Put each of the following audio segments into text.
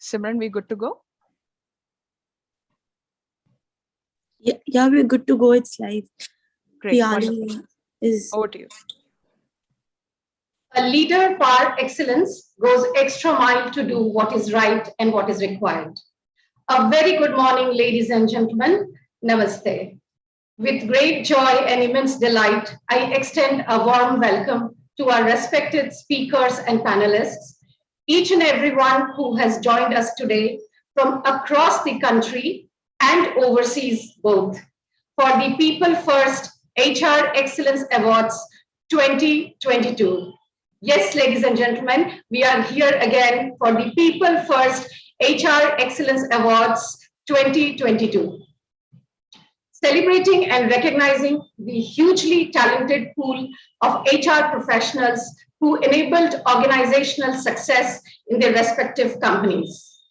Simran, we good to go? Yeah, we're good to go. It's live. Great. Piyali is Over to you. A leader par excellence goes extra mile to do what is right and what is required. A very good morning, ladies and gentlemen. Namaste. With great joy and immense delight, I extend a warm welcome to our respected speakers and panelists, each and everyone who has joined us today from across the country and overseas both for the People First HR Excellence Awards 2022. Yes, ladies and gentlemen, we are here again for the People First HR Excellence Awards 2022. Celebrating and recognizing the hugely talented pool of HR professionals who enabled organizational success in their respective companies.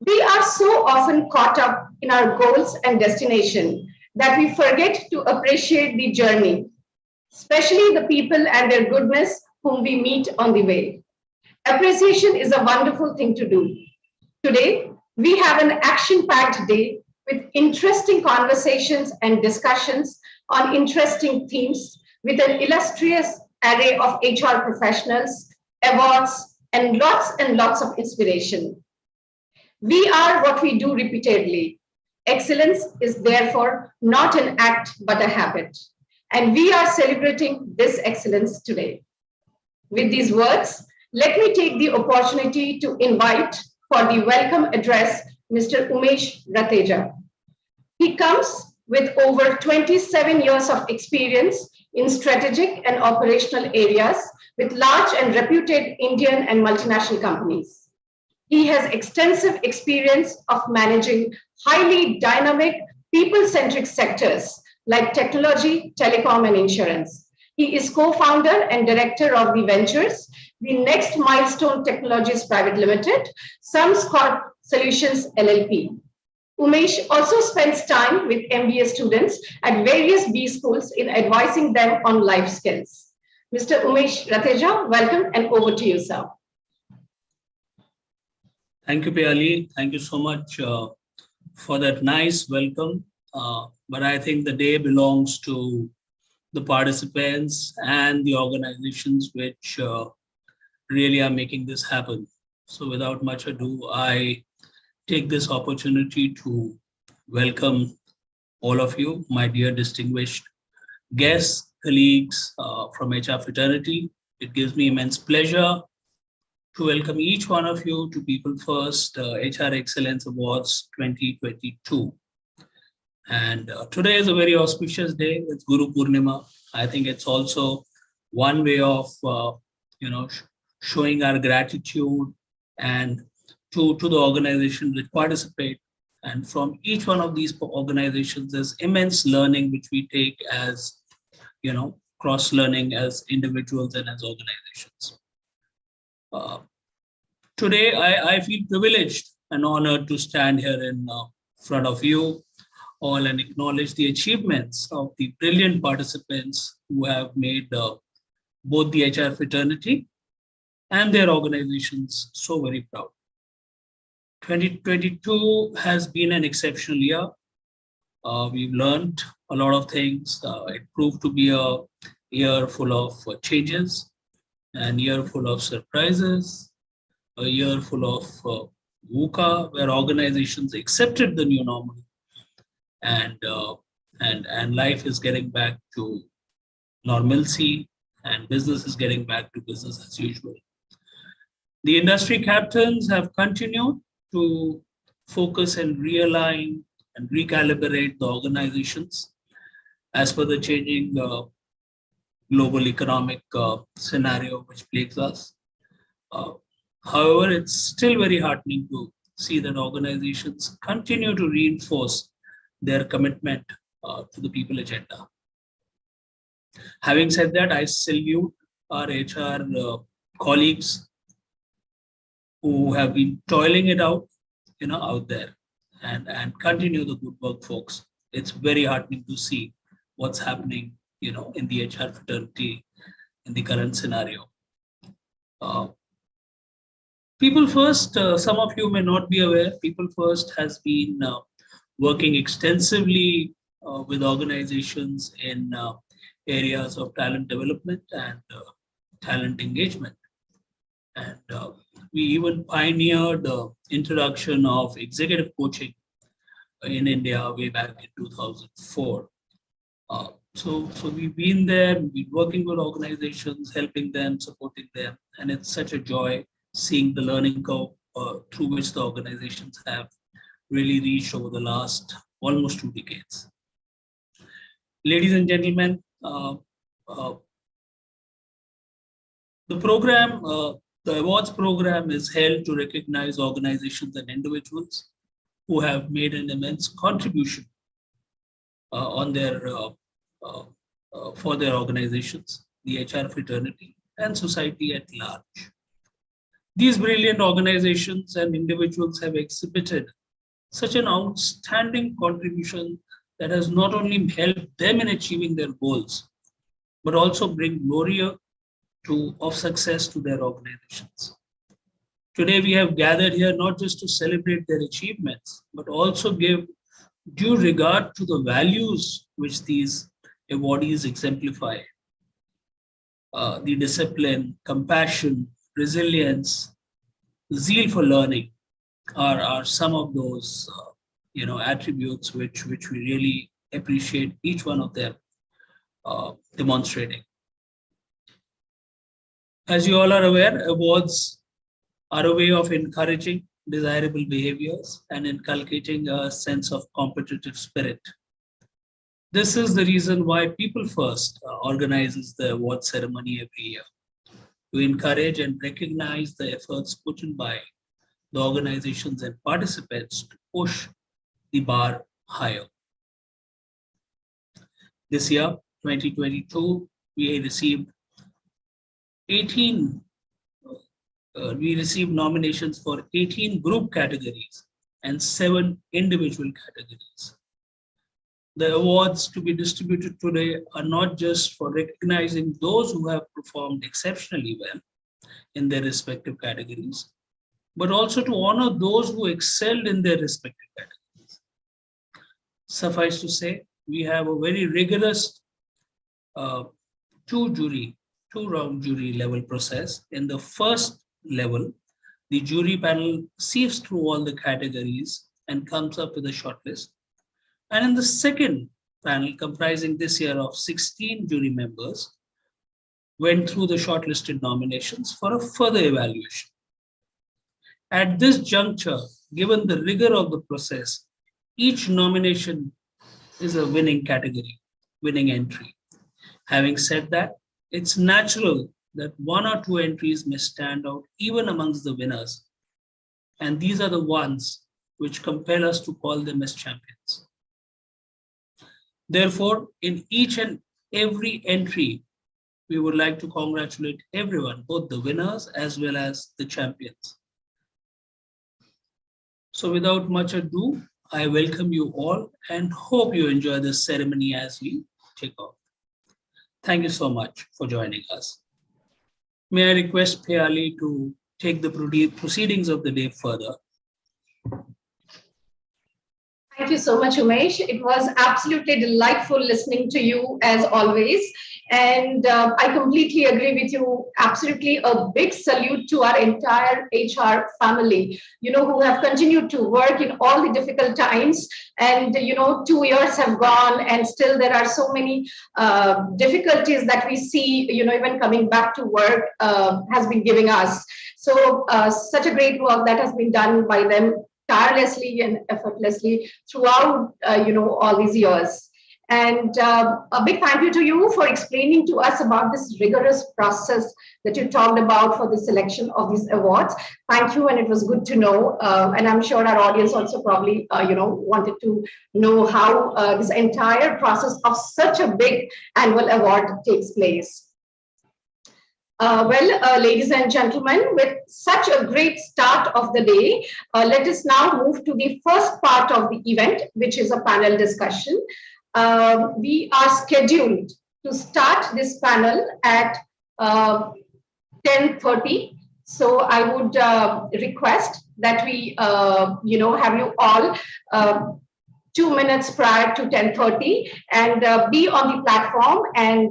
We are so often caught up in our goals and destination that we forget to appreciate the journey, especially the people and their goodness whom we meet on the way. Appreciation is a wonderful thing to do. Today, we have an action-packed day with interesting conversations and discussions on interesting themes with an illustrious array of HR professionals, awards, and lots of inspiration. We are what we do repeatedly. Excellence is therefore not an act, but a habit. And we are celebrating this excellence today. With these words, let me take the opportunity to invite for the welcome address Mr. Umesh Rateja. He comes with over 27 years of experience in strategic and operational areas with large and reputed Indian and multinational companies. He has extensive experience of managing highly dynamic, people-centric sectors like technology, telecom, and insurance. He is co-founder and director of the ventures, the Next Milestone Technologies Private Limited, SumScorp Solutions LLP. Umesh also spends time with MBA students at various B schools in advising them on life skills. Mr. Umesh Rateja, welcome and over to you, sir. Thank you, Piyali. Thank you so much for that nice welcome. But I think the day belongs to the participants and the organizations which really are making this happen. So without much ado, I take this opportunity to welcome all of you, my dear distinguished guests, colleagues from HR fraternity. It gives me immense pleasure to welcome each one of you to People First HR Excellence Awards 2022. And today is a very auspicious day. It's Guru Purnima. I think it's also one way of, showing our gratitude and to the organizations which participate. And from each one of these organizations, there's immense learning which we take as, cross-learning as individuals and as organizations. Today, I feel privileged and honored to stand here in front of you all and acknowledge the achievements of the brilliant participants who have made both the HR fraternity and their organizations so very proud. 2022 has been an exceptional year. We've learned a lot of things. It proved to be a year full of changes, and year full of surprises, a year full of VUCA, where organizations accepted the new normal, and life is getting back to normalcy, and business is getting back to business as usual. The industry captains have continued to focus and realign and recalibrate the organizations as per the changing global economic scenario which plagues us. However, it's still very heartening to see that organizations continue to reinforce their commitment to the people agenda. Having said that, I salute our HR colleagues who have been toiling it out, out there and continue the good work, folks. It's very heartening to see what's happening, in the HR fraternity in the current scenario. People First, some of you may not be aware, People First has been working extensively with organizations in areas of talent development and talent engagement. And we even pioneered the introduction of executive coaching in India way back in 2004. So we've been there, we've been working with organizations, helping them, supporting them, and it's such a joy seeing the learning curve through which the organizations have really reached over the last almost 2 decades. Ladies and gentlemen, the program, the awards program is held to recognize organizations and individuals who have made an immense contribution on their for their organizations, the HR fraternity, and society at large. These brilliant organizations and individuals have exhibited such an outstanding contribution that has not only helped them in achieving their goals, but also bring glory of success to their organizations. Today, we have gathered here not just to celebrate their achievements, but also give due regard to the values which these awardees exemplify. The discipline, compassion, resilience, zeal for learning are some of those attributes which we really appreciate each one of them demonstrating. As you all are aware, awards are a way of encouraging desirable behaviors and inculcating a sense of competitive spirit. This is the reason why People First organizes the award ceremony every year, to encourage and recognize the efforts put in by the organizations and participants to push the bar higher. This year, 2022, we received nominations for 18 group categories and 7 individual categories. The awards to be distributed today are not just for recognizing those who have performed exceptionally well in their respective categories, but also to honor those who excelled in their respective categories. Suffice to say, we have a very rigorous two-round jury level process. In the first level, the jury panel sifts through all the categories and comes up with a shortlist. And in the second panel, comprising this year of 16 jury members, went through the shortlisted nominations for a further evaluation. At this juncture, given the rigor of the process, each nomination is a winning category, winning entry. Having said that, it's natural that 1 or 2 entries may stand out even amongst the winners. And these are the ones which compel us to call them as champions. Therefore, in each and every entry, we would like to congratulate everyone, both the winners as well as the champions. So without much ado, I welcome you all and hope you enjoy this ceremony as we take off. Thank you so much for joining us. May I request Payali to take the proceedings of the day further. Thank you so much, Umesh. It was absolutely delightful listening to you as always. And I completely agree with you. Absolutely a big salute to our entire HR family, who have continued to work in all the difficult times. And, 2 years have gone and still there are so many difficulties that we see, even coming back to work has been giving us. So such a great work that has been done by them tirelessly and effortlessly throughout, all these years. And a big thank you to you for explaining to us about this rigorous process that you talked about for the selection of these awards. Thank you, and it was good to know. And I'm sure our audience also probably, wanted to know how this entire process of such a big annual award takes place. Ladies and gentlemen, with such a great start of the day, let us now move to the first part of the event, which is a panel discussion. We are scheduled to start this panel at 10:30. So I would request that we, have you all 2 minutes prior to 10:30 and be on the platform, and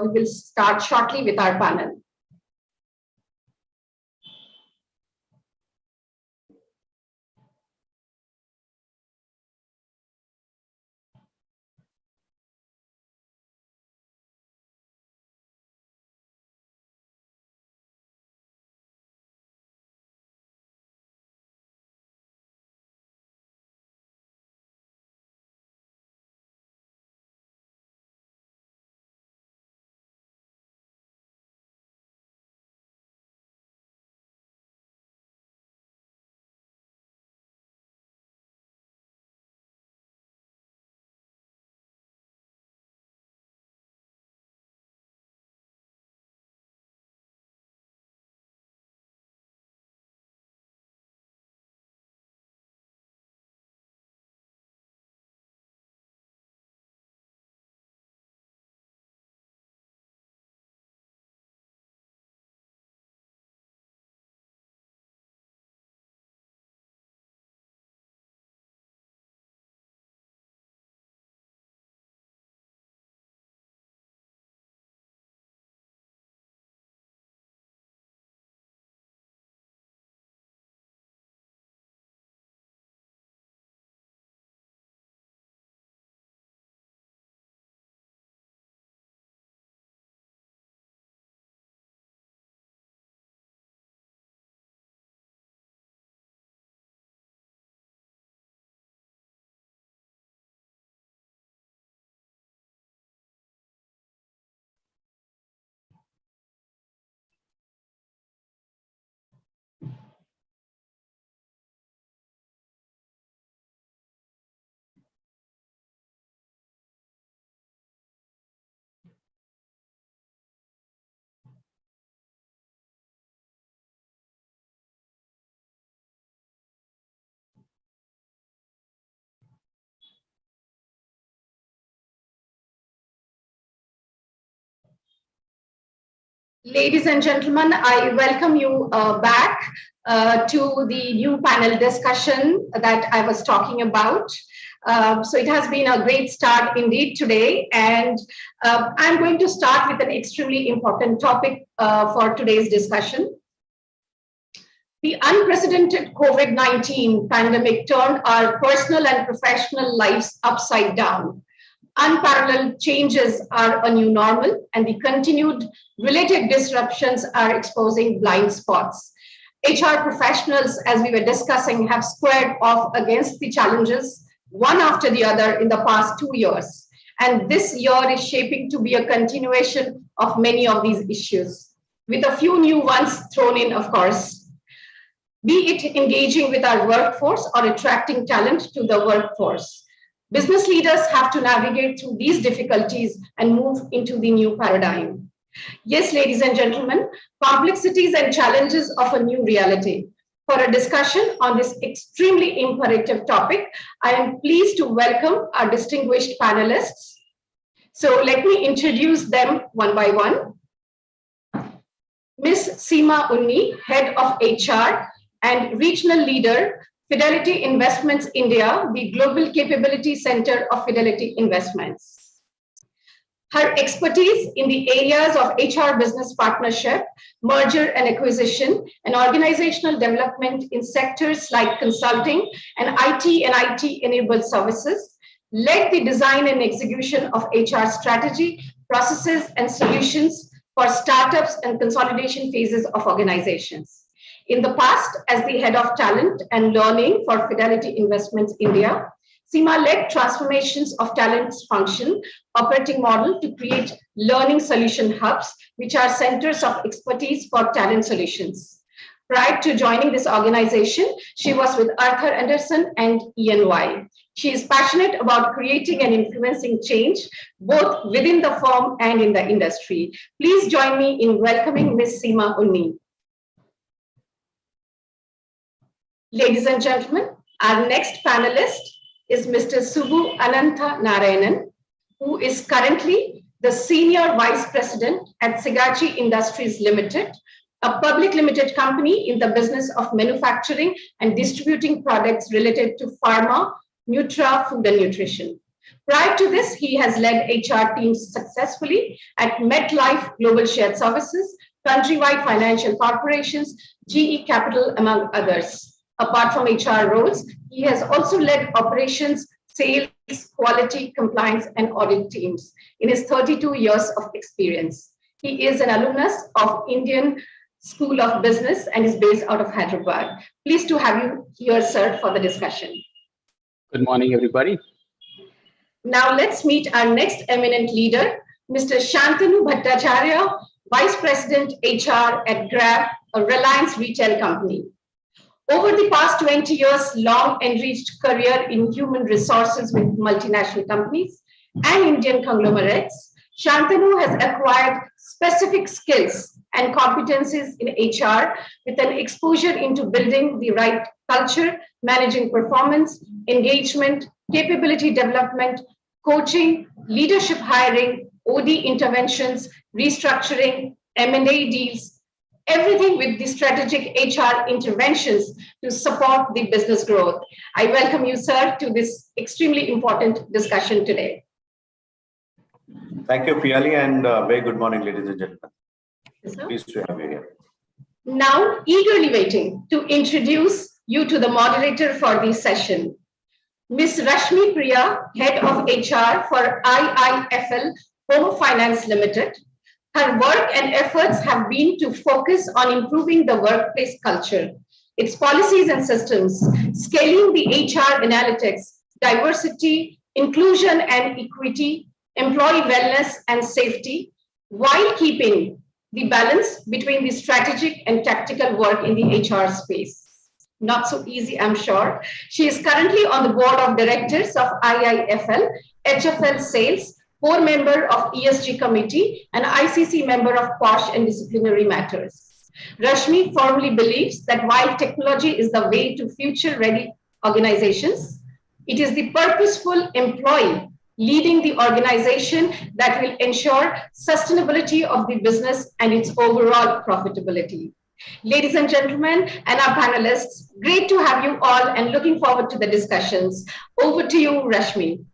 we will start shortly with our panel. Ladies and gentlemen, I welcome you back to the new panel discussion that I was talking about. So it has been a great start indeed today, and I'm going to start with an extremely important topic for today's discussion. The unprecedented COVID-19 pandemic turned our personal and professional lives upside down. Unparalleled changes are a new normal, and the continued related disruptions are exposing blind spots. HR professionals, as we were discussing, have squared off against the challenges one after the other in the past 2 years. And this year is shaping to be a continuation of many of these issues, with a few new ones thrown in, of course. Be it engaging with our workforce or attracting talent to the workforce. Business leaders have to navigate through these difficulties and move into the new paradigm. Yes, ladies and gentlemen, complexities and challenges of a new reality. For a discussion on this extremely imperative topic, I am pleased to welcome our distinguished panelists. So let me introduce them one by one. Ms. Seema Unni, Head of HR and Regional Leader, Fidelity Investments India, the Global Capability Center of Fidelity Investments. Her expertise in the areas of HR business partnership, merger and acquisition, and organizational development in sectors like consulting and IT-enabled services led the design and execution of HR strategy, processes, and solutions for startups and consolidation phases of organizations. In the past, as the head of talent and learning for Fidelity Investments India, Seema led transformations of talent's function operating model to create learning solution hubs, which are centers of expertise for talent solutions. Prior to joining this organization, she was with Arthur Andersen and EY. She is passionate about creating and influencing change, both within the firm and in the industry. Please join me in welcoming Ms. Seema Unni. Ladies and gentlemen, our next panelist is Mr. Subbu Anantha Narayanan, who is currently the Senior Vice President at Sigachi Industries Limited, a public limited company in the business of manufacturing and distributing products related to pharma, Nutra, food and nutrition. Prior to this, he has led HR teams successfully at MetLife Global Shared Services, Countrywide Financial Corporations, GE Capital, among others. Apart from HR roles, he has also led operations, sales, quality, compliance, and audit teams in his 32 years of experience. He is an alumnus of Indian School of Business and is based out of Hyderabad. Pleased to have you here, sir, for the discussion. Good morning, everybody. Now let's meet our next eminent leader, Mr. Shantanu Bhattacharya, Vice President HR at Grab, a Reliance retail company. Over the past 20 years, long enriched career in human resources with multinational companies and Indian conglomerates, Shantanu has acquired specific skills and competencies in HR with an exposure into building the right culture, managing performance, engagement, capability development, coaching, leadership hiring, OD interventions, restructuring, M&A deals, everything with the strategic HR interventions to support the business growth. I welcome you, sir, to this extremely important discussion today. Thank you, Piali, and very good morning, ladies and gentlemen. Yes, sir. Pleased to have you here. Now, eagerly waiting to introduce you to the moderator for this session. Ms. Rashmi Priya, Head of HR for IIFL Home Finance Limited. Her work and efforts have been to focus on improving the workplace culture, its policies and systems, scaling the HR analytics, diversity, inclusion and equity, employee wellness and safety, while keeping the balance between the strategic and tactical work in the HR space. Not so easy, I'm sure. She is currently on the board of directors of IIFL, HFL Sales, core member of ESG committee, and ICC member of POSH and disciplinary matters. Rashmi firmly believes that while technology is the way to future-ready organizations, it is the purposeful employee leading the organization that will ensure sustainability of the business and its overall profitability. Ladies and gentlemen, and our panelists, great to have you all and looking forward to the discussions. Over to you, Rashmi.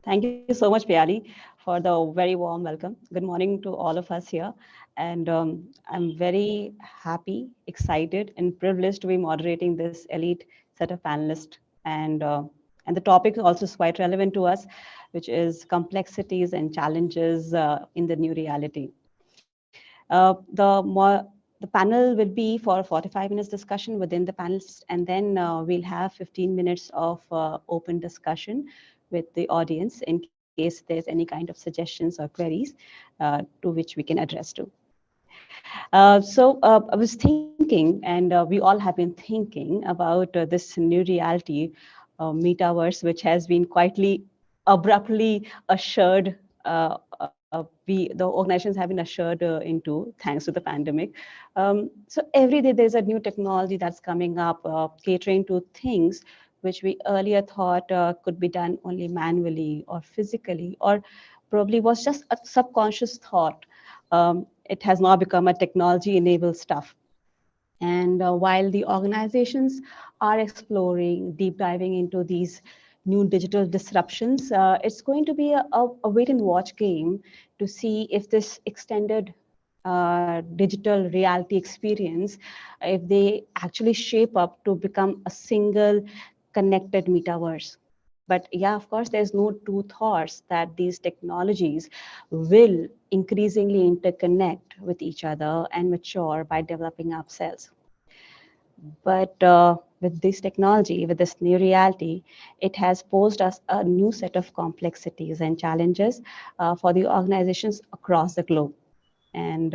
Thank you so much, Piali, for the very warm welcome. Good morning to all of us here. And I'm very happy, excited, and privileged to be moderating this elite set of panelists. And the topic also is quite relevant to us, which is complexities and challenges in the new reality. The panel will be for a 45 minutes discussion within the panelists, and then we'll have 15 minutes of open discussion with the audience in case there's any kind of suggestions or queries to which we can address to. So I was thinking, and we all have been thinking about this new reality, metaverse, which has been quietly, abruptly ushered the organizations have been ushered into thanks to the pandemic. So every day there's a new technology that's coming up, catering to things which we earlier thought could be done only manually or physically, or probably was just a subconscious thought. It has now become a technology-enabled stuff. And while the organizations are exploring, deep diving into these new digital disruptions, it's going to be a wait and watch game to see if this extended digital reality experience, if they actually shape up to become a single connected metaverse. But yeah, of course, there's no two thoughts that these technologies will increasingly interconnect with each other and mature by developing ourselves. But with this technology, with this new reality, it has posed us a new set of complexities and challenges for the organizations across the globe. And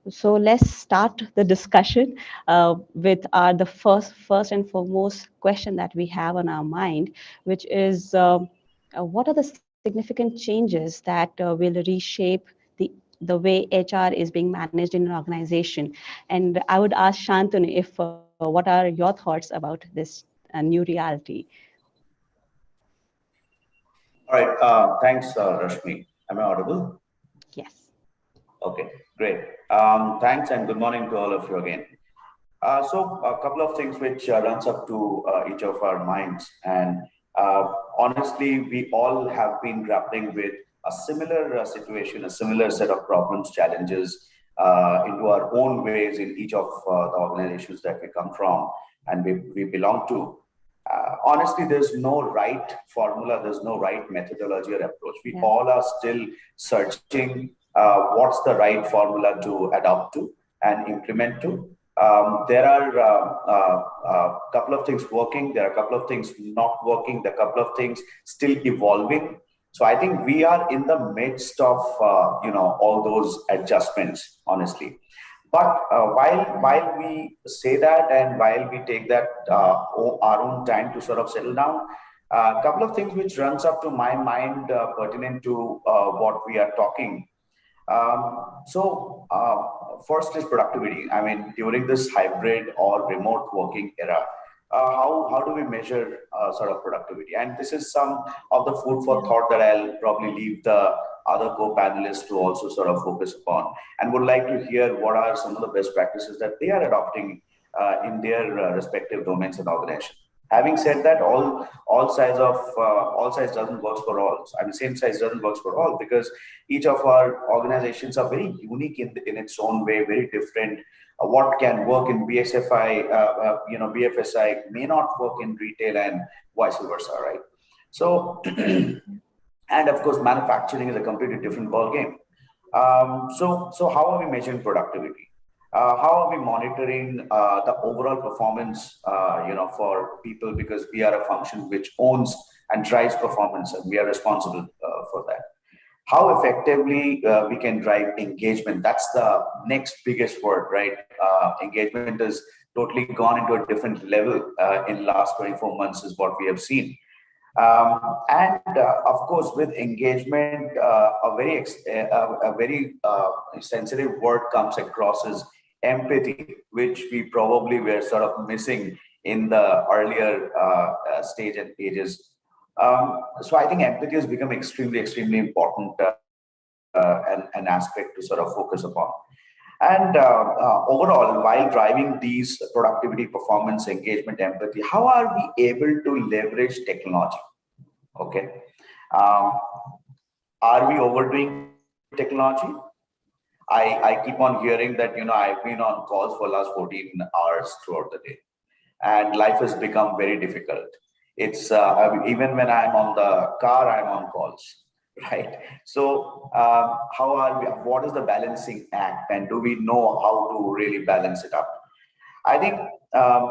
so let's start the discussion with the first and foremost question that we have on our mind, which is what are the significant changes that will reshape the way HR is being managed in an organization? And I would ask Shantanu if what are your thoughts about this new reality? All right. Thanks, Rashmi. Am I audible? Yes. Okay. Great. Thanks and good morning to all of you again. So a couple of things which runs up to each of our minds. And honestly, we all have been grappling with a similar situation, a similar set of problems, challenges into our own ways in each of the organizations that we come from and we belong to. Honestly, there's no right formula, there's no right methodology or approach. We all are still searching what's the right formula to adopt to and implement to. There are a couple of things working, there are a couple of things not working, there are a couple of things still evolving. So I think we are in the midst of all those adjustments, honestly. But while we say that and while we take that our own time to sort of settle down, a couple of things which runs up to my mind pertinent to what we are talking. First is productivity. I mean, during this hybrid or remote working era, how do we measure sort of productivity? And this is some of the food for thought that I'll probably leave the other co-panelists to also sort of focus upon, and would like to hear what are some of the best practices that they are adopting in their respective domains and organizations. Having said that, all size doesn't work for all. I mean, same size doesn't work for all, because each of our organizations are very unique in its own way, very different. What can work in BFSI may not work in retail, and vice versa, right? So, and of course, manufacturing is a completely different ballgame. So how are we measuring productivity? How are we monitoring the overall performance, for people, because we are a function which owns and drives performance, and we are responsible for that. How effectively we can drive engagement? That's the next biggest word, right? Engagement has totally gone into a different level in last 24 months, is what we have seen. Of course, with engagement, a very sensitive word comes across as empathy, which we probably were sort of missing in the earlier stage and ages. So I think empathy has become extremely important an aspect to sort of focus upon. And overall, while driving these productivity, performance, engagement, empathy, how are we able to leverage technology? Okay. Are we overdoing technology? I keep on hearing that, I've been on calls for the last 14 hours throughout the day, and life has become very difficult. It's even when I'm on the car, I'm on calls, right? So how are we? What is the balancing act, and do we know how to really balance it up? I think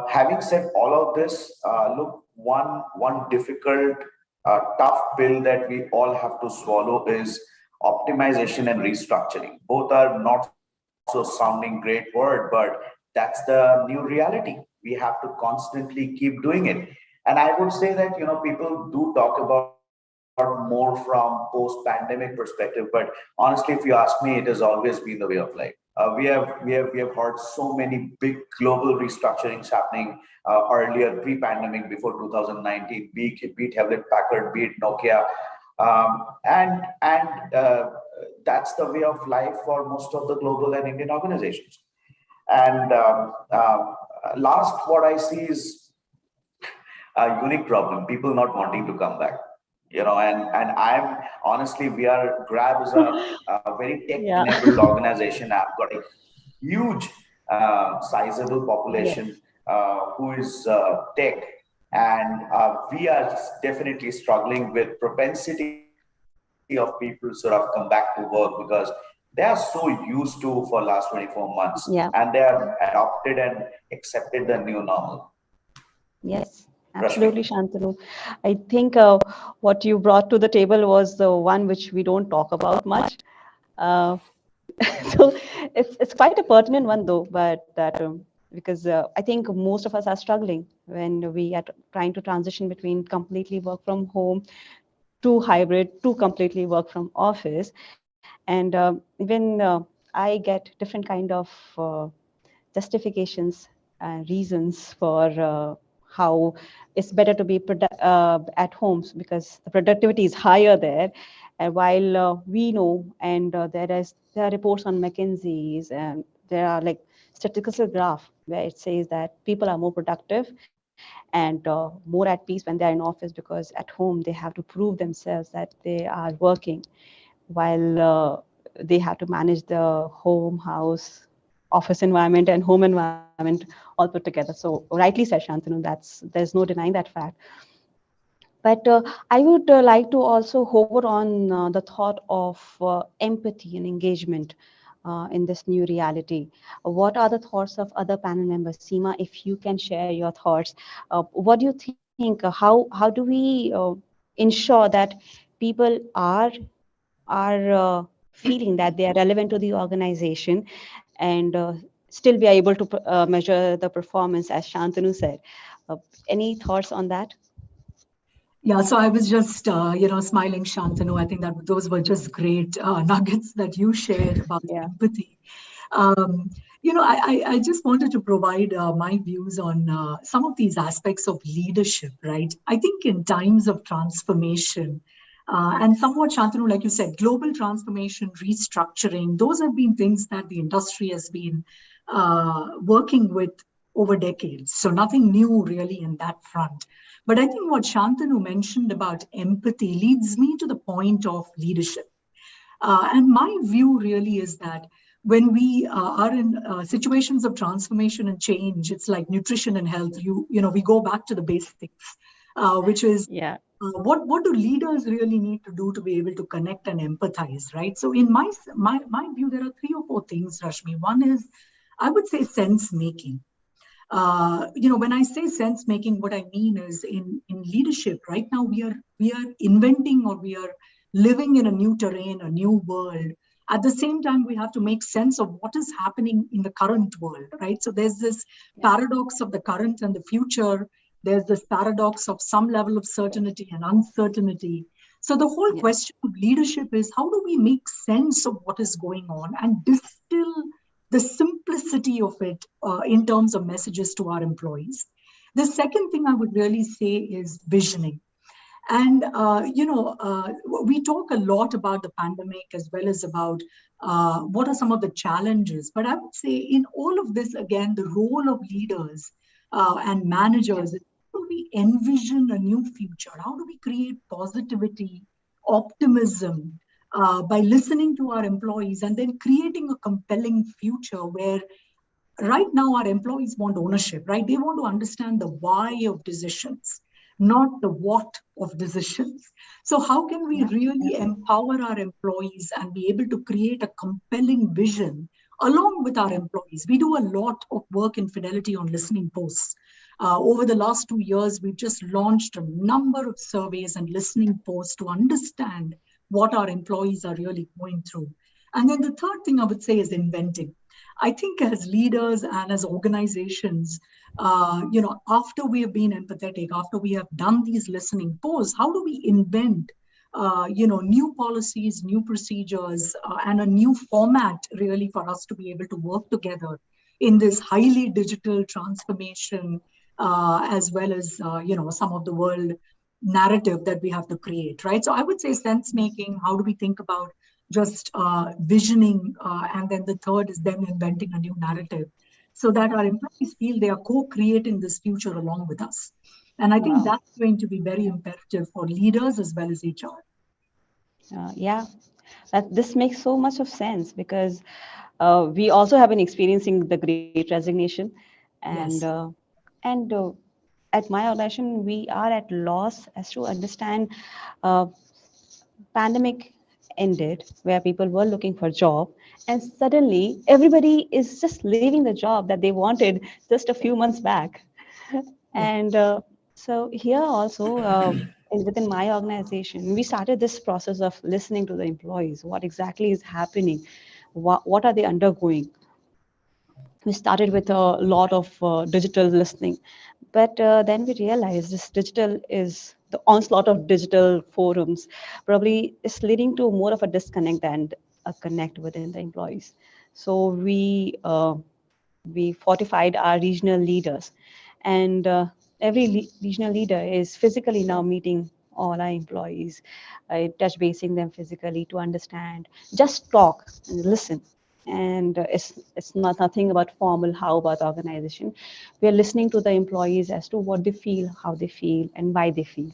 having said all of this, look, one difficult, tough pill that we all have to swallow is optimization and restructuring. Both are not so sounding great word, but that's the new reality. We have to constantly keep doing it. And I would say that, people do talk about more from post-pandemic perspective, but honestly, if you ask me, it has always been the way of life. We have heard so many big global restructurings happening earlier, pre-pandemic, before 2019, be it Hewlett Packard, be it Nokia, and that's the way of life for most of the global and Indian organizations. And last, what I see is a unique problem: people not wanting to come back. And I'm honestly, Grab is a very tech-enabled organization. I've got a huge, sizable population who is tech, and we are definitely struggling with propensity of people to sort of come back to work, because they are so used to for last 24 months, and they have adopted and accepted the new normal. Yes. Absolutely, Shantanu. I think what you brought to the table was the one which we don't talk about much. So it's quite a pertinent one, though, but because I think most of us are struggling when we are trying to transition between completely work from home to hybrid to completely work from office. And even I get different kind of justifications and reasons for how it's better to be at home, because the productivity is higher there. And while we know, and there are reports on McKinsey's, and there are like statistical graph where it says that people are more productive and more at peace when they are in office, because at home they have to prove themselves that they are working, while they have to manage the home, house, office environment and home environment all put together. So rightly said, Shantanu, there's no denying that fact. But I would like to also hover on the thought of empathy and engagement in this new reality. What are the thoughts of other panel members? Seema, if you can share your thoughts, what do you think? How do we ensure that people are feeling that they are relevant to the organization, and still be able to measure the performance, as Shantanu said? Uh, any thoughts on that? Yeah, so I was just, smiling, Shantanu. I think that those were just great nuggets that you shared about Yeah. empathy. I just wanted to provide my views on some of these aspects of leadership, right? I think in times of transformation, and somewhat, Shantanu, like you said, global transformation, restructuring, those have been things that the industry has been working with over decades. So nothing new really in that front. But I think what Shantanu mentioned about empathy leads me to the point of leadership. And my view really is that when we are in situations of transformation and change, it's like nutrition and health. We go back to the basics, which is what do leaders really need to do to be able to connect and empathize, right? So in my view, there are 3 or 4 things, Rashmi. One is, I would say, sense making. When I say sense making, what I mean is in leadership right now, we are inventing, or we are living in a new terrain, a new world. At the same time, we have to make sense of what is happening in the current world, right? So there's this paradox of the current and the future. There's this paradox of some level of certainty and uncertainty. So the whole question of leadership is, how do we make sense of what is going on and distill the simplicity of it in terms of messages to our employees? The second thing I would really say is visioning. And, we talk a lot about the pandemic as well as about what are some of the challenges. But I would say in all of this, again, the role of leaders and managers, how do we envision a new future? How do we create positivity, optimism, by listening to our employees and then creating a compelling future where right now our employees want ownership, right? They want to understand the why of decisions, not the what of decisions. So how can we really empower our employees and be able to create a compelling vision along with our employees? We do a lot of work in Fidelity on listening posts. Over the last 2 years, we've just launched a number of surveys and listening posts to understand what our employees are really going through. And then the third thing I would say is inventing. I think as leaders and as organizations, after we have been empathetic, after we have done these listening posts, how do we invent, new policies, new procedures, and a new format really for us to be able to work together in this highly digital transformation, as well as, some of the world narrative that we have to create, right? So I would say sense making. How do we think about just visioning, and then the third is then inventing a new narrative so that our employees feel they are co-creating this future along with us. And I think that's going to be very imperative for leaders as well as HR. This makes so much of sense, because we also have been experiencing the Great Resignation, and at my organization, we are at loss as to understand. Pandemic ended, where people were looking for a job, and suddenly everybody is just leaving the job that they wanted just a few months back. And so here also, within my organization, we started this process of listening to the employees. What exactly is happening? What are they undergoing? We started with a lot of digital listening, but then we realized this digital is the onslaught of digital forums probably is leading to more of a disconnect than a connect within the employees. So we fortified our regional leaders, and every regional leader is physically now meeting all our employees, touch basing them physically to understand, just talk and listen. And it's not nothing about formal, how about organization. We are listening to the employees as to what they feel, how they feel, and why they feel.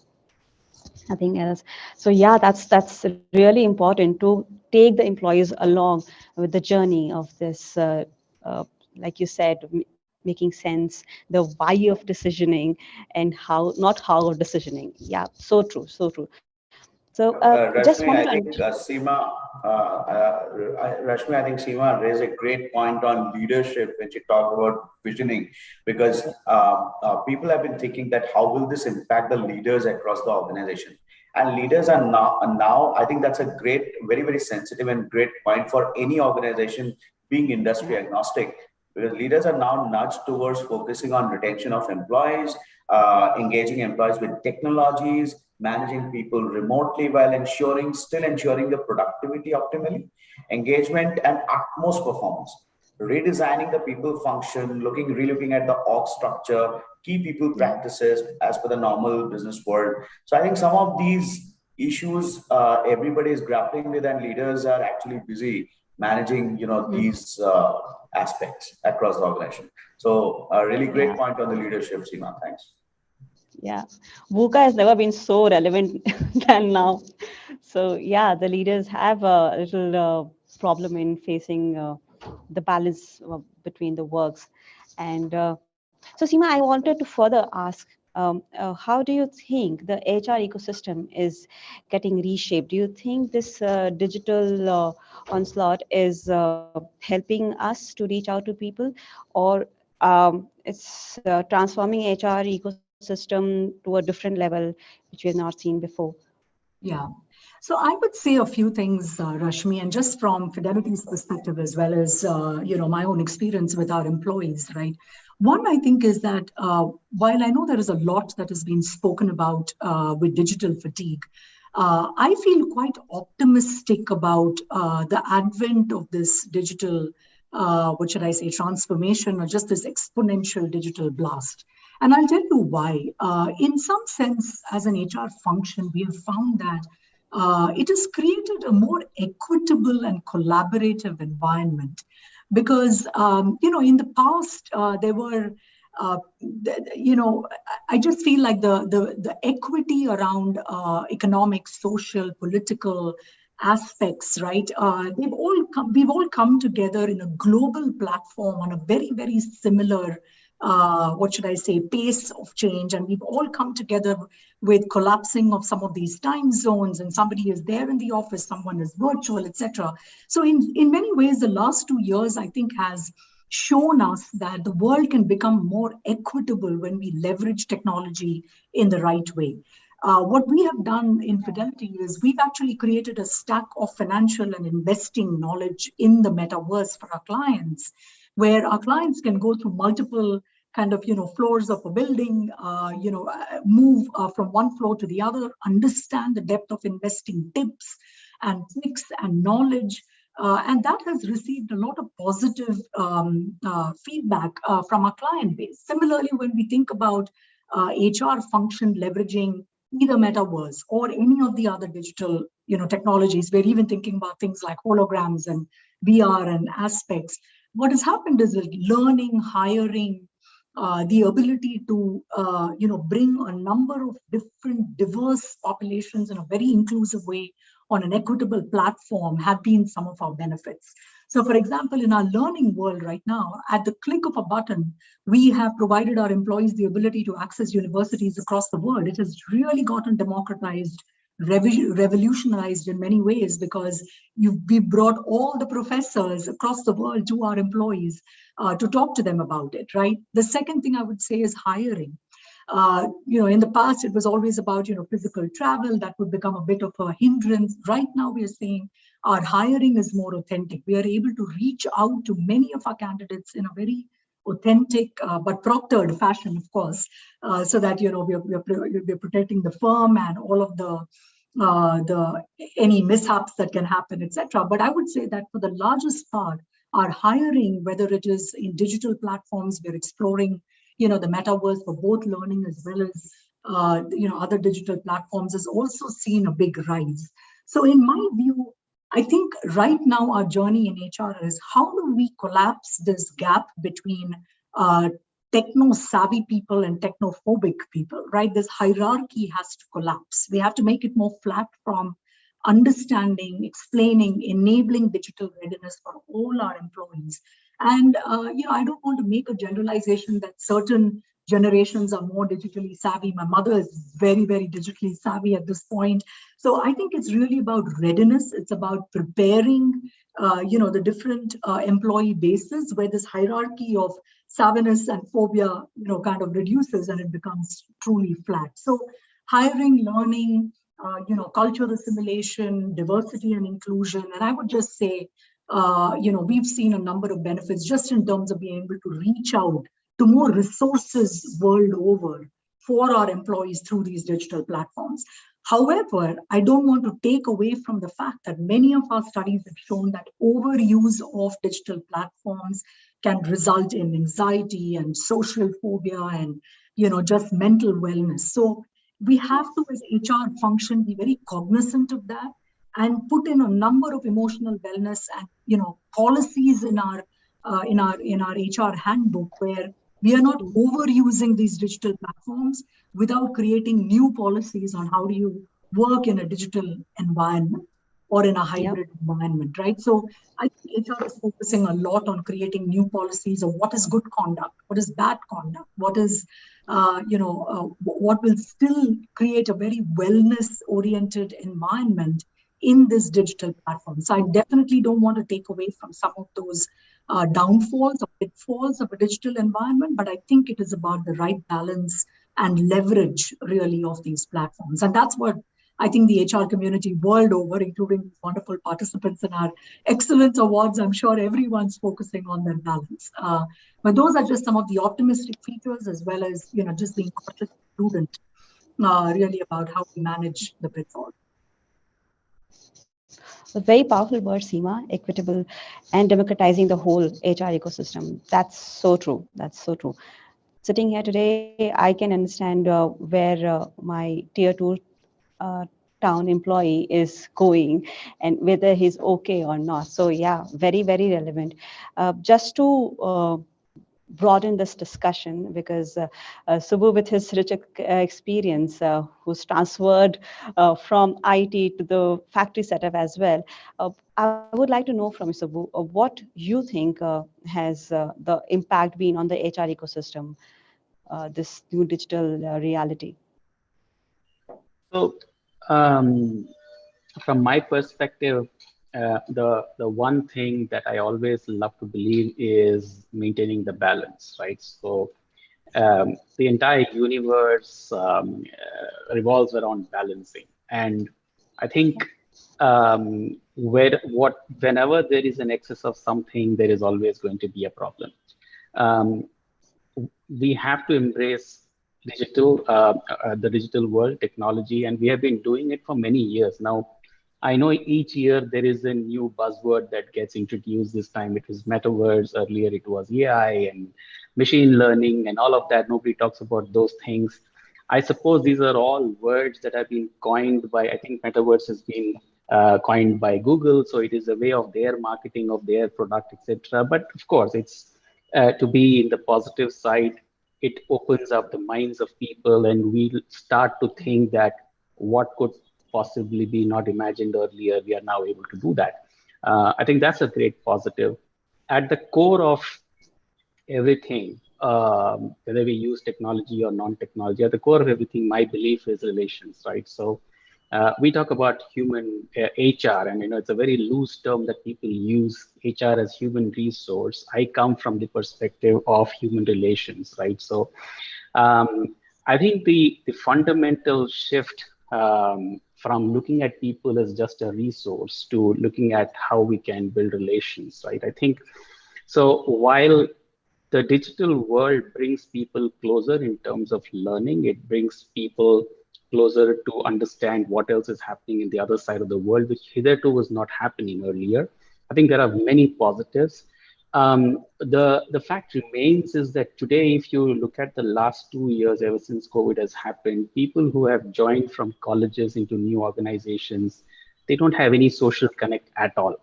Nothing else. So yeah, that's really important to take the employees along with the journey of this, like you said, making sense, the why of decisioning, and how, not how of decisioning. Yeah, so true, so true. So just Rashmi, wanted I to think Rashmi, I think Seema raised a great point on leadership when she talked about visioning, because people have been thinking that how will this impact the leaders across the organization? And leaders are now, I think that's a great, very, very sensitive and great point for any organization being industry agnostic, because leaders are now nudged towards focusing on retention of employees, engaging employees with technologies, managing people remotely while still ensuring the productivity optimally, engagement and utmost performance, redesigning the people function, relooking at the org structure, key people practices as per the normal business world. So I think some of these issues everybody is grappling with, and leaders are actually busy managing, these aspects across the organization. So a really great point on the leadership, Seema. Thanks. Yeah, VUCA has never been so relevant than now. So yeah, the leaders have a little problem in facing the balance between the works. And so Seema, I wanted to further ask, how do you think the HR ecosystem is getting reshaped? Do you think this digital onslaught is helping us to reach out to people, or it's transforming HR ecosystem to a different level, which we have not seen before? Yeah. So I would say a few things, Rashmi, and just from Fidelity's perspective, as well as, my own experience with our employees, right? One, I think, is that while I know there is a lot that has been spoken about with digital fatigue, I feel quite optimistic about the advent of this digital, transformation, or just this exponential digital blast. And I'll tell you why. In some sense, as an HR function, we have found that it has created a more equitable and collaborative environment, because in the past there were I just feel like the equity around economic, social, political aspects, right? We've all come together in a global platform on a very, very similar pace of change. And we've all come together with collapsing of some of these time zones, and somebody is there in the office, someone is virtual, etc. So in many ways, the last 2 years, I think, has shown us that the world can become more equitable when we leverage technology in the right way. What we have done in Fidelity is we've actually created a stack of financial and investing knowledge in the metaverse for our clients, where our clients can go through multiple kind of, floors of a building, move from one floor to the other, understand the depth of investing tips and tricks and knowledge. And that has received a lot of positive feedback from our client base. Similarly, when we think about HR function leveraging either metaverse or any of the other digital, technologies, we're even thinking about things like holograms and VR and aspects. What has happened is that learning, hiring, the ability to, bring a number of different diverse populations in a very inclusive way on an equitable platform have been some of our benefits. So for example, in our learning world right now, at the click of a button, we have provided our employees the ability to access universities across the world. It has really gotten democratized, revolutionized in many ways, because we brought all the professors across the world to our employees to talk to them about it, right? The second thing I would say is hiring. In the past, it was always about, physical travel that would become a bit of a hindrance. Right now, we are seeing our hiring is more authentic. We are able to reach out to many of our candidates in a very authentic but proctored fashion, of course, so that we're protecting the firm and all of the any mishaps that can happen, etc. But I would say that for the largest part, our hiring, whether it is in digital platforms, we're exploring the metaverse for both learning as well as other digital platforms has also seen a big rise. So in my view, I think right now our journey in HR is how do we collapse this gap between techno-savvy people and technophobic people, right? This hierarchy has to collapse. We have to make it more flat from understanding, explaining, enabling digital readiness for all our employees. And, I don't want to make a generalization that certain generations are more digitally savvy. My mother is very, very digitally savvy at this point. So I think it's really about readiness. It's about preparing, the different employee bases where this hierarchy of savviness and phobia, kind of reduces and it becomes truly flat. So hiring, learning, cultural assimilation, diversity and inclusion. And I would just say, we've seen a number of benefits just in terms of being able to reach out to more resources world over for our employees through these digital platforms. However, I don't want to take away from the fact that many of our studies have shown that overuse of digital platforms can result in anxiety and social phobia and, just mental wellness. So we have to, as HR function, be very cognizant of that and put in a number of emotional wellness and, policies in our HR handbook where we are not overusing these digital platforms without creating new policies on how do you work in a digital environment or in a hybrid environment, right? So I think HR is focusing a lot on creating new policies of what is good conduct, what is bad conduct, what is, what will still create a very wellness-oriented environment in this digital platform. So I definitely don't want to take away from some of those downfalls or pitfalls of a digital environment, but I think it is about the right balance and leverage really of these platforms. And that's what I think the HR community world over, including wonderful participants in our Excellence Awards, I'm sure everyone's focusing on that balance. But those are just some of the optimistic features as well as, just being cautious and prudent really about how we manage the pitfall. A very powerful word, Seema, equitable and democratizing the whole HR ecosystem. That's so true. That's so true. Sitting here today, I can understand where my tier 2 town employee is going and whether he's okay or not. So yeah, very, very relevant. Just to broaden this discussion, because Subbu, with his rich experience, who's transferred from IT to the factory setup as well, I would like to know from you, Subbu, what you think has the impact been on the HR ecosystem, this new digital reality? So, from my perspective, the one thing that I always love to believe is maintaining the balance, right? So the entire universe revolves around balancing, and I think whenever there is an excess of something, there is always going to be a problem. We have to embrace the digital world, technology, and we have been doing it for many years now. I know each year there is a new buzzword that gets introduced. This time it was metaverse, earlier it was AI and machine learning and all of that. Nobody talks about those things. I suppose these are all words that have been coined by, I think metaverse has been coined by Google. So it is a way of their marketing of their product, etc. But of course, it's to be in the positive side. It opens up the minds of people and we start to think that what could possibly be not imagined earlier, we are now able to do that. I think that's a great positive. At the core of everything, whether we use technology or non-technology, at the core of everything, my belief is relations, right? So we talk about human HR, and it's a very loose term that people use, HR as human resource. I come from the perspective of human relations, right? So I think the fundamental shift from looking at people as just a resource to looking at how we can build relations, right? I think so. While the digital world brings people closer in terms of learning, it brings people closer to understand what else is happening in the other side of the world, which hitherto was not happening earlier. I think there are many positives. The fact remains is that today, if you look at the last 2 years, ever since COVID has happened, people who have joined from colleges into new organizations, they don't have any social connect at all.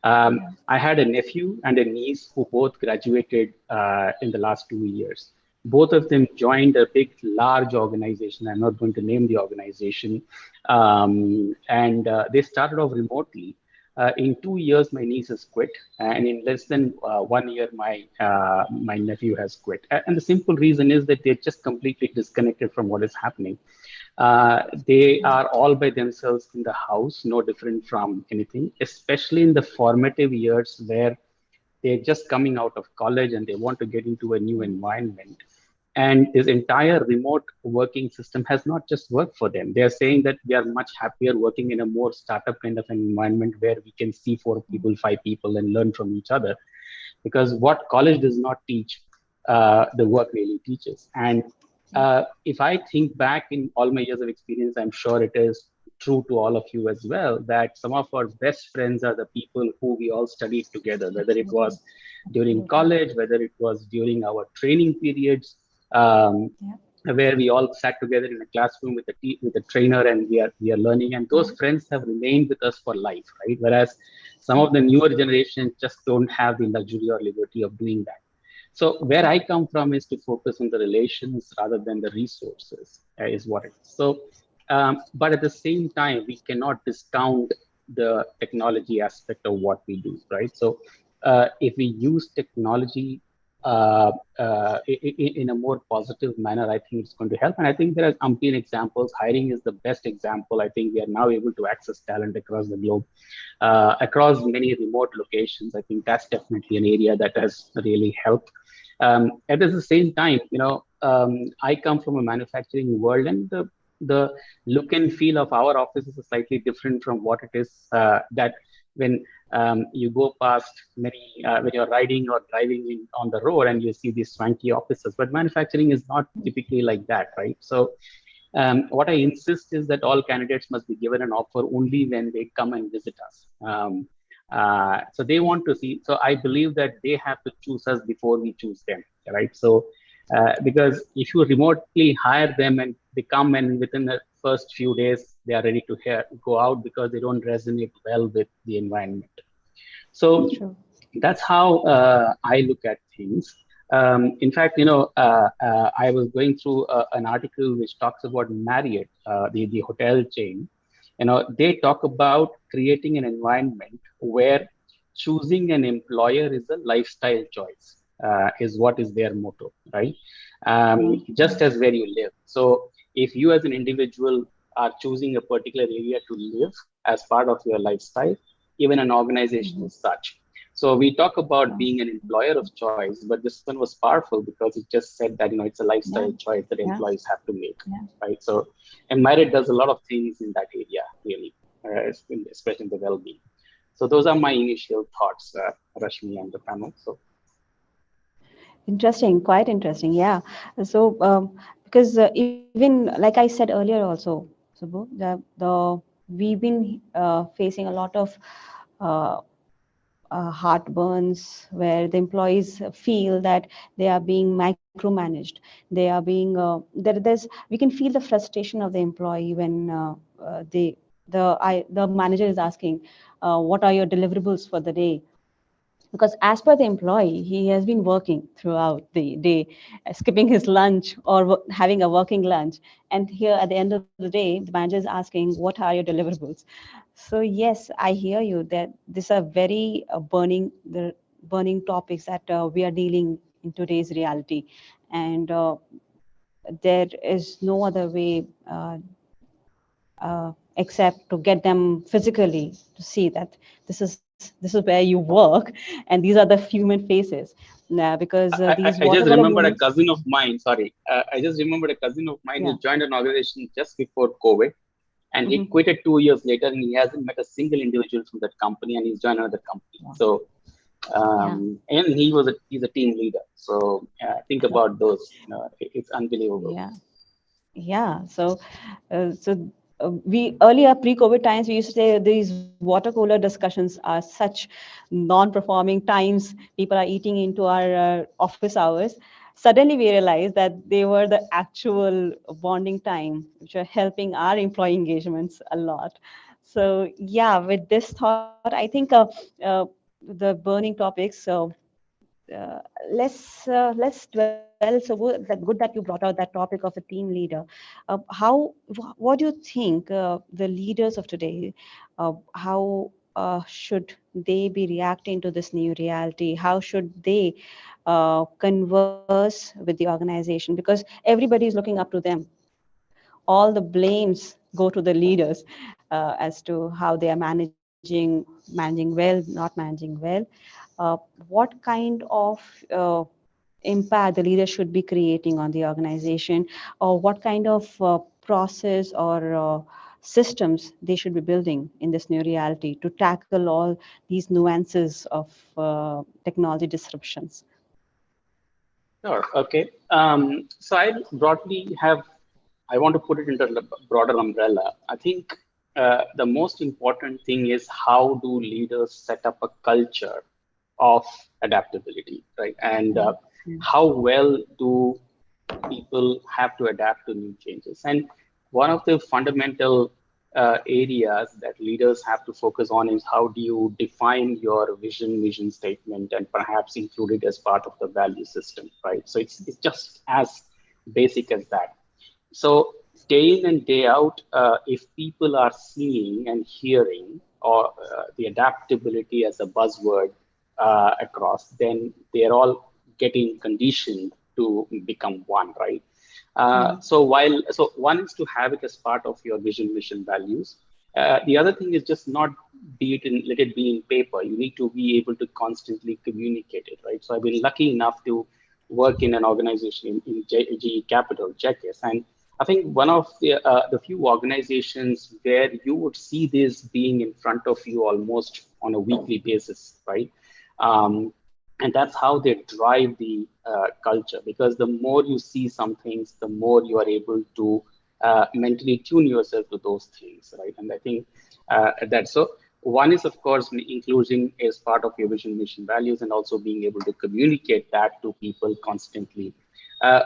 I had a nephew and a niece who both graduated in the last 2 years. Both of them joined a big, large organization. I'm not going to name the organization. And they started off remotely. In 2 years, my niece has quit, and in less than 1 year, my nephew has quit. And the simple reason is that they're just completely disconnected from what is happening. They are all by themselves in the house, no different from anything, especially in the formative years where they're just coming out of college and they want to get into a new environment. And this entire remote working system has not just worked for them. They're saying that they are much happier working in a more startup kind of an environment where we can see 4 people, 5 people and learn from each other. Because what college does not teach, the work really teaches. And if I think back in all my years of experience, I'm sure it is true to all of you as well, that some of our best friends are the people who we all studied together, whether it was during college, whether it was during our training periods, where we all sat together in a classroom with a trainer and we are learning, and those friends have remained with us for life, right? Whereas some of the newer generations just don't have the luxury or liberty of doing that. So where I come from is to focus on the relations rather than the resources, is what it is. So, but at the same time, we cannot discount the technology aspect of what we do, right? So if we use technology in a more positive manner, I think it's going to help. And I think there are umpteen examples. Hiring is the best example. I think we are now able to access talent across the globe, across many remote locations. I think that's definitely an area that has really helped. And at the same time, I come from a manufacturing world, and the look and feel of our office is slightly different from what it is that when you go past many, when you're riding or driving on the road and you see these swanky offices, but manufacturing is not typically like that, right? So what I insist is that all candidates must be given an offer only when they come and visit us. So they want to see, so I believe that they have to choose us before we choose them, right? So because if you remotely hire them and they come and within the first few days, they are ready to go out because they don't resonate well with the environment. So that's how I look at things. In fact, I was going through an article which talks about Marriott, the hotel chain. They talk about creating an environment where choosing an employer is a lifestyle choice, is what is their motto, right? Just as where you live. So if you as an individual are choosing a particular area to live as part of your lifestyle, even an organization is such. So we talk about being an employer of choice, but this one was powerful because it just said that, it's a lifestyle choice that employees have to make, right? So, and Marriott does a lot of things in that area, really, especially in the well-being. So those are my initial thoughts, Rashmi and the panel. So. Interesting, quite interesting, yeah. So, because even like I said earlier also, Subbu, we've been facing a lot of heartburns where the employees feel that they are being micromanaged. They are being we can feel the frustration of the employee when the manager is asking, what are your deliverables for the day? Because as per the employee, he has been working throughout the day, skipping his lunch or having a working lunch. And here at the end of the day, the manager is asking, what are your deliverables? So yes, I hear you that these are very burning topics that we are dealing in today's reality. And there is no other way except to get them physically to see that this is where you work and these are the human faces. Because I just remembered a cousin of mine, I just remembered a cousin of mine who joined an organization just before COVID, and he quit it 2 years later, and he hasn't met a single individual from that company, and he's joined another company. So and he's a team leader. So think about those, it's unbelievable. So we earlier pre-COVID times, we used to say these water cooler discussions are such non-performing times. People are eating into our office hours. Suddenly we realized that they were the actual bonding time, which are helping our employee engagements a lot. So yeah, with this thought, I think the burning topics. So uh, let's dwell. So good that you brought out that topic of a team leader. What do you think the leaders of today, how should they be reacting to this new reality? How should they converse with the organization? Because everybody is looking up to them. All the blames go to the leaders as to how they are managing well, not managing well. What kind of impact the leader should be creating on the organization, or what kind of process or systems they should be building in this new reality to tackle all these nuances of technology disruptions. Sure. Okay. So I broadly have, I want to put it into a broader umbrella. I think the most important thing is how do leaders set up a culture of adaptability, right? And how well do people have to adapt to new changes? And one of the fundamental areas that leaders have to focus on is how do you define your mission statement and perhaps include it as part of the value system, right? So it's just as basic as that. So day in and day out, if people are seeing and hearing or the adaptability as a buzzword across, then they're all getting conditioned to become one, right? So one is to have it as part of your vision, mission, values. The other thing is just not let it be in paper. You need to be able to constantly communicate it, right? So I've been lucky enough to work in an organization in GE Capital, JECIS, and I think one of the few organizations where you would see this being in front of you almost on a weekly basis, right? And that's how they drive the culture, because the more you see some things, the more you are able to mentally tune yourself to those things, right? And I think that so one is, of course, inclusion as part of your vision, mission, values, and also being able to communicate that to people constantly.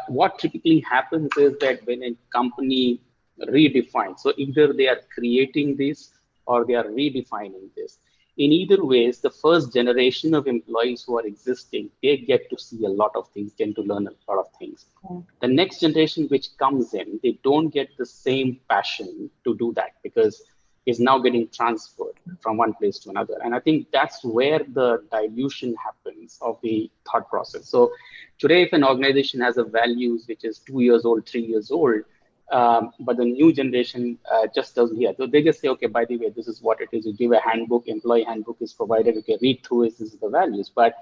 What typically happens is that when a company redefines, so either they are creating this or they are redefining this. In either ways, the first generation of employees who are existing, they get to see a lot of things, tend to learn a lot of things. Yeah. The next generation which comes in, they don't get the same passion to do that because it's now getting transferred from one place to another. And I think that's where the dilution happens of the thought process. So today, if an organization has a values which is 2 years old, 3 years old, but the new generation just doesn't hear. So they just say, okay, by the way, this is what it is. You give a handbook, employee handbook is provided. You can read through it, this is the values. But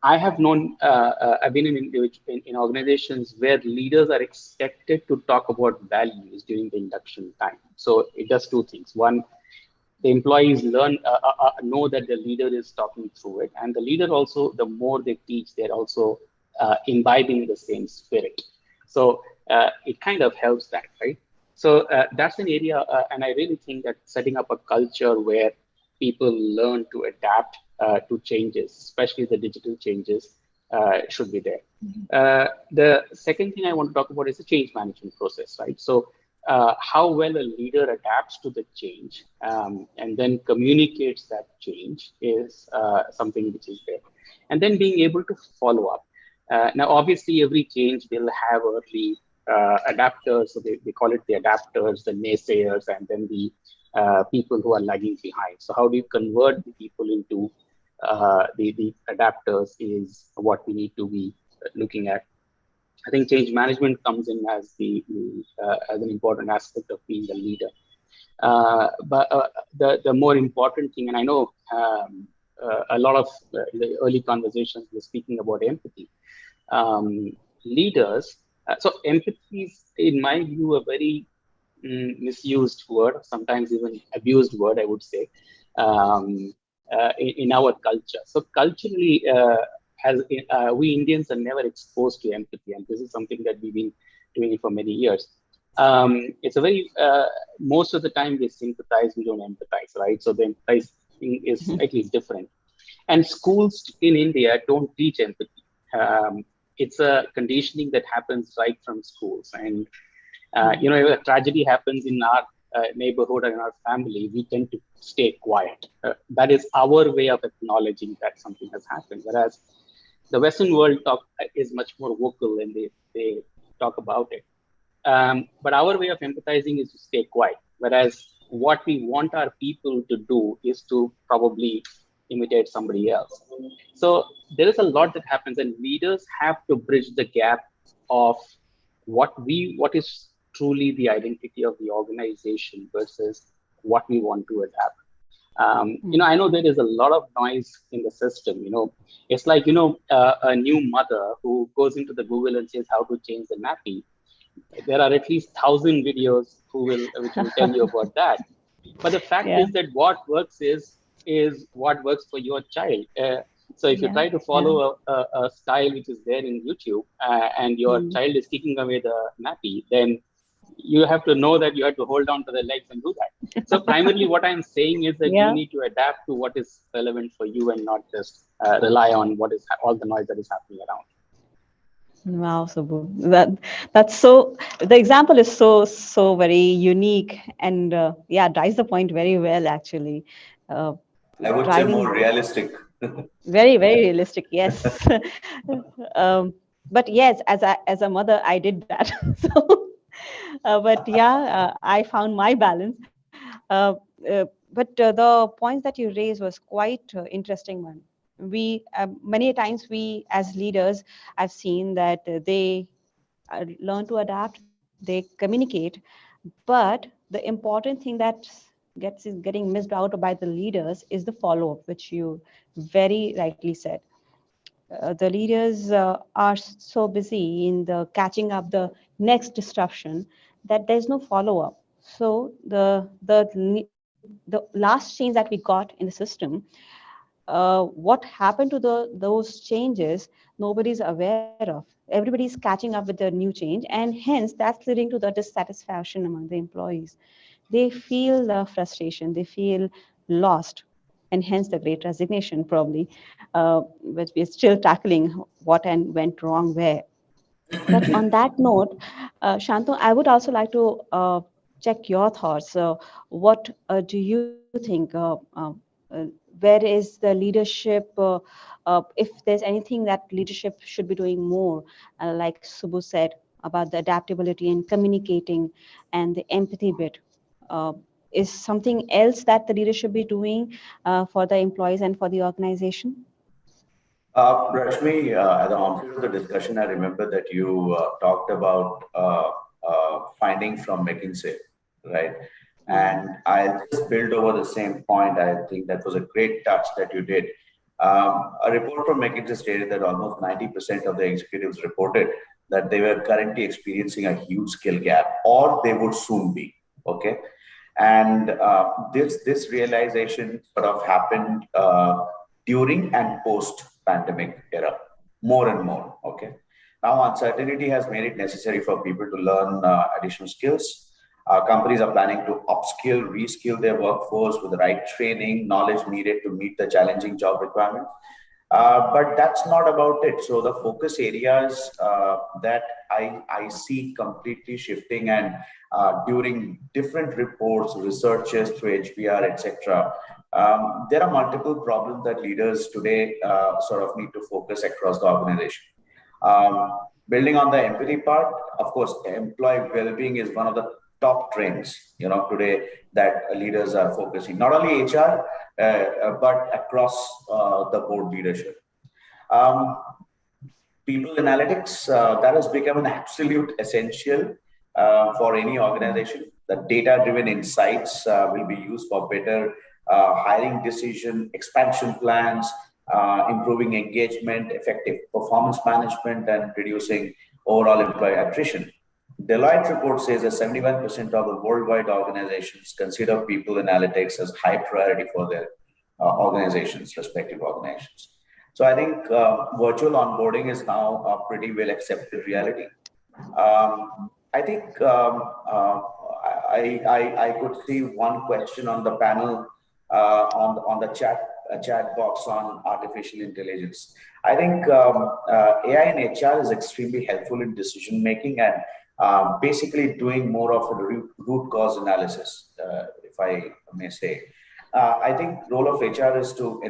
I have known, I've been in organizations where leaders are expected to talk about values during the induction time. So it does two things. One, the employees learn, know that the leader is talking through it. And the leader also, the more they teach, they're also imbibing the same spirit. So it kind of helps that, right? So that's an area, and I really think that setting up a culture where people learn to adapt to changes, especially the digital changes, should be there. Mm-hmm. The second thing I want to talk about is the change management process, right? So how well a leader adapts to the change and then communicates that change is something which is there. And then being able to follow up. Now, obviously, every change will have early adapters. So they call it the adapters, the naysayers, and then the people who are lagging behind. So how do you convert the people into the adapters is what we need to be looking at. I think change management comes in as as an important aspect of being a leader. But the more important thing, and I know a lot of the early conversations were speaking about empathy. Leaders, so empathy is, in my view, a very misused word, sometimes even abused word, I would say, in our culture. So culturally, we Indians are never exposed to empathy, and this is something that we've been doing for many years. It's a very, most of the time we sympathize, we don't empathize, right? So the empathizing is slightly different. And schools in India don't teach empathy. It's a conditioning that happens right from schools. And, if a tragedy happens in our neighborhood or in our family, we tend to stay quiet. That is our way of acknowledging that something has happened. Whereas the Western world is much more vocal and they talk about it. But our way of empathizing is to stay quiet. Whereas what we want our people to do is to probably imitate somebody else. So there is a lot that happens, and leaders have to bridge the gap of what is truly the identity of the organization versus what we want to adapt. I know there is a lot of noise in the system. It's like, a new mother who goes into the Google and says how to change the nappy. There are at least 1,000 videos which will tell you about that. But the fact is that what works is what works for your child. So if you try to follow a style which is there in YouTube and your child is kicking away the nappy, then you have to know that you have to hold on to the legs and do that. So primarily what I'm saying is that you need to adapt to what is relevant for you and not just rely on what is all the noise that is happening around. Wow, Subbu. That's so. The example is so very unique, and drives the point very well. Actually, I would say more realistic. Very, very realistic. Yes. But yes, as a mother, I did that. So, but I found my balance. But the points that you raised was quite interesting one. We many times we as leaders, I've seen that they learn to adapt, they communicate, but the important thing that is getting missed out by the leaders is the follow-up, which you very rightly said. The leaders are so busy in the catching up the next disruption that there's no follow-up. So the last change that we got in the system, what happened to those changes, nobody's aware of. Everybody's catching up with the new change, and hence that's leading to the dissatisfaction among the employees. They feel the frustration, they feel lost, and hence the great resignation probably, but we're still tackling what and went wrong where. But on that note, Shantanu, I would also like to check your thoughts. What do you think? Where is the leadership? If there's anything that leadership should be doing more, like Subbu said, about the adaptability and communicating and the empathy bit, is something else that the leader should be doing for the employees and for the organization? Rashmi, at the onset of the discussion, I remember that you talked about finding from McKinsey, right? And I'll just build over the same point. I think that was a great touch that you did. A report from McKinsey stated that almost 90% of the executives reported that they were currently experiencing a huge skill gap, or they would soon be. Okay, and this realization sort of happened during and post pandemic era, more and more. Okay, now uncertainty has made it necessary for people to learn additional skills. Companies are planning to upskill, reskill their workforce with the right training, knowledge needed to meet the challenging job requirements. But that's not about it. So the focus areas that I see completely shifting, and during different reports, researches through HBR, etc., there are multiple problems that leaders today sort of need to focus across the organization. Building on the empathy part, of course, employee well-being is one of the top trends, today that leaders are focusing, not only HR, but across the board leadership. People analytics, that has become an absolute essential for any organization. The data-driven insights will be used for better hiring decision, expansion plans, improving engagement, effective performance management, and reducing overall employee attrition. Deloitte report says that 71% of the worldwide organizations consider people analytics as high priority for their organizations, respective organizations. So I think virtual onboarding is now a pretty well accepted reality. I think I could see one question on the panel on the chat box on artificial intelligence. I think AI in HR is extremely helpful in decision making and basically doing more of a root cause analysis, if I may say. I think role of HR is to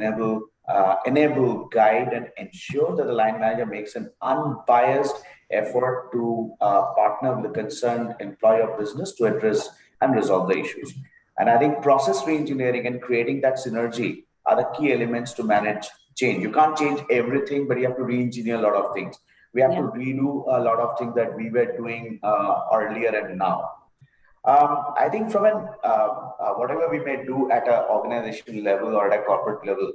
enable, guide, and ensure that the line manager makes an unbiased effort to partner with the concerned employee or business to address and resolve the issues. And I think process reengineering and creating that synergy are the key elements to manage change. You can't change everything, but you have to re-engineer a lot of things. We have to redo a lot of things that we were doing earlier and now. I think from an whatever we may do at an organizational level or at a corporate level,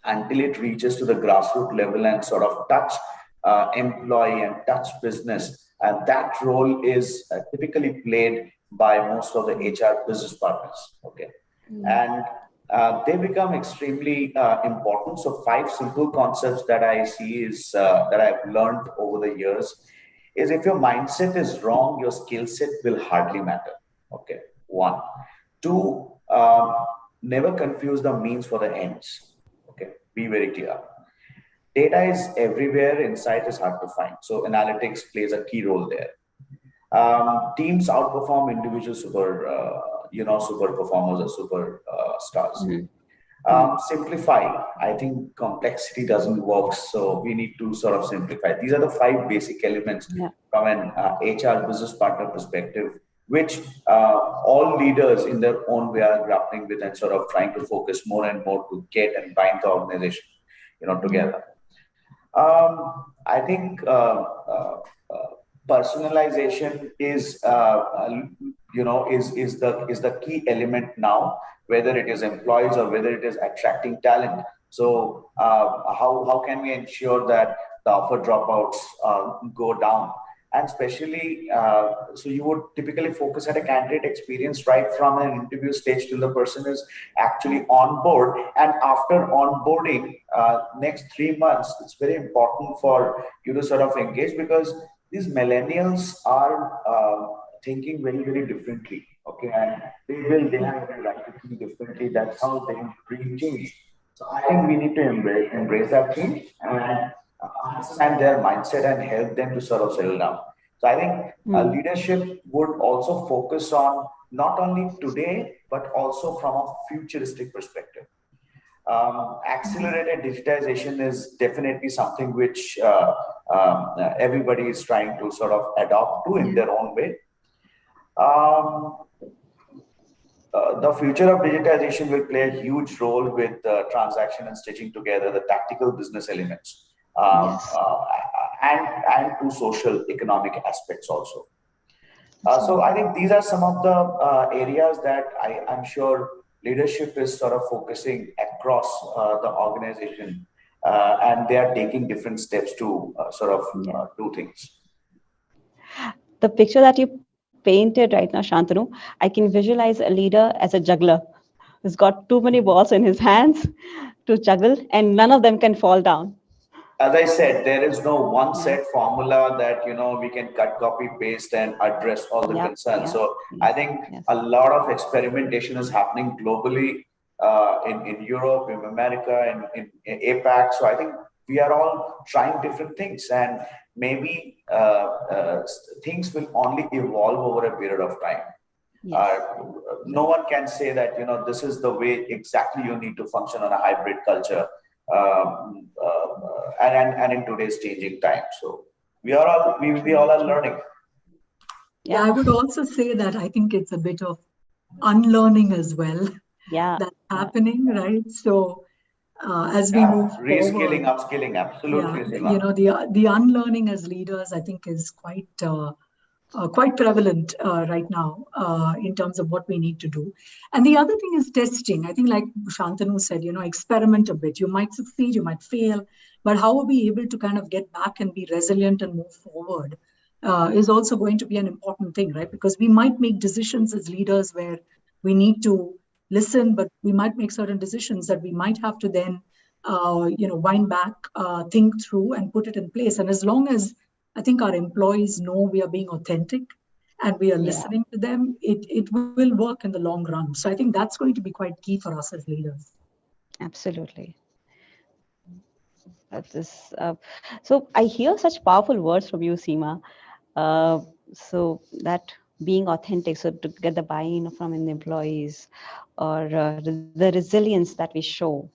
until it reaches to the grassroots level and sort of touch employee and touch business, and that role is typically played by most of the HR business partners. Okay, and they become extremely important. So 5 simple concepts that I see is that I've learned over the years is if your mindset is wrong, your skill set will hardly matter. Okay, 1. 2, never confuse the means for the ends. Okay, be very clear. Data is everywhere, insight is hard to find. So analytics plays a key role there. Teams outperform individual super performers or super stars. Simplify. I think complexity doesn't work, so we need to sort of simplify. These are the 5 basic elements from an HR business partner perspective, which all leaders in their own way are grappling with and sort of trying to focus more and more to get and bind the organization, together. I think personalization is the key element now, whether it is employees or whether it is attracting talent. So how can we ensure that the offer dropouts go down? And especially, so you would typically focus at a candidate experience right from an interview stage till the person is actually on board. And after onboarding, next 3 months, it's very important for you to sort of engage, because these millennials are thinking very, very differently. Okay, and they have the right to think differently. That's how they bring change. So I think we need to embrace that change and understand their mindset and help them to sort of settle down. So I think leadership would also focus on not only today, but also from a futuristic perspective. Accelerated digitization is definitely something which everybody is trying to sort of adopt to in their own way. The future of digitization will play a huge role with transaction and stitching together the tactical business elements and to social economic aspects also. So I think these are some of the areas that I'm sure leadership is sort of focusing across the organization, and they are taking different steps to sort of do things. The picture that you painted right now, Shantanu, I can visualize a leader as a juggler who's got too many balls in his hands to juggle, and none of them can fall down. As I said, there is no one set formula that we can cut, copy, paste, and address all the concerns. So I think a lot of experimentation is happening globally, in Europe, in America, and in APAC. So I think we are all trying different things, and maybe things will only evolve over a period of time. No one can say that this is the way exactly you need to function on a hybrid culture, and in today's changing time. So we all are learning. Yeah, I would also say that I think it's a bit of unlearning as well. That's happening, right? So as we move reskilling, forward, upskilling, absolutely. The unlearning as leaders, I think, is quite prevalent right now in terms of what we need to do. And the other thing is testing. I think, like Shantanu said, experiment a bit. You might succeed, you might fail, but how are we able to kind of get back and be resilient and move forward is also going to be an important thing, right? Because we might make decisions as leaders where we need to listen, but we might make certain decisions that we might have to then, wind back, think through and put it in place. And as long as I think our employees know we are being authentic and we are listening to them, it will work in the long run. So I think that's going to be quite key for us as leaders. Absolutely. That is, so I hear such powerful words from you, Seema. So that being authentic, so to get the buy-in from the employees, or the resilience that we show.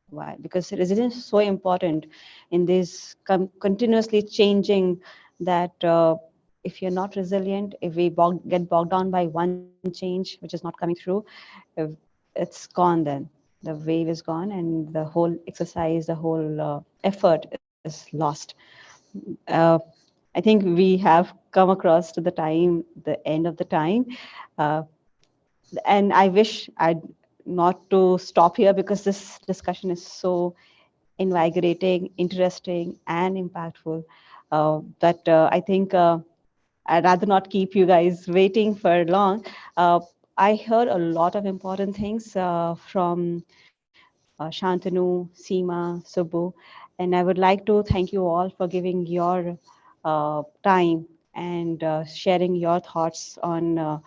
Why? Because resilience is so important in this continuously changing that if you're not resilient, if we get bogged down by one change which is not coming through, it's gone then. The wave is gone and the whole exercise, the whole effort is lost. Uh, I think we have come across to the end of the time. Uh, and I wish I'd not to stop here because this discussion is so invigorating, interesting, and impactful. But I think I'd rather not keep you guys waiting for long. I heard a lot of important things from Shantanu, Seema, Subbu, and I would like to thank you all for giving your time and sharing your thoughts on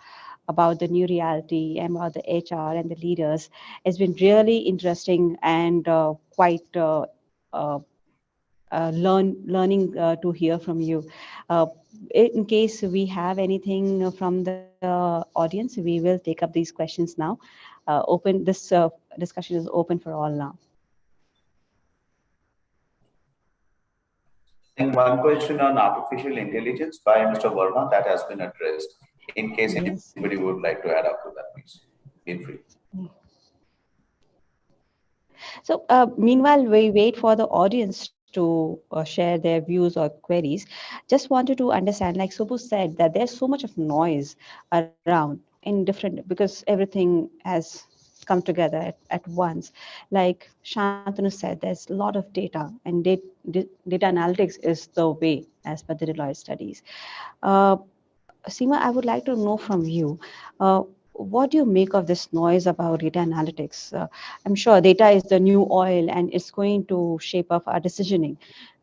about the new reality and about the HR and the leaders. It's been really interesting and quite learning to hear from you. In case we have anything from the audience, we will take up these questions now. This discussion is open for all now. I think one question on artificial intelligence by Mr. Verma that has been addressed. In case anybody would like to add up to that, please feel free. So meanwhile, we wait for the audience to share their views or queries. Just wanted to understand, like Subbu said, that there's so much of noise around in different, because everything has come together at once. Like Shantanu said, there's a lot of data, and data analytics is the way as per the Deloitte studies. Seema, I would like to know from you, what do you make of this noise about data analytics? I'm sure data is the new oil and it's going to shape up our decisioning.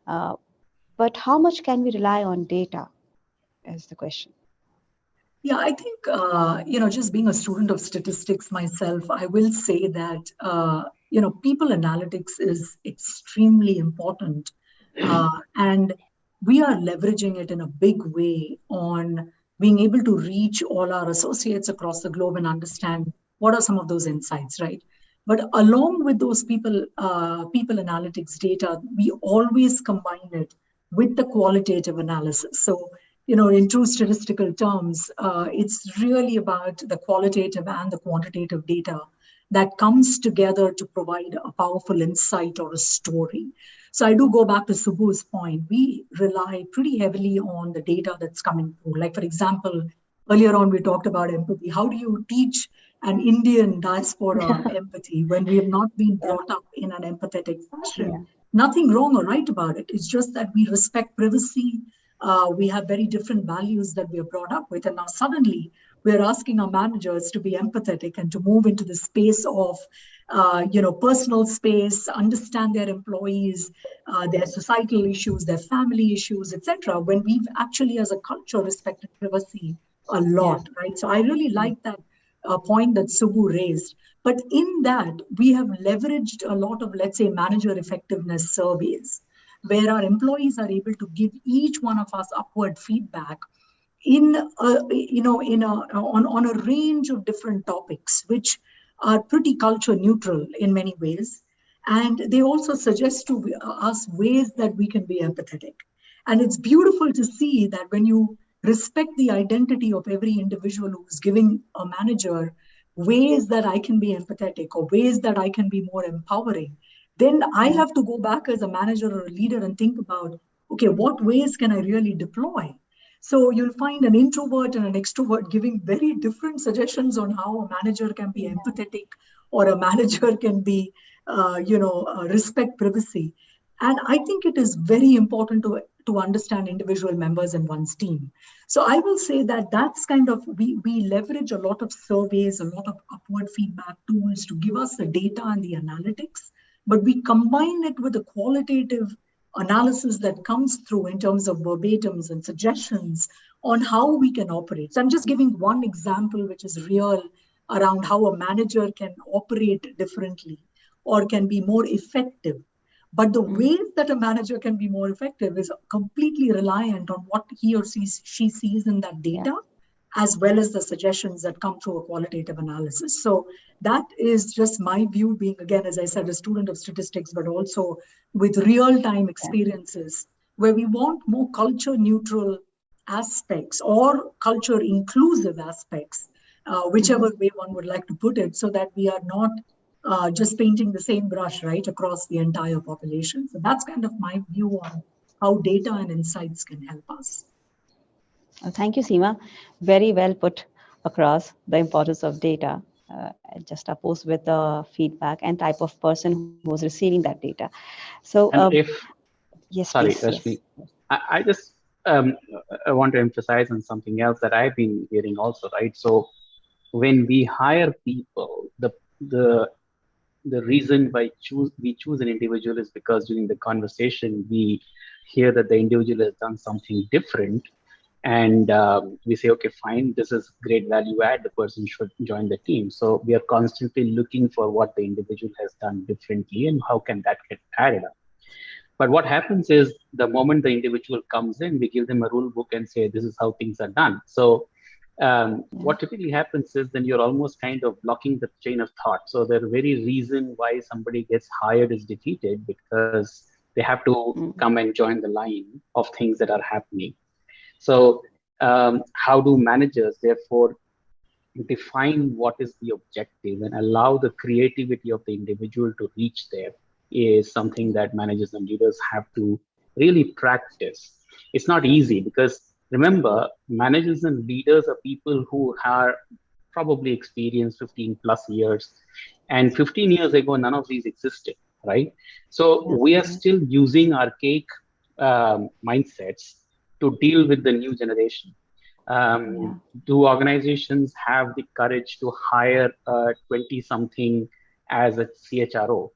But how much can we rely on data is the question. Yeah, I think, just being a student of statistics myself, I will say that, people analytics is extremely important. And we are leveraging it in a big way on being able to reach all our associates across the globe and understand what are some of those insights, right? But along with those people analytics data, we always combine it with the qualitative analysis. So, in true statistical terms, it's really about the qualitative and the quantitative data that comes together to provide a powerful insight or a story. So I do go back to Subbu's point. We rely pretty heavily on the data that's coming through. Like, for example, earlier on, we talked about empathy. How do you teach an Indian diaspora empathy when we have not been brought up in an empathetic fashion? Yeah. Nothing wrong or right about it. It's just that we respect privacy. We have very different values that we are brought up with. And now suddenly we're asking our managers to be empathetic and to move into the space of, personal space, understand their employees, their societal issues, their family issues, etc. When we've actually, as a culture, respected privacy a lot, right? So I really like that point that Subbu raised. But in that, we have leveraged a lot of, let's say, manager effectiveness surveys, where our employees are able to give each one of us upward feedback on a range of different topics, which are pretty culture neutral in many ways. And they also suggest to us ways that we can be empathetic. And it's beautiful to see that when you respect the identity of every individual who's giving a manager ways that I can be empathetic or ways that I can be more empowering, then I have to go back as a manager or a leader and think about, okay, what ways can I really deploy? So you'll find an introvert and an extrovert giving very different suggestions on how a manager can be empathetic or a manager can be, respect privacy. And I think it is very important to understand individual members in one's team. So I will say that that's kind of, we leverage a lot of surveys, a lot of upward feedback tools to give us the data and the analytics, but we combine it with the qualitative analysis that comes through in terms of verbatims and suggestions on how we can operate. So I'm just giving one example, which is real, around how a manager can operate differently or can be more effective. But the ways that a manager can be more effective is completely reliant on what he or she sees in that data, as well as the suggestions that come through a qualitative analysis. So that is just my view, being, again, as I said, a student of statistics, but also with real-time experiences, where we want more culture-neutral aspects or culture-inclusive aspects, whichever way one would like to put it, so that we are not just painting the same brush, right, across the entire population. So that's kind of my view on how data and insights can help us. Thank you, Seema. Very well put across the importance of data, just opposed with the feedback and type of person who was receiving that data. So, yes, sorry, please, Rashmi, yes. I just I want to emphasize on something else that I've been hearing also, right? So when we hire people, the reason why we choose an individual is because during the conversation we hear that the individual has done something different, and we say, okay, fine, this is great value add, the person should join the team. So we are constantly looking for what the individual has done differently and how can that get added up. But what happens is the moment the individual comes in, we give them a rule book and say, this is how things are done. So what typically happens is then you're almost kind of blocking the chain of thought. So the very reason why somebody gets hired is defeated because they have to come and join the line of things that are happening. So how do managers therefore define what is the objective and allow the creativity of the individual to reach there is something that managers and leaders have to really practice. It's not easy because remember, managers and leaders are people who are probably experienced 15 plus years, and 15 years ago, none of these existed, right? So we are still using archaic mindsets to deal with the new generation. Do organizations have the courage to hire a 20-something as a CHRO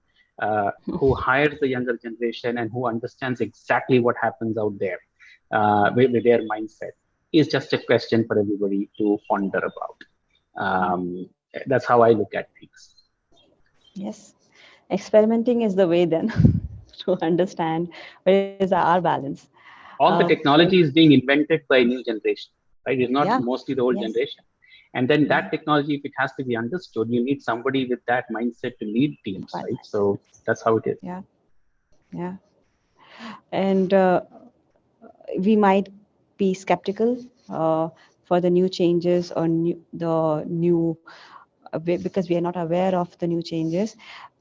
who hires the younger generation and who understands exactly what happens out there with their mindset? Is just a question for everybody to ponder about. That's how I look at things. Yes, experimenting is the way then to understand where is our balance. All the technology is being invented by new generation, right? It's not mostly the old generation. And then that technology, if it has to be understood, you need somebody with that mindset to lead teams, right? So that's how it is. Yeah. And we might be skeptical for the new changes or because we are not aware of the new changes,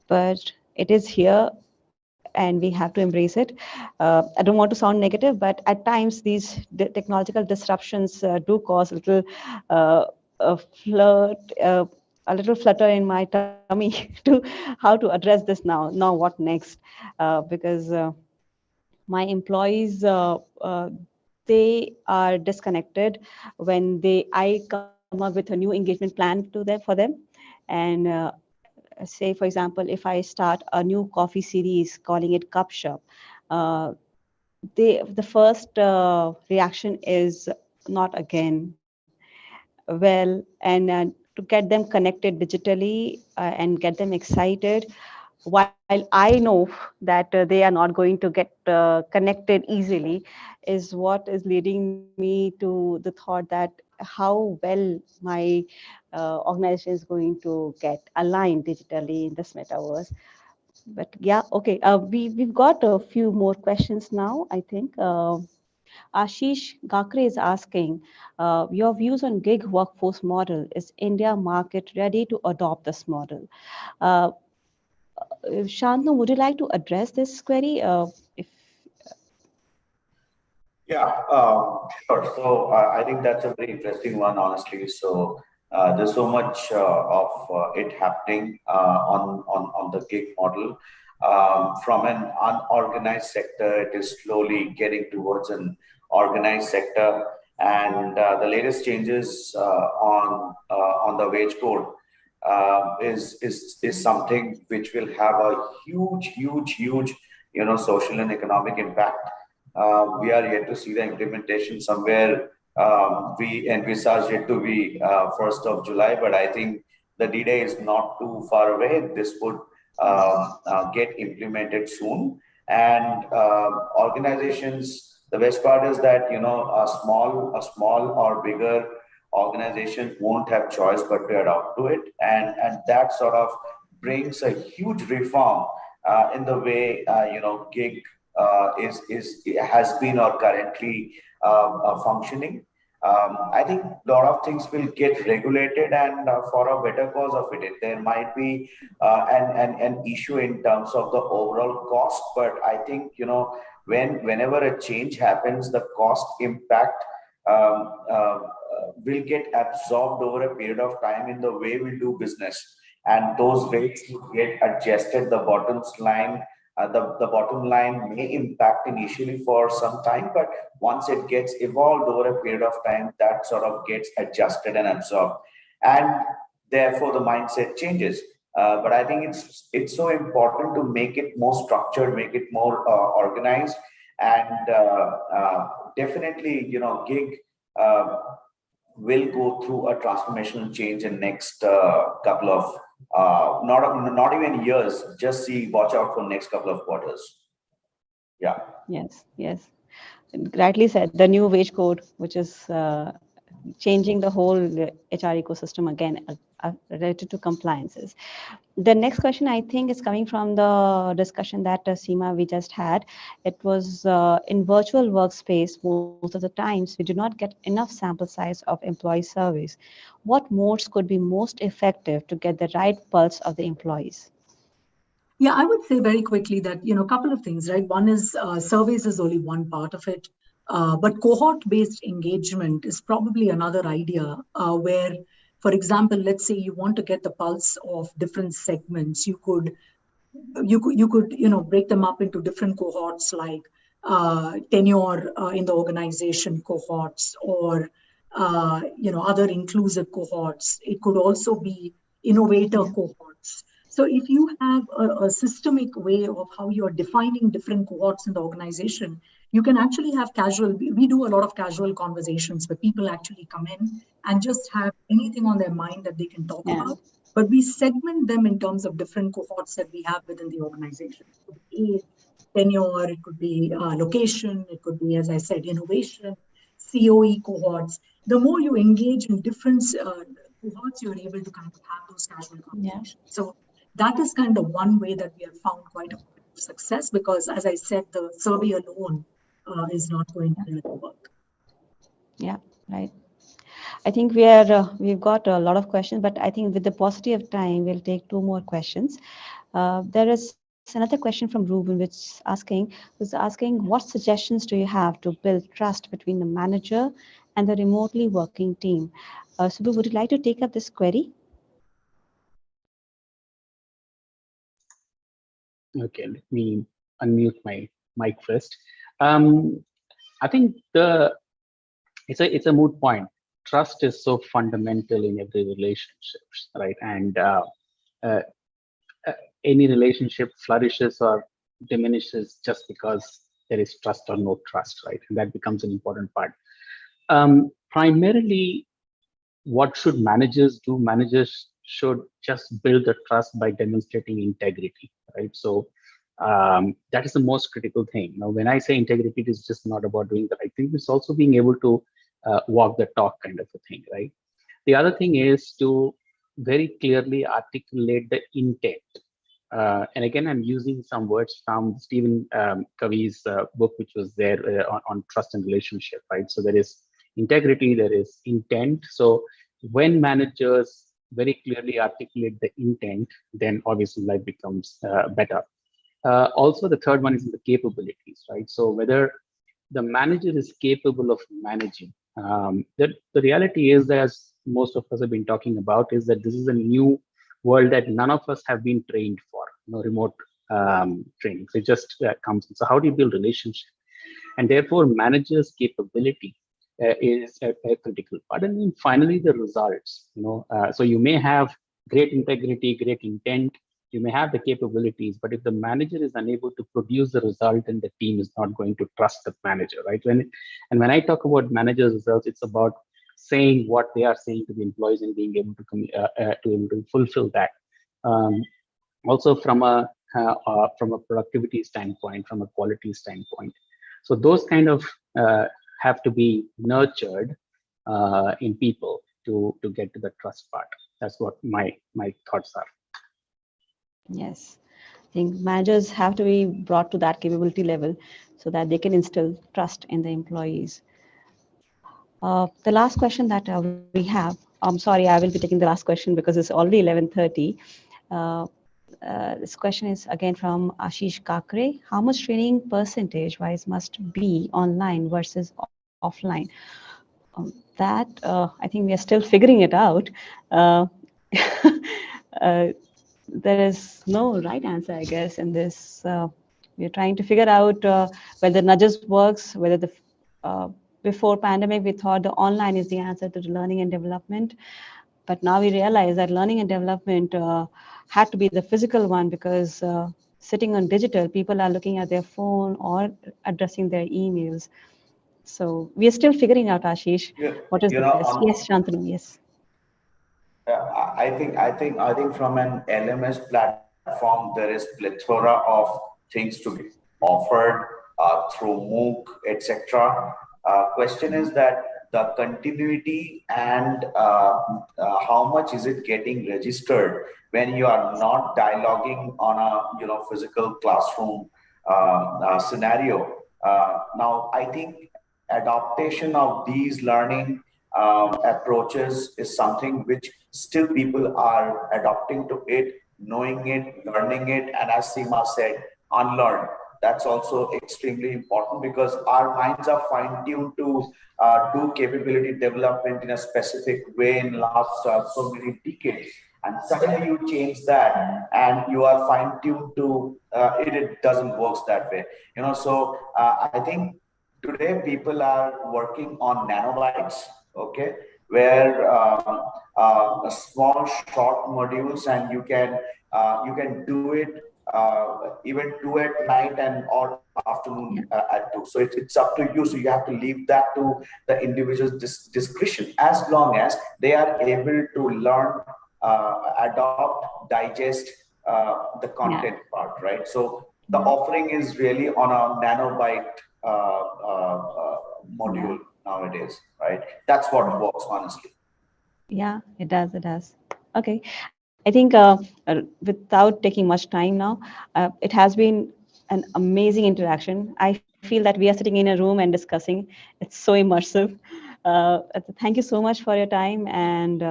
but it is here and we have to embrace it. I don't want to sound negative, but at times these technological disruptions do cause a little flutter in my tummy to how to address this now. Now what next? Because my employees, they are disconnected when I come up with a new engagement plan for them. And say, for example, if I start a new coffee series calling it Cup Shop, the first reaction is not again. Well, and to get them connected digitally and get them excited, while I know that they are not going to get connected easily, is what is leading me to the thought that how well my organization is going to get aligned digitally in this metaverse. But yeah, okay. We've got a few more questions now, I think. Ashish Gakre is asking, your views on gig workforce model. Is India market ready to adopt this model? Shantanu, would you like to address this query? Sure. So I think that's a very interesting one, honestly. So there's so much of it happening on the gig model. From an unorganized sector, it is slowly getting towards an organized sector. And the latest changes on the wage code is something which will have a huge social and economic impact. We are yet to see the implementation somewhere. We envisage it to be 1st of July, but I think the D-Day is not too far away. This would get implemented soon. And organizations, the best part is that, a small or bigger organization won't have choice but to adopt to it. And that sort of brings a huge reform in the way, gig has been or currently functioning. I think a lot of things will get regulated, and for a better cause of it. There might be an issue in terms of the overall cost, but I think, whenever a change happens, the cost impact will get absorbed over a period of time in the way we do business. And those rates would get adjusted. The bottom line may impact initially for some time, but once it gets evolved over a period of time, that sort of gets adjusted and absorbed, and therefore the mindset changes. But I think it's so important to make it more structured, make it more organized, and definitely, gig will go through a transformational change in next couple of not even years. Just watch out for next couple of quarters. Yeah. Yes. Rightly said. The new wage code, which is changing the whole HR ecosystem again, related to compliances. The next question, I think, is coming from the discussion that Seema, we just had. It was in virtual workspace, most of the times we do not get enough sample size of employee surveys. What modes could be most effective to get the right pulse of the employees? Yeah, I would say very quickly that, a couple of things, right? One is surveys is only one part of it, but cohort-based engagement is probably another idea where, for example, let's say you want to get the pulse of different segments. You could break them up into different cohorts, like tenure in the organization cohorts, or other inclusive cohorts. It could also be innovator cohorts. So if you have a systemic way of how you're defining different cohorts in the organization, you can actually have we do a lot of casual conversations where people actually come in and just have anything on their mind that they can talk about. But we segment them in terms of different cohorts that we have within the organization. It could be age, tenure, it could be location, it could be, as I said, innovation, COE cohorts. The more you engage in different cohorts, you're able to kind of have those casual conversations. So that is kind of one way that we have found quite a bit of success, because, as I said, the survey alone is not going to work. Yeah, right. I think we've got a lot of questions, but I think with the paucity of time, we'll take 2 more questions. There is another question from Ruben, who's asking, what suggestions do you have to build trust between the manager and the remotely working team? Subbu, would you like to take up this query? Okay, let me unmute my mic first. I think it's a moot point. Trust is so fundamental in every relationship, right? And any relationship flourishes or diminishes just because there is trust or no trust, right? And that becomes an important part. Primarily, what should managers do? Managers should just build the trust by demonstrating integrity, right? So that is the most critical thing. Now, when I say integrity, it is just not about doing the right thing. It's also being able to walk the talk kind of a thing, right? The other thing is to very clearly articulate the intent. And again, I'm using some words from Stephen Covey's book, which was there on trust and relationship, right? So there is integrity, there is intent. So when managers very clearly articulate the intent, then obviously life becomes better. Also, the third one is the capabilities, right? So whether the manager is capable of managing. The reality is that, as most of us have been talking about, is that this is a new world that none of us have been trained for, remote training. So it just comes in. So how do you build relationship? And therefore, managers' capability is a critical part. And then finally, the results. So you may have great integrity, great intent, You may have the capabilities, but if the manager is unable to produce the result, then the team is not going to trust the manager, right? When I talk about managers' results, it's about saying what they are saying to the employees and being able to fulfill that. Also from a productivity standpoint, from a quality standpoint. So those kind of have to be nurtured in people to get to the trust part. That's what my thoughts are. Yes, I think managers have to be brought to that capability level so that they can instill trust in the employees. The last question that we have, I'm sorry, I will be taking the last question because it's already 11:30. This question is again from Ashish Kakre. How much training percentage-wise must be online versus offline? That I think we are still figuring it out. There is no right answer, I guess, in this. We're trying to figure out whether nudges works, whether the before pandemic, we thought the online is the answer to the learning and development. But now we realize that learning and development had to be the physical one because sitting on digital, people are looking at their phone or addressing their emails. So we are still figuring out, Ashish, what is the best. Yes, Shantanu, yes. I think from an LMS platform, there is plethora of things to be offered through MOOC, etc. Question is that the continuity and how much is it getting registered when you are not dialoguing on a physical classroom scenario. Now, I think adaptation of these learning approaches is something which still people are adopting to it, knowing it, learning it, and as Seema said, unlearn. That's also extremely important because our minds are fine-tuned to do capability development in a specific way in the last so many decades. And suddenly you change that and you are fine-tuned to it doesn't work that way. So I think today people are working on nanobytes, okay, where small short modules, and you can do it even 2 at night and or afternoon at 2. So it's up to you. So you have to leave that to the individual's discretion, as long as they are able to learn, adopt, digest the content part, right? So the offering is really on a nanobyte module nowadays, right? That's what works, honestly. Yeah, it does. It does. Okay. I think without taking much time now, it has been an amazing interaction. I feel that we are sitting in a room and discussing. It's so immersive. Thank you so much for your time. And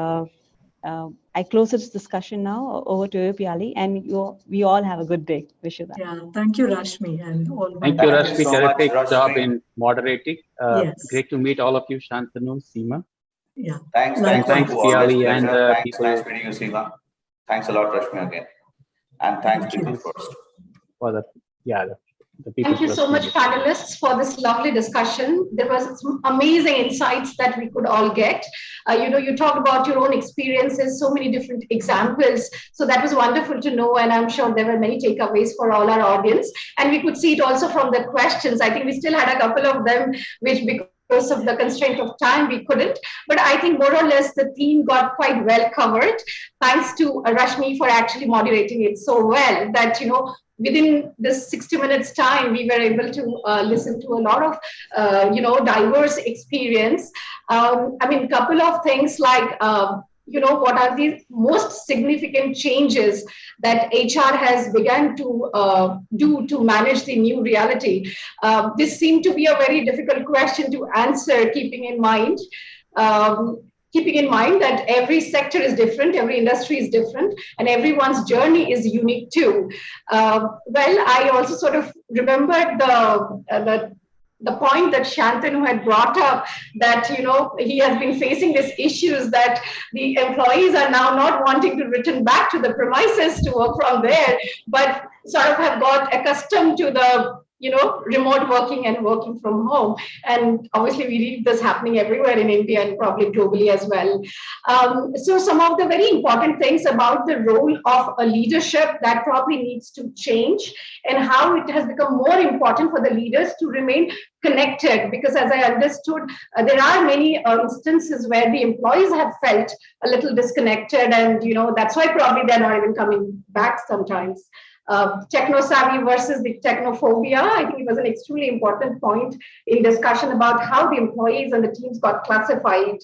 I close this discussion now. Over to you, Piali. And we all have a good day. Wish you that. Yeah, thank you, Rashmi. And all thank you, Rashmi. Terrific job in moderating. Yes. Great to meet all of you, Shantanu, Seema. Yeah. Thanks, Piali, and thanks meeting you, Seema. Thanks a lot, Rashmi, again. And thanks People First. For the People Thank you First so much, panelists, for this lovely discussion. There was some amazing insights that we could all get. You talked about your own experiences, so many different examples. So that was wonderful to know. And I'm sure there were many takeaways for all our audience. And we could see it also from the questions. I think we still had a couple of them, which because of the constraint of time, we couldn't. But I think more or less the theme got quite well covered. Thanks to Rashmi for actually moderating it so well that, within this 60 minutes time, we were able to listen to a lot of, diverse experience. A couple of things like, what are the most significant changes that HR has begun to do to manage the new reality? This seemed to be a very difficult question to answer, keeping in mind that every sector is different, every industry is different, and everyone's journey is unique too. I also sort of remembered the point that Shantanu had brought up, that he has been facing these issues that the employees are now not wanting to return back to the premises to work from there, but sort of have got accustomed to the remote working and working from home. And obviously we read this happening everywhere in India and probably globally as well. So some of the very important things about the role of a leadership that probably needs to change, and how it has become more important for the leaders to remain connected, because as I understood, there are many instances where the employees have felt a little disconnected, and that's why probably they're not even coming back sometimes. Techno-savvy versus the technophobia, I think it was an extremely important point in discussion about how the employees and the teams got classified.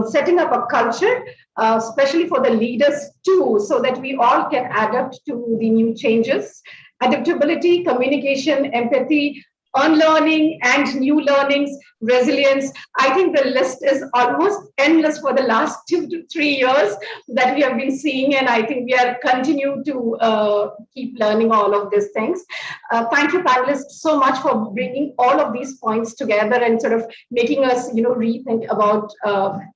Setting up a culture, especially for the leaders too, so that we all can adapt to the new changes. Adaptability, communication, empathy, unlearning and new learnings, resilience. I think the list is almost endless for the last 2 to 3 years that we have been seeing, and I think we are continue to keep learning all of these things. Thank you, panelists, so much for bringing all of these points together and sort of making us, rethink about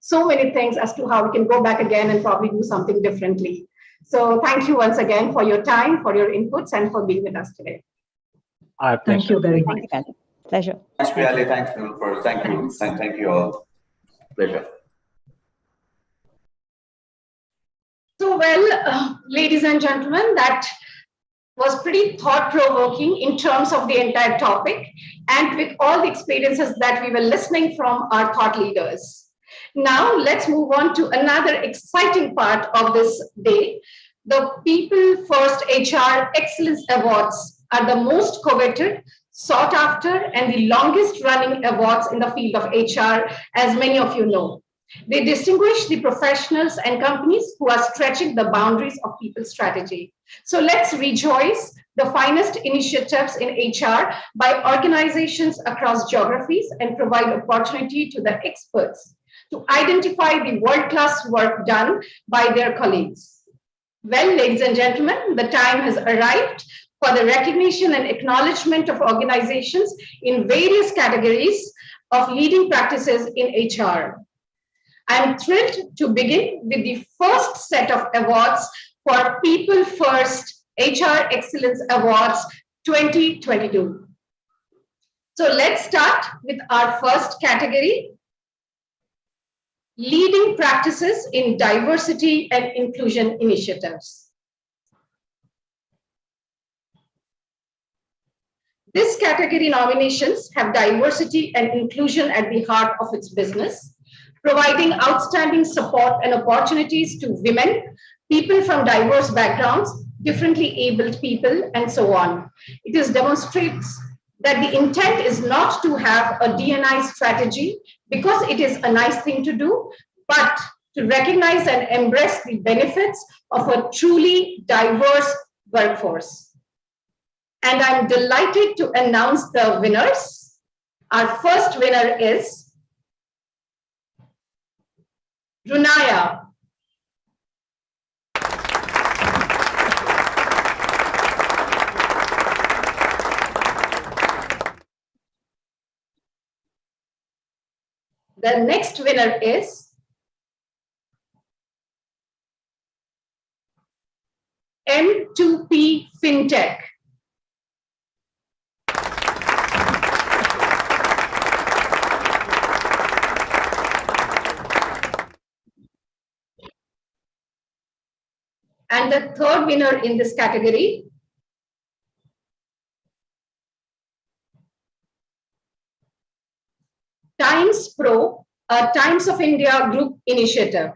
so many things as to how we can go back again and probably do something differently. So thank you once again for your time, for your inputs, and for being with us today. Our pleasure. Thank you very much. Thank you, Patty. Pleasure. Thanks, Piyali. Thanks, Nilüfer. Thank you. Thank you all. Pleasure. So, well, ladies and gentlemen, that was pretty thought-provoking in terms of the entire topic, and with all the experiences that we were listening from our thought leaders. Now, let's move on to another exciting part of this day. The People First HR Excellence Awards are the most coveted, sought after, and the longest running awards in the field of HR, as many of you know. They distinguish the professionals and companies who are stretching the boundaries of people strategy. So let's rejoice the finest initiatives in HR by organizations across geographies and provide opportunity to the experts to identify the world-class work done by their colleagues. Well, ladies and gentlemen, the time has arrived for the recognition and acknowledgement of organizations in various categories of leading practices in HR. I'm thrilled to begin with the first set of awards for People First HR Excellence Awards 2022. So let's start with our first category, Leading Practices in Diversity and Inclusion Initiatives. This category nominations have diversity and inclusion at the heart of its business, providing outstanding support and opportunities to women, people from diverse backgrounds, differently abled people, and so on. It demonstrates that the intent is not to have a D&I strategy because it is a nice thing to do, but to recognize and embrace the benefits of a truly diverse workforce. And I'm delighted to announce the winners. Our first winner is Runaya. The next winner is M2P FinTech. And the third winner in this category, Times Pro, a Times of India group initiative.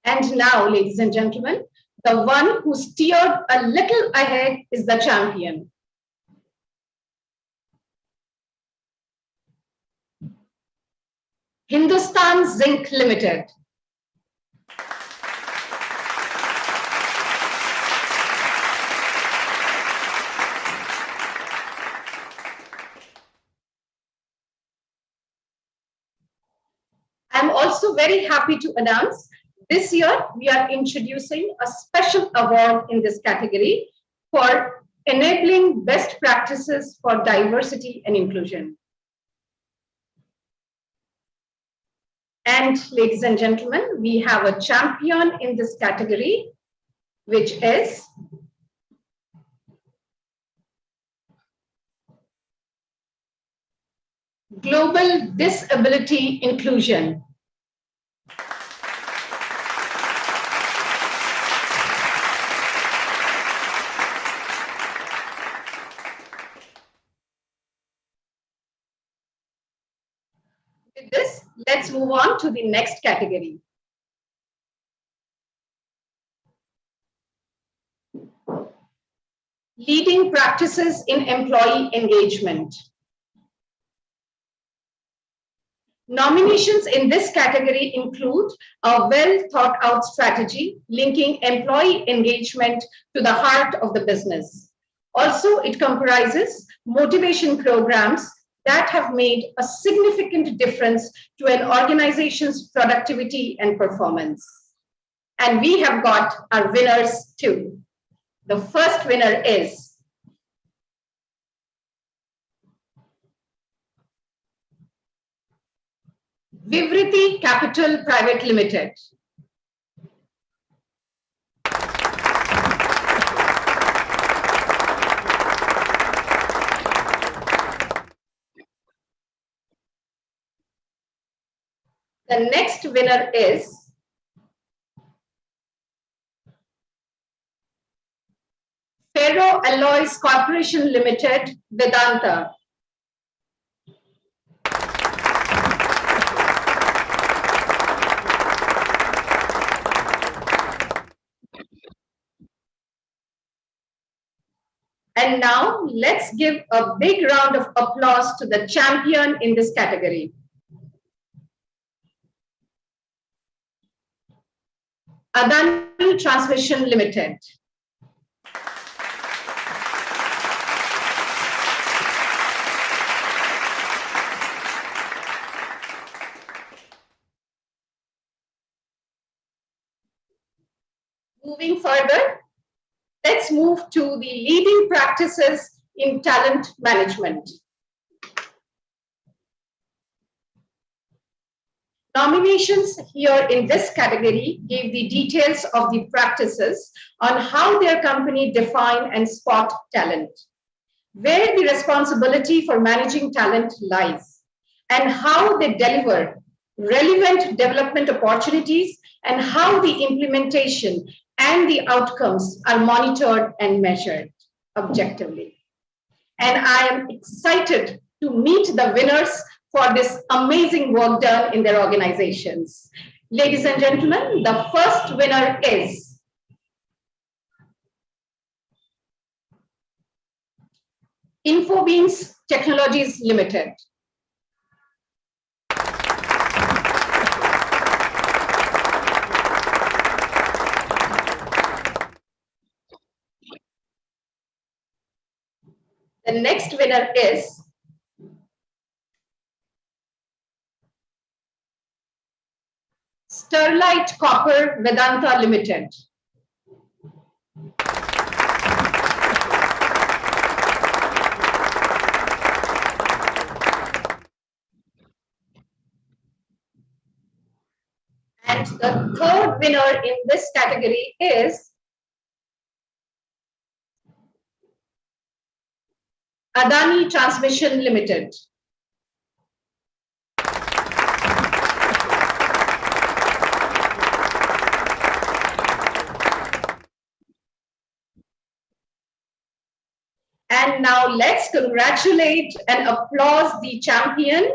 And now, ladies and gentlemen, the one who steered a little ahead is the champion. Hindustan Zinc Limited. I'm also very happy to announce this year we are introducing a special award in this category for enabling best practices for diversity and inclusion. And ladies and gentlemen, we have a champion in this category, which is Global Disability Inclusion. With this, let's move on to the next category. Leading practices in employee engagement. Nominations in this category include a well thought out strategy linking employee engagement to the heart of the business. Also, it comprises motivation programs that have made a significant difference to an organization's productivity and performance. And we have got our winners too. The first winner is Vivriti Capital Private Limited. The next winner is Ferro Alloys Corporation Limited, Vedanta. And now let's give a big round of applause to the champion in this category. Adani Transmission Limited. Moving further, let's move to the leading practices in talent management. Nominations here in this category give the details of the practices on how their company define and spot talent, where the responsibility for managing talent lies, and how they deliver relevant development opportunities, and how the implementation and the outcomes are monitored and measured objectively. And I am excited to meet the winners for this amazing work done in their organizations. Ladies and gentlemen, the first winner is Infobeams Technologies Limited. The next winner is Sterlite Copper Vedanta Limited. And the third winner in this category is Adani Transmission Limited. And now let's congratulate and applaud the champion.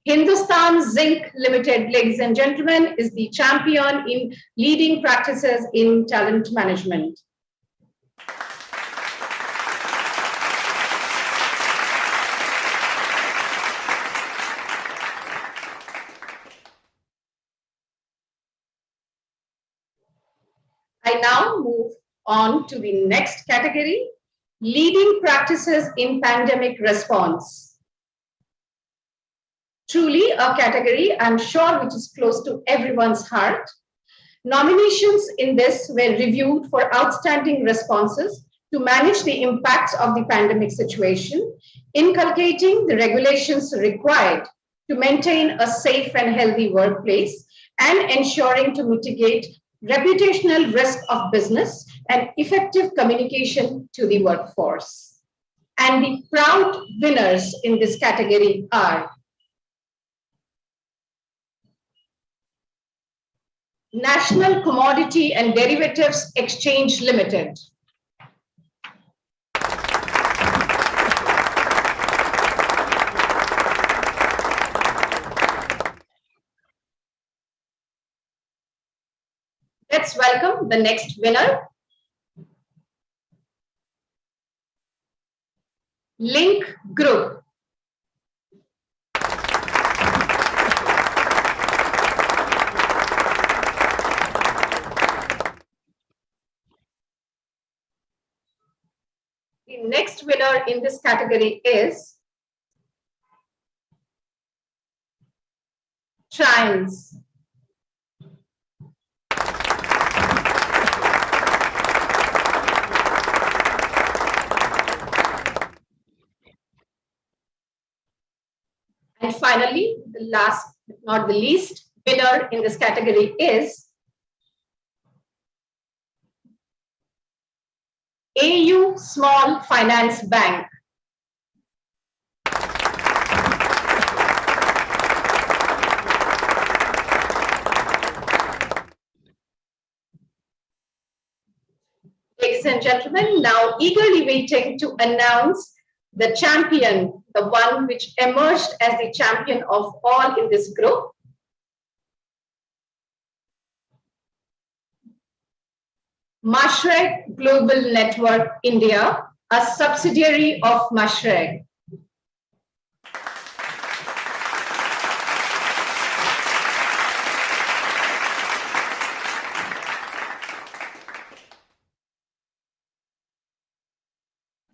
Hindustan Zinc Limited, ladies and gentlemen, is the champion in leading practices in talent management. I now move on to the next category, leading practices in pandemic response. Truly a category, I'm sure, which is close to everyone's heart. Nominations in this were reviewed for outstanding responses to manage the impacts of the pandemic situation, inculcating the regulations required to maintain a safe and healthy workplace, and ensuring to mitigate reputational risk of business and effective communication to the workforce. And the proud winners in this category are National Commodity and Derivatives Exchange Limited, let's welcome the next winner, Link Group. The next winner in this category is Triumphs. And finally, the last but not the least winner in this category is AU Small Finance Bank. Ladies and gentlemen, now eagerly waiting to announce the champion, the one which emerged as the champion of all in this group. Mashrek Global Network India, a subsidiary of Mashrek.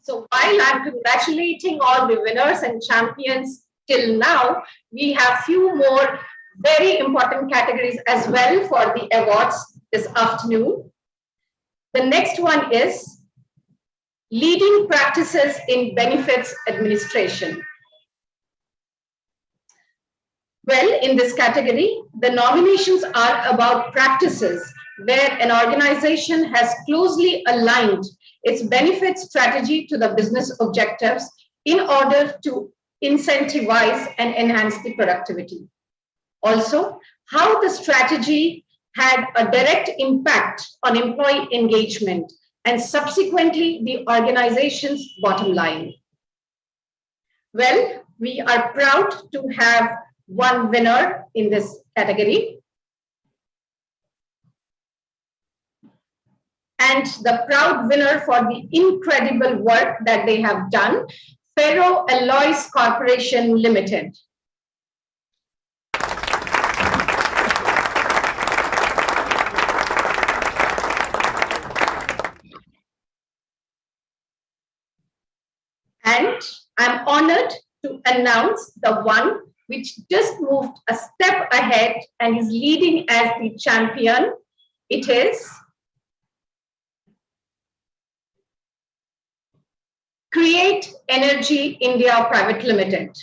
So while I'm congratulating all the winners and champions till now, we have few more very important categories as well for the awards this afternoon. The next one is Leading Practices in Benefits Administration. Well, in this category, the nominations are about practices where an organization has closely aligned its benefit strategy to the business objectives in order to incentivize and enhance the productivity. Also, how the strategy had a direct impact on employee engagement and subsequently the organization's bottom line. Well, we are proud to have one winner in this category. And the proud winner for the incredible work that they have done, Ferro Alloys Corporation Limited. And I'm honored to announce the one which just moved a step ahead and is leading as the champion. It is Create Energy India Private Limited.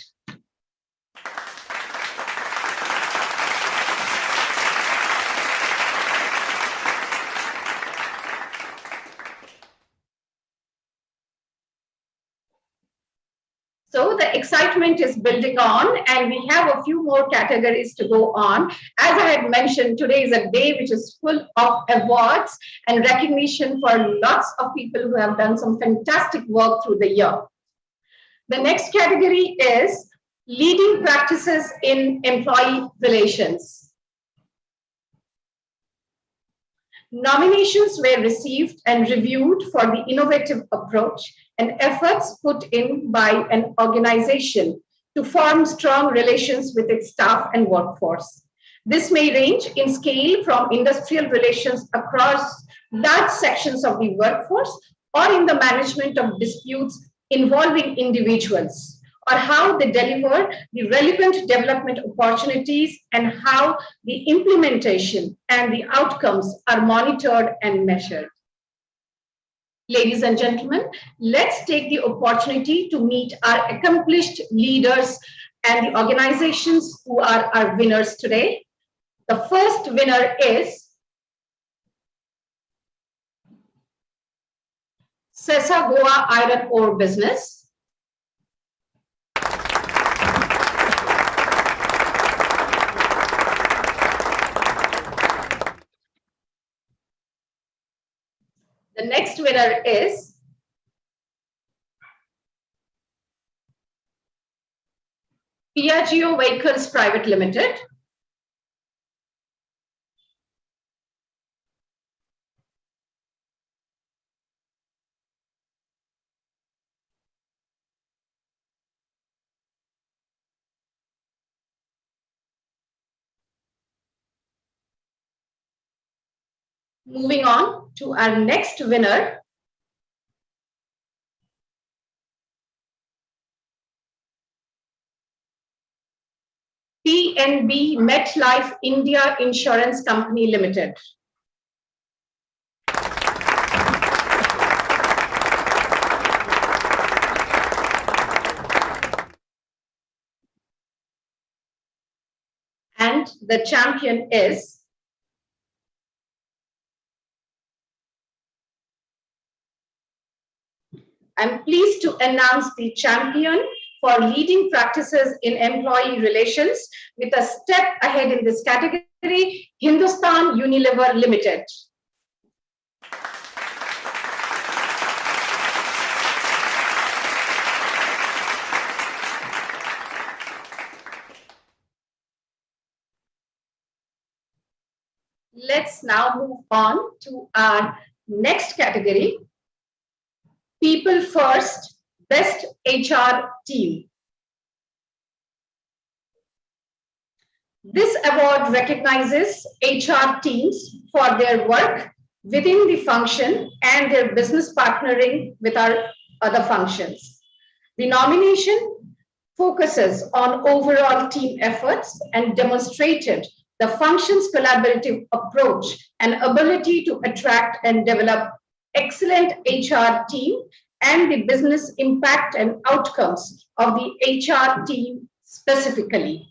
So the excitement is building on, and we have a few more categories to go on. As I had mentioned, today is a day which is full of awards and recognition for lots of people who have done some fantastic work through the year. The next category is Leading Practices in Employee Relations. Nominations were received and reviewed for the innovative approach and efforts put in by an organization to form strong relations with its staff and workforce. This may range in scale from industrial relations across large sections of the workforce or in the management of disputes involving individuals, or how they deliver the relevant development opportunities and how the implementation and the outcomes are monitored and measured. ladies and gentlemen, let's take the opportunity to meet our accomplished leaders and the organizations who are our winners today. The first winner is Sesa Goa Iron Ore Business. The next winner is Piaggio Vehicles Private Limited. Moving on to our next winner, PNB MetLife India Insurance Company Limited. And the champion is I'm pleased to announce the champion for leading practices in employee relations with a step ahead in this category, Hindustan Unilever Limited. Let's now move on to our next category, People First Best HR Team. This award recognizes HR teams for their work within the function and their business partnering with our other functions. The nomination focuses on overall team efforts and demonstrated the function's collaborative approach and ability to attract and develop excellent HR team and the business impact and outcomes of the HR team specifically.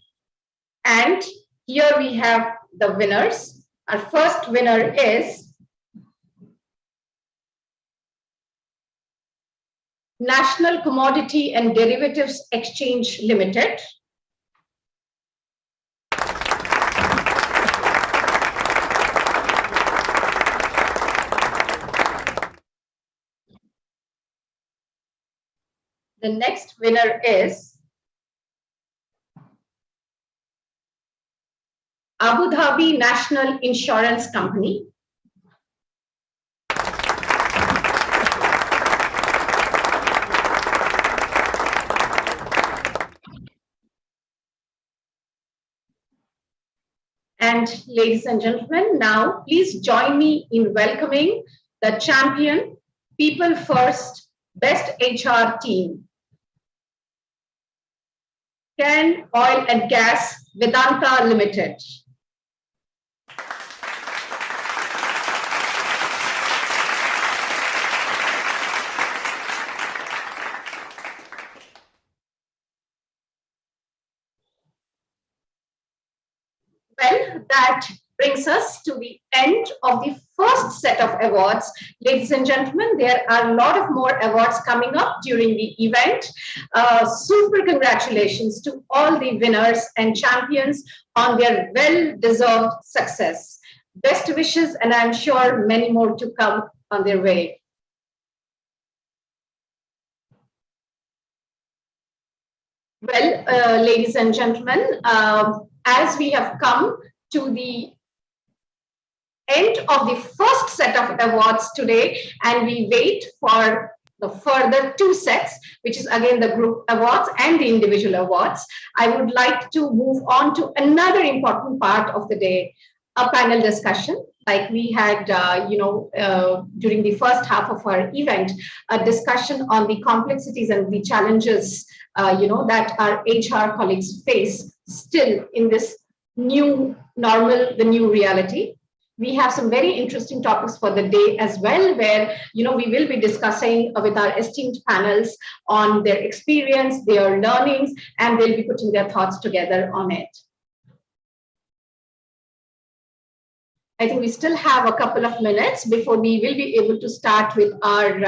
And here we have the winners. Our first winner is National Commodity and Derivatives Exchange Limited. The next winner is Abu Dhabi National Insurance Company. And ladies and gentlemen, now please join me in welcoming the champion, People First Best HR Team. Cairn Oil and Gas Vedanta Limited. Well, that brings us to the end of the first set of awards. Ladies and gentlemen, there are a lot of more awards coming up during the event. Super congratulations to all the winners and champions on their well-deserved success. Best wishes, and I'm sure many more to come on their way. Well, ladies and gentlemen, as we have come to the end of the first set of awards today, and we wait for the further two sets, which is again the group awards and the individual awards, I would like to move on to another important part of the day, a panel discussion. Like we had, during the first half of our event, a discussion on the complexities and the challenges, that our HR colleagues face still in this new normal, the new reality. we have some very interesting topics for the day as well, where we will be discussing with our esteemed panels on their experience, their learnings, and they'll be putting their thoughts together on it. I think we still have a couple of minutes before we will be able to start with our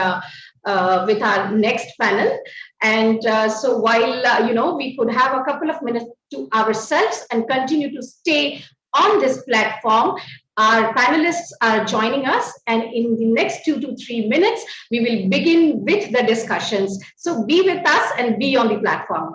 next panel. And so while we could have a couple of minutes to ourselves and continue to stay on this platform, our panelists are joining us, and in the next 2 to 3 minutes, we will begin with the discussions. So be with us and be on the platform.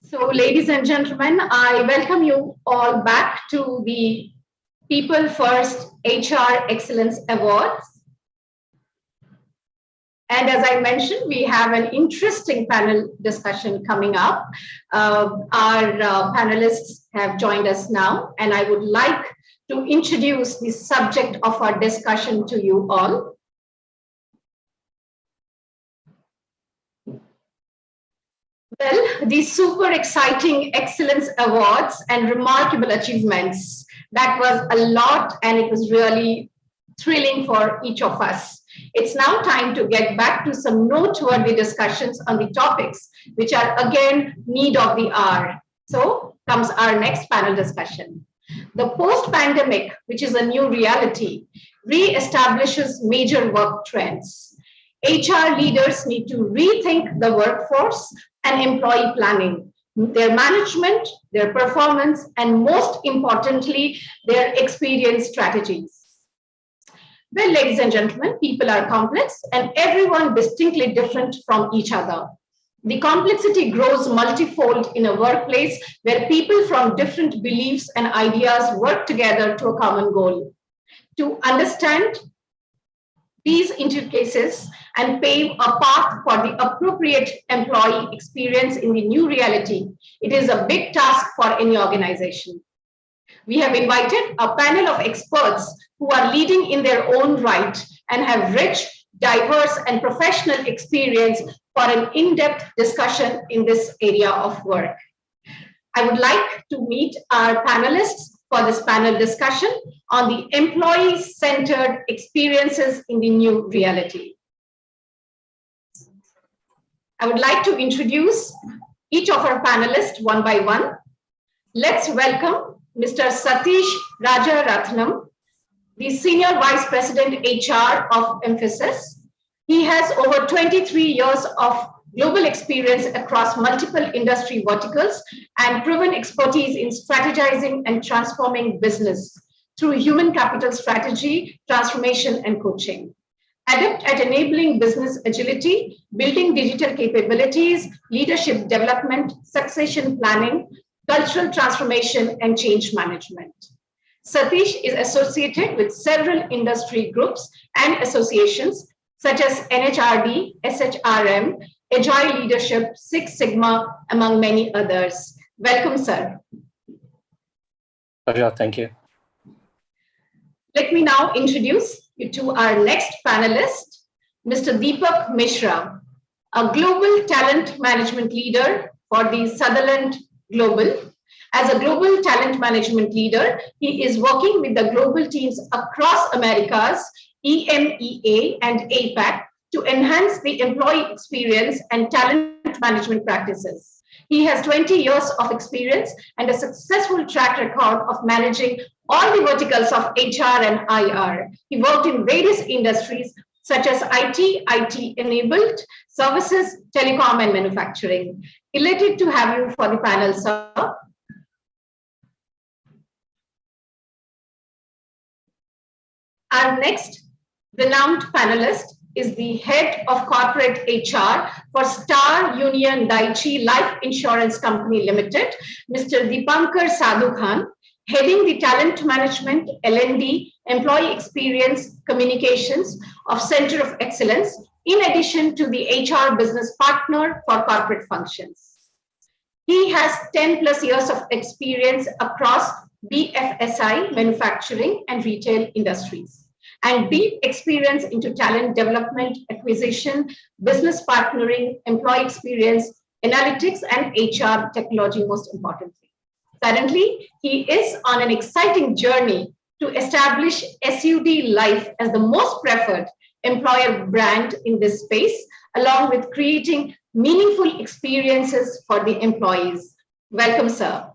So, ladies and gentlemen, I welcome you all back to the People First HR Excellence Awards. And as I mentioned, we have an interesting panel discussion coming up. Our panelists have joined us now, and I would like to introduce the subject of our discussion to you all. Well, these super exciting Excellence Awards and remarkable achievements, that was a lot, and it was really thrilling for each of us. It's now time to get back to some noteworthy discussions on the topics, which are again need of the hour. So comes our next panel discussion. The post-pandemic, which is a new reality, re-establishes major work trends. HR leaders need to rethink the workforce and employee planning, their management, their performance, and most importantly, their experience strategies. Well, ladies and gentlemen, people are complex and everyone distinctly different from each other. The complexity grows multifold in a workplace where people from different beliefs and ideas work together to a common goal. To understand these interfaces and pave a path for the appropriate employee experience in the new reality, it is a big task for any organization. We have invited a panel of experts who are leading in their own right and have rich, diverse, and professional experience for an in-depth discussion in this area of work. I would like to meet our panelists for this panel discussion on the employee-centered experiences in the new reality. I would like to introduce each of our panelists one by one. Let's welcome Mr. Satish Rajaratnam, the Senior Vice President HR of Mphasis. He has over 23 years of global experience across multiple industry verticals and proven expertise in strategizing and transforming business through human capital strategy, transformation, and coaching. Adept at enabling business agility, building digital capabilities, leadership development, succession planning, cultural transformation, and change management. Satish is associated with several industry groups and associations such as NHRD, SHRM, Agile Leadership, Six Sigma, among many others. Welcome, sir. Pleasure, thank you. Let me now introduce you to our next panelist, Mr. Deepak Mishra, a global talent management leader for the Sutherland Global. As a global talent management leader, he is working with the global teams across Americas, EMEA, and APAC to enhance the employee experience and talent management practices. He has 20 years of experience and a successful track record of managing all the verticals of HR and IR. He worked in various industries such as IT-enabled services, telecom, and manufacturing. Elated to have you for the panel, sir. Our next renowned panelist is the head of corporate HR for Star Union Daiichi Life Insurance Company Limited, Mr. Deepankar Sadhu Khan, heading the talent management, L&D, employee experience communications of Center of Excellence, in addition to the HR business partner for corporate functions. He has 10 plus years of experience across BFSI, manufacturing, and retail industries, and deep experience into talent development, acquisition, business partnering, employee experience, analytics, and HR technology, most importantly. Currently, he is on an exciting journey to establish SUD Life as the most preferred employer brand in this space, along with creating meaningful experiences for the employees. Welcome, sir.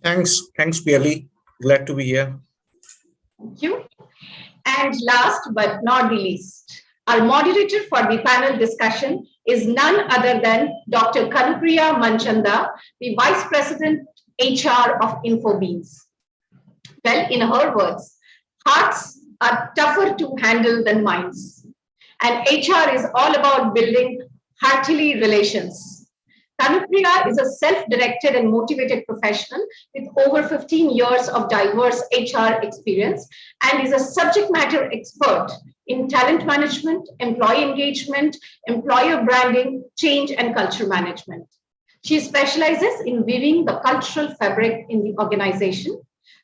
Thanks, Piali. Glad to be here. Thank you. And last but not the least, our moderator for the panel discussion is none other than Dr. Kanupriya Manchanda, the Vice President HR of Infobeans. Well, in her words, hearts are tougher to handle than minds. And HR is all about building heartily relations. Kanupriya is a self-directed and motivated professional with over 15 years of diverse HR experience and is a subject matter expert in talent management, employee engagement, employer branding, change, and culture management. She specializes in weaving the cultural fabric in the organization,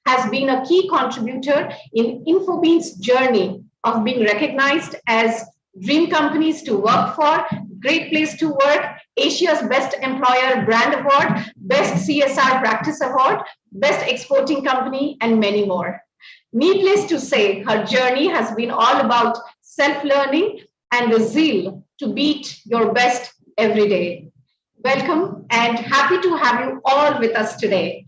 has been a key contributor in Infobeans' journey of being recognized as Dream Companies to Work For, Great Place to Work, Asia's Best Employer Brand Award, Best CSR Practice Award, Best Exporting Company, and many more. Needless to say, her journey has been all about self-learning and the zeal to beat your best every day. Welcome and happy to have you all with us today.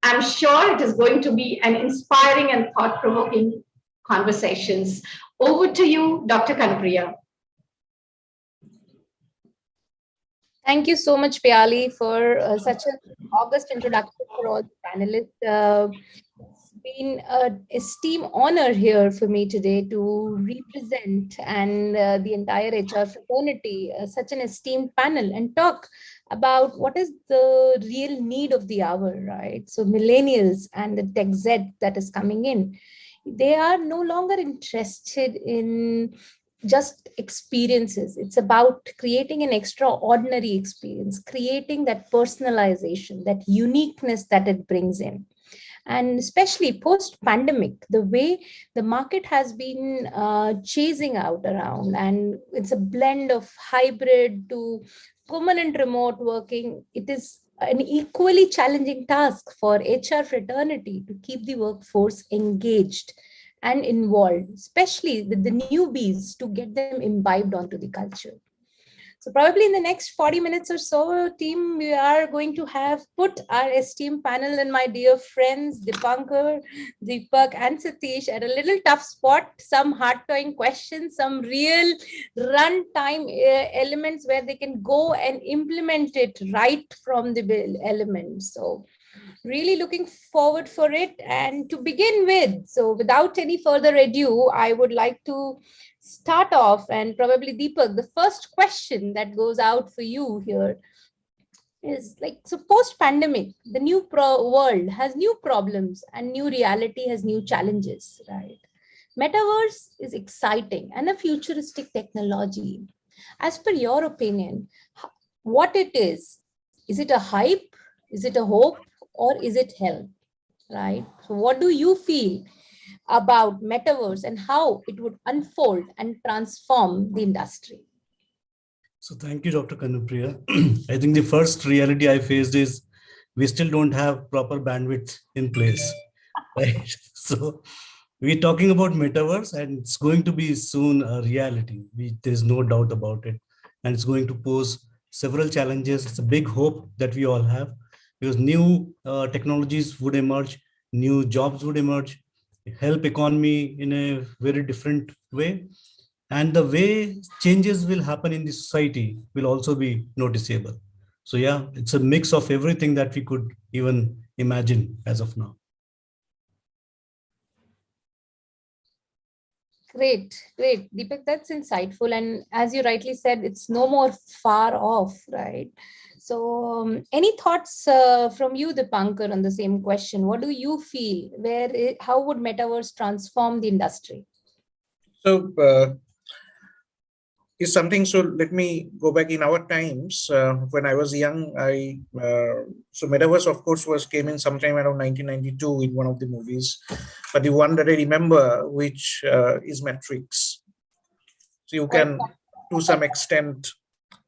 I'm sure it is going to be an inspiring and thought-provoking conversations. Over to you, Dr. Kanupriya. Thank you so much, Piali, for such an august introduction for all the panelists. It's been an esteemed honor here for me today to represent and the entire HR fraternity, such an esteemed panel, and talk about what is the real need of the hour, right? So millennials and the Tech Z that is coming in, they are no longer interested in just experiences. It's about creating an extraordinary experience, creating that personalization, that uniqueness that it brings in. And especially post-pandemic, the way the market has been chasing out around, and it's a blend of hybrid to permanent remote working. It is an equally challenging task for HR fraternity to keep the workforce engaged and involved, especially with the newbies, to get them imbibed onto the culture. So probably in the next 40 minutes or so, team, we are going to have put our esteemed panel and my dear friends, Dipankar, Deepak, and Satish at a little tough spot, some hard-towing questions, some real runtime elements where they can go and implement it right from the elements. So really looking forward for it. And to begin with, so without any further ado, I would like to start off, and probably Deepak, the first question that goes out for you here is like, so post-pandemic, the new world has new problems and new reality has new challenges, right? Metaverse is exciting and a futuristic technology. As per your opinion, what it is it a hype? Is it a hope? Or is it help, right? So what do you feel about metaverse and how it would unfold and transform the industry? So thank you, Dr. Kanupriya. I think the first reality I faced is we still don't have proper bandwidth in place, right? So we're talking about metaverse and it's going to be soon a reality. There's no doubt about it. And it's going to pose several challenges. It's a big hope that we all have, because new technologies would emerge, new jobs would emerge, help economy in a very different way. And the way changes will happen in the society will also be noticeable. So yeah, it's a mix of everything that we could even imagine as of now. Great. Deepak, that's insightful. And as you rightly said, it's no more far off, right? So any thoughts from you, Dipankar, on the same question? What do you feel? How would metaverse transform the industry? So is something, so let me go back in our times. When I was young, so metaverse of course came in sometime around 1992 in one of the movies, but the one that I remember, which is Matrix. So you can to some extent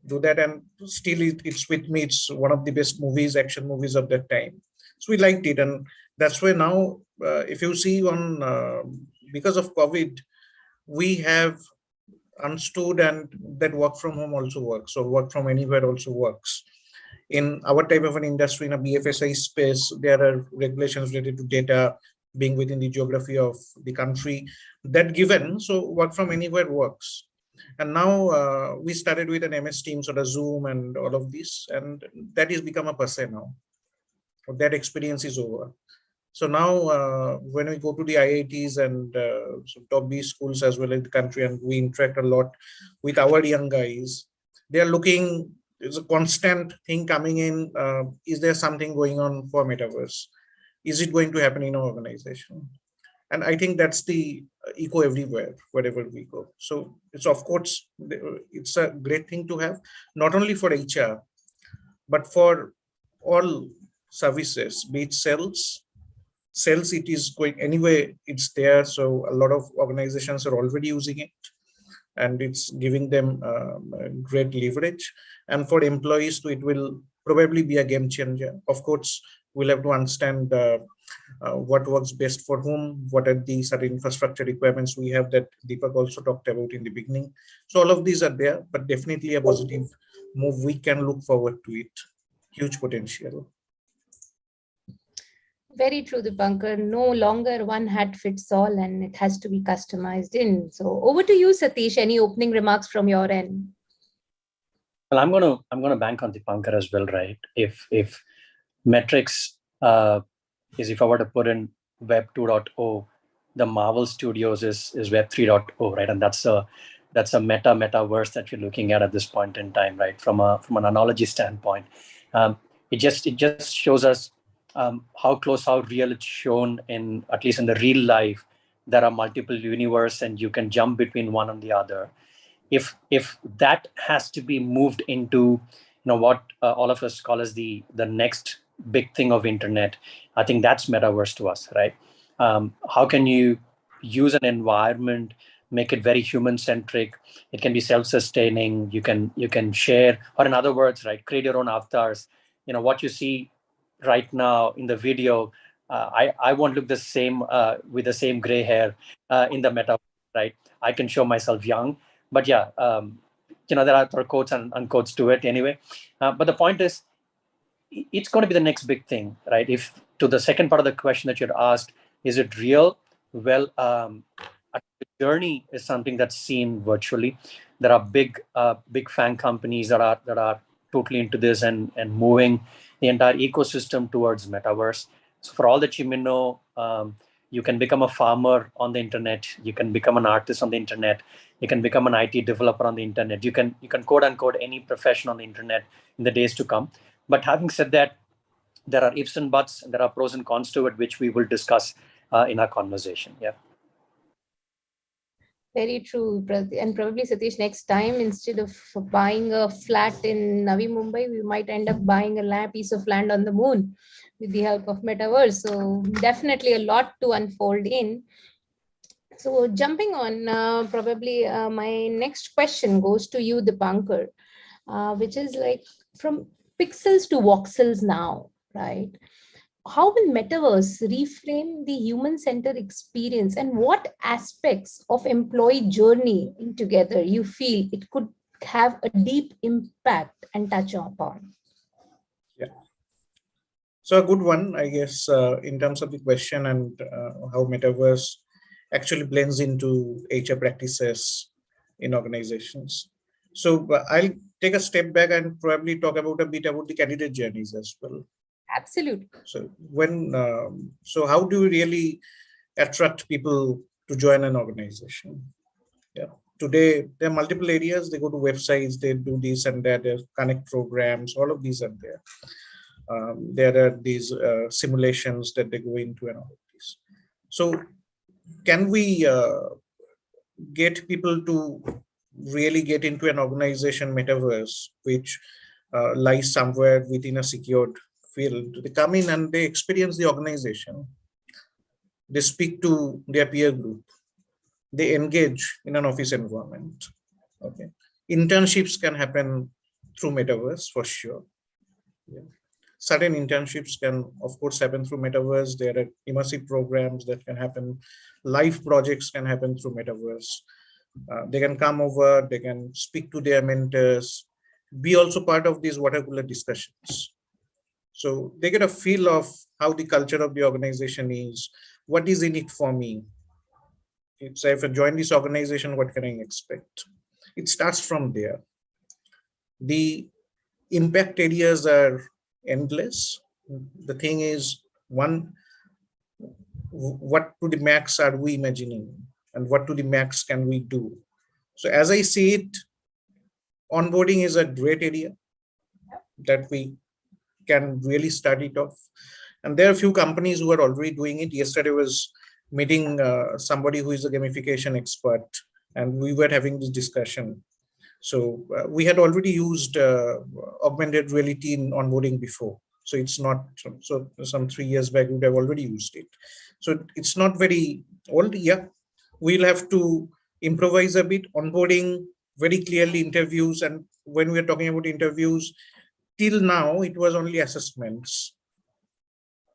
do that, and still it's with me. It's one of the best movies, action movies of that time. So we liked it, and that's why now if you see on because of COVID, we have understood and that work from home also works, or work from anywhere also works. In our type of an industry, in a BFSI space, there are regulations related to data being within the geography of the country, that given, so work from anywhere works. And now we started with an MS Teams or a Zoom and all of this, and that has become a passe now. That experience is over. So now when we go to the IITs and some top B schools as well in the country, and we interact a lot with our young guys, they are looking, there's a constant thing coming in. Is there something going on for metaverse? Is it going to happen in our organization? And I think that's the echo everywhere, wherever we go. So it's, of course, it's a great thing to have, not only for HR, but for all services, be it sales, it is going anyway, it's there. So a lot of organizations are already using it, and it's giving them great leverage. And for employees too, it will probably be a game changer. Of course, we'll have to understand what works best for whom, what are the certain infrastructure requirements we have that Deepak also talked about in the beginning. So all of these are there, but definitely a positive move. We can look forward to it. Huge potential. Very true, Dipankar. No longer one hat fits all, and it has to be customized in. So over to you, Satish. Any opening remarks from your end? Well, I'm gonna bank on Dipankar as well, right? If metrics is, if I were to put in Web 2.0, the Marvel Studios is Web 3.0, right? And that's a metaverse that you're looking at this point in time, right? From an analogy standpoint, it just shows us how close, how real it's shown in, at least in the real life, there are multiple universe and you can jump between one and the other. If that has to be moved into what all of us call as the next big thing of internet, I think that's metaverse to us, right? How can you use an environment, make it very human centric? It can be self-sustaining. You can share, or in other words, right, create your own avatars. What you see right now in the video, I won't look the same with the same gray hair in the metaverse, right? I can show myself young, but yeah, there are quotes and unquotes to it anyway. But the point is, it's going to be the next big thing, right? If to the second part of the question that you had asked, is it real? Well, the journey is something that's seen virtually. There are big FAANG companies that are totally into this and moving the entire ecosystem towards metaverse. So for all that you may know, you can become a farmer on the internet. You can become an artist on the internet. You can become an IT developer on the internet. You can quote unquote any profession on the internet in the days to come. But having said that, there are ifs and buts, and there are pros and cons to it, which we will discuss in our conversation. Yeah. Very true. And probably, Satish, next time, instead of buying a flat in Navi Mumbai, we might end up buying a piece of land on the moon with the help of metaverse. So definitely a lot to unfold in. So jumping on, probably my next question goes to you, Dipankar, which is like from pixels to voxels now, right? How will metaverse reframe the human-centered experience, and what aspects of employee journey in together you feel it could have a deep impact and touch upon? Yeah. So a good one, I guess, in terms of the question and how metaverse actually blends into HR practices in organizations. So I'll take a step back and probably talk a bit about the candidate journeys as well. Absolutely. So so how do you really attract people to join an organization? Yeah. Today, there are multiple areas. They go to websites, they do this and that, there's connect programs, all of these are there. There are these simulations that they go into and all of these. So can we get people to really get into an organization metaverse, which lies somewhere within a secured field? They come in and they experience the organization. They speak to their peer group. They engage in an office environment. Okay. Internships can happen through metaverse for sure. Yeah. Certain internships can, of course, happen through metaverse. There are immersive programs that can happen. Live projects can happen through metaverse. They can come over, they can speak to their mentors, be also part of these water cooler discussions. So they get a feel of how the culture of the organization is, what is in it for me. So if I join this organization, what can I expect? It starts from there. The impact areas are endless. The thing is, one, what to the max are we imagining, and what to the max can we do? So as I see it, onboarding is a great area that we can really start it off. And there are a few companies who are already doing it. Yesterday I was meeting somebody who is a gamification expert, and we were having this discussion. So we had already used augmented reality in onboarding before. So it's not, so some 3 years back, we would have already used it. So it's not very old. Yeah, we'll have to improvise a bit. Onboarding, very clearly interviews. And when we're talking about interviews, till now, it was only assessments.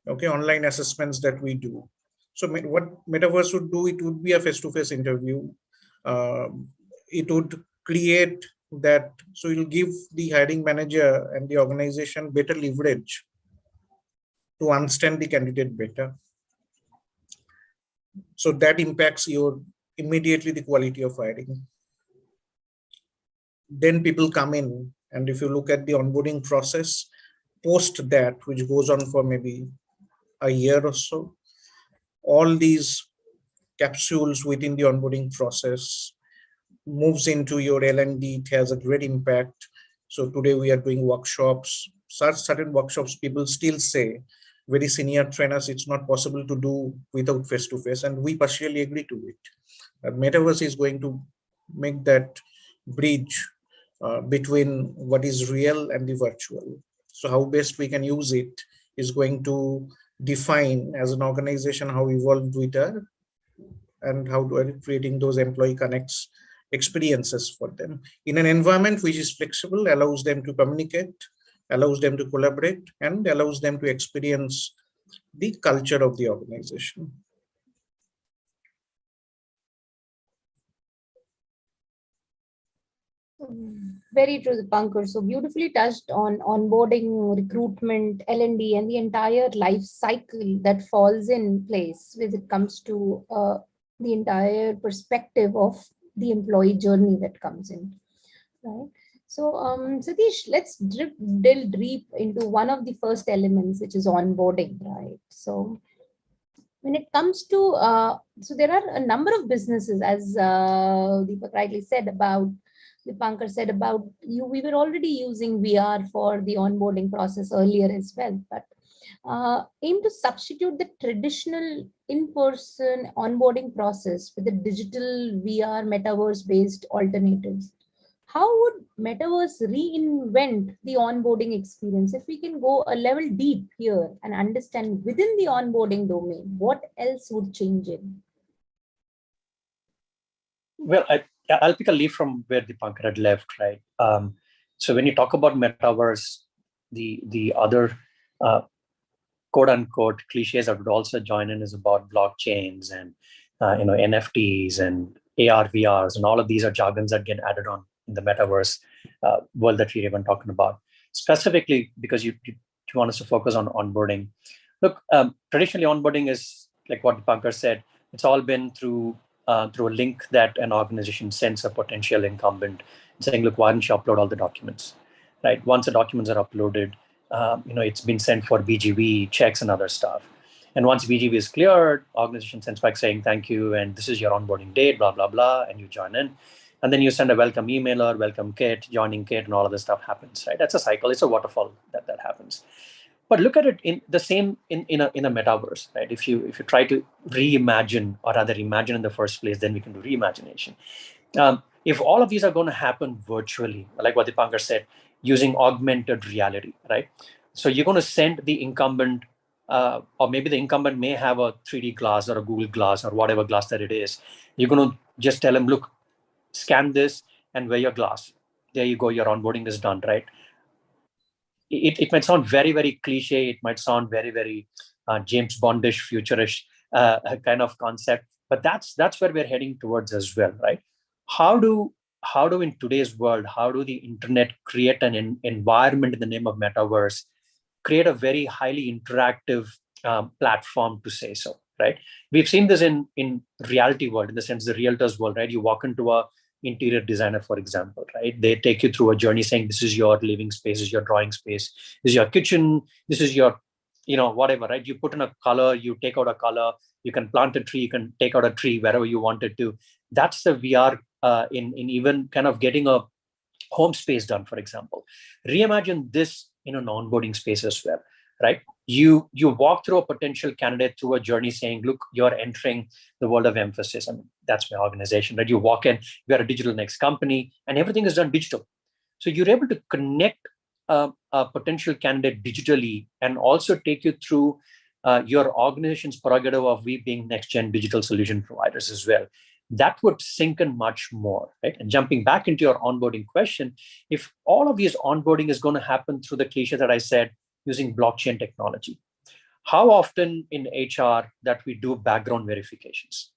Okay, online assessments that we do. So what metaverse would do, it would be a face-to-face interview. It would create that, so it'll give the hiring manager and the organization better leverage to understand the candidate better. So that impacts your immediately the quality of hiring. Then people come in, and if you look at the onboarding process, post that, which goes on for maybe a year or so, all these capsules within the onboarding process moves into your L&D. It has a great impact. So today we are doing workshops. Certain workshops, people still say very senior trainers, it's not possible to do without face-to-face, and we partially agree to it. Metaverse is going to make that bridge between what is real and the virtual. So how best we can use it is going to define as an organization how evolved we are and how to creating those employee connects experiences for them in an environment which is flexible, allows them to communicate, allows them to collaborate, and allows them to experience the culture of the organization. Very true, Dipankar. So beautifully touched on onboarding, recruitment, L&D, and the entire life cycle that falls in place when it comes to the entire perspective of the employee journey that comes in. Right. So, Satish, let's delve deep into one of the first elements, which is onboarding. Right. So, when it comes to so there are a number of businesses, as Deepak rightly said about. Dipankar said about you, we were already using VR for the onboarding process earlier as well, but aim to substitute the traditional in-person onboarding process with the digital VR metaverse-based alternatives. How would metaverse reinvent the onboarding experience? If we can go a level deep here and understand within the onboarding domain, what else would change it? Well, I'll pick a leaf from where Dipankar had left, right? So when you talk about metaverse, the other quote unquote cliches that would also join in is about blockchains and NFTs and AR, VRs, and all of these are jargons that get added on in the metaverse world that we're even talking about. Specifically, because you want us to focus on onboarding. Look, traditionally onboarding is like what Dipankar said. It's all been through a link that an organization sends a potential incumbent saying, look, why don't you upload all the documents, right? Once the documents are uploaded, it's been sent for BGV checks and other stuff. And once BGV is cleared, organization sends back saying, thank you, and this is your onboarding date, blah, blah, blah, and you join in. And then you send a welcome email or welcome kit, joining kit, and all of this stuff happens, right? That's a cycle. It's a waterfall that happens. But look at it in the same in a metaverse, right? If you try to reimagine, or rather imagine in the first place, then we can do reimagination. If all of these are going to happen virtually, like what Dipankar said, using augmented reality, right? So you're going to send the incumbent, or maybe the incumbent may have a 3D glass or a Google Glass or whatever glass that it is. You're going to just tell them, look, scan this and wear your glass. There you go, your onboarding is done, right? It might sound very, very cliche. It might sound very, very James Bondish, futurish kind of concept, but that's where we're heading towards as well, right? How do in today's world, how do the internet create an environment in the name of metaverse, create a very highly interactive platform to say so, right? We've seen this in reality world, in the sense the realtors world, right? You walk into a interior designer, for example, right? They take you through a journey saying, this is your living space, this is your drawing space, this is your kitchen, this is your, whatever, right? You put in a color, you take out a color, you can plant a tree, you can take out a tree wherever you wanted to. That's the VR in even kind of getting a home space done, for example. Reimagine this in an onboarding space as well, right? You walk through a potential candidate through a journey saying, look, you're entering the world of Mphasis. I mean, that's my organization, right? You walk in, we are a digital next company, and everything is done digital. So you're able to connect a potential candidate digitally and also take you through your organization's prerogative of we being next-gen digital solution providers as well. That would sink in much more, right? And jumping back into your onboarding question, if all of these onboarding is going to happen through the cliche that I said, using blockchain technology, how often in HR that we do background verifications,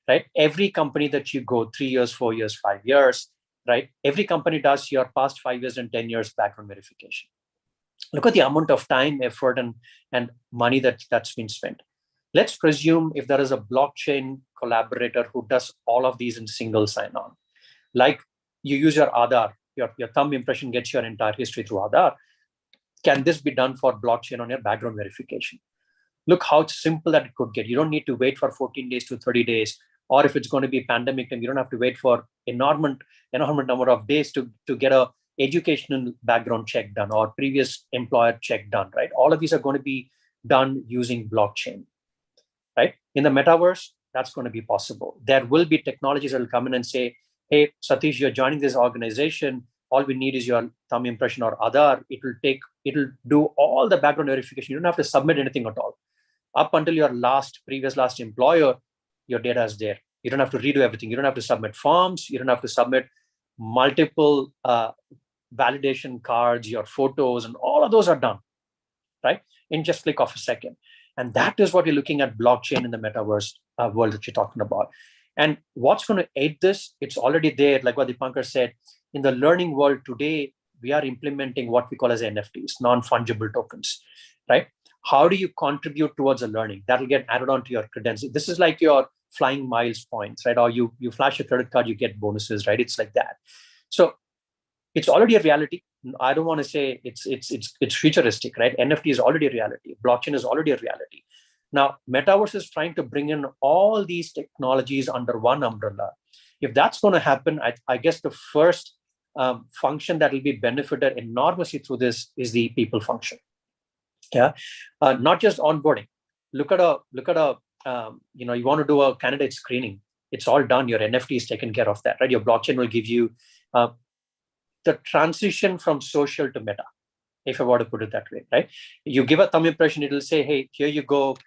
right? Every company that you go 3 years, 4 years, 5 years, right? Every company does your past 5 years and 10 years background verification. Look at the amount of time, effort, and money that's been spent. Let's presume if there is a blockchain collaborator who does all of these in single sign-on, like you use your Aadhaar, your thumb impression gets your entire history through Aadhaar. Can this be done for blockchain on your background verification? Look how simple that it could get. You don't need to wait for 14 days to 30 days, or if it's going to be pandemic time, you don't have to wait for enormous number of days to get a educational background check done or previous employer check done, right? All of these are going to be done using blockchain, right? In the metaverse, that's going to be possible. There will be technologies that will come in and say, hey, Satish, you're joining this organization. All we need is your thumb impression or Aadhaar. It'll do all the background verification. You don't have to submit anything at all. Up until your previous last employer, your data is there. You don't have to redo everything. You don't have to submit forms. You don't have to submit multiple validation cards, your photos, and all of those are done, right? In just click of a second. And that is what you're looking at blockchain in the metaverse world that you're talking about. And what's going to aid this? It's already there. Like what Dipankar said, in the learning world today, we are implementing what we call as NFTs, non-fungible tokens, right? How do you contribute towards a learning? That'll get added on to your credentials. This is like your flying miles points, right? Or you flash a credit card, you get bonuses, right? It's like that. So it's already a reality. I don't want to say it's futuristic, right? NFT is already a reality. Blockchain is already a reality. Now, Metaverse is trying to bring in all these technologies under one umbrella. If that's going to happen, I guess the first function that will be benefited enormously through this is the people function. Yeah, not just onboarding. Look at a you want to do a candidate screening. It's all done. Your NFT is taken care of that, right? Your blockchain will give you the transition from social to meta, if I were to put it that way, right? You give a thumb impression, it'll say, hey, here you go.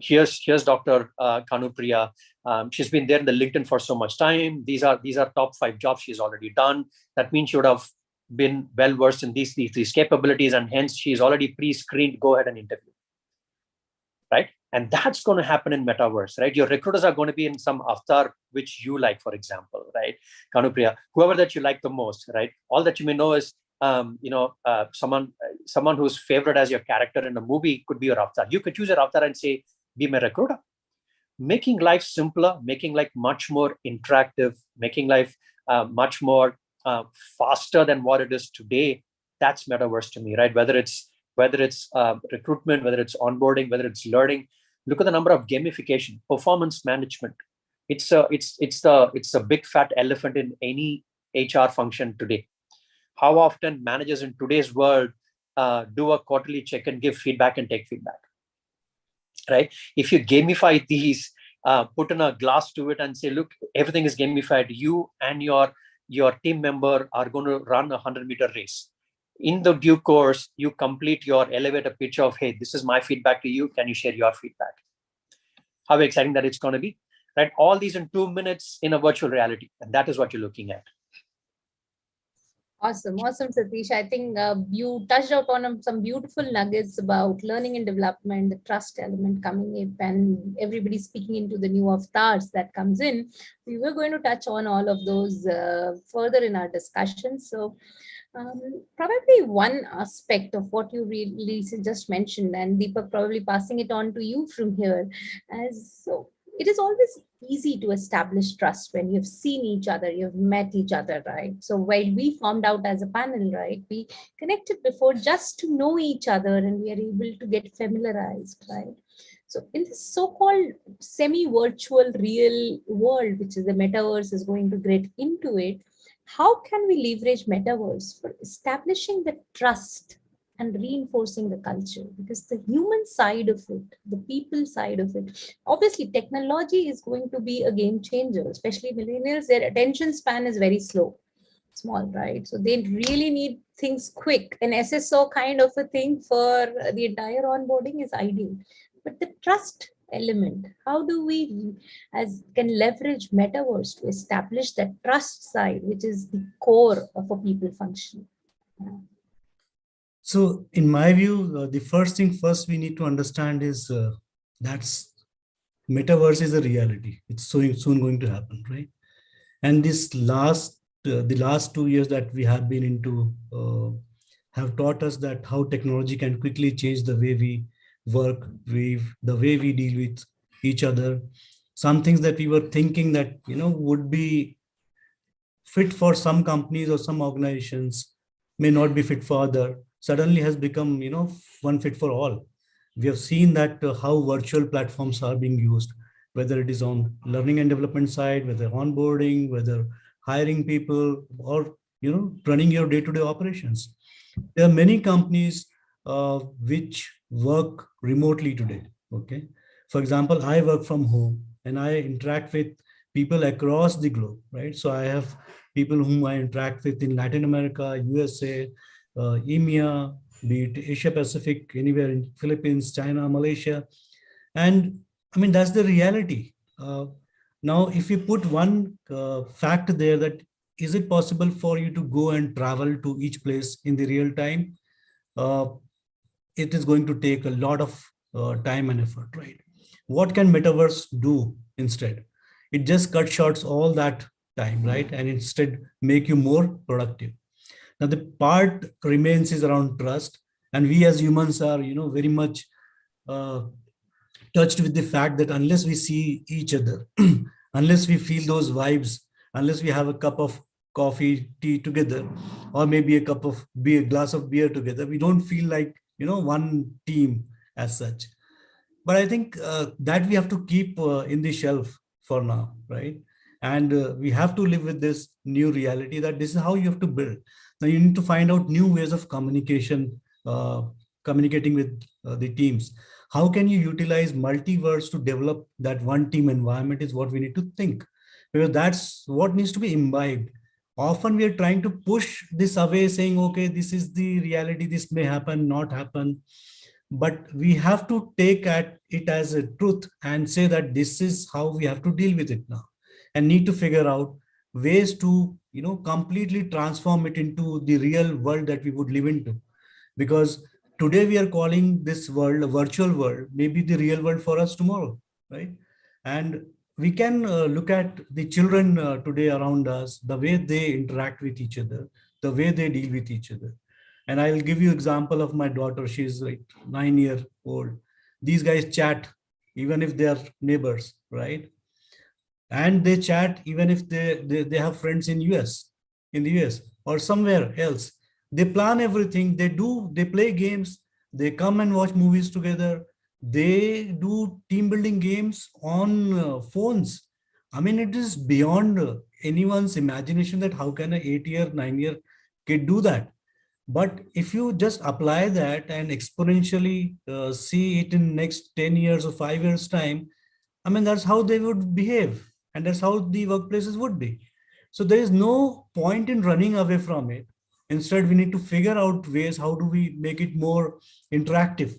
Here's Dr. Kanupriya. She's been there in the LinkedIn for so much time. These are top 5 jobs she's already done. That means she would have been well versed in these capabilities, and hence she's already pre-screened. Go ahead and interview, right? And that's going to happen in metaverse, right? Your recruiters are going to be in some avatar which you like, for example, right? Kanupriya, whoever that you like the most, right? All that you may know is someone who's favorite as your character in a movie could be your avatar. You could choose your avatar and say, be my recruiter. Making life simpler, making life much more interactive, making life much more faster than what it is today. That's metaverse to me, right? Whether it's recruitment, whether it's onboarding, whether it's learning. Look at the number of gamification, performance management. It's a big fat elephant in any HR function today. How often managers in today's world do a quarterly check and give feedback and take feedback, right? If you gamify these, put in a glass to it and say, look, everything is gamified. You and your team member are going to run a 100-meter race. In the due course, you complete your elevator pitch of, hey, this is my feedback to you. Can you share your feedback? How exciting that it's going to be, right? All these in 2 minutes in a virtual reality. And that is what you're looking at. Awesome, Satish. I think you touched upon some beautiful nuggets about learning and development, the trust element coming in, and everybody speaking into the new avatars that comes in. We were going to touch on all of those further in our discussion. So probably one aspect of what you really just mentioned, and Deepak, probably passing it on to you from here, it is always easy to establish trust when you've seen each other, you've met each other, right? So when we formed out as a panel, right, we connected before just to know each other, and we are able to get familiarized, right? So in this so-called semi-virtual real world, which is the metaverse is going to get into it, how can we leverage metaverse for establishing the trust and reinforcing the culture? Because the human side of it, the people side of it, obviously technology is going to be a game changer, especially millennials. Their attention span is very small, right? So they really need things quick. An SSO kind of a thing for the entire onboarding is ideal. But the trust element, how do we can leverage metaverse to establish that trust side, which is the core of a people function? Yeah. So in my view, the first thing we need to understand is that's metaverse is a reality. It's soon going to happen, right? And the last 2 years that we have been into have taught us that how technology can quickly change the way we work, the way we deal with each other. Some things that we were thinking that would be fit for some companies or some organizations may not be fit for other. Suddenly has become, one fit for all. We have seen that how virtual platforms are being used, whether it is on learning and development side, whether onboarding, whether hiring people, or running your day-to-day operations. There are many companies which work remotely today. Okay. For example, I work from home and I interact with people across the globe, right? So I have people whom I interact with in Latin America, USA, EMEA, be it Asia Pacific, anywhere in Philippines, China, Malaysia. And I mean, that's the reality. Now, if you put one fact there, that is it possible for you to go and travel to each place in the real time? It is going to take a lot of time and effort, right? What can metaverse do instead? It just cut shorts all that time, right? And instead make you more productive. Now the part remains is around trust, and we as humans are, very much touched with the fact that unless we see each other, unless we feel those vibes, unless we have a cup of coffee, tea together, or maybe a cup of beer, glass of beer together, we don't feel like, one team as such. But I think that we have to keep in the shelf for now, right? And we have to live with this new reality that this is how you have to build. Now you need to find out new ways of communication, communicating with the teams. How can you utilize multiverse to develop that one team environment is what we need to think, because that's what needs to be imbibed. Often we are trying to push this away, saying, okay, this is the reality, this may happen, not happen. But we have to take at it as a truth and say that this is how we have to deal with it now, and need to figure out ways to, completely transform it into the real world that we would live into. Because today we are calling this world a virtual world, maybe the real world for us tomorrow, right? And we can look at the children today around us, the way they interact with each other, the way they deal with each other. And I'll give you example of my daughter. She's like 9-year-old. These guys chat even if they are neighbors, right? And they chat even if they have friends in the US or somewhere else. They plan everything. They play games. They come and watch movies together. They do team building games on phones. I mean, it is beyond anyone's imagination that how can an 8-year, 9-year kid do that? But if you just apply that and exponentially see it in next 10 years or 5 years time, I mean, that's how they would behave. And that's how the workplaces would be. So there is no point in running away from it. Instead, we need to figure out ways, how do we make it more interactive?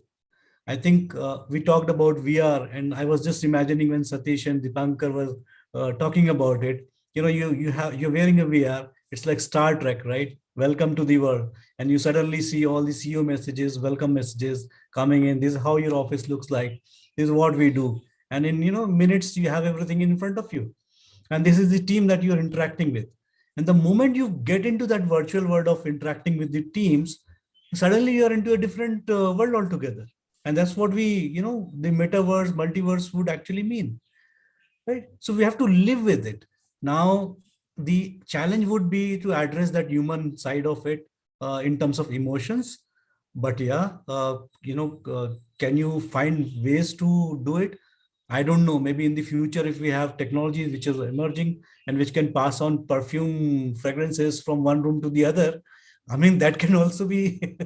I think we talked about VR, and I was just imagining when Satish and Dipankar was talking about it. You're wearing a VR. It's like Star Trek, right? Welcome to the world. And you suddenly see all the CEO messages, welcome messages coming in. This is how your office looks like. This is what we do. And in minutes, you have everything in front of you. And this is the team that you're interacting with. And the moment you get into that virtual world of interacting with the teams, suddenly you're into a different world altogether. And that's what the metaverse, multiverse would actually mean, right? So we have to live with it. Now, the challenge would be to address that human side of it in terms of emotions. But yeah, can you find ways to do it? I don't know. Maybe in the future, if we have technologies which is emerging and which can pass on perfume fragrances from one room to the other, I mean, that can also be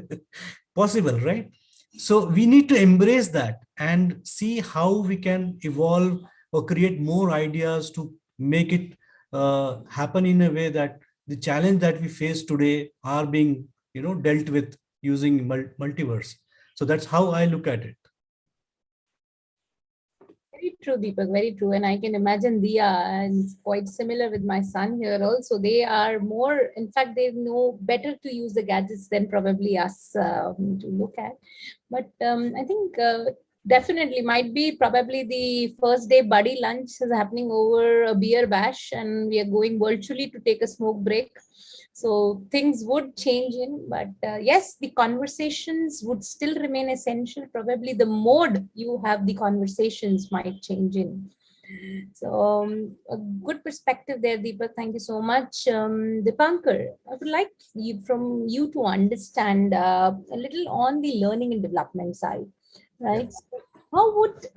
possible, right? So we need to embrace that and see how we can evolve or create more ideas to make it happen in a way that the challenge that we face today are being, dealt with using multiverse. So that's how I look at it. Very true, Deepak, very true. And I can imagine Dia, and it's quite similar with my son here also. They are more, in fact, they know better to use the gadgets than probably us to look at. But I think definitely might be probably the first day buddy lunch is happening over a beer bash, and we are going virtually to take a smoke break. So things would change but yes, the conversations would still remain essential. Probably the mode you have the conversations might change in. So a good perspective there, Deepak. Thank you so much. Dipankar, I would like from you to understand a little on the learning and development side, right? So how would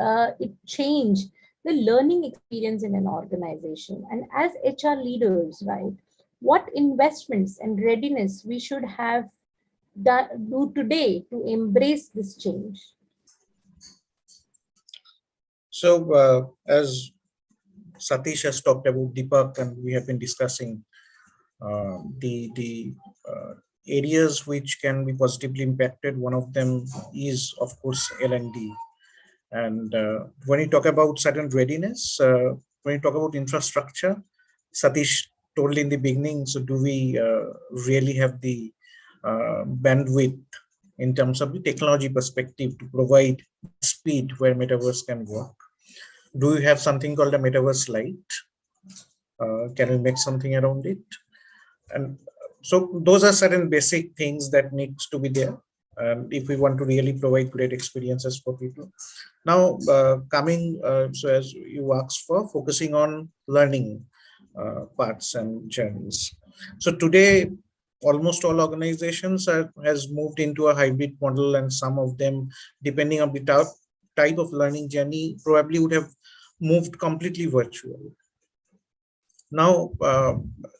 it change the learning experience in an organization? And as HR leaders, right, what investments and readiness we should have do today to embrace this change? So as Satish has talked about Deepak, and we have been discussing the areas which can be positively impacted. One of them is, of course, L&D. And when you talk about certain readiness, when you talk about infrastructure, Satish told in the beginning, so do we really have the bandwidth in terms of the technology perspective to provide speed where metaverse can work? Do you have something called a metaverse light? Can we make something around it? And so those are certain basic things that needs to be there if we want to really provide great experiences for people. Now coming, so as you asked for, focusing on learning parts and journeys. So today, almost all organizations has moved into a hybrid model, and some of them, depending on the type of learning journey, probably would have moved completely virtual. Now,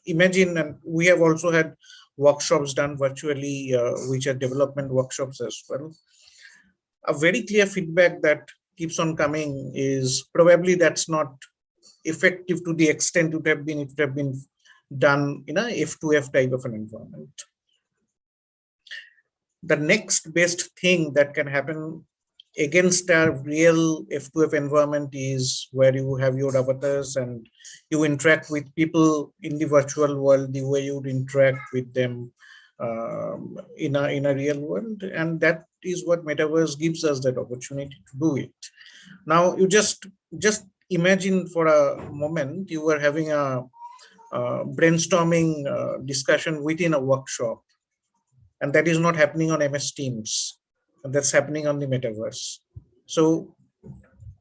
imagine, and we have also had workshops done virtually, which are development workshops as well. A very clear feedback that keeps on coming is probably that's not effective to the extent it would have been done in a F2F type of an environment. The next best thing that can happen against a real F2F environment is where you have your avatars and you interact with people in the virtual world the way you would interact with them in a real world, and that is what metaverse gives us, that opportunity to do it. Now you just imagine for a moment you were having a brainstorming discussion within a workshop, and that is not happening on MS Teams, and that's happening on the metaverse. So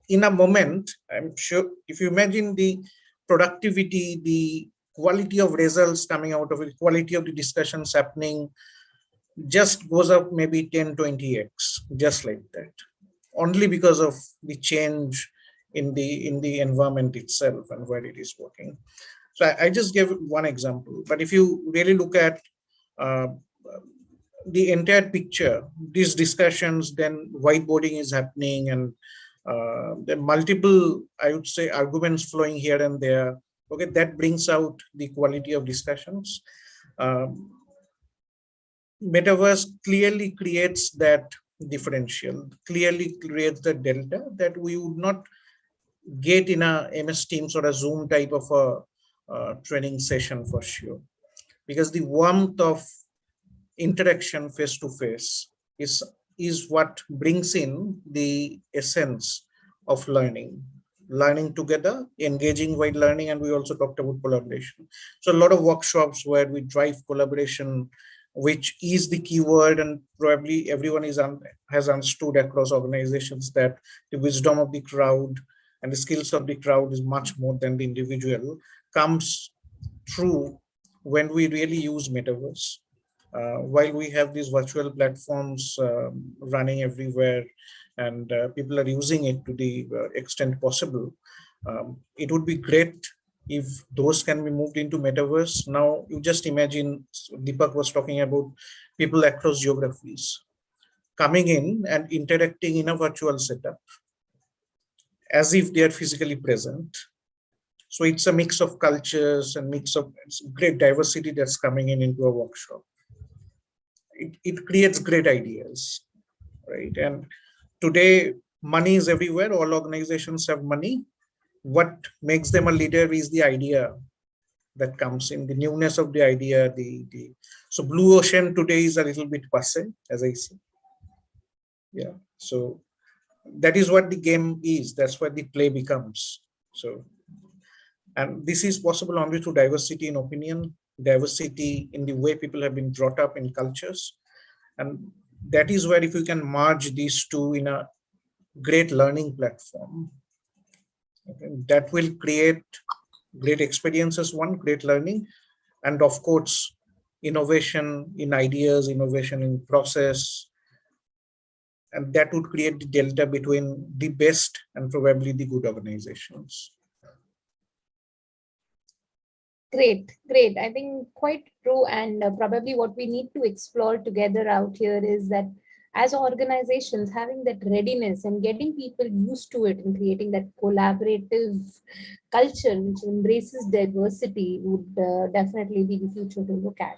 in a moment, I'm sure if you imagine the productivity, the quality of results coming out of it, quality of the discussions happening just goes up maybe 10-20x, just like that, only because of the change in the environment itself and where it is working. So I just gave one example, but if you really look at the entire picture, these discussions, then whiteboarding is happening, and there are multiple, I would say, arguments flowing here and there. Okay, that brings out the quality of discussions. Metaverse clearly creates that differential, clearly creates the delta that we would not get in a MS Teams or a Zoom type of a training session for sure, because the warmth of interaction face to face is what brings in the essence of learning together, engaging while learning. And we also talked about collaboration. So a lot of workshops where we drive collaboration, which is the keyword, and probably everyone has understood across organizations that the wisdom of the crowd and the skills of the crowd is much more than the individual, comes true when we really use metaverse. While we have these virtual platforms running everywhere, and people are using it to the extent possible, it would be great if those can be moved into metaverse. Now, you just imagine, Deepak was talking about people across geographies coming in and interacting in a virtual setup as if they are physically present. So it's a mix of cultures and mix of great diversity that's coming into a workshop. It creates great ideas, right? And today, money is everywhere. All organizations have money. What makes them a leader is the idea that comes in, the newness of the idea. So blue ocean today is a little bit passé, as I see. Yeah. So that is what the game is. That's what the play becomes. So, and this is possible only through diversity in opinion, diversity in the way people have been brought up in cultures. And that is where if you can merge these two in a great learning platform, okay, that will create great experiences, one, great learning, and of course, innovation in ideas, innovation in process. And that would create the delta between the best and probably the good organizations. Great, great. I think quite true. And probably what we need to explore together out here is that as organizations, having that readiness and getting people used to it and creating that collaborative culture which embraces diversity would definitely be the future to look at.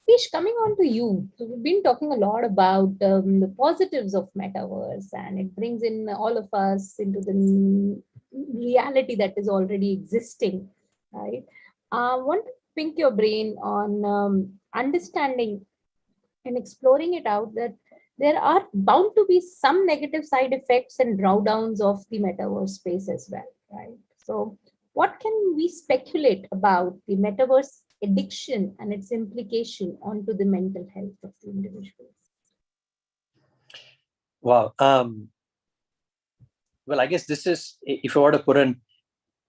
Fish, coming on to you. So we've been talking a lot about the positives of metaverse, and it brings in all of us into the reality that is already existing, right? I want to pick your brain on understanding and exploring it out that there are bound to be some negative side effects and drawdowns of the metaverse space as well, right? So what can we speculate about the metaverse addiction and its implication onto the mental health of the individuals? Wow. Well, I guess this is, if I were to put in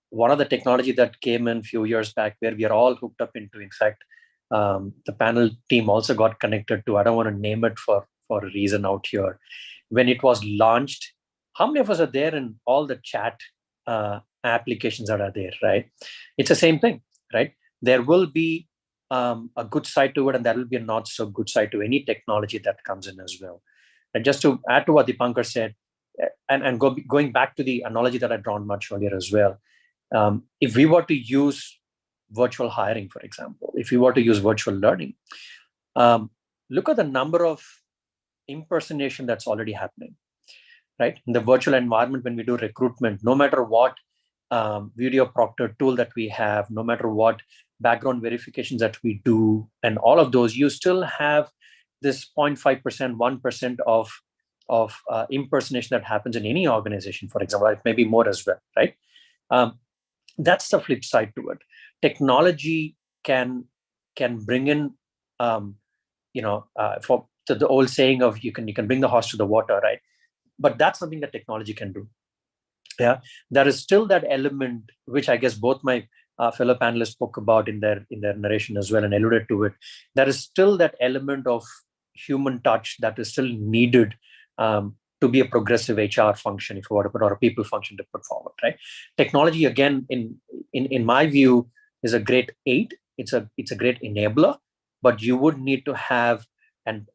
one of the technology that came in a few years back where we are all hooked up into, in fact, the panel team also got connected to, I don't want to name it for a reason out here. When it was launched, how many of us are there in all the chat applications that are there, right? It's the same thing, right? There will be a good side to it, and there will be a not so good side to any technology that comes in as well. And just to add to what Dipankar said, and going back to the analogy that I drawn much earlier as well, if we were to use virtual hiring, for example, if we were to use virtual learning, look at the number of impersonation that's already happening, right? In the virtual environment, when we do recruitment, no matter what video proctor tool that we have, no matter what background verifications that we do, and all of those, you still have this 0.5%, 1% of impersonation that happens in any organization, for example. It may be more as well, right? That's the flip side to it. Technology can bring in, for the old saying of you can bring the horse to the water, right? But that's something that technology can do. Yeah, there is still that element which I guess both my fellow panelists spoke about in their narration as well and alluded to it. There is still that element of human touch that is still needed to be a progressive HR function, if you want to put, or a people function to put forward, right? Technology, again, in my view, is a great aid. It's a great enabler, but you would need to have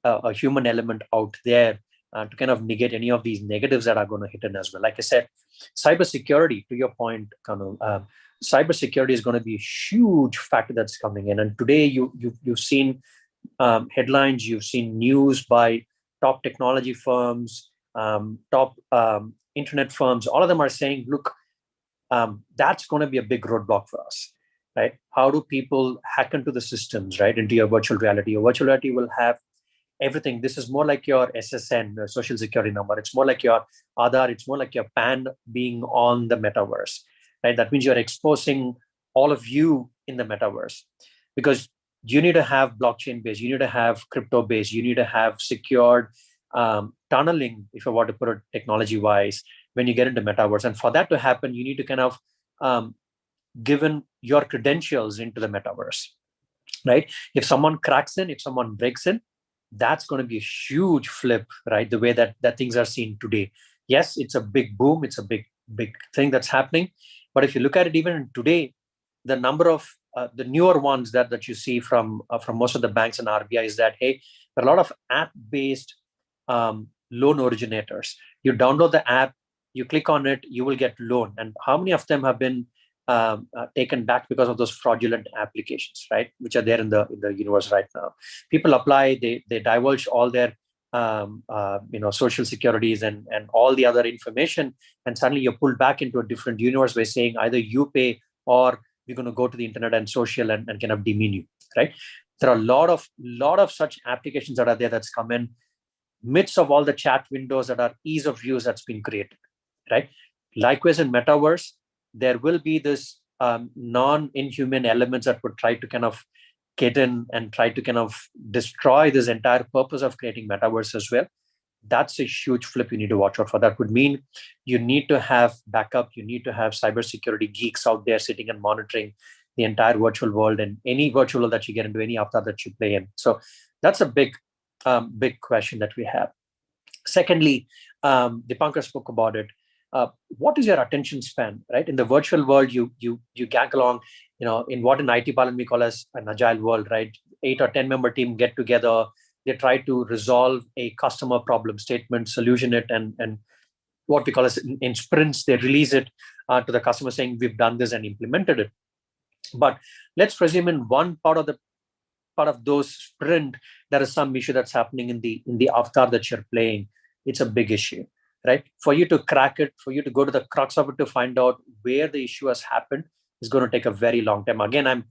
a human element out there to kind of negate any of these negatives that are going to hit in as well. Like I said, cybersecurity, to your point, Kanu, cybersecurity is going to be a huge factor that's coming in. And today you've seen headlines, you've seen news by top technology firms, top internet firms. All of them are saying, look, that's going to be a big roadblock for us, right? How do people hack into the systems, right? Into your virtual reality. Your virtual reality will have everything. This is more like your SSN, your social security number. It's more like your Aadhaar. It's more like your PAN being on the metaverse, right? That means you're exposing all of you in the metaverse, because you need to have blockchain based, you need to have crypto based, you need to have secured tunneling, if I want to put it technology wise, when you get into metaverse. And for that to happen, you need to kind of given your credentials into the metaverse, right? If someone cracks in, if someone breaks in, that's going to be a huge flip, right? The way that things are seen today. Yes, it's a big boom. It's a big thing that's happening. But if you look at it even today, the number of the newer ones that you see from most of the banks and RBI is that, hey, there are a lot of app-based loan originators. You download the app, you click on it, you will get loan. And how many of them have been taken back because of those fraudulent applications, right? Which are there in the universe right now. People apply, they divulge all their social securities and all the other information, and suddenly you're pulled back into a different universe by saying either you pay or you're going to go to the internet and social and kind of demean you, right? There are a lot of such applications that are there that's come in midst of all the chat windows that are ease of use that's been created, right? Likewise in metaverse, there will be this non-inhuman elements that would try to kind of get in and try to kind of destroy this entire purpose of creating metaverse as well. That's a huge flip you need to watch out for. That would mean you need to have backup, you need to have cybersecurity geeks out there sitting and monitoring the entire virtual world and any virtual world that you get into, any avatar that you play in. So that's a big question that we have. Secondly, Dipankar spoke about it. what is your attention span, right? In the virtual world, you gag along, in what in IT parlance we call as an agile world, right? 8 or 10 member team get together, they try to resolve a customer problem statement, solution it, and what we call as in sprints, they release it to the customer saying, we've done this and implemented it. But let's presume in one part of those sprint, there is some issue that's happening in the avatar that you're playing. It's a big issue, right? For you to crack it, for you to go to the crux of it to find out where the issue has happened is going to take a very long time. Again, I'm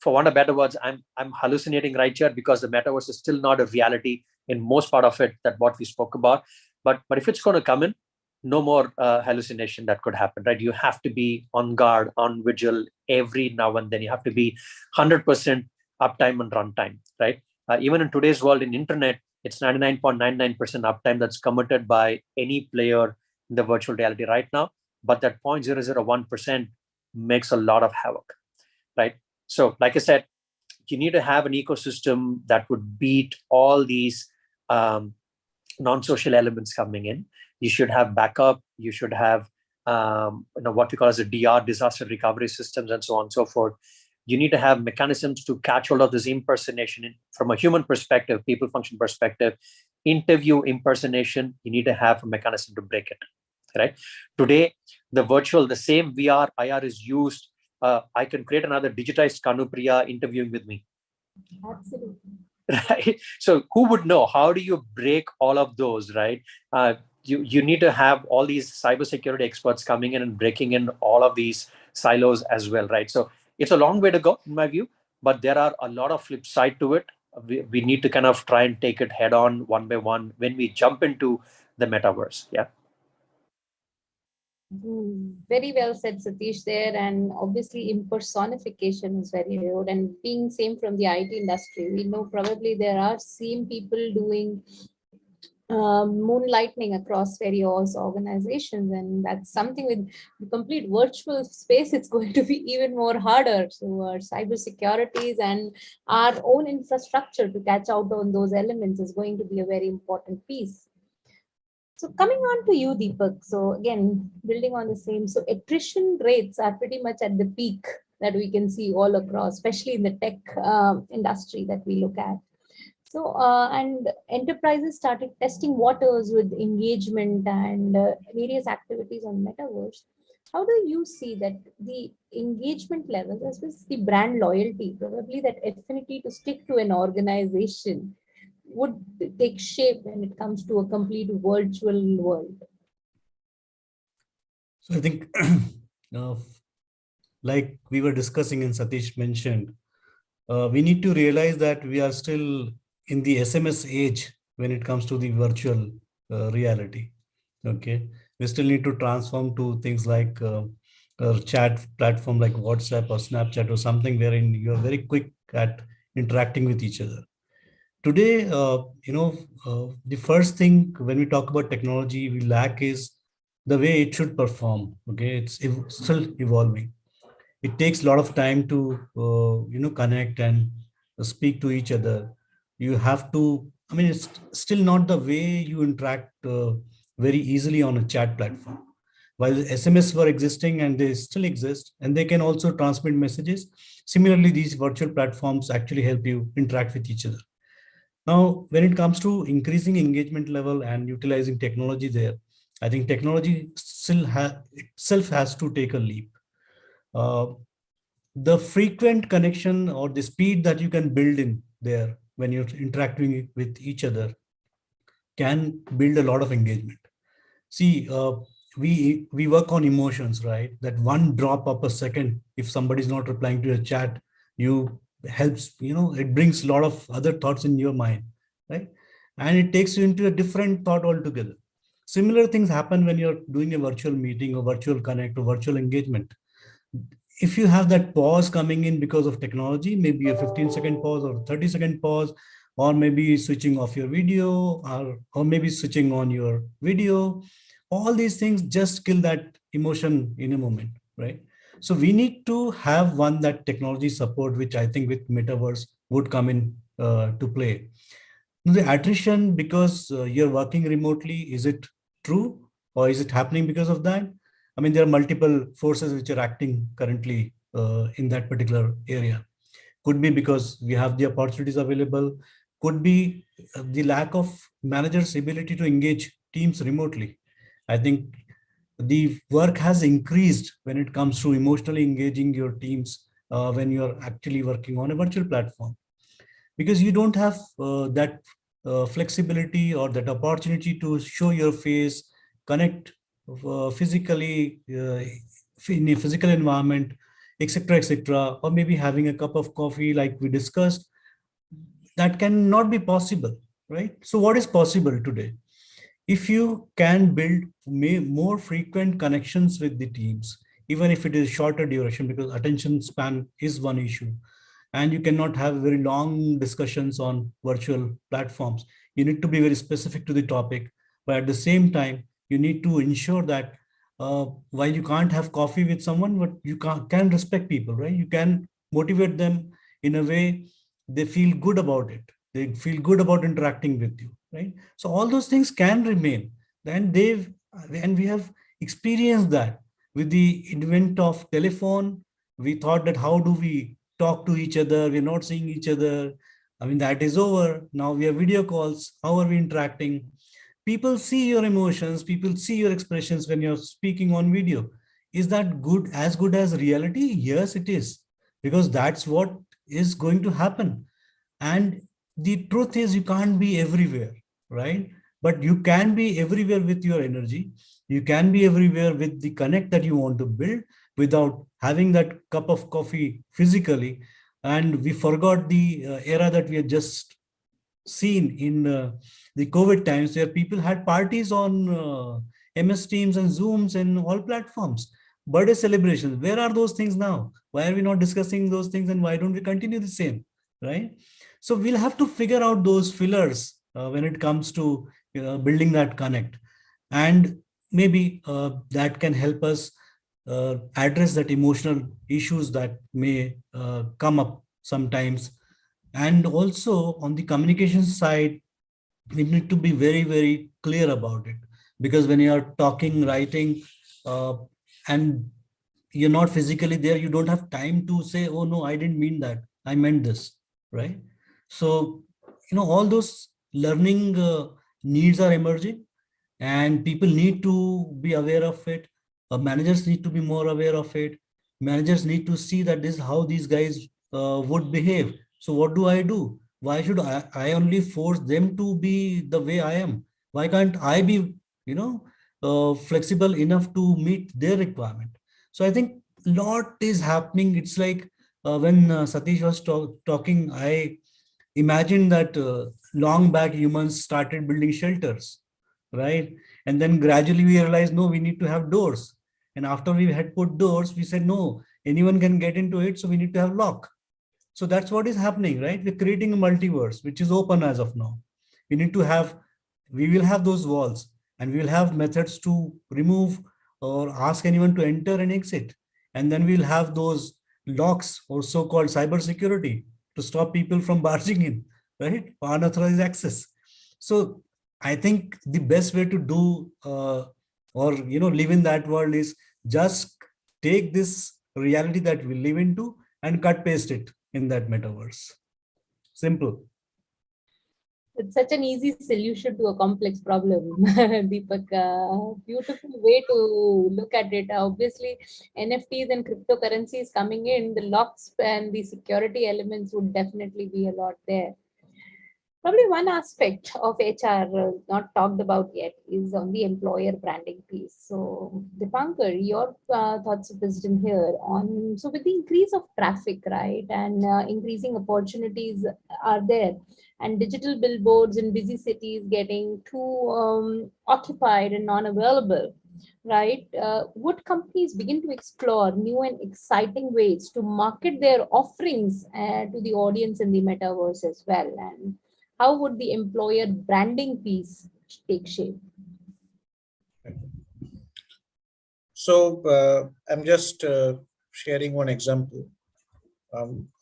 for want of better words, I'm hallucinating right here because the metaverse is still not a reality in most part of it that what we spoke about. But if it's going to come in, no more hallucination that could happen, right? You have to be on guard, on vigil every now and then. You have to be 100% uptime and runtime, right? Even in today's world, in internet, it's 99.99% uptime that's committed by any player in the virtual reality right now. But that 0.001% makes a lot of havoc, right? So like I said, you need to have an ecosystem that would beat all these non-social elements coming in. You should have backup. You should have what we call as a DR, disaster recovery systems, and so on and so forth. You need to have mechanisms to catch hold of this impersonation from a human perspective, people function perspective. Interview impersonation, you need to have a mechanism to break it, right? Today, the same VR, IR is used. I can create another digitized Kanupriya interviewing with me. Absolutely. Right. So who would know? How do you break all of those, right? You need to have all these cybersecurity experts coming in and breaking in all of these silos as well, right? So it's a long way to go, in my view, but there are a lot of flip side to it. We need to kind of try and take it head on one by one when we jump into the metaverse. Yeah. Very well said, Satish, there. And obviously impersonification is very real. And being same from the IT industry, we know probably there are same people doing moonlighting across various organizations, and that's something with the complete virtual space. It's going to be even more harder. So our cyber securities and our own infrastructure to catch out on those elements is going to be a very important piece. So coming on to you, Deepak. So again, building on the same, so attrition rates are pretty much at the peak that we can see all across, especially in the tech industry that we look at. So, and enterprises started testing waters with engagement and various activities on metaverse. How do you see that the engagement levels, as well as the brand loyalty, probably that affinity to stick to an organization, would take shape when it comes to a complete virtual world? So I think, like we were discussing and Satish mentioned, we need to realize that we are still in the SMS age when it comes to the virtual reality. Okay, we still need to transform to things like a chat platform like WhatsApp or Snapchat or something wherein you are very quick at interacting with each other. Today, the first thing when we talk about technology we lack is the way it should perform. Okay, it's still evolving. It takes a lot of time to connect and speak to each other. You have to, I mean, it's still not the way you interact very easily on a chat platform. While SMS were existing and they still exist, and they can also transmit messages. Similarly, these virtual platforms actually help you interact with each other. Now, when it comes to increasing engagement level and utilizing technology there, I think technology still itself has to take a leap. The frequent connection or the speed that you can build in there when you're interacting with each other can build a lot of engagement. See, we work on emotions, right? That one drop of a second, if somebody's not replying to your chat, helps, it brings a lot of other thoughts in your mind, right? And it takes you into a different thought altogether. Similar things happen when you're doing a virtual meeting or virtual connect or virtual engagement. If you have that pause coming in because of technology, maybe a 15-second pause or 30-second pause, or maybe switching off your video, or maybe switching on your video, all these things just kill that emotion in a moment, right? So we need to have one that technology support, which I think with metaverse would come in to play. The attrition, because you're working remotely, is it true, or is it happening because of that? I mean, there are multiple forces which are acting currently in that particular area. Could be because we have the opportunities available, could be the lack of managers' ability to engage teams remotely. I think the work has increased when it comes to emotionally engaging your teams when you're actually working on a virtual platform, because you don't have that flexibility or that opportunity to show your face, connect physically in a physical environment, etc., etc., or maybe having a cup of coffee like we discussed. That cannot be possible, right? So what is possible today? If you can build more frequent connections with the teams, even if it is shorter duration, because attention span is one issue, and you cannot have very long discussions on virtual platforms. You need to be very specific to the topic, but at the same time, you need to ensure that while you can't have coffee with someone, but you can respect people, right? You can motivate them in a way they feel good about it. They feel good about interacting with you, right? So all those things can remain. And we have experienced that with the advent of telephone. We thought that how do we talk to each other? We're not seeing each other. I mean, that is over. Now we have video calls. How are we interacting? People see your emotions. People see your expressions when you're speaking on video. Is that good as reality? Yes, it is, because that's what is going to happen. And the truth is you can't be everywhere, right? But you can be everywhere with your energy. You can be everywhere with the connect that you want to build without having that cup of coffee physically. And we forgot the era that we had just seen in the COVID times, where people had parties on MS Teams and Zooms and all platforms. Birthday celebrations, where are those things now? Why are we not discussing those things, and why don't we continue the same, right? So we'll have to figure out those fillers when it comes to building that connect. And maybe that can help us address that emotional issues that may come up sometimes. And also on the communication side, we need to be very, very clear about it. Because when you are talking, writing, and you're not physically there, you don't have time to say, oh no, I didn't mean that, I meant this, right? So, all those learning needs are emerging, and people need to be aware of it. Managers need to be more aware of it. Managers need to see that this is how these guys would behave. So what do I do? Why should I only force them to be the way I am? Why can't I be, flexible enough to meet their requirement? So I think a lot is happening. It's like when Satish was talking, I imagined that long back humans started building shelters, right? And then gradually we realized, no, we need to have doors. And after we had put doors, we said, no, anyone can get into it, so we need to have lock. So that's what is happening, right? We're creating a multiverse, which is open as of now. We will have those walls, and we will have methods to remove or ask anyone to enter and exit. And then we'll have those locks, or so-called cyber security, to stop people from barging in, right? Unauthorized access. So I think the best way to do live in that world is just take this reality that we live into and cut paste it in that metaverse. Simple. It's such an easy solution to a complex problem, Deepak. Beautiful way to look at it. Obviously, NFTs and cryptocurrencies coming in, the locks and the security elements would definitely be a lot there. Probably one aspect of HR not talked about yet is on the employer branding piece. So, Dipankar, your thoughts of wisdom here on, so with the increase of traffic, right, and increasing opportunities are there, and digital billboards in busy cities getting too occupied and non-available, right? Would companies begin to explore new and exciting ways to market their offerings to the audience in the metaverse as well? And how would the employer branding piece take shape? So I'm just sharing one example.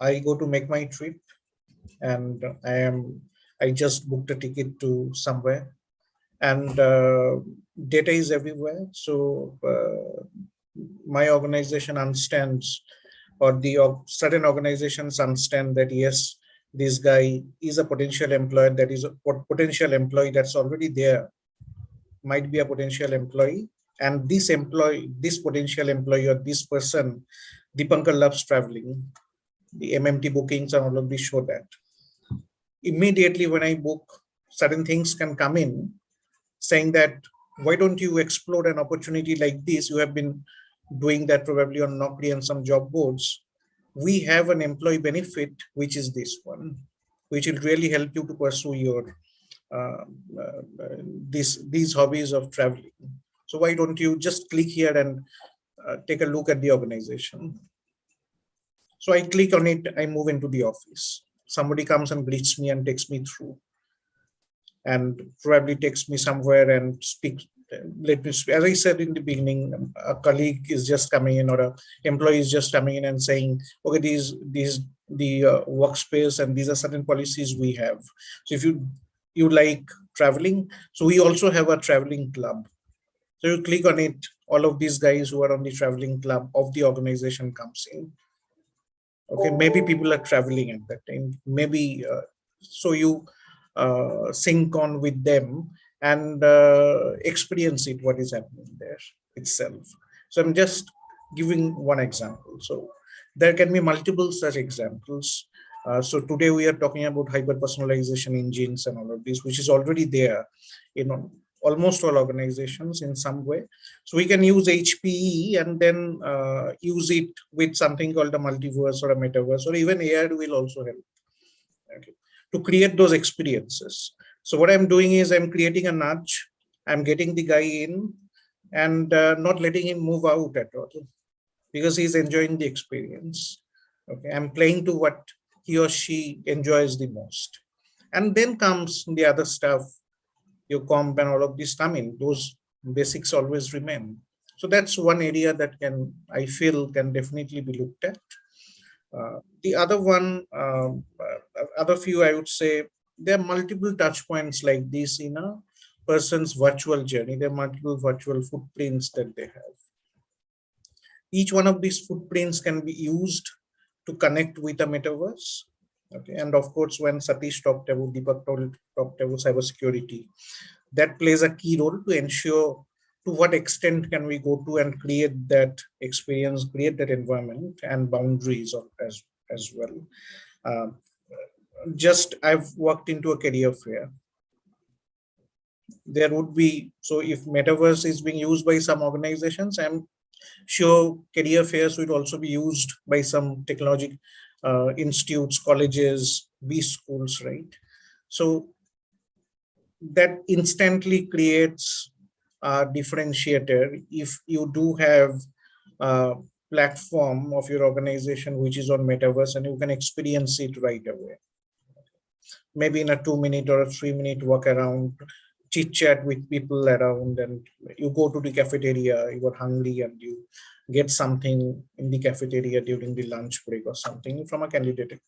I go to make my trip, and I just booked a ticket to somewhere, and data is everywhere. So my organization understands, or the certain organizations understand that, yes, this guy is a potential employer, that is a potential employee that's already there, might be a potential employee. And this potential employee, or this person, Deepankar loves traveling. The MMT bookings and all of this show that. Immediately when I book, certain things can come in saying that, why don't you explore an opportunity like this? You have been doing that probably on Naukri and some job boards. We have an employee benefit, which is this one, which will really help you to pursue your these hobbies of traveling. So why don't you just click here and take a look at the organization? So I click on it, I move into the office. Somebody comes and greets me and takes me through, and probably takes me somewhere and speaks. Let me speak. As I said in the beginning, a colleague is just coming in, or an employee is just coming in and saying, okay, these the workspace, and these are certain policies we have. So if you like traveling, so we also have a traveling club. So you click on it, all of these guys who are on the traveling club of the organization comes in. Okay, maybe people are traveling at that time. Maybe so you sync on with them and experience it, what is happening there itself. So I'm just giving one example. So there can be multiple such examples. So today we are talking about hyper-personalization engines and all of this, which is already there in almost all organizations in some way. So we can use HPE and then use it with something called a multiverse or a metaverse, or even AI will also help, okay, to create those experiences. So what I'm doing is I'm creating a nudge. I'm getting the guy in and not letting him move out at all, because he's enjoying the experience. Okay, I'm playing to what he or she enjoys the most. And then comes the other stuff, your comp and all of this come in. Those basics always remain. So that's one area that I feel can definitely be looked at. The other one, other few, I would say, there are multiple touch points like this in a person's virtual journey. There are multiple virtual footprints that they have. Each one of these footprints can be used to connect with a metaverse. Okay, and of course, when Satish talked about, Deepak talked about cybersecurity, that plays a key role to ensure to what extent can we go to and create that experience, create that environment and boundaries as well. I've walked into a career fair. There would be, so if metaverse is being used by some organizations, I'm sure career fairs would also be used by some technology institutes, colleges, B schools, right? So that instantly creates a differentiator. If you do have a platform of your organization which is on metaverse and you can experience it right away, maybe in a 2-minute or a 3-minute walk around, chit chat with people around, and you go to the cafeteria, you are hungry and you get something in the cafeteria during the lunch break or something from a candidate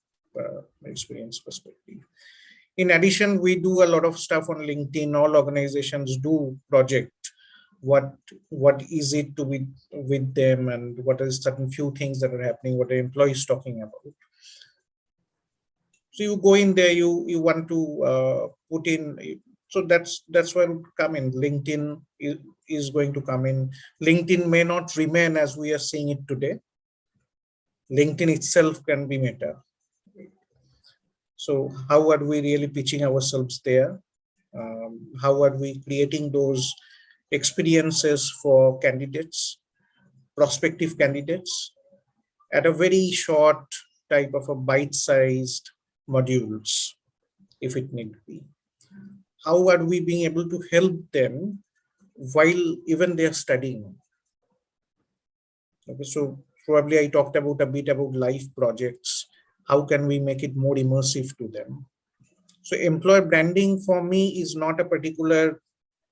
experience perspective. In addition, we do a lot of stuff on LinkedIn. All organizations do project. What is it to be with them, and what are certain few things that are happening, what are employees talking about. So you go in there, you want to put in, so that's where it would come in. LinkedIn is going to come in. LinkedIn may not remain as we are seeing it today. LinkedIn itself can be meta. So how are we really pitching ourselves there? How are we creating those experiences for candidates, prospective candidates, at a very short type of a bite-sized modules, if it need be? How are we being able to help them while even they're studying? Okay, so probably I talked about a bit about life projects. How can we make it more immersive to them? So employer branding for me is not a particular,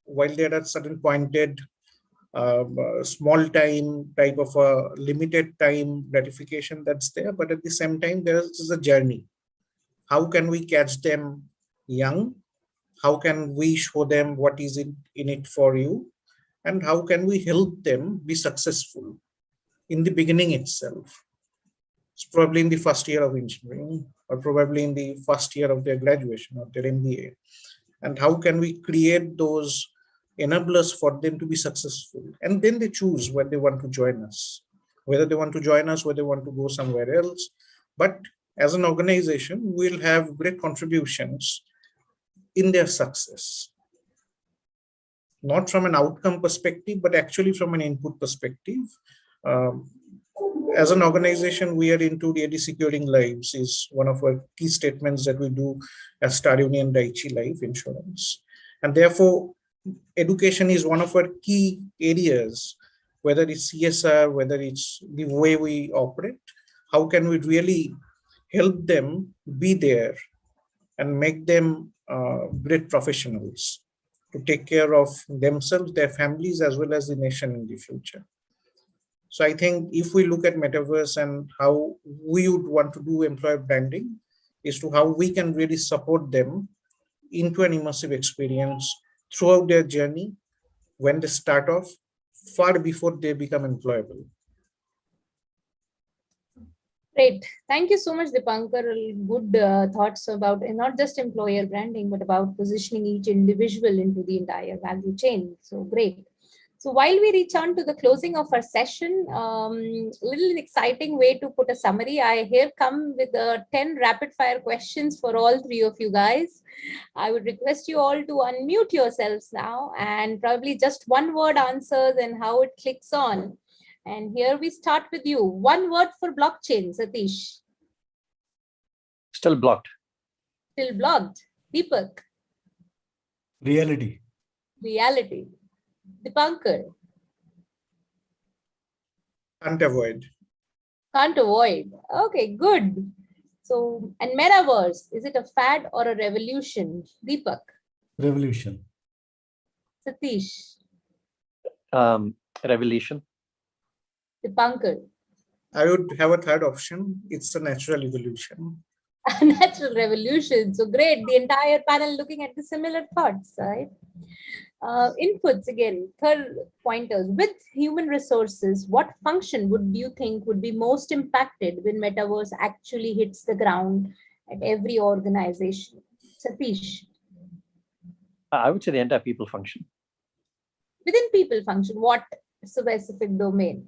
while there are certain pointed small time type of a limited time gratification that's there, but at the same time, there is a journey. How can we catch them young? How can we show them what is in it for you? and how can we help them be successful in the beginning itself. It's probably in the first year of engineering, or probably in the first year of their graduation or their MBA. And how can we create those enablers for them to be successful? And then they choose when they want to join us, whether they want to join us, whether they want to go somewhere else. But as an organization, we'll have great contributions in their success. Not from an outcome perspective, but actually from an input perspective. As an organization, we are into really securing lives is one of our key statements that we do as Star Union Dai-ichi Life Insurance. And therefore, education is one of our key areas, whether it's CSR, whether it's the way we operate. How can we really help them be there and make them great professionals to take care of themselves, their families, as well as the nation in the future? So I think if we look at Metaverse and how we would want to do employer branding, is to how we can really support them into an immersive experience throughout their journey, when they start off, far before they become employable. Great. Thank you so much, Dipankar. Good thoughts about not just employer branding, but about positioning each individual into the entire value chain. So great. So while we return to the closing of our session, little exciting way to put a summary. I here come with 10 rapid fire questions for all three of you guys. I would request you all to unmute yourselves now and probably just one word answers and how it clicks on. And here we start with you. One word for blockchain, Satish. Still blocked. Still blocked. Deepak. Reality. Reality. Dipankar. Can't avoid. Can't avoid. Okay, good. So, and metaverse, is it a fad or a revolution? Deepak. Revolution. Satish. Revolution. Dipankar. I would have a third option. It's a natural evolution. Natural revolution. So great. The entire panel looking at the similar thoughts, right? Inputs again, third pointers. With human resources, what function would you think would be most impacted when Metaverse actually hits the ground at every organization? Satish. I would say the entire people function. Within people function, what specific domain?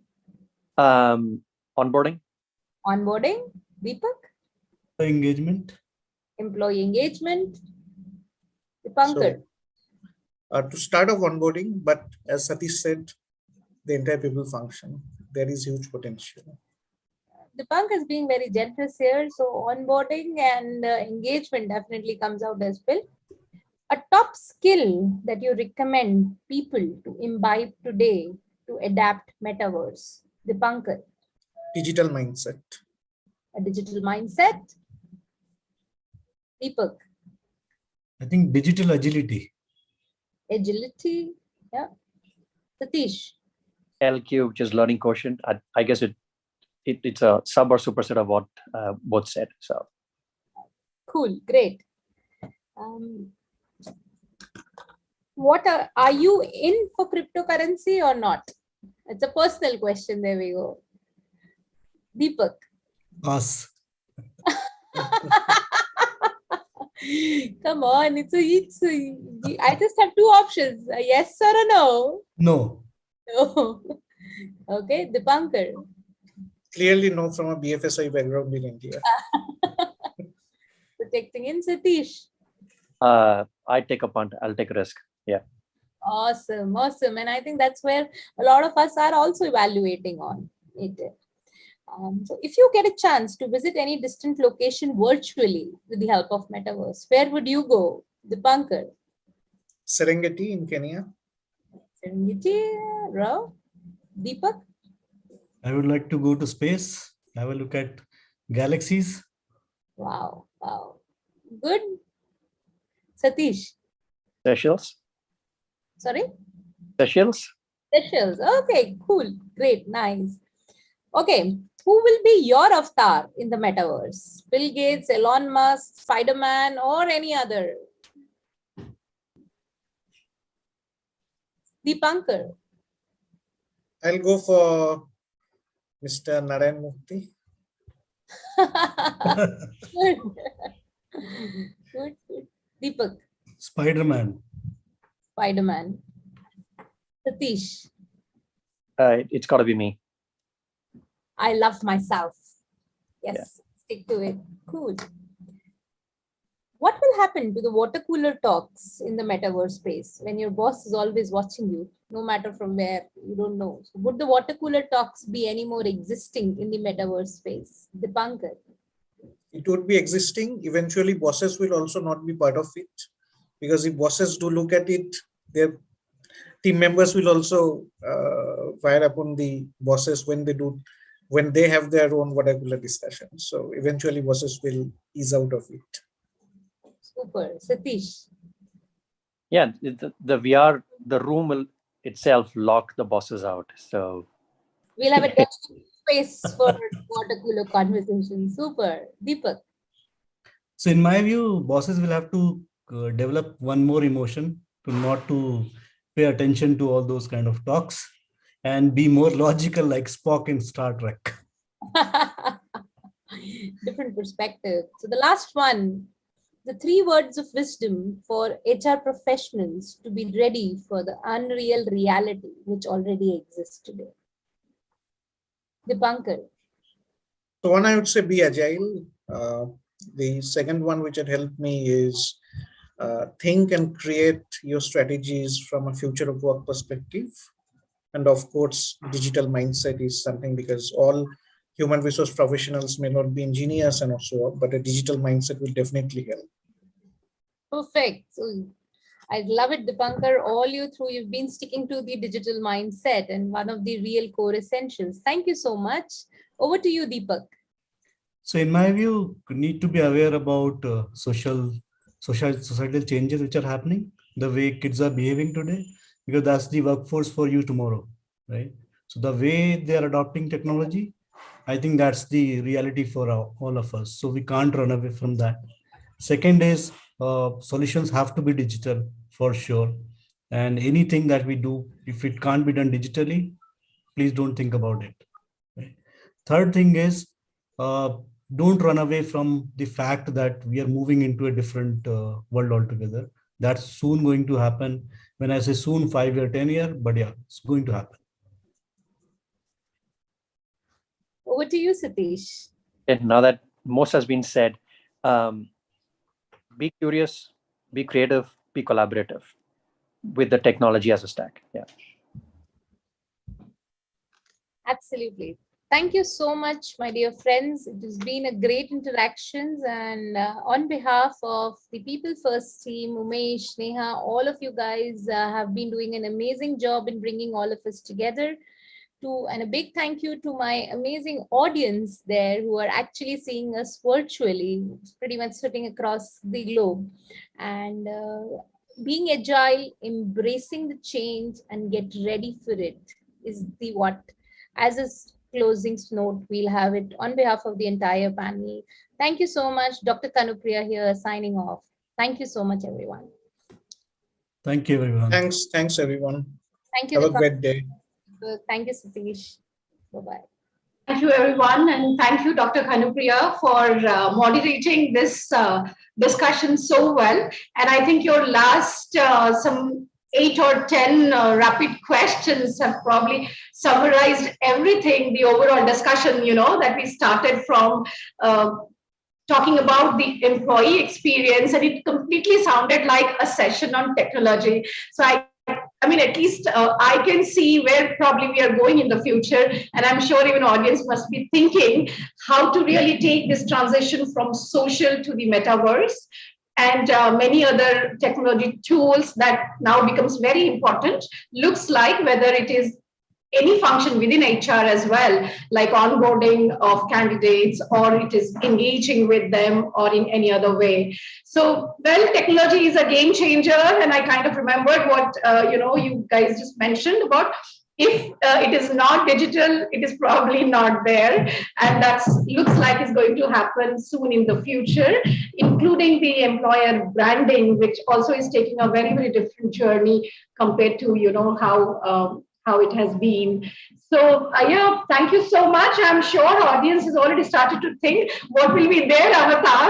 Onboarding. Onboarding. Deepak. Engagement. Employee engagement. Dipankar. To start off onboarding, but as Satish said, the entire people function. There is huge potential. Dipankar is being very generous here. So onboarding and engagement definitely comes out as well. A top skill that you recommend people to imbibe today to adapt Metaverse. Dipankar. Digital mindset. A digital mindset. Deepak. I think digital agility. Agility. Yeah. Satish. LQ, which is learning quotient. I guess it's a sub or superset of what both said. So Cool. Great. What are you in for cryptocurrency or not? It's a personal question. There we go. Deepak. Us. Come on, I just have two options, a yes or a no. No. No. Okay, Dipankar. Clearly no from a BFSI background in India. Protecting in Satish. I take a punt. I'll take a risk. Yeah. Awesome, awesome. And I think that's where a lot of us are also evaluating on it. So if you get a chance to visit any distant location virtually with the help of Metaverse, where would you go? Dipankar. Serengeti in Kenya. Serengeti, Rao. Deepak. I would like to go to space, have a look at galaxies. Wow, wow. Good. Satish. Seychelles. Sorry? Seychelles. Seychelles. Okay, cool. Great, nice. Okay, who will be your avatar in the Metaverse? Bill Gates, Elon Musk, Spider-Man, or any other? Dipankar. I'll go for Mr. Narayan Mukti. Good. Good, good. Deepak, Spider-Man. Spider-Man. Satish, It's got to be me. I love myself. Yes, Yeah. stick to it. Cool. What will happen to the water cooler talks in the metaverse space when your boss is always watching you, no matter from where, you don't know? So would the water cooler talks be any more existing in the metaverse space? Dipankar. It would be existing. Eventually, bosses will also not be part of it, because if bosses do look at it, their team members will also fire upon the bosses when they have their own water cooler discussions. So eventually, bosses will ease out of it. Super. Satish. Yeah, the VR, the room will itself lock the bosses out. So We'll have a dedicated space for water cooler conversation. Super. Deepak. So in my view, bosses will have to develop one more emotion to not to pay attention to all those kind of talks and be more logical like Spock in Star Trek. Different perspective. So the last one, the 3 words of wisdom for HR professionals to be ready for the unreal reality which already exists today. Dipankar. So one, I would say be agile. The second one which had helped me is think and create your strategies from a future of work perspective. And of course, digital mindset is something, because all human resource professionals may not be engineers and also, but a digital mindset will definitely help. Perfect. So I love it, Dipankar. All you through, you've been sticking to the digital mindset and one of the real core essentials. Thank you so much. Over to you, Deepak. So in my view, you need to be aware about societal changes which are happening, the way kids are behaving today, because that's the workforce for you tomorrow, right? So the way they are adopting technology, I think that's the reality for all of us. So we can't run away from that. Second is solutions have to be digital for sure. And anything that we do, if it can't be done digitally, please don't think about it. Right? Third thing is, don't run away from the fact that we are moving into a different world altogether. That's soon going to happen. When I say soon, 5 year, 10 year, but yeah, it's going to happen. Over to you, Satish. and now that most has been said, be curious, be creative, be collaborative with the technology as a stack. Yeah. Absolutely. Thank you so much, my dear friends. It has been a great interactions, and on behalf of the People First team, Umesh, Neha, all of you guys have been doing an amazing job in bringing all of us together. And a big thank you to my amazing audience there who are actually seeing us virtually, pretty much sitting across the globe. And being agile, embracing the change and get ready for it is the what. As a closing note, we'll have it on behalf of the entire panel. Thank you so much. Dr. Kanupriya here signing off. Thank you so much, everyone. Thank you, everyone. Thanks, everyone. Thank you. Have a great day. Thank you, Satish. Bye-bye. Thank you, everyone. And thank you, Dr. Kanupriya, for moderating this discussion so well. And I think your last some 8 or 10 rapid questions have probably summarized everything, the overall discussion, that we started from talking about the employee experience, and it completely sounded like a session on technology. So I mean, at least I can see where probably we are going in the future. And I'm sure even audience must be thinking how to really take this transition from social to the metaverse and many other technology tools that now becomes very important. Looks like whether it is any function within HR as well, like onboarding of candidates, or it is engaging with them, or in any other way. So, well, technology is a game changer, and I kind of remembered what you guys just mentioned about. If it is not digital, it is probably not there, and that looks like it's going to happen soon in the future, including the employer branding, which also is taking a very, very different journey compared to how how it has been. So yeah, thank you so much. I'm sure audience has already started to think what will be their avatar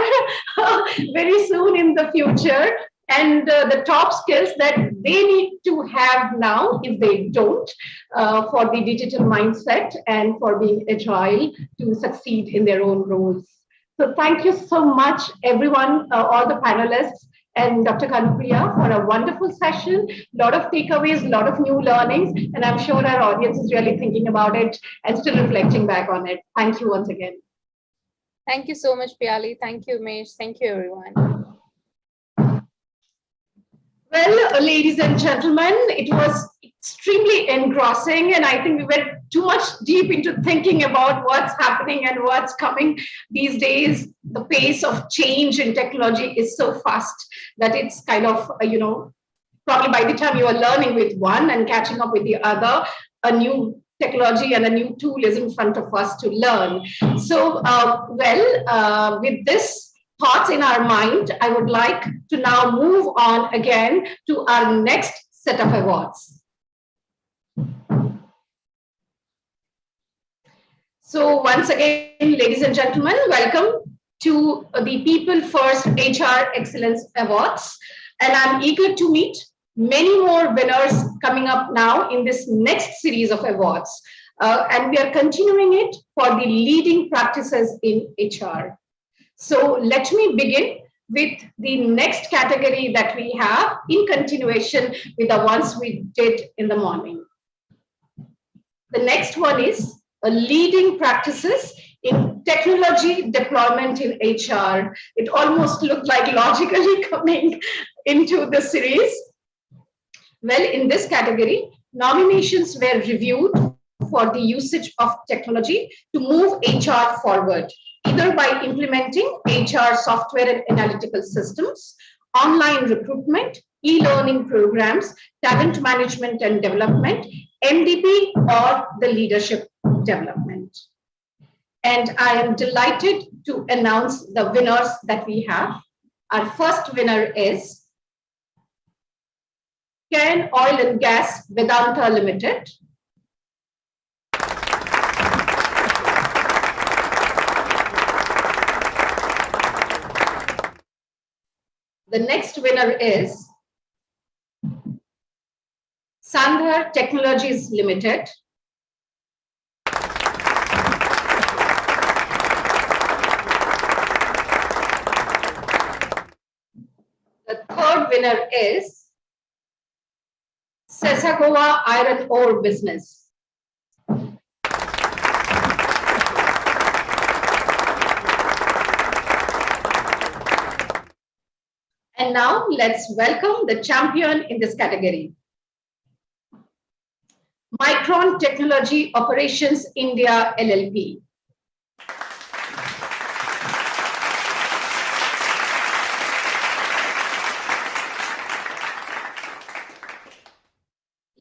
very soon in the future, and the top skills that they need to have now if they don't, for the digital mindset and for being agile to succeed in their own roles. So thank you so much, everyone, all the panelists, and Dr. Kanupriya for a wonderful session, a lot of takeaways, a lot of new learnings, and I'm sure our audience is really thinking about it and still reflecting back on it. Thank you once again. Thank you so much, Piali. Thank you, Umesh. Thank you, everyone. Well, ladies and gentlemen, it was extremely engrossing, and I think we went too much deep into thinking about what's happening and what's coming these days. The pace of change in technology is so fast that it's kind of, probably by the time you are learning with one and catching up with the other, a new technology and a new tool is in front of us to learn. So, with this thoughts in our mind, I would like to now move on again to our next set of awards. So once again, ladies and gentlemen, welcome to the People First HR Excellence Awards. And I'm eager to meet many more winners coming up now in this next series of awards. And we are continuing it for the leading practices in HR. So let me begin with the next category that we have in continuation with the ones we did in the morning. The next one is leading practices in technology deployment in HR. It almost looked like logically coming into the series. Well, in this category, nominations were reviewed for the usage of technology to move HR forward, either by implementing HR software and analytical systems, online recruitment, e-learning programs, talent management and development, MDP, or the leadership development. And I am delighted to announce the winners that we have. Our first winner is Cairn Oil and Gas Vedanta Limited. The next winner is Sandhar Technologies Limited. The third winner is Sesagova Iron Ore Business. And now let's welcome the champion in this category. Micron Technology Operations India LLP.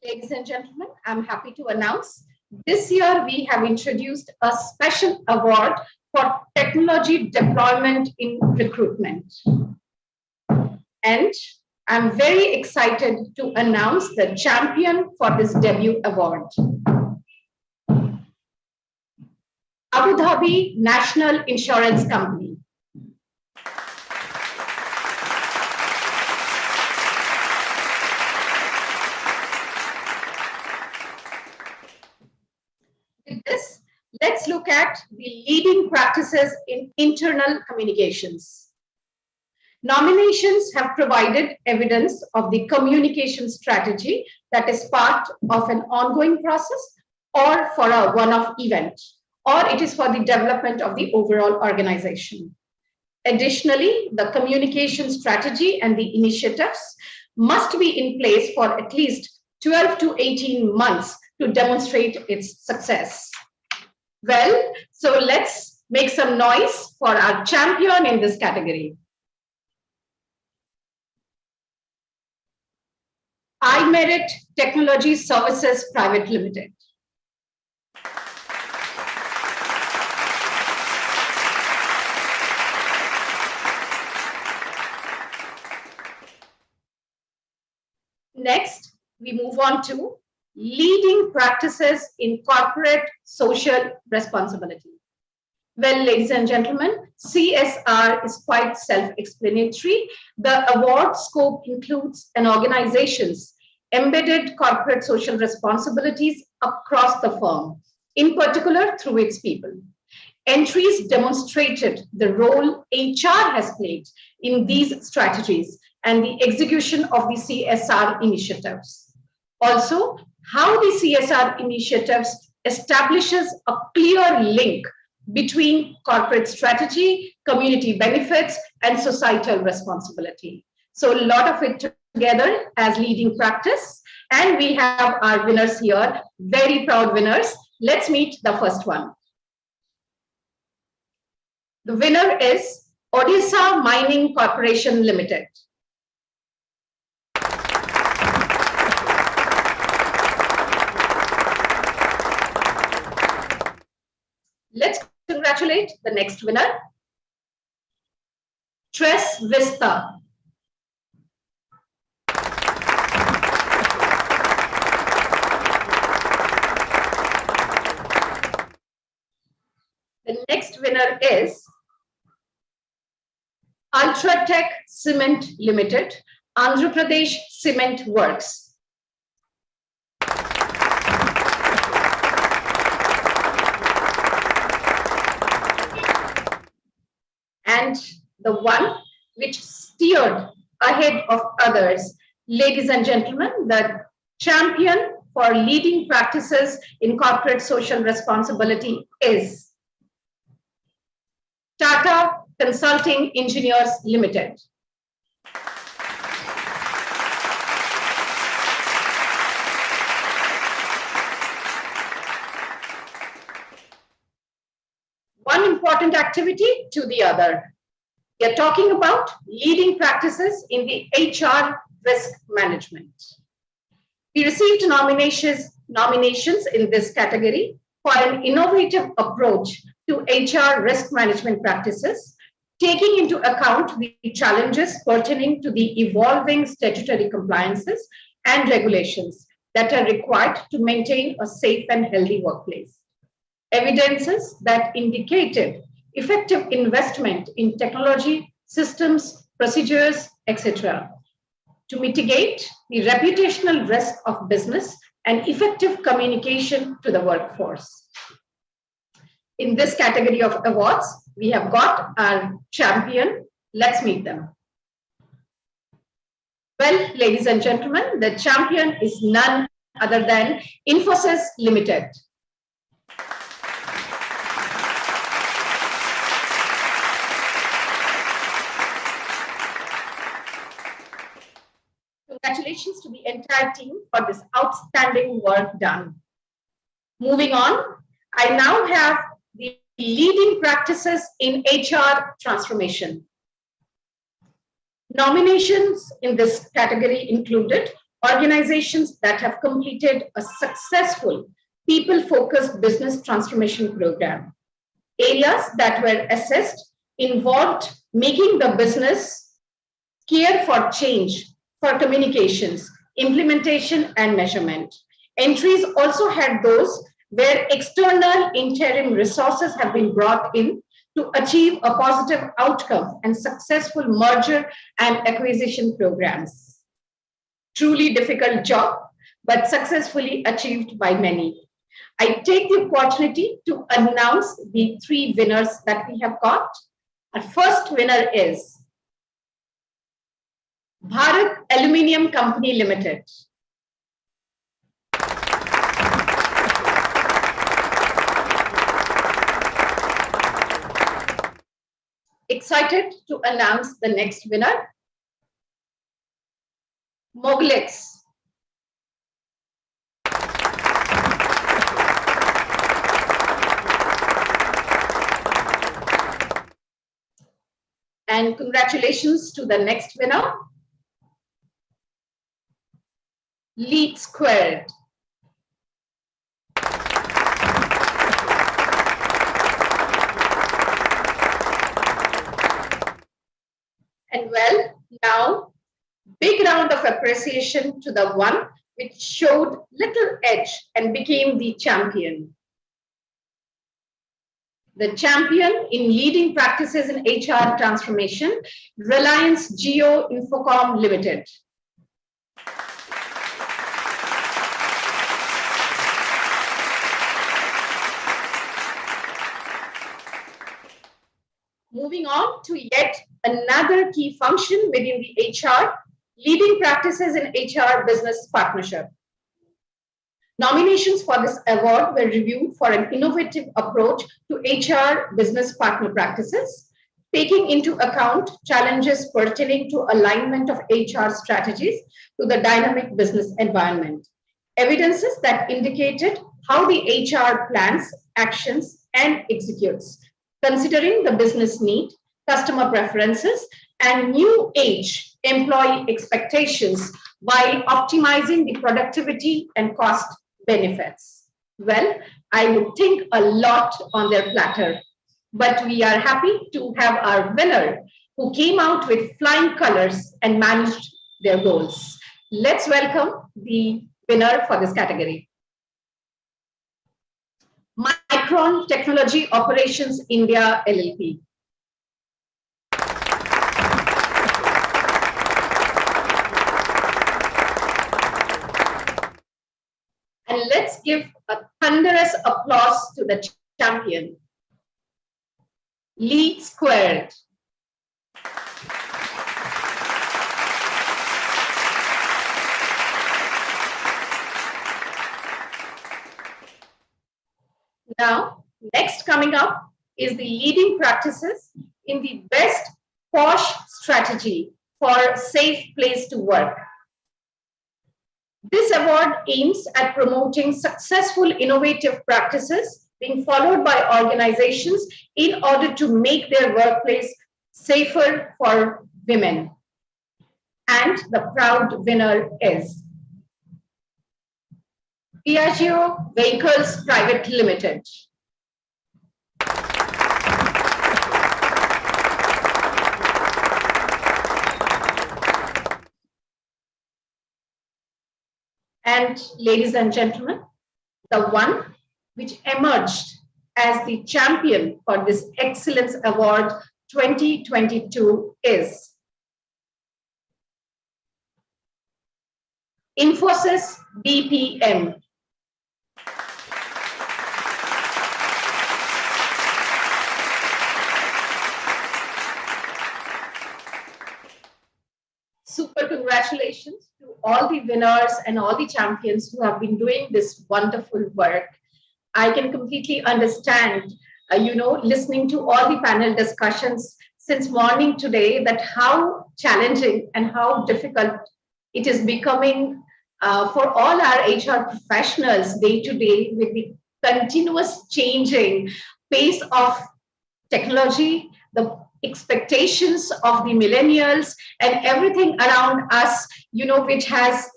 Ladies and gentlemen, I'm happy to announce this year we have introduced a special award for technology deployment in recruitment. And I'm very excited to announce the champion for this debut award. Abu Dhabi National Insurance Company. With this, let's look at the leading practices in internal communications. Nominations have provided evidence of the communication strategy that is part of an ongoing process or for a one-off event, or it is for the development of the overall organization. Additionally, the communication strategy and the initiatives must be in place for at least 12 to 18 months to demonstrate its success. Well, so let's make some noise for our champion in this category. iMerit Technology Services Private Limited. Next, we move on to leading practices in corporate social responsibility. Well, ladies and gentlemen, CSR is quite self-explanatory. The award scope includes an organization's embedded corporate social responsibilities across the firm, in particular through its people. Entries demonstrated the role HR has played in these strategies and the execution of the CSR initiatives. Also, how the CSR initiatives establishes a clear link between corporate strategy, community benefits, and societal responsibility. So a lot of it together as leading practice. And we have our winners here, very proud winners. Let's meet the first one. The winner is Odisha Mining Corporation Limited. Let's congratulate the next winner, Tres Vista. The next winner is Ultratech Cement Limited, Andhra Pradesh Cement Works. And the one which steered ahead of others, ladies and gentlemen, the champion for leading practices in corporate social responsibility is Tata Consulting Engineers Limited. One important activity to the other. We are talking about leading practices in the HR risk management. We received nominations in this category for an innovative approach to HR risk management practices, taking into account the challenges pertaining to the evolving statutory compliances and regulations that are required to maintain a safe and healthy workplace. Evidences that indicated effective investment in technology, systems, procedures, etc., to mitigate the reputational risk of business and effective communication to the workforce. In this category of awards, we have got our champion. Let's meet them. Well, ladies and gentlemen, the champion is none other than Infosys Limited. Congratulations to the entire team for this outstanding work done. Moving on, I now have the leading practices in HR transformation. Nominations in this category included organizations that have completed a successful people-focused business transformation program. Areas that were assessed involved making the business care for change, for communications, implementation, and measurement. Entries also had those where external interim resources have been brought in to achieve a positive outcome and successful merger and acquisition programs. Truly difficult job, but successfully achieved by many. I take the opportunity to announce the three winners that we have got. Our first winner is Bharat Aluminium Company Limited. Excited to announce the next winner, Moglix. And congratulations to the next winner, Lead Squared. And well, now, big round of appreciation to the one which showed little edge and became the champion. The champion in leading practices in HR transformation, Reliance Jio Infocom Limited. Moving on to yet another key function within the HR, leading practices in HR business partnership. Nominations for this award were reviewed for an innovative approach to HR business partner practices, taking into account challenges pertaining to alignment of HR strategies to the dynamic business environment. Evidences that indicated how the HR plans, actions, and executes, considering the business need, customer preferences, and new age employee expectations while optimizing the productivity and cost benefits. Well, I would think a lot on their platter, but we are happy to have our winner who came out with flying colors and managed their goals. Let's welcome the winner for this category. Micron Technology Operations India LLP. And let's give a thunderous applause to the champion. Lead Squared. Now, next coming up is the leading practices in the best POSH strategy for safe place to work. This award aims at promoting successful innovative practices being followed by organizations in order to make their workplace safer for women. And the proud winner is Piaggio Vehicles Private Limited. And ladies and gentlemen, the one which emerged as the champion for this Excellence Award 2022 is Infosys BPM. Super congratulations to all the winners and all the champions who have been doing this wonderful work. I can completely understand, listening to all the panel discussions since morning today, that how challenging and how difficult it is becoming for all our HR professionals day to day with the continuous changing pace of technology, the expectations of the millennials and everything around us, which has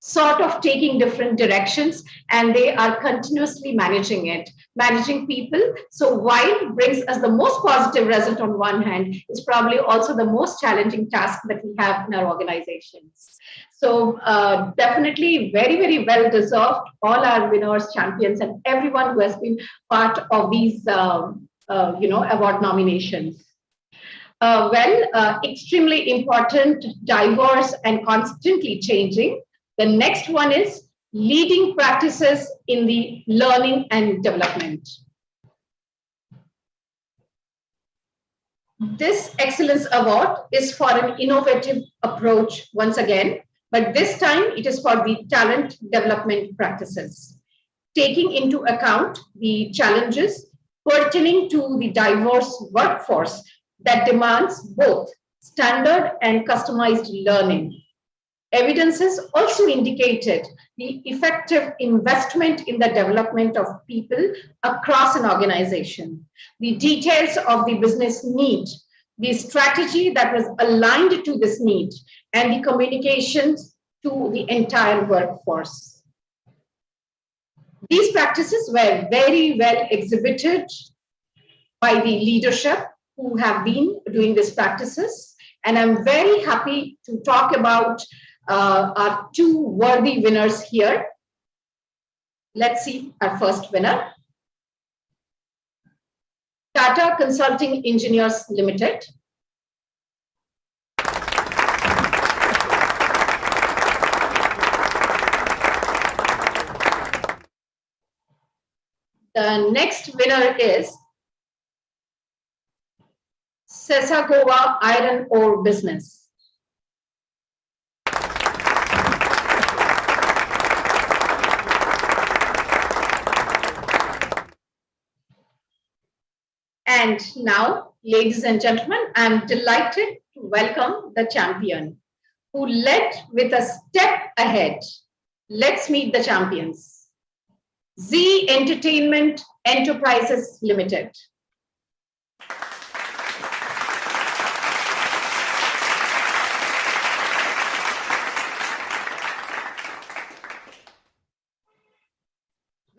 sort of taking different directions, and they are continuously managing people. So while brings us the most positive result on one hand, it's probably also the most challenging task that we have in our organizations. So definitely very, very well deserved, all our winners, champions, and everyone who has been part of these award nominations. Extremely important, diverse, and constantly changing. The next one is leading practices in the learning and development. This Excellence Award is for an innovative approach once again, but this time it is for the talent development practices, taking into account the challenges pertaining to the diverse workforce that demands both standard and customized learning. Evidences also indicated the effective investment in the development of people across an organization, the details of the business need, the strategy that was aligned to this need, and the communications to the entire workforce. These practices were very well exhibited by the leadership who have been doing these practices. And I'm very happy to talk about our two worthy winners here. Let's see our first winner. Tata Consulting Engineers Limited. The next winner is Sesagova Iron Ore Business. And now, ladies and gentlemen, I'm delighted to welcome the champion who led with a step ahead. Let's meet the champions. Z Entertainment Enterprises Limited.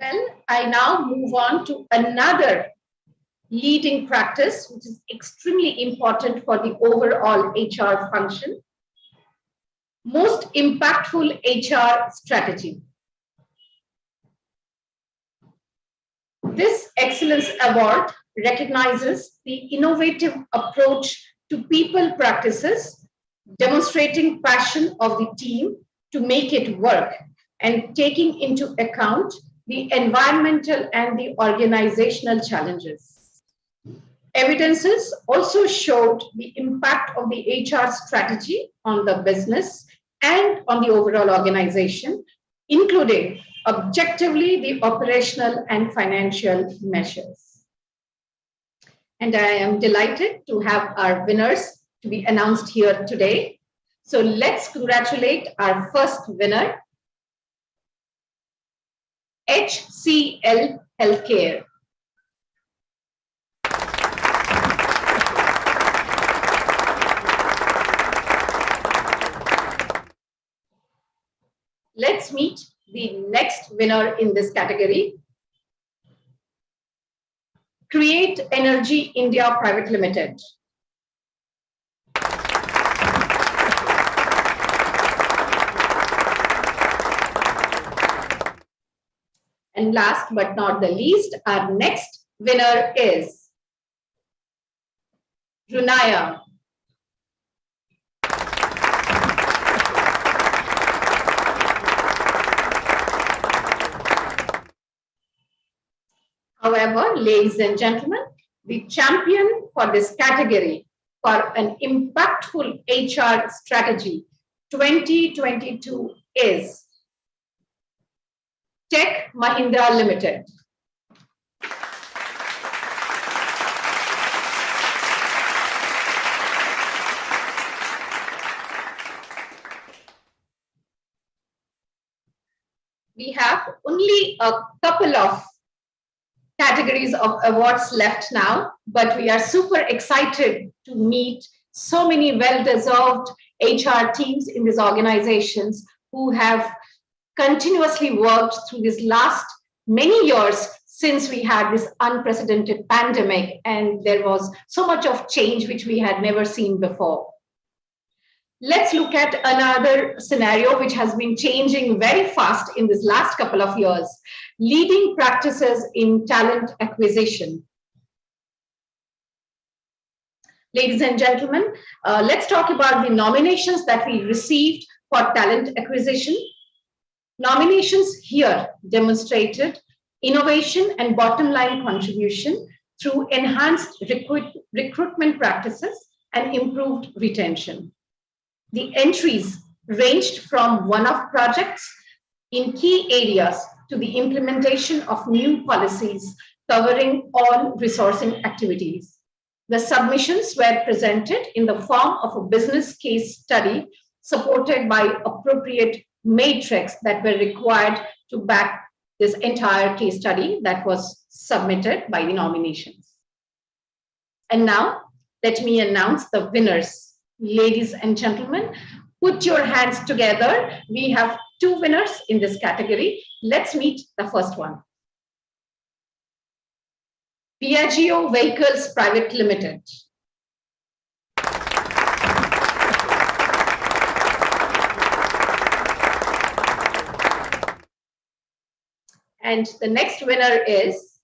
Well, I now move on to another leading practice, which is extremely important for the overall HR function. Most impactful HR strategy. This Excellence Award recognizes the innovative approach to people practices, demonstrating passion of the team to make it work and taking into account the environmental and the organizational challenges. Evidences also showed the impact of the HR strategy on the business and on the overall organization, including objectively the operational and financial measures. And I am delighted to have our winners to be announced here today. So let's congratulate our first winner, HCL Healthcare. Let's meet the next winner in this category. Create Energy India Private Limited. And last but not the least, our next winner is Runaya. However, ladies and gentlemen, the champion for this category for an impactful HR strategy 2022 is Tech Mahindra Limited. We have only a couple of categories of awards left now, but we are super excited to meet so many well-deserved HR teams in these organizations who have continuously worked through these last many years since we had this unprecedented pandemic, and there was so much of change which we had never seen before. Let's look at another scenario which has been changing very fast in this last couple of years. Leading practices in talent acquisition. Ladies and gentlemen, let's talk about the nominations that we received for talent acquisition. Nominations here demonstrated innovation and bottom line contribution through enhanced recruitment practices and improved retention. The entries ranged from one-off projects in key areas to the implementation of new policies covering all resourcing activities. The submissions were presented in the form of a business case study supported by appropriate matrix that were required to back this entire case study that was submitted by the nominations. And now, let me announce the winners. Ladies and gentlemen, put your hands together. We have two winners in this category. Let's meet the first one. Piaggio Vehicles Private Limited. And the next winner is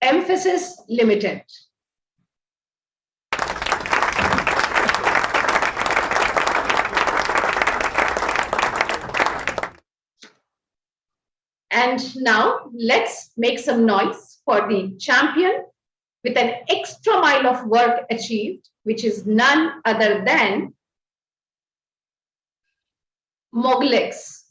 Emphasis Limited. And now let's make some noise for the champion with an extra mile of work achieved, which is none other than Moglix.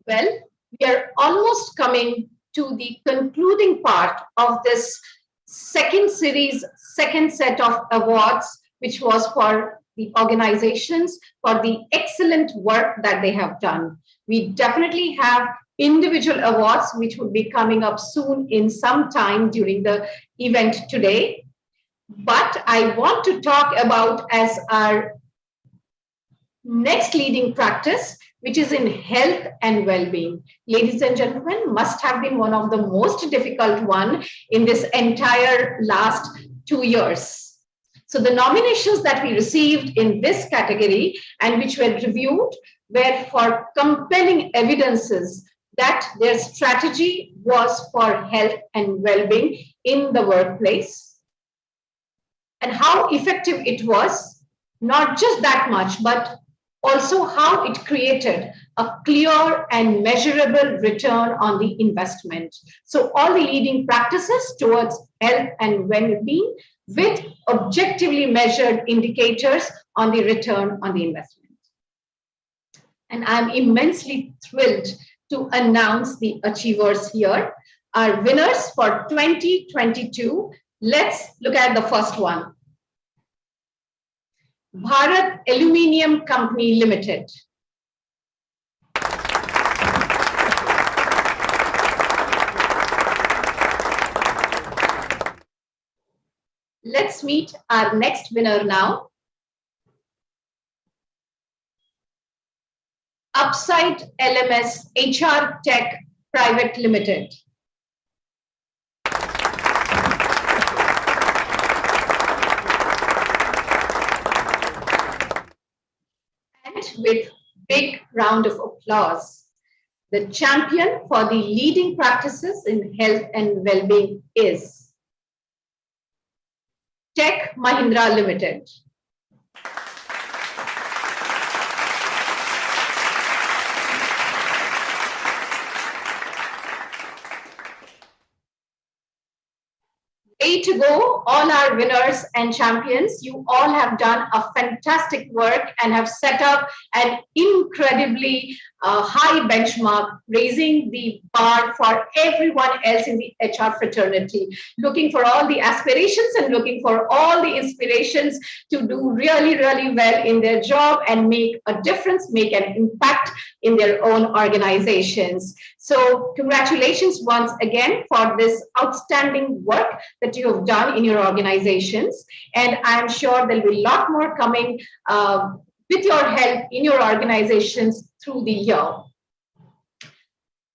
Well, we are almost coming to the concluding part of this second series, second set of awards, which was for the organizations for the excellent work that they have done. We definitely have individual awards, which will be coming up soon in some time during the event today. But I want to talk about as our next leading practice, which is in health and well-being. Ladies and gentlemen, must have been one of the most difficult one in this entire last 2 years. So the nominations that we received in this category and which were reviewed were for compelling evidences that their strategy was for health and well-being in the workplace and how effective it was, not just that much, but also how it created a clear and measurable return on the investment. So all the leading practices towards health and well-being with objectively measured indicators on the return on the investment. And I'm immensely thrilled to announce the achievers here. Our winners for 2022. Let's look at the first one. Bharat Aluminium Company Limited. Let's meet our next winner now. Upside LMS HR Tech Private Limited. And with big round of applause, the champion for the leading practices in health and well-being is Tech Mahindra Limited. Way to go, all our winners and champions. You all have done a fantastic work and have set up an incredibly high benchmark, raising the bar for everyone else in the HR fraternity, looking for all the aspirations and looking for all the inspirations to do really, really well in their job and make a difference, make an impact in their own organizations. So congratulations once again for this outstanding work that you have done in your organizations. And I'm sure there'll be a lot more coming with your help in your organizations through the year.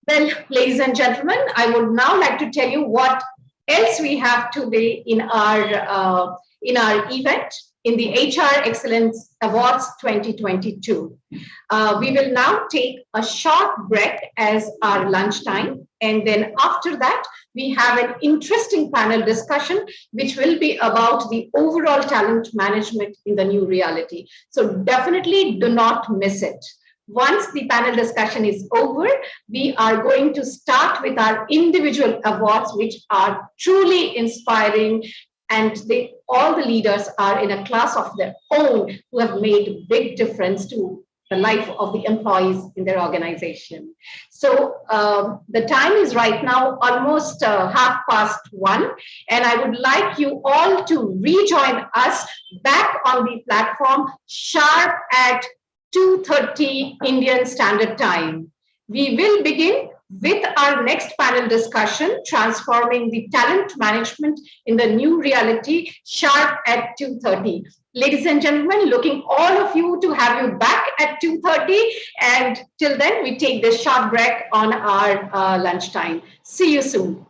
Well, ladies and gentlemen, I would now like to tell you what else we have today in our event in the HR Excellence Awards 2022. We will now take a short break as our lunchtime. And then after that, we have an interesting panel discussion, which will be about the overall talent management in the new reality. So definitely do not miss it. Once the panel discussion is over, we are going to start with our individual awards, which are truly inspiring. And all the leaders are in a class of their own who have made a big difference to the life of the employees in their organization. So the time is right now almost 1:30, and I would like you all to rejoin us back on the platform sharp at 2:30 Indian Standard Time. We will begin with our next panel discussion, transforming the talent management in the new reality, sharp at 2:30. Ladies and gentlemen, looking all of you to have you back at 2:30. And till then, we take this short break on our lunchtime. See you soon.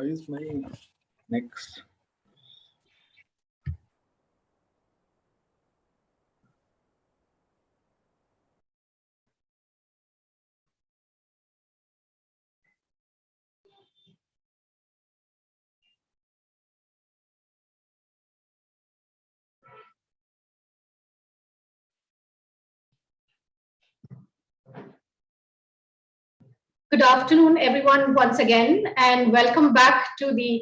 Why is my next? Good afternoon, everyone, once again, and welcome back to the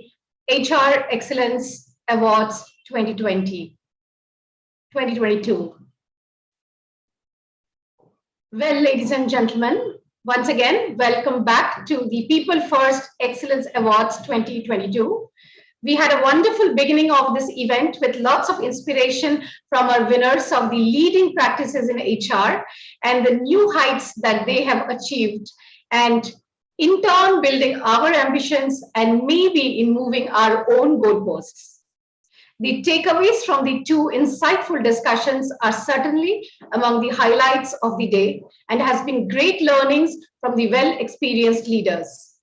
HR Excellence Awards 2022. Well, ladies and gentlemen, once again, welcome back to the People First Excellence Awards 2022. We had a wonderful beginning of this event with lots of inspiration from our winners of the leading practices in HR and the new heights that they have achieved, and in turn building our ambitions and maybe in moving our own goalposts. The takeaways from the two insightful discussions are certainly among the highlights of the day and has been great learnings from the well-experienced leaders.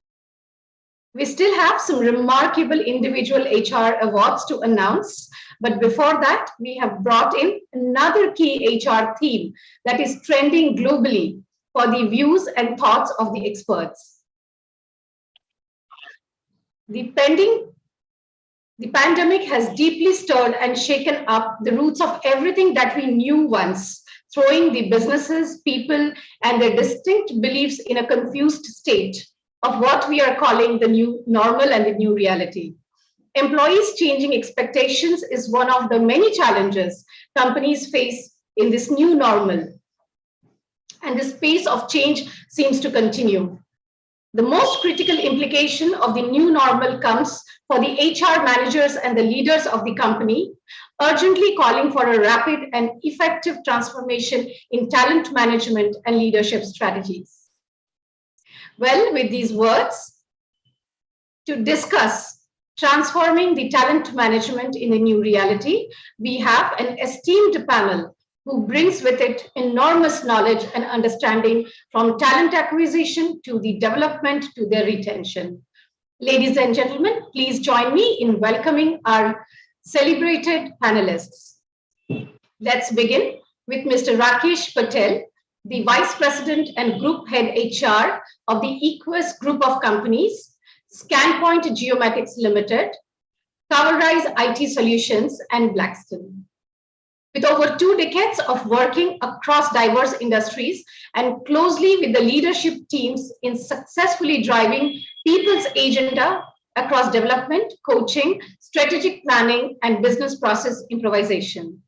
We still have some remarkable individual HR awards to announce, but before that, we have brought in another key HR theme that is trending globally for the views and thoughts of the experts. The pandemic has deeply stirred and shaken up the roots of everything that we knew once, throwing the businesses, people, and their distinct beliefs in a confused state of what we are calling the new normal and the new reality. Employees' changing expectations is one of the many challenges companies face in this new normal. And this pace of change seems to continue. The most critical implication of the new normal comes for the HR managers and the leaders of the company, urgently calling for a rapid and effective transformation in talent management and leadership strategies. Well, with these words, to discuss transforming the talent management in a new reality, we have an esteemed panel who brings with it enormous knowledge and understanding from talent acquisition to the development to their retention. Ladies and gentlemen, please join me in welcoming our celebrated panelists. Let's begin with Mr. Rakesh Patel, the Vice President and Group Head HR of the Equus Group of Companies, Scanpoint Geomatics Limited, Coverrise IT Solutions, and Blackstone. With over 2 decades of working across diverse industries and closely with the leadership teams in successfully driving people's agenda across development, coaching, strategic planning, and business process improvisation.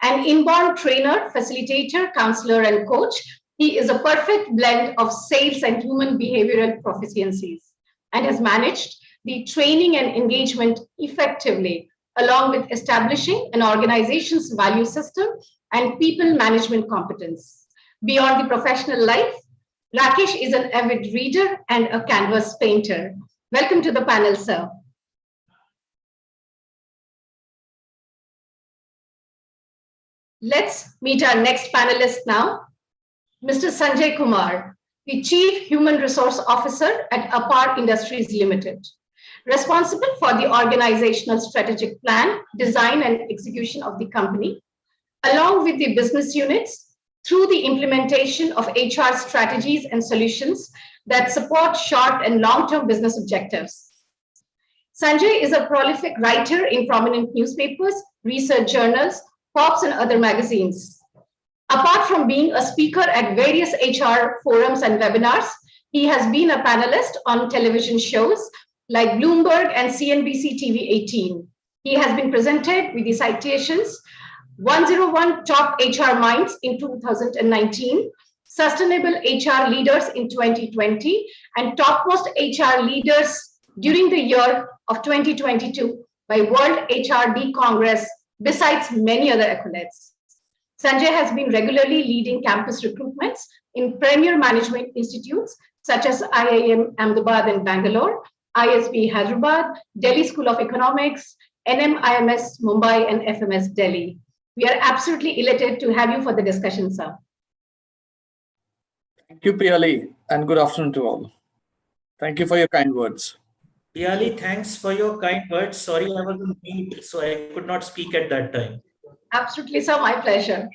An inborn trainer, facilitator, counselor, and coach, he is a perfect blend of sales and human behavioral proficiencies and has managed the training and engagement effectively, along with establishing an organization's value system and people management competence. Beyond the professional life, Rakesh is an avid reader and a canvas painter. Welcome to the panel, sir. Let's meet our next panelist now, Mr. Sanjay Kumar, the Chief Human Resource Officer at Apar Industries Limited, responsible for the organizational strategic plan, design, and execution of the company, along with the business units through the implementation of HR strategies and solutions that support short and long-term business objectives. Sanjay is a prolific writer in prominent newspapers, research journals, Forbes, and other magazines. Apart from being a speaker at various HR forums and webinars, he has been a panelist on television shows like Bloomberg and CNBC TV 18. He has been presented with the citations 101 Top HR Minds in 2019, Sustainable HR Leaders in 2020, and Topmost HR Leaders during the year of 2022 by World HRD Congress, besides many other accolades. Sanjay has been regularly leading campus recruitments in premier management institutes such as IIM Ahmedabad and Bangalore, ISB Hyderabad, Delhi School of Economics, NMIMS Mumbai, and FMS Delhi. We are absolutely elated to have you for the discussion, sir. Thank you, Priyali, and good afternoon to all. Thank you for your kind words. Piali, thanks for your kind words. Sorry, I was on mute, so I could not speak at that time. Absolutely, sir, my pleasure.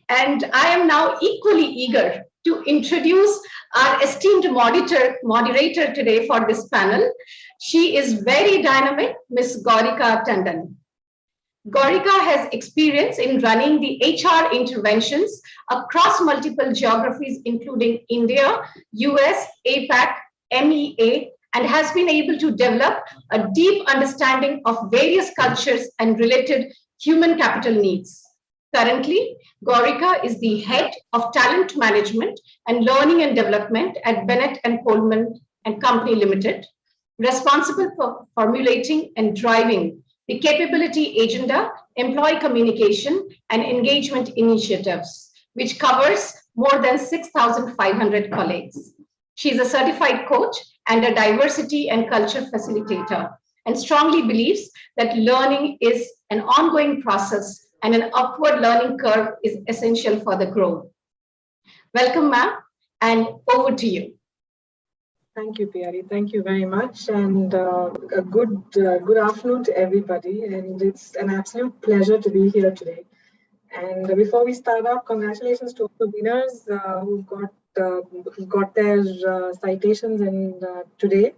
And I am now equally eager to introduce our esteemed moderator today for this panel. She is very dynamic, Ms. Gaurika Tandon. Gaurika has experience in running the HR interventions across multiple geographies, including India, US, APAC, MEA, and has been able to develop a deep understanding of various cultures and related human capital needs. Currently, Gaurika is the head of talent management and learning and development at Bennett and Coleman and Company Limited, responsible for formulating and driving the capability agenda, employee communication, and engagement initiatives, which covers more than 6,500 colleagues. She is a certified coach and a diversity and culture facilitator, and strongly believes that learning is an ongoing process and an upward learning curve is essential for the growth. Welcome, ma'am, and over to you. Thank you, Piali. Thank you very much, and a good afternoon to everybody. And it's an absolute pleasure to be here today. And before we start off, congratulations to all the winners who got their citations and today.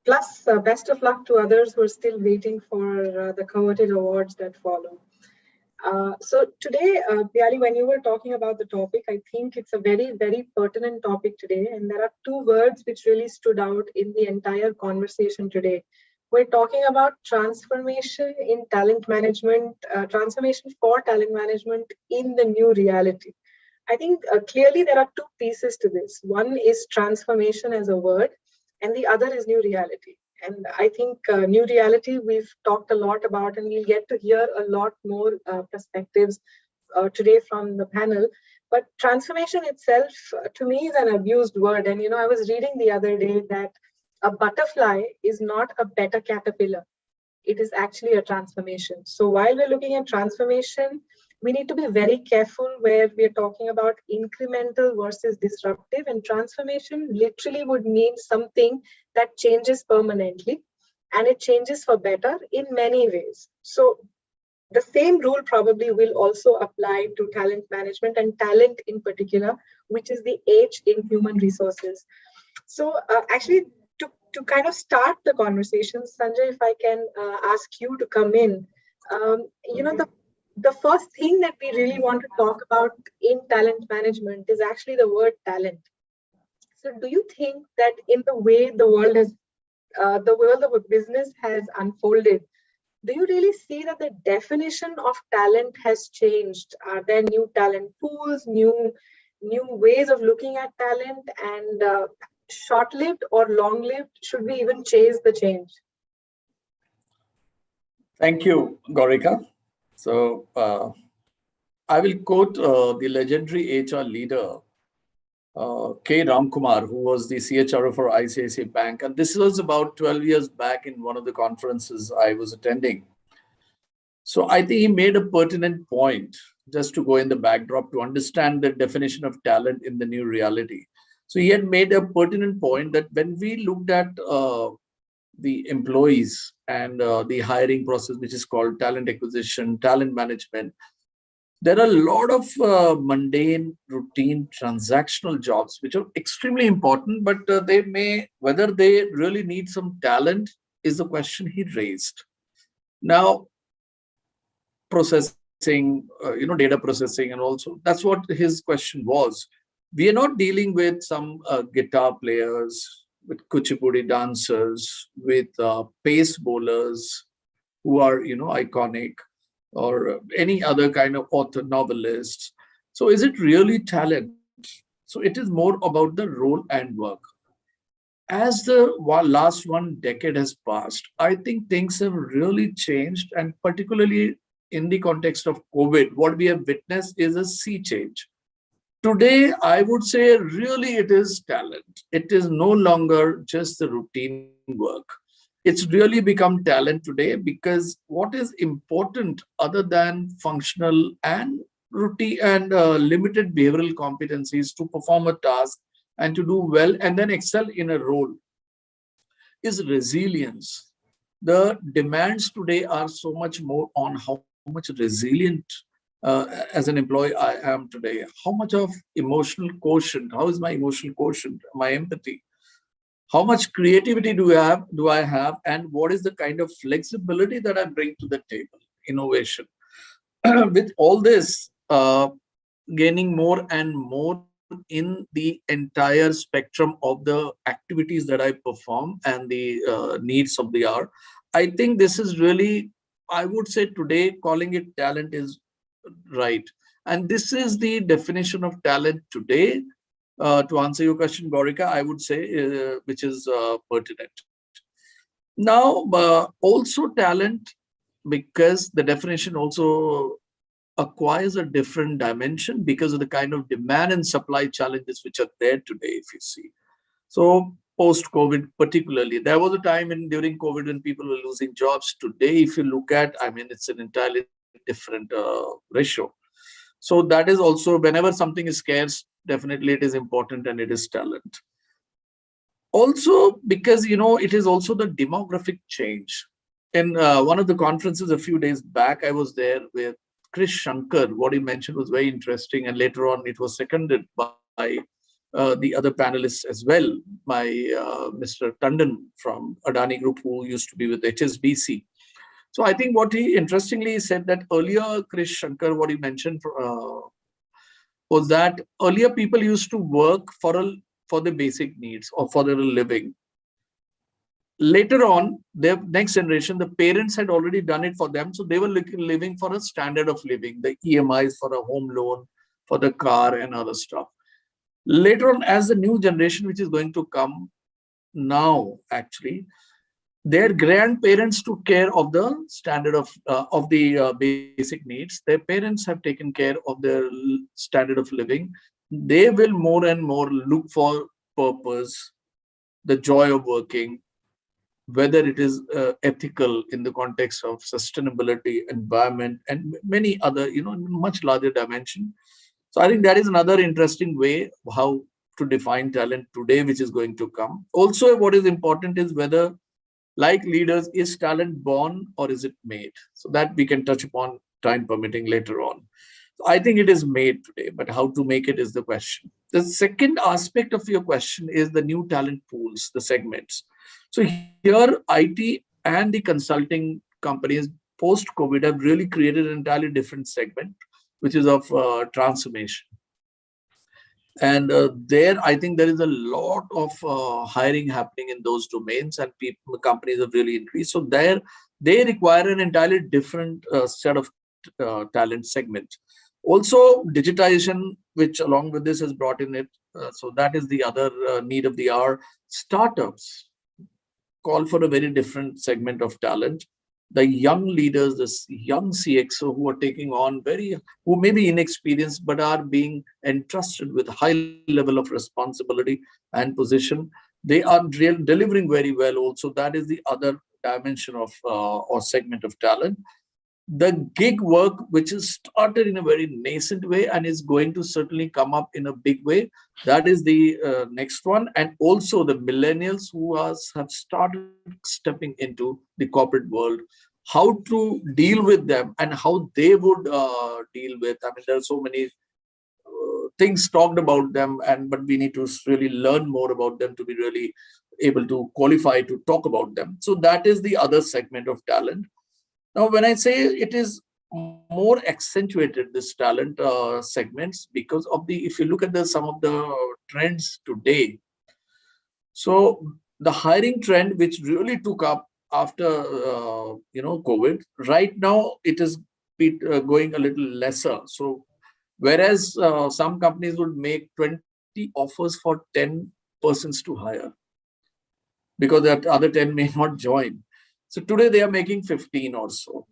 Plus, best of luck to others who are still waiting for the coveted awards that follow. So today, Piali, when you were talking about the topic, I think it's a very, very pertinent topic today. And there are two words which really stood out in the entire conversation today. We're talking about transformation in talent management, transformation for talent management in the new reality. I think clearly there are two pieces to this. One is transformation as a word, and the other is new reality. And I think new reality we've talked a lot about, and we'll get to hear a lot more perspectives today from the panel. But transformation itself, to me, is an abused word. And, you know, I was reading the other day that a butterfly is not a better caterpillar. It is actually a transformation. So while we're looking at transformation, we need to be very careful where we're talking about incremental versus disruptive, and transformation literally would mean something that changes permanently, and it changes for better in many ways. So the same rule probably will also apply to talent management and talent in particular, which is the H in human resources. So actually, to kind of start the conversation, Sanjay, if I can ask you to come in, you know, the first thing that we really want to talk about in talent management is actually the word talent. So do you think that in the way the world of business has unfolded, do you really see that the definition of talent has changed? Are there new talent pools, new ways of looking at talent, and short-lived or long-lived? Should we even chase the change? Thank you, Gaurika. So I will quote the legendary HR leader, K. Ramkumar, who was the CHRO for ICICI Bank. And this was about 12 years back in one of the conferences I was attending. So I think he made a pertinent point, just to go in the backdrop to understand the definition of talent in the new reality. So he had made a pertinent point that when we looked at the employees and the hiring process, which is called talent acquisition, talent management, there are a lot of mundane, routine, transactional jobs, which are extremely important, but whether they really need some talent is the question he raised. Now, processing, data processing, and also that's what his question was. We are not dealing with some guitar players, with kuchipudi dancers, with pace bowlers who are, iconic, or any other kind of author, novelists. So is it really talent? So it is more about the role and work. As the last 1 decade has passed, I think things have really changed, and particularly in the context of COVID, what we have witnessed is a sea change. Today, I would say really it is talent. It is no longer just the routine work. It's really become talent today, because what is important other than functional and routine and limited behavioral competencies to perform a task and to do well and then excel in a role. is resilience. The demands today are so much more on how much resilient as an employee I am today. How much of emotional quotient? How is my emotional quotient? My empathy? How much creativity do I have? And what is the kind of flexibility that I bring to the table? Innovation. With all this, gaining more and more in the entire spectrum of the activities that I perform and the needs of the hour. I think this is really, I would say today, calling it talent is right. And this is the definition of talent today. To answer your question, Gaurika, I would say, which is pertinent. Now, also talent, because the definition also acquires a different dimension because of the kind of demand and supply challenges which are there today, if you see. So post-COVID particularly, there was a time during COVID when people were losing jobs. Today, if you look at, I mean, it's an entirely different ratio. So that is also, whenever something is scarce, definitely it is important and it is talent. Also, because, you know, it is also the demographic change. In one of the conferences a few days back, I was there with Krish Shankar. What he mentioned was very interesting, and later on it was seconded by the other panelists as well, by Mr. Tandon from Adani Group, who used to be with HSBC. So I think what he interestingly said that earlier, Krish Shankar, what he mentioned was that earlier people used to work for the basic needs or for their living. Later on, their next generation, the parents had already done it for them. So they were living for a standard of living, the EMIs for a home loan, for the car and other stuff. Later on, as the new generation, which is going to come now, actually, their grandparents took care of the standard of the basic needs. Their parents have taken care of their standard of living. They will more and more look for purpose, the joy of working, whether it is ethical in the context of sustainability, environment, and many other, you know, much larger dimension. So I think that is another interesting way how to define talent today, which is going to come. Also, what is important is whether, like leaders, is talent born or is it made? So that we can touch upon, time permitting, later on. So I think it is made today, but how to make it is the question. The second aspect of your question is the new talent pools, the segments. So here, IT and the consulting companies post-COVID have really created an entirely different segment, which is of transformation. And there, I think there is a lot of hiring happening in those domains, and companies have really increased. So there, they require an entirely different set of talent segment. Also, digitization, which along with this has brought in it. So that is the other need of the hour. Startups call for a very different segment of talent. The young leaders, the young CXO who are taking on who may be inexperienced, but are being entrusted with a high level of responsibility and position. They are delivering very well also. That is the other dimension of or segment of talent. The gig work, which is started in a very nascent way and is going to certainly come up in a big way. That is the next one. And also the millennials who have started stepping into the corporate world, how to deal with them and how they would deal with. I mean, there are so many things talked about them, but we need to really learn more about them to be really able to qualify to talk about them. So that is the other segment of talent. Now, when I say it is more accentuated, this talent segments, because of if you look at some of the trends today. So the hiring trend, which really took up after, COVID, right now it is going a little lesser. So whereas some companies would make 20 offers for 10 persons to hire, because that other 10 may not join. So today they are making 15 or so.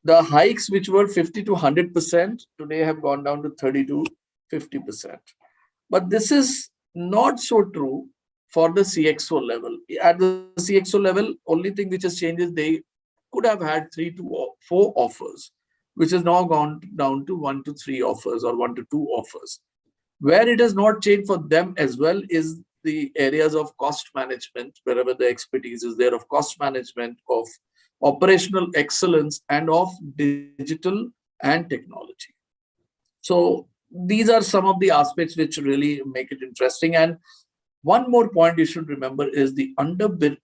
The hikes, which were 50 to 100%, today have gone down to 30 to 50%. But this is not so true for the CXO level. At the CXO level, only thing which has changed is they could have had 3 to 4 offers, which has now gone down to 1 to 3 offers or 1 to 2 offers. Where it has not changed for them as well is the areas of cost management, wherever the expertise is there, of cost management, of operational excellence, and of digital and technology. So these are some of the aspects which really make it interesting. And one more point you should remember is the underprivileged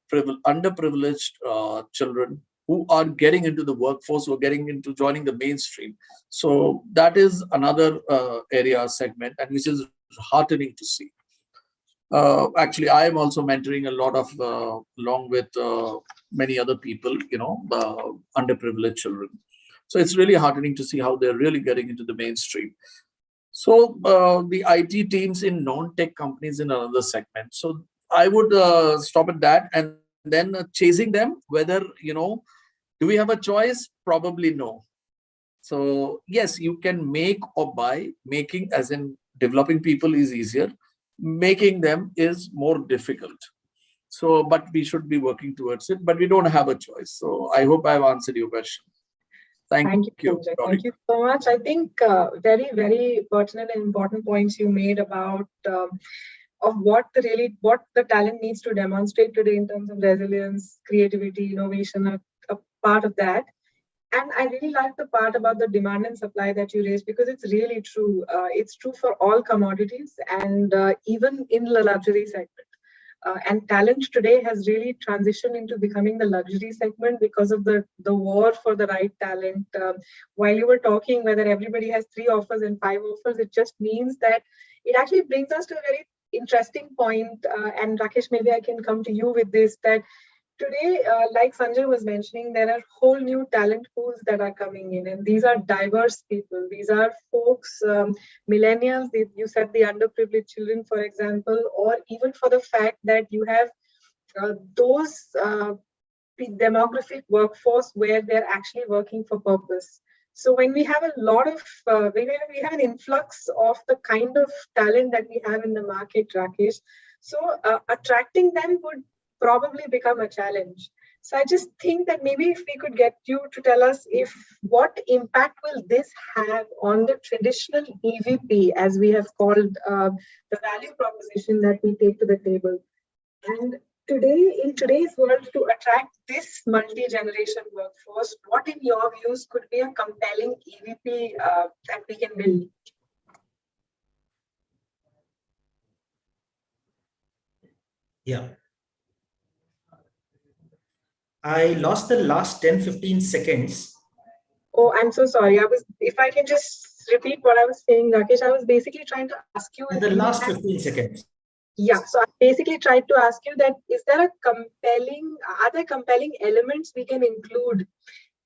children who are getting into the workforce, who are getting into joining the mainstream. So that is another area segment, and which is heartening to see. Actually, I am also mentoring a lot of, along with many other people, underprivileged children. So it's really heartening to see how they're really getting into the mainstream. So the IT teams in non-tech companies in another segment. So I would stop at that, and then chasing them, whether, do we have a choice? Probably no. So yes, you can make or buy. Making, as in developing people, is easier. Making them is more difficult. So, but we should be working towards it, but we don't have a choice. So I hope I've answered your question. Thank you. Sanjay. Thank you so much. I think very, very pertinent and important points you made about of what the talent needs to demonstrate today in terms of resilience, creativity, innovation, a part of that. And I really like the part about the demand and supply that you raised, because it's really true. It's true for all commodities, and even in the luxury segment. And talent today has really transitioned into becoming the luxury segment because of the war for the right talent. While you were talking whether everybody has 3 offers and 5 offers, it just means that it actually brings us to a very interesting point. And Rakesh, maybe I can come to you with this, that today, like Sanjay was mentioning, there are whole new talent pools that are coming in, and these are diverse people. These are folks, millennials, you said the underprivileged children, for example, or even for the fact that you have those demographic workforce where they're actually working for purpose. So when we have a lot of, we have an influx of the kind of talent that we have in the market, Rakesh, so attracting them would probably become a challenge. So I just think that maybe if we could get you to tell us what impact will this have on the traditional EVP, as we have called the value proposition that we take to the table. And today, in today's world, to attract this multi-generation workforce, what in your views could be a compelling EVP that we can build? Yeah. I lost the last 10-15 seconds. Oh, I'm so sorry. If I can just repeat what I was saying, Rakesh, I was basically trying to ask you. The last 15 seconds. Yeah, so I basically tried to ask you that, are there compelling elements we can include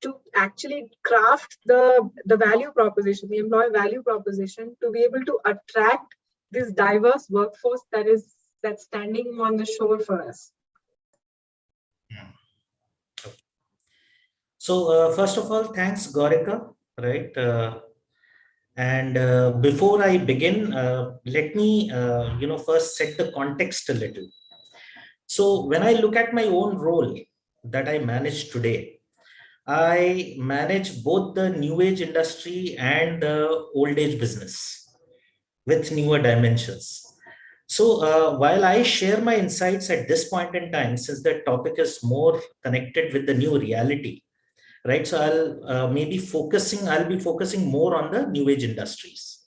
to actually craft the value proposition, the employee value proposition, to be able to attract this diverse workforce that's standing on the shore for us? So first of all, thanks, Gaurika, right? And before I begin, let me, first set the context a little. So when I look at my own role that I manage today, I manage both the new age industry and the old age business with newer dimensions. So while I share my insights at this point in time, since the topic is more connected with the new reality, right? So I'll be focusing more on the new age industries.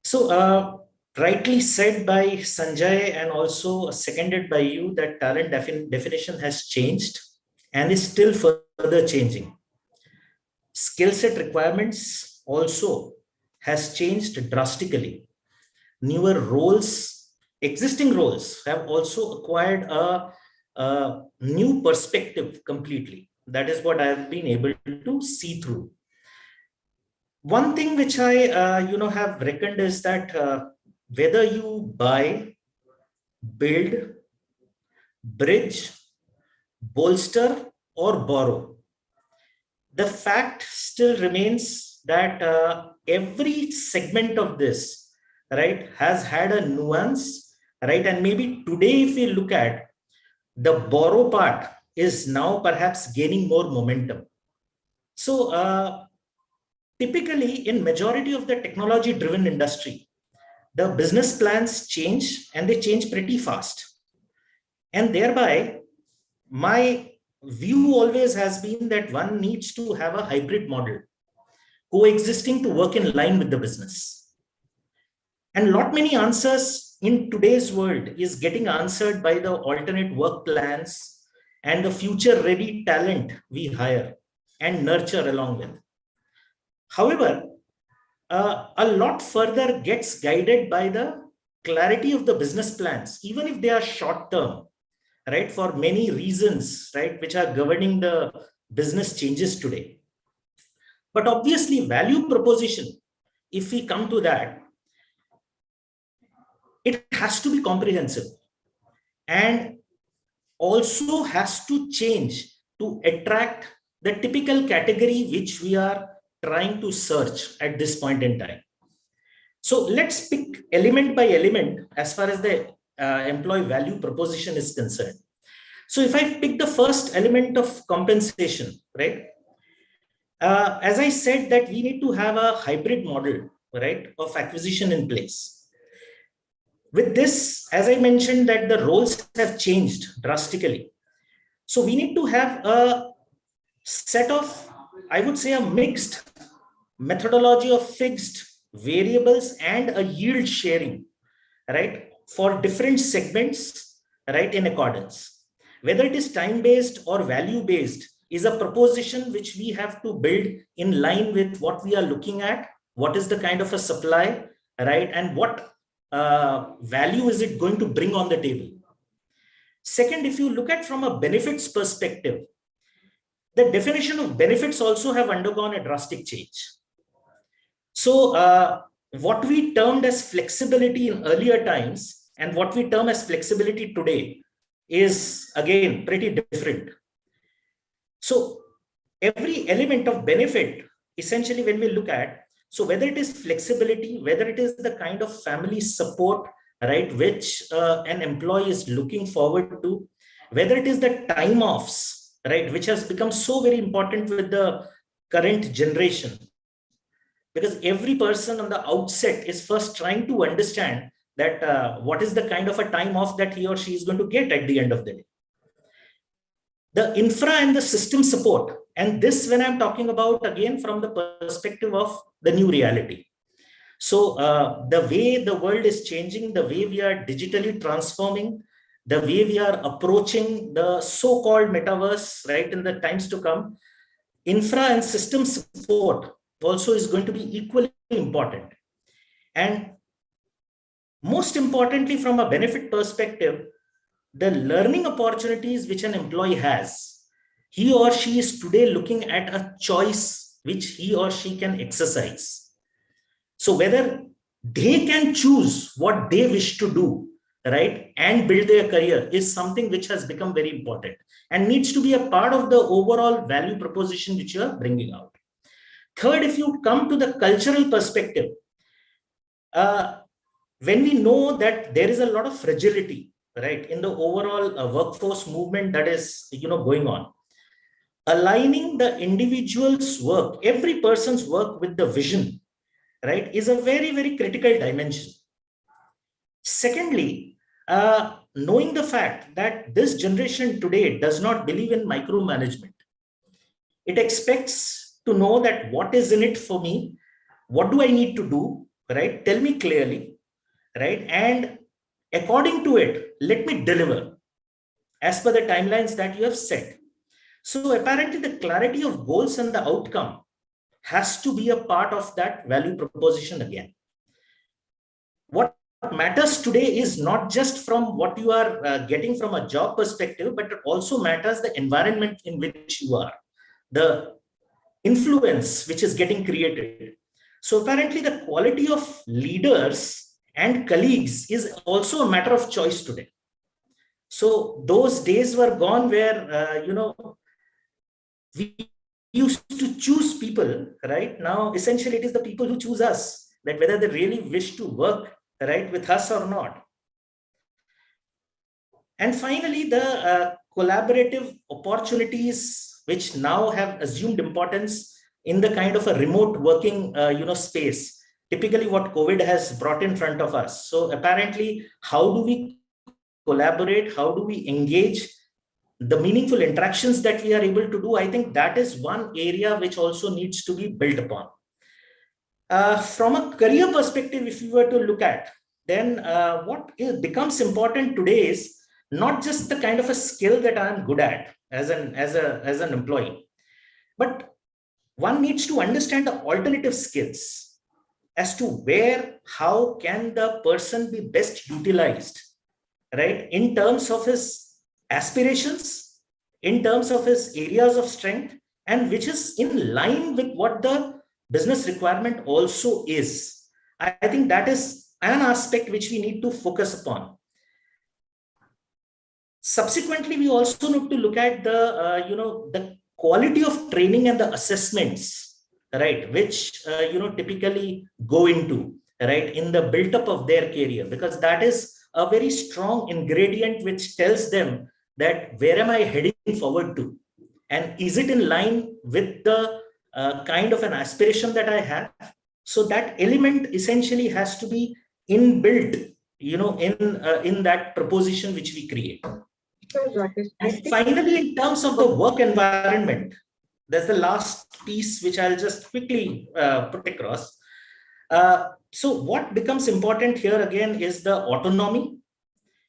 So rightly said by Sanjay, and also seconded by you, that talent definition has changed and is still further changing. Skill set requirements also has changed drastically. Newer roles, existing roles have also acquired a new perspective completely. That is what I have been able to see through. One thing which I have reckoned is that whether you buy, build, bridge, bolster, or borrow, the fact still remains that every segment of this, right, has had a nuance, right? And maybe today, if we look at the borrow part, is now perhaps gaining more momentum. So typically in majority of the technology driven industry, the business plans change, and they change pretty fast. And thereby, my view always has been that one needs to have a hybrid model, coexisting to work in line with the business. And lot many answers in today's world is getting answered by the alternate work plans and the future ready talent we hire and nurture along with. However, a lot further gets guided by the clarity of the business plans, even if they are short term, right, for many reasons, right, which are governing the business changes today. But obviously, value proposition, if we come to that, it has to be comprehensive and also has to change to attract the typical category which we are trying to search at this point in time. So let's pick element by element as far as the employee value proposition is concerned. So if I pick the first element of compensation, right? As I said that we need to have a hybrid model, right, of acquisition in place. With this, as I mentioned, that the roles have changed drastically. So we need to have a set of, I would say, a mixed methodology of fixed variables and a yield sharing, right, for different segments, right, in accordance. Whether it is time-based or value-based is a proposition which we have to build in line with what we are looking at, what is the kind of a supply, right, and what value is it going to bring on the table. Second, if you look at from a benefits perspective, the definition of benefits also have undergone a drastic change. So what we termed as flexibility in earlier times and what we term as flexibility today is again pretty different. So every element of benefit, essentially when we look at, so whether it is flexibility, whether it is the kind of family support, right, which an employee is looking forward to, whether it is the time offs, right, which has become so very important with the current generation, because every person on the outset is first trying to understand that what is the kind of a time off that he or she is going to get at the end of the day. The infra and the system support, and this when I'm talking about again from the perspective of the new reality. So the way the world is changing, the way we are digitally transforming, the way we are approaching the so-called metaverse, right, in the times to come, infra and system support also is going to be equally important. And most importantly, from a benefit perspective, the learning opportunities which an employee has, he or she is today looking at a choice which he or she can exercise. So whether they can choose what they wish to do, right, and build their career is something which has become very important and needs to be a part of the overall value proposition which you are bringing out. Third, if you come to the cultural perspective, when we know that there is a lot of fragility, right, in the overall workforce movement that is, going on, aligning the individual's work, every person's work with the vision, right, is a very, very critical dimension. Secondly, knowing the fact that this generation today does not believe in micromanagement. It expects to know that what is in it for me, what do I need to do, right? Tell me clearly, right? And according to it, let me deliver as per the timelines that you have set. So apparently the clarity of goals and the outcome has to be a part of that value proposition again. What matters today is not just from what you are getting from a job perspective, but it also matters the environment in which you are, the influence which is getting created. So apparently the quality of leaders and colleagues is also a matter of choice today. So those days were gone where, we used to choose people, right? Now, essentially, it is the people who choose us, that whether they really wish to work, right, with us or not. And finally, the collaborative opportunities, which now have assumed importance in the kind of a remote working, space. typically what COVID has brought in front of us. So apparently, how do we collaborate? How do we engage? The meaningful interactions that we are able to do, I think that is one area which also needs to be built upon. From a career perspective, if you were to look at, then what becomes important today is not just the kind of a skill that I'm good at as an employee, but one needs to understand the alternative skills as to where, how can the person be best utilized, right? In terms of his aspirations, in terms of his areas of strength, and which is in line with what the business requirement also is. I think that is an aspect which we need to focus upon. Subsequently, we also need to look at the the quality of training and the assessments, right, which typically go into, right, in the build-up of their career, because that is a very strong ingredient which tells them that where am I heading forward to, and is it in line with the kind of an aspiration that I have. So that element essentially has to be inbuilt, in that proposition which we create. And finally, in terms of the work environment, there's the last piece which I'll just quickly put across. So what becomes important here again is the autonomy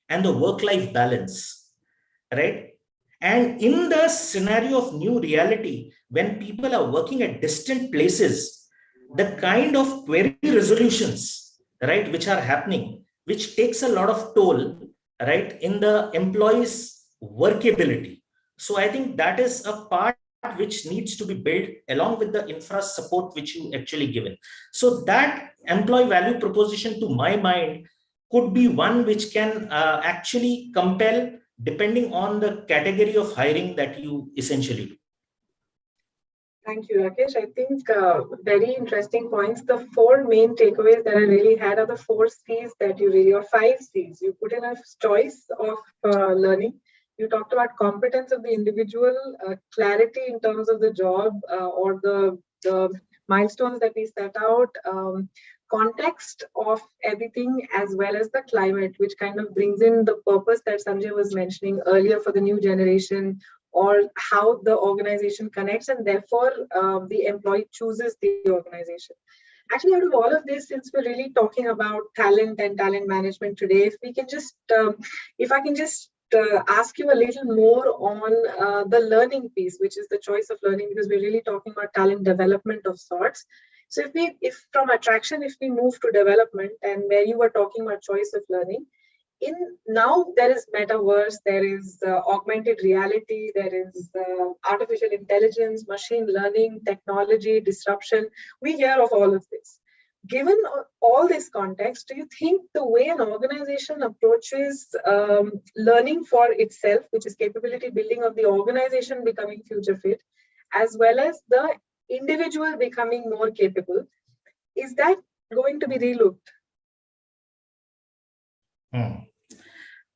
and the work-life balance, right? And in the scenario of new reality, when people are working at distant places, the kind of query resolutions, right, which are happening, which takes a lot of toll, right, in the employee's workability. So I think that is a part which needs to be built along with the infra support which you actually given. So that employee value proposition, to my mind, could be one which can actually compel, depending on the category of hiring that you essentially do. Thank you, Rakesh. I think very interesting points. The four main takeaways that I really had are the 4 C's that you really, or 5 C's. You put in a choice of learning. You talked about competence of the individual, clarity in terms of the job or the milestones that we set out, context of everything, as well as the climate, which kind of brings in the purpose that Sanjay was mentioning earlier for the new generation, or how the organization connects, and therefore the employee chooses the organization. Actually, out of all of this, since we're really talking about talent and talent management today, if we can just, if I can just ask you a little more on the learning piece, which is the choice of learning, because we're really talking about talent development of sorts. So if from attraction, if we move to development, and where you were talking about choice of learning, now there is metaverse, there is augmented reality, there is artificial intelligence, machine learning, technology, disruption. We hear of all of this. Given all this context, do you think the way an organization approaches learning for itself, which is capability building of the organization becoming future fit, as well as the individual becoming more capable, is that going to be relooked?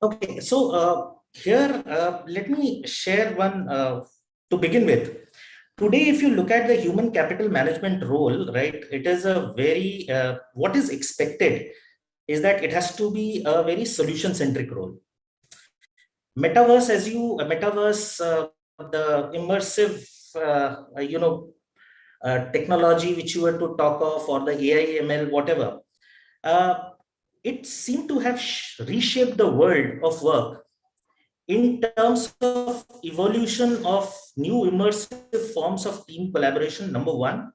Okay, so here, let me share one to begin with. Today, if you look at the human capital management role, right, it is a very, what is expected is that it has to be a very solution-centric role. Metaverse, the immersive, technology which you were to talk of, or the AI, ML, whatever, it seemed to have reshaped the world of work in terms of evolution of new immersive forms of team collaboration. Number one,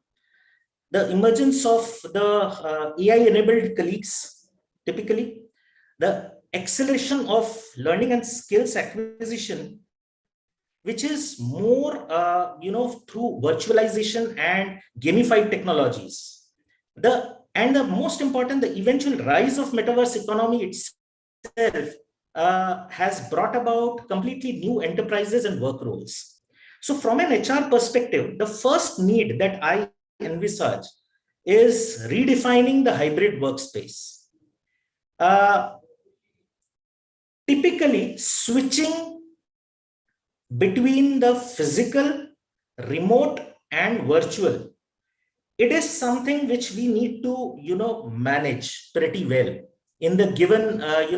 the emergence of the AI-enabled colleagues, typically, the acceleration of learning and skills acquisition, which is more, through virtualization and gamified technologies. And the most important, the eventual rise of metaverse economy itself has brought about completely new enterprises and work roles. So from an HR perspective, the first need that I envisage is redefining the hybrid workspace. Typically, switching between the physical, remote, and virtual, it is something which we need to, manage pretty well in the given,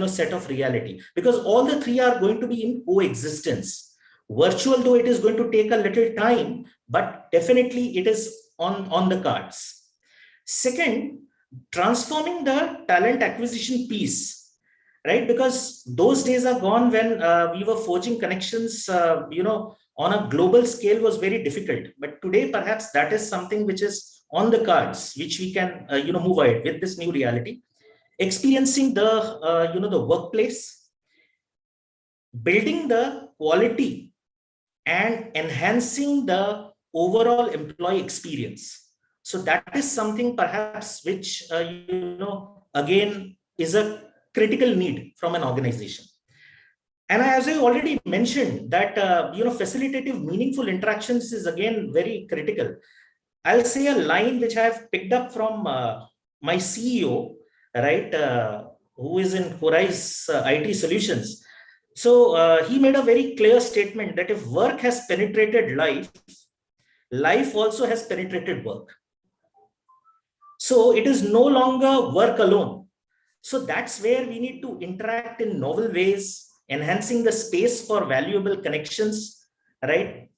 set of reality, because all the three are going to be in coexistence. Virtual, though it is going to take a little time, but definitely it is on the cards. Second, transforming the talent acquisition piece, right? Because those days are gone when we were forging connections, on a global scale was very difficult. But today, perhaps that is something which is on the cards, which we can, move ahead with this new reality. Experiencing the, the workplace, building the quality and enhancing the overall employee experience. So that is something perhaps which, again, is a critical need from an organization. And as I already mentioned that, facilitative meaningful interactions is again very critical. I'll say a line which I have picked up from my CEO, right, who is in Horizon IT Solutions. So he made a very clear statement that if work has penetrated life, life also has penetrated work. So it is no longer work alone. So that's where we need to interact in novel ways, enhancing the space for valuable connections, right?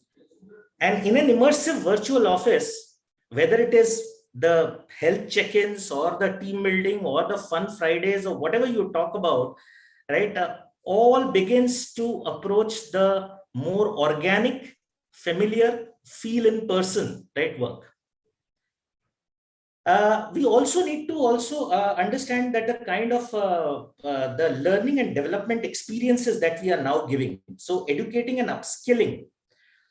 And in an immersive virtual office, whether it is the health check-ins or the team building or the fun Fridays or whatever you talk about, right? All begins to approach the more organic, familiar, feel in person, right, work. We also need to understand that the kind of the learning and development experiences that we are now giving. So educating and upskilling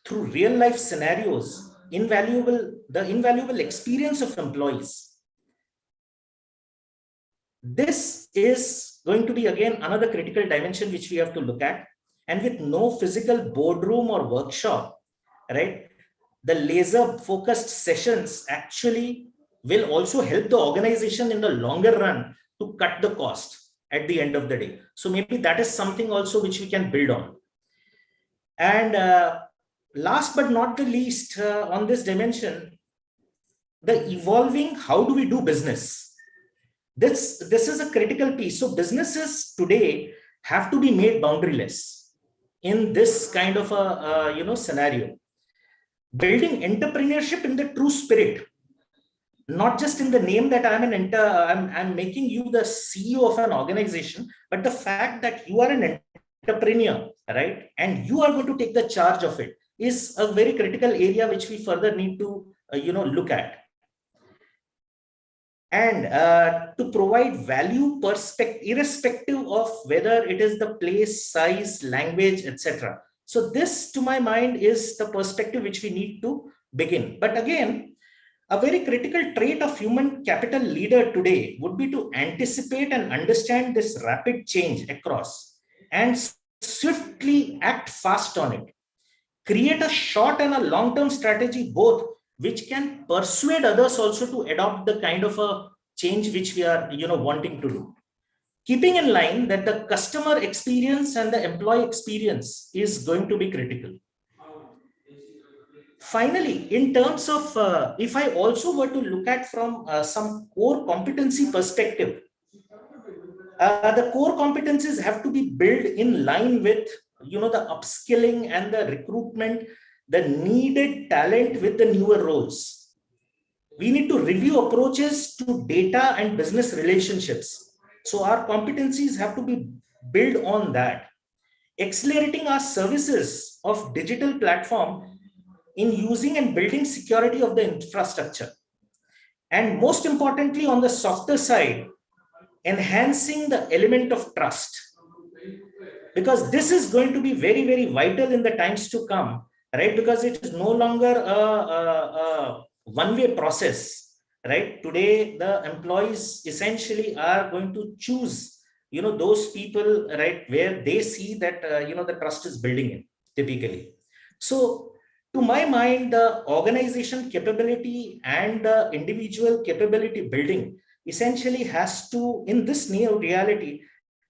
through real life scenarios, the invaluable experience of employees. This is going to be again another critical dimension which we have to look at. And with no physical boardroom or workshop, right, the laser focused sessions actually will also help the organization in the longer run to cut the cost at the end of the day. So maybe that is something also which we can build on. And last but not the least, on this dimension, the evolving how do we do business. This is a critical piece. So businesses today have to be made boundaryless in this kind of a scenario. Building entrepreneurship in the true spirit, not just in the name that I'm making you the CEO of an organization, but the fact that you are an entrepreneur, right? And you are going to take the charge of it is a very critical area which we further need to, look at. And to provide value irrespective of whether it is the place, size, language, etc. So this, to my mind, is the perspective which we need to begin. But again, a very critical trait of human capital leader today would be to anticipate and understand this rapid change across and swiftly act fast on it. Create a short and a long-term strategy, both, which can persuade others also to adopt the kind of a change which we are, wanting to do. Keeping in line that the customer experience and the employee experience is going to be critical. Finally, in terms of, if I also were to look at from some core competency perspective, the core competencies have to be built in line with, the upskilling and the recruitment, the needed talent with the newer roles. We need to review approaches to data and business relationships. So our competencies have to be built on that. Accelerating our services of digital platform in using and building security of the infrastructure. And most importantly, on the softer side, enhancing the element of trust. Because this is going to be very, very vital in the times to come, right? Because it is no longer a one-way process, right? Today, the employees essentially are going to choose, those people, right, where they see that, the trust is building in, typically. So, to my mind, the organization capability and the individual capability building essentially has to, in this new reality,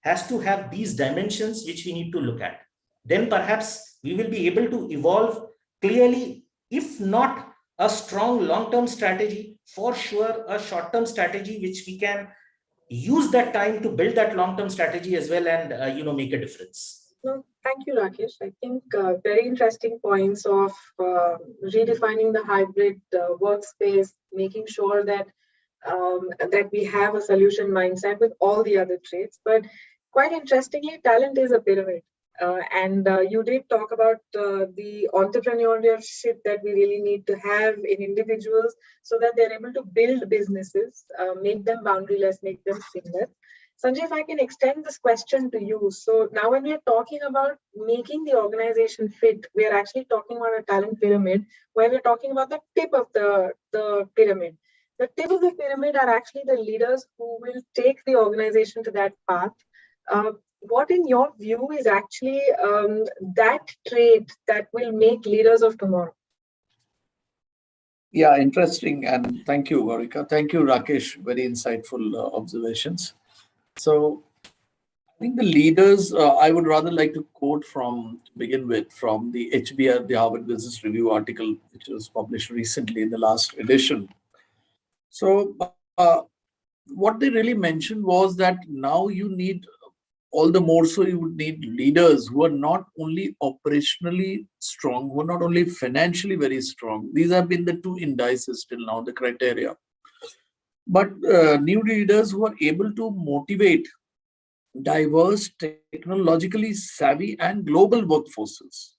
has to have these dimensions which we need to look at. Then perhaps we will be able to evolve clearly, if not a strong long-term strategy, for sure a short-term strategy, which we can use that time to build that long-term strategy as well and make a difference. No, thank you, Rakesh. I think very interesting points of redefining the hybrid workspace, making sure that that we have a solution mindset with all the other traits. But quite interestingly, talent is a pyramid. And you did talk about the entrepreneurship that we really need to have in individuals so that they're able to build businesses, make them boundaryless, make them seamless. Sanjay, if I can extend this question to you. So now when we're talking about making the organization fit, we are actually talking about a talent pyramid where we're talking about the tip of the pyramid. The tip of the pyramid are actually the leaders who will take the organization to that path. What in your view is actually that trait that will make leaders of tomorrow? Yeah, interesting. And thank you, Gaurika. Thank you, Rakesh. Very insightful observations. So I think the leaders, I would rather like to quote to begin with, from the HBR, the Harvard Business Review article, which was published recently in the last edition. So what they really mentioned was that now you need, all the more so you would need leaders who are not only operationally strong, who are not only financially very strong. These have been the two indices till now, the criteria. But new leaders who are able to motivate diverse, technologically savvy and global workforces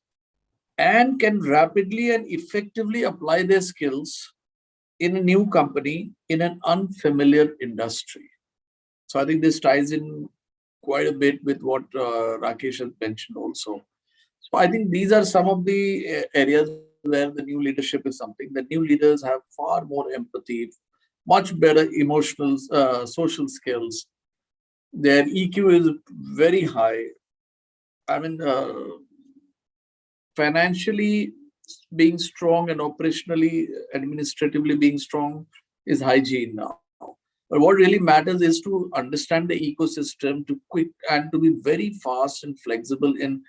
and can rapidly and effectively apply their skills in a new company, in an unfamiliar industry. So I think this ties in quite a bit with what Rakesh has mentioned also. So I think these are some of the areas where the new leadership is something. The new leaders have far more empathy, much better emotional, social skills. Their EQ is very high. I mean, financially being strong and operationally, administratively being strong is hygiene now. But what really matters is to understand the ecosystem, to be very fast and flexible in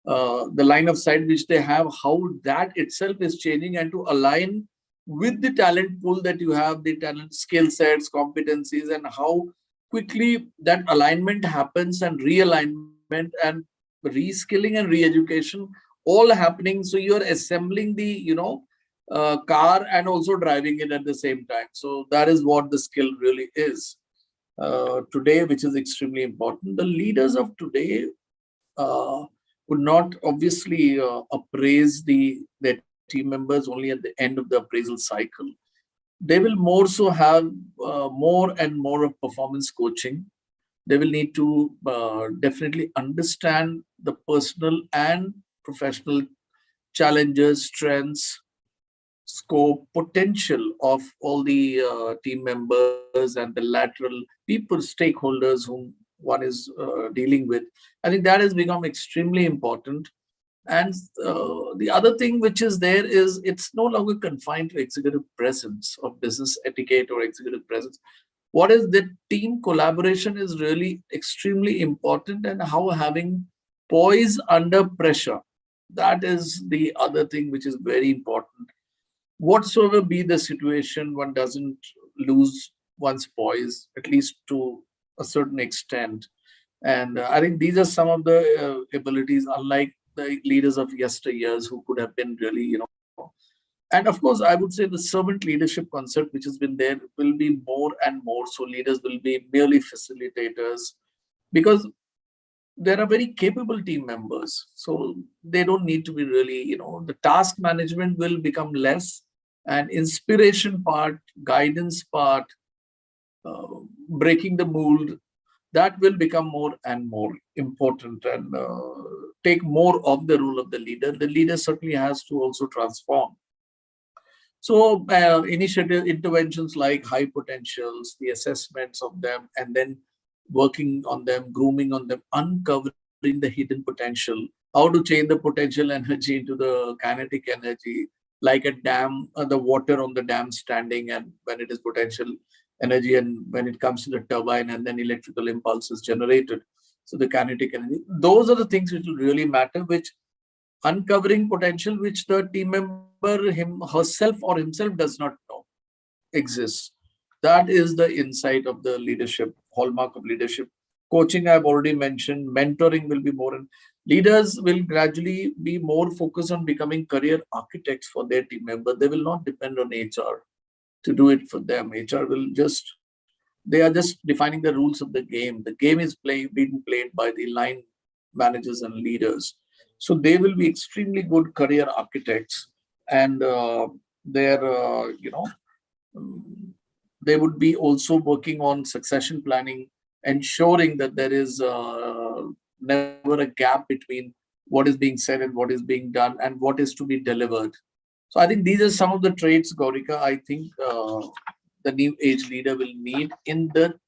the line of sight which they have, how that itself is changing, and to align with the talent pool that you have, the talent skill sets, competencies, and how quickly that alignment happens, and realignment and reskilling and re-education all happening. So you're assembling the car and also driving it at the same time. So that is what the skill really is today, which is extremely important. The leaders of today would not obviously appraise their team members only at the end of the appraisal cycle. They will more so have more and more of performance coaching. They will need to definitely understand the personal and professional challenges, strengths, scope, potential of all the team members and the lateral people, stakeholders whom one is dealing with. I think that has become extremely important. And the other thing which is there is it's no longer confined to executive presence or business etiquette or executive presence. What is the team collaboration is really extremely important, and how having poise under pressure. That is the other thing which is very important. Whatsoever be the situation, one doesn't lose one's poise, at least to a certain extent. And I think these are some of the abilities, unlike the leaders of yesteryears who could have been really, and of course, I would say the servant leadership concept, which has been there, will be more and more. So leaders will be merely facilitators, because there are very capable team members. So they don't need to be really, the task management will become less, and inspiration part, guidance part, breaking the mold, that will become more and more important and take more of the role of the leader. The leader certainly has to also transform. So initiative interventions like high potentials, the assessments of them, and then working on them, grooming on them, uncovering the hidden potential, how to change the potential energy into the kinetic energy, like a dam, the water on the dam standing, and when it is potential energy, and when it comes to the turbine, and then electrical impulses generated. So the kinetic energy, those are the things which will really matter, which uncovering potential, which the team member herself or himself does not know exists. That is the insight of the leadership, hallmark of leadership. Coaching, I've already mentioned. Mentoring will be more. Leaders will gradually be more focused on becoming career architects for their team member. They will not depend on HR to do it for them. HR will just, they are just defining the rules of the game. The game is being played by the line managers and leaders. So they will be extremely good career architects, and they would be also working on succession planning, ensuring that there is never a gap between what is being said and what is being done and what is to be delivered. So I think these are some of the traits, Gaurika, I think the new age leader will need in the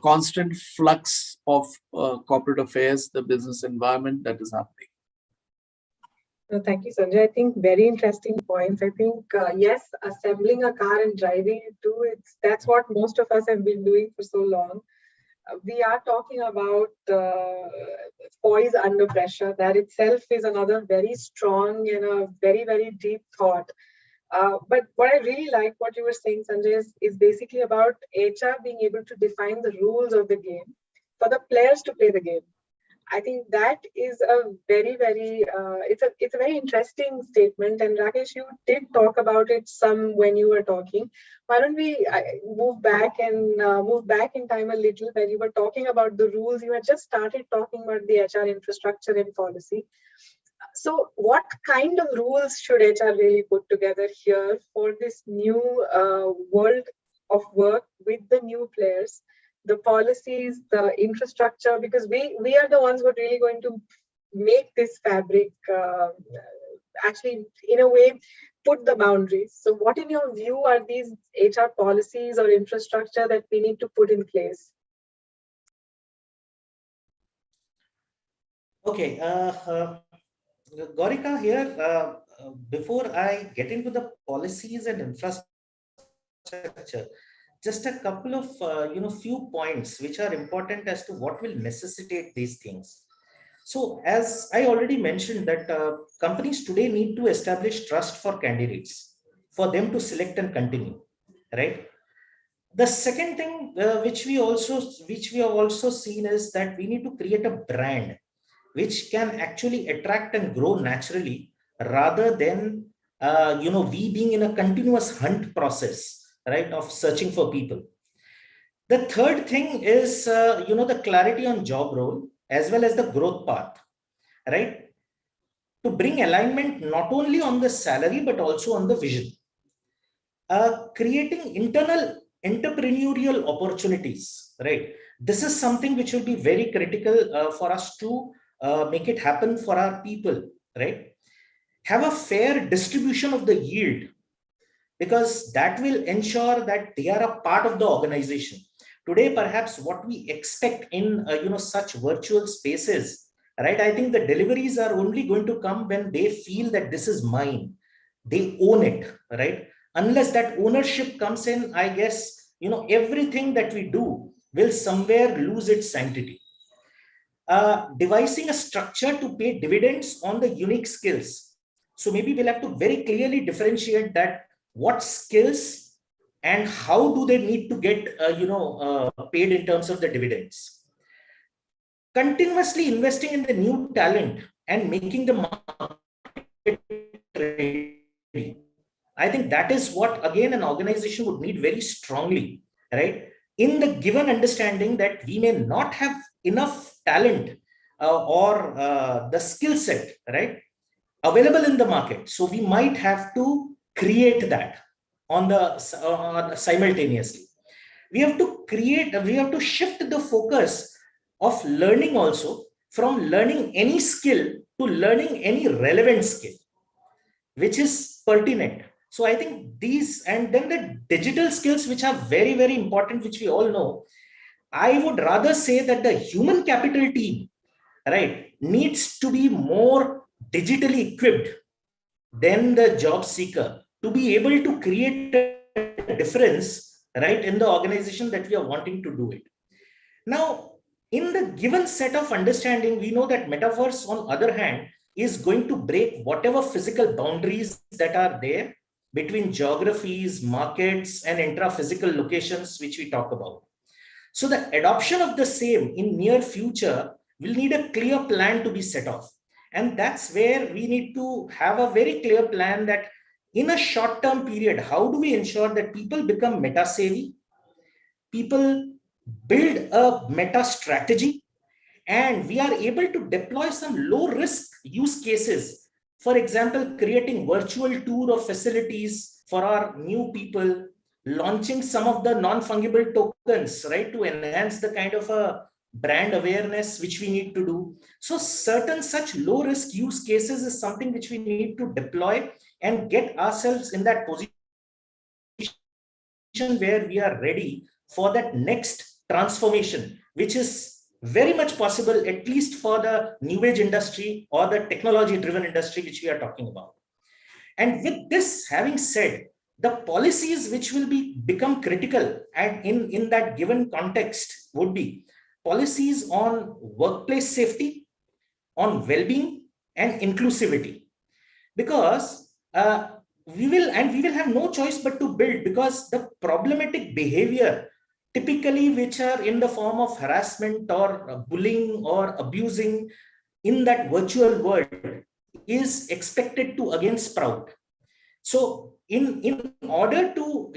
constant flux of corporate affairs, the business environment that is happening. Thank you, Sanjay. I think very interesting points. I think, yes, assembling a car and driving it too, that's what most of us have been doing for so long. We are talking about poise under pressure. That itself is another very strong and a very, very deep thought. But what I really like what you were saying, Sanjay, is basically about HR being able to define the rules of the game for the players to play the game. I think that is a very, very, it's a very interesting statement. And Rakesh, you did talk about it some when you were talking. Why don't we move back in time a little, where you were talking about the rules. You had just started talking about the HR infrastructure and policy. So what kind of rules should HR really put together here for this new world of work with the new players? The policies, the infrastructure, because we are the ones who are really going to make this fabric actually, in a way, put the boundaries. So what, in your view, are these HR policies or infrastructure that we need to put in place? Okay, Gaurika here, before I get into the policies and infrastructure, just a couple of few points which are important as to what will necessitate these things. So as I already mentioned that companies today need to establish trust for candidates, for them to select and continue, right? The second thing which we have also seen is that we need to create a brand which can actually attract and grow naturally, rather than we being in a continuous hunt process, right, of searching for people. The third thing is the clarity on job role as well as the growth path, right, to bring alignment not only on the salary but also on the vision. Creating internal entrepreneurial opportunities, right, this is something which will be very critical for us to make it happen for our people, right? Have a fair distribution of the yield, because that will ensure that they are a part of the organization. Today, perhaps what we expect in such virtual spaces, right? I think the deliveries are only going to come when they feel that this is mine. They own it, right? Unless that ownership comes in, I guess, everything that we do will somewhere lose its sanctity. Devising a structure to pay dividends on the unique skills. So maybe we'll have to very clearly differentiate that what skills and how do they need to get paid in terms of the dividends. Continuously investing in the new talent and making the market ready. I think that is what, again, an organization would need very strongly, right? In the given understanding that we may not have enough talent or the skill set, right, available in the market. So we might have to create that simultaneously. We have to shift the focus of learning also from learning any skill to learning any relevant skill, which is pertinent. So I think these, and then the digital skills, which are very, very important, which we all know. I would rather say that the human capital team, right, needs to be more digitally equipped than the job seeker to be able to create a difference, right, in the organization that we are wanting to do it. Now, in the given set of understanding, we know that metaverse, on the other hand, is going to break whatever physical boundaries that are there between geographies, markets, and intra-physical locations, which we talk about. So the adoption of the same in near future will need a clear plan to be set off. And that's where we need to have a very clear plan that in a short-term period, how do we ensure that people become meta-savvy, people build a meta strategy, and we are able to deploy some low-risk use cases. For example, creating virtual tour of facilities for our new people, launching some of the non-fungible tokens, right, to enhance the kind of a brand awareness which we need to do. So certain such low-risk use cases is something which we need to deploy and get ourselves in that position where we are ready for that next transformation, which is very much possible, at least for the new age industry or the technology driven industry, which we are talking about. And with this having said, the policies which will become critical and in that given context would be policies on workplace safety, on well-being and inclusivity, because we will have no choice but to build, because the problematic behavior typically which are in the form of harassment or bullying or abusing in that virtual world is expected to again sprout. So in order to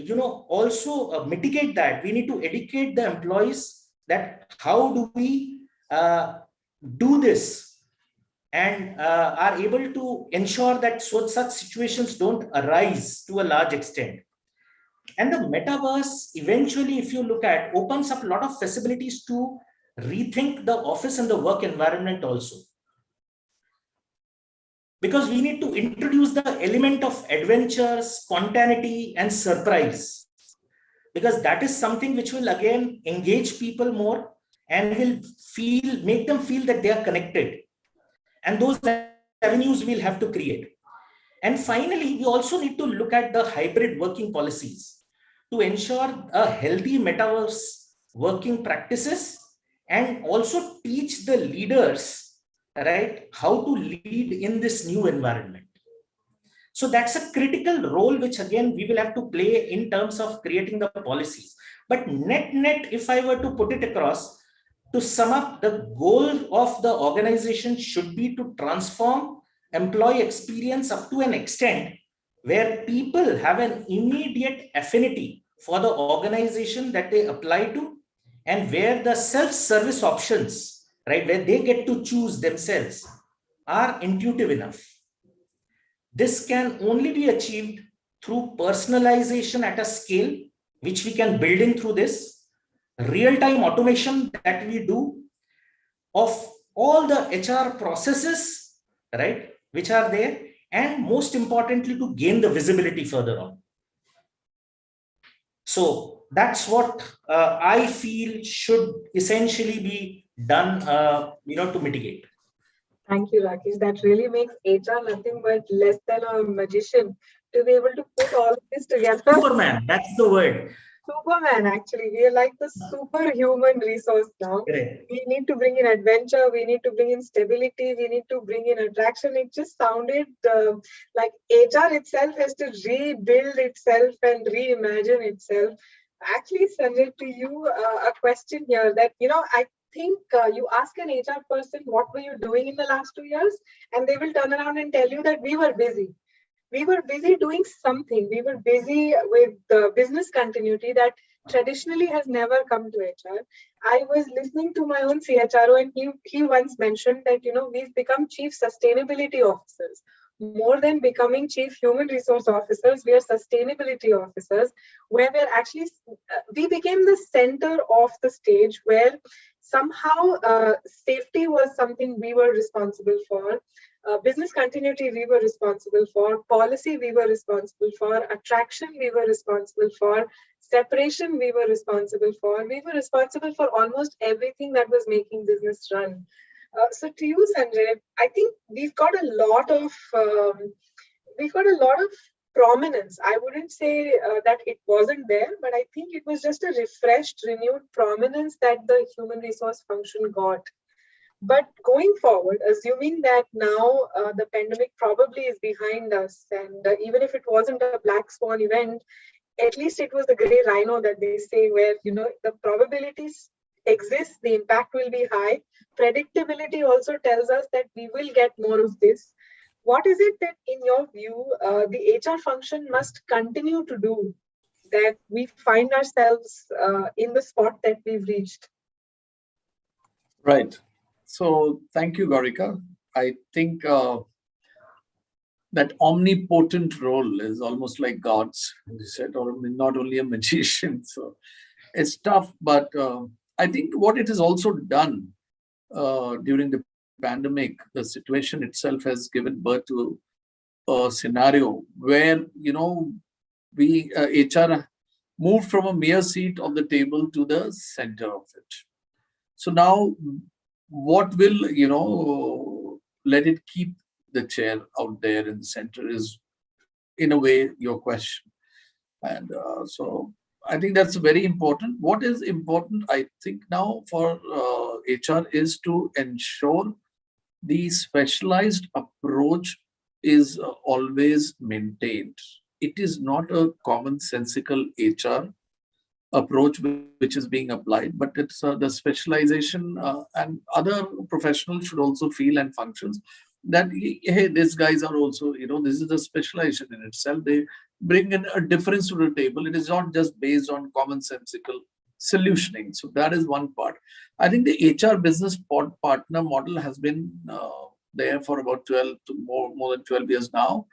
also mitigate that, we need to educate the employees that how do we do this and are able to ensure that such situations don't arise to a large extent. And the metaverse eventually, if you look at, opens up a lot of facilities to rethink the office and the work environment also. Because we need to introduce the element of adventure, spontaneity, and surprise. Because that is something which will again engage people more and will make them feel that they are connected. And those avenues we'll have to create. And finally, we also need to look at the hybrid working policies to ensure a healthy metaverse working practices and also teach the leaders, right, how to lead in this new environment. So that's a critical role which again we will have to play in terms of creating the policies. But net, if I were to put it across, to sum up, the goal of the organization should be to transform employee experience up to an extent where people have an immediate affinity for the organization that they apply to, and where the self-service options, right, where they get to choose themselves, are intuitive enough. This can only be achieved through personalization at a scale, which we can build in through this, real-time automation that we do of all the HR processes, right, which are there, and most importantly, to gain the visibility further on. So that's what I feel should essentially be done, to mitigate. Thank you, Rakesh. That really makes HR nothing but less than a magician to be able to put all of this together. Superman, that's the word. Superman, actually. We are like the superhuman resource now. Correct. We need to bring in adventure, we need to bring in stability, we need to bring in attraction. It just sounded like HR itself has to rebuild itself and reimagine itself. Actually, Sanjay, to you, a question here that, I think you ask an HR person, what were you doing in the last 2 years? And they will turn around and tell you that we were busy. We were busy doing something. We were busy with the business continuity that traditionally has never come to HR. I was listening to my own CHRO, and he once mentioned that, we've become chief sustainability officers. More than becoming chief human resource officers, we are sustainability officers, where we're actually, we became the center of the stage, where somehow safety was something we were responsible for. Business continuity we were responsible for, policy we were responsible for, attraction we were responsible for, separation we were responsible for. We were responsible for almost everything that was making business run. So to you, Sanjay, I think we've got a lot of prominence. I wouldn't say that it wasn't there, but I think it was just a refreshed, renewed prominence that the human resource function got. But going forward, assuming that now the pandemic probably is behind us, and even if it wasn't a black swan event, at least it was the gray rhino that they say, where the probabilities exist, the impact will be high. Predictability also tells us that we will get more of this. What is it that, in your view, the HR function must continue to do that we find ourselves in the spot that we've reached? Right. So thank you, Gaurika. I think that omnipotent role is almost like God's, as you said, or not only a magician. So it's tough, but I think what it has also done during the pandemic, the situation itself has given birth to a scenario where, we HR moved from a mere seat of the table to the center of it. So now, what will, let it keep the chair out there in the center is, in a way, your question. And so I think that's very important. What is important, I think, now for HR is to ensure the specialized approach is always maintained. It is not a commonsensical HR approach which is being applied, but it's the specialization and other professionals should also feel and functions that, hey, these guys are also, this is a specialization in itself. They bring in a difference to the table. It is not just based on commonsensical solutioning. So that is one part. I think the HR business partner model has been there for about 12 to more than 12 years now.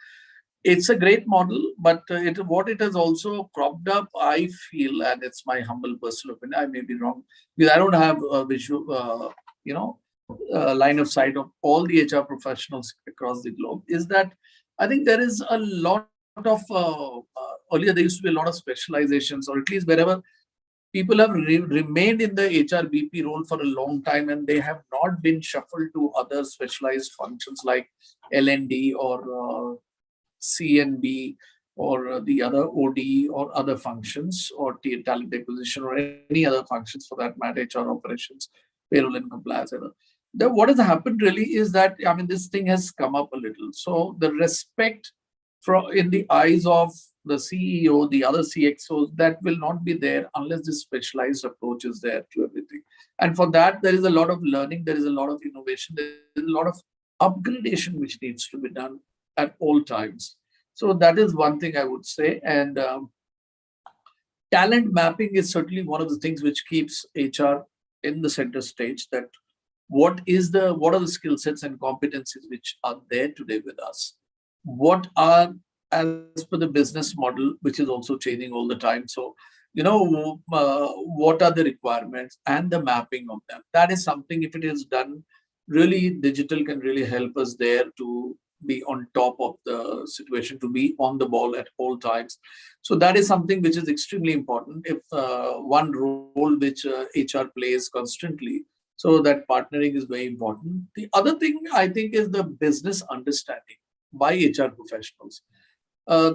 It's a great model, but what it has also cropped up, I feel, and it's my humble personal opinion, I may be wrong, because I don't have a visual, line of sight of all the HR professionals across the globe, is that I think there is a lot of, earlier there used to be a lot of specializations, or at least wherever people have remained in the HR BP role for a long time, and they have not been shuffled to other specialized functions like L&D or CNB or the other OD or other functions or talent acquisition or any other functions for that matter, HR operations, payroll and compliance. What has happened really is that, this thing has come up a little. So the respect in the eyes of the CEO, the other CXOs, that will not be there unless this specialized approach is there to everything. And for that, there is a lot of learning, there is a lot of innovation, there is a lot of upgradation which needs to be done at all times. So that is one thing I would say. And talent mapping is certainly one of the things which keeps HR in the center stage, that what are the skill sets and competencies which are there today with us? What are, as per the business model, which is also changing all the time. So, what are the requirements and the mapping of them? That is something, if it is done, really digital can really help us there to be on top of the situation, to be on the ball at all times. So that is something which is extremely important. If one role which HR plays constantly, so that partnering is very important. The other thing I think is the business understanding by HR professionals.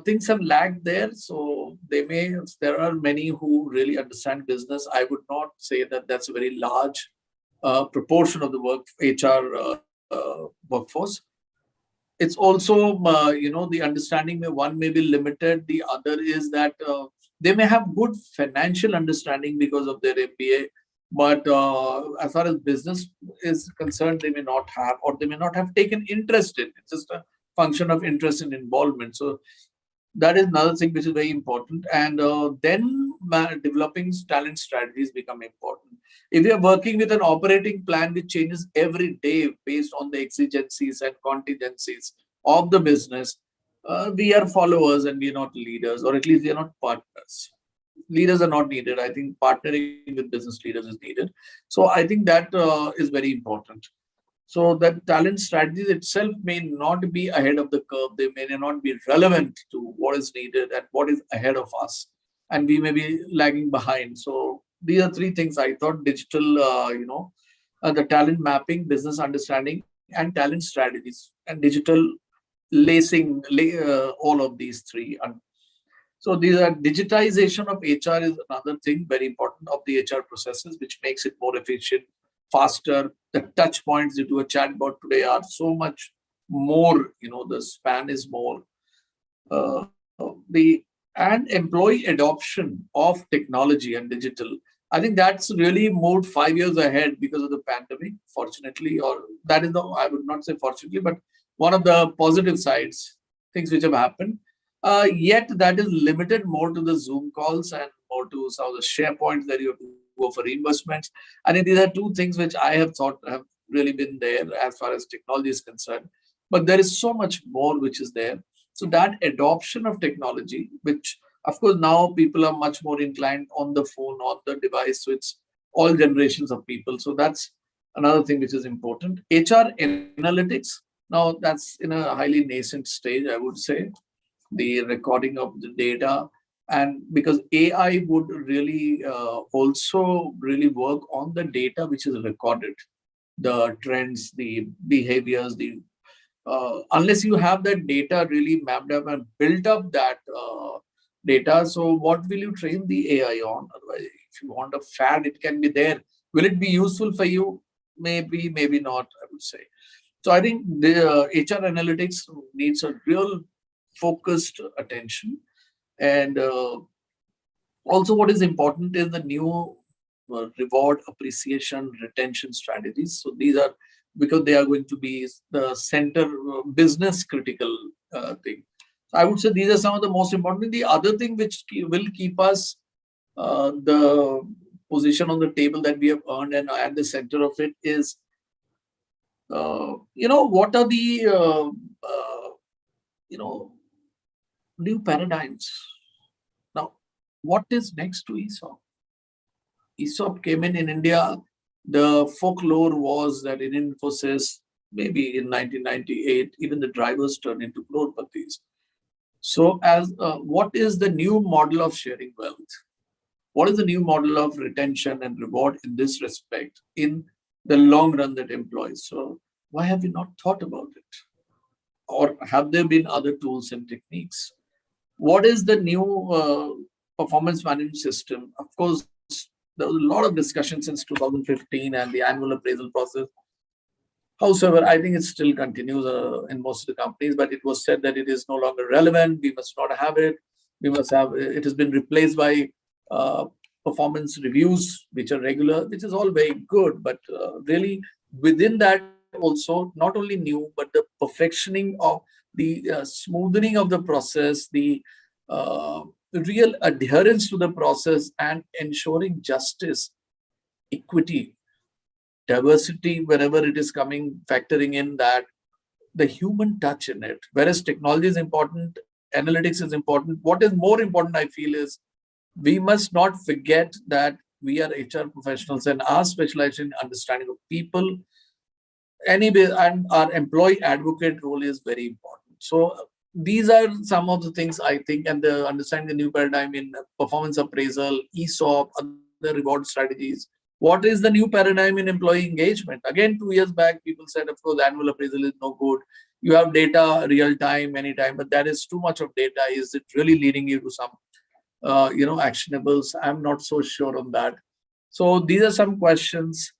Things have lagged there, so there are many who really understand business. I would not say that that's a very large proportion of the HR workforce. It's also, the understanding one may be limited. The other is that they may have good financial understanding because of their MBA, but as far as business is concerned, they may not have, or they may not have taken interest in. It's just a function of interest and involvement. So that is another thing which is very important. And then developing talent strategies become important. If we are working with an operating plan which changes every day based on the exigencies and contingencies of the business, we are followers and we are not leaders, or at least we are not partners. Leaders are not needed. I think partnering with business leaders is needed. So I think that is very important. So that talent strategies itself may not be ahead of the curve. They may not be relevant to what is needed and what is ahead of us. And we may be lagging behind. So these are three things I thought: digital, the talent mapping, business understanding, and talent strategies, and digital lacing all of these three. And so these are digitization of HR is another thing very important of the HR processes, which makes it more efficient, faster. The touch points into a chatbot today are so much more, the span is more. And employee adoption of technology and digital, I think that's really moved 5 years ahead because of the pandemic, fortunately, or that is I would not say fortunately, but one of the positive sides, things which have happened. Yet that is limited more to the Zoom calls and more to some of the SharePoints that you have to go for reimbursements. I think these are two things which I have thought have really been there as far as technology is concerned. But there is so much more which is there. So that adoption of technology, which of course now people are much more inclined on the phone, on the device. So it's all generations of people. So that's another thing which is important. HR analytics, now that's in a highly nascent stage, I would say. The recording of the data, and because AI would really also really work on the data which is recorded, the trends, the behaviors, unless you have that data really mapped up and built up that data, so what will you train the AI on? Otherwise, if you want a fad, it can be there. Will it be useful for you? Maybe, maybe not, I would say. So I think the HR analytics needs a real focused attention. And also what is important is the new reward, appreciation, retention strategies. So these are, because they are going to be the center business critical thing. So I would say these are some of the most important. The other thing which will keep us the position on the table that we have earned and at the center of it is, what are the, new paradigms. Now, what is next to ESOP? ESOP came in India. The folklore was that in Infosys, maybe in 1998, even the drivers turned into crorepathi's. So as what is the new model of sharing wealth? What is the new model of retention and reward in this respect in the long run that employs? So why have we not thought about it? Or have there been other tools and techniques? What is the new performance management system? Of course, there was a lot of discussion since 2015 and the annual appraisal process. However, I think it still continues in most of the companies, but it was said that it is no longer relevant. We must not have it. We must have it. Has been replaced by performance reviews, which are regular, which is all very good. But really, within that also, not only new, but the perfectioning of the smoothing of the process, the real adherence to the process, and ensuring justice, equity, diversity, wherever it is coming, factoring in that the human touch in it. Whereas technology is important, analytics is important. What is more important, I feel, is we must not forget that we are HR professionals and our specialization in understanding of people. Anyway, and our employee advocate role is very important. So these are some of the things I think, and the understanding the new paradigm in performance appraisal, ESOP, other reward strategies. What is the new paradigm in employee engagement? Again, 2 years back, people said, of course, annual appraisal is no good. You have data real time, anytime, but that is too much of data. Is it really leading you to some, actionables? I'm not so sure on that. So these are some questions.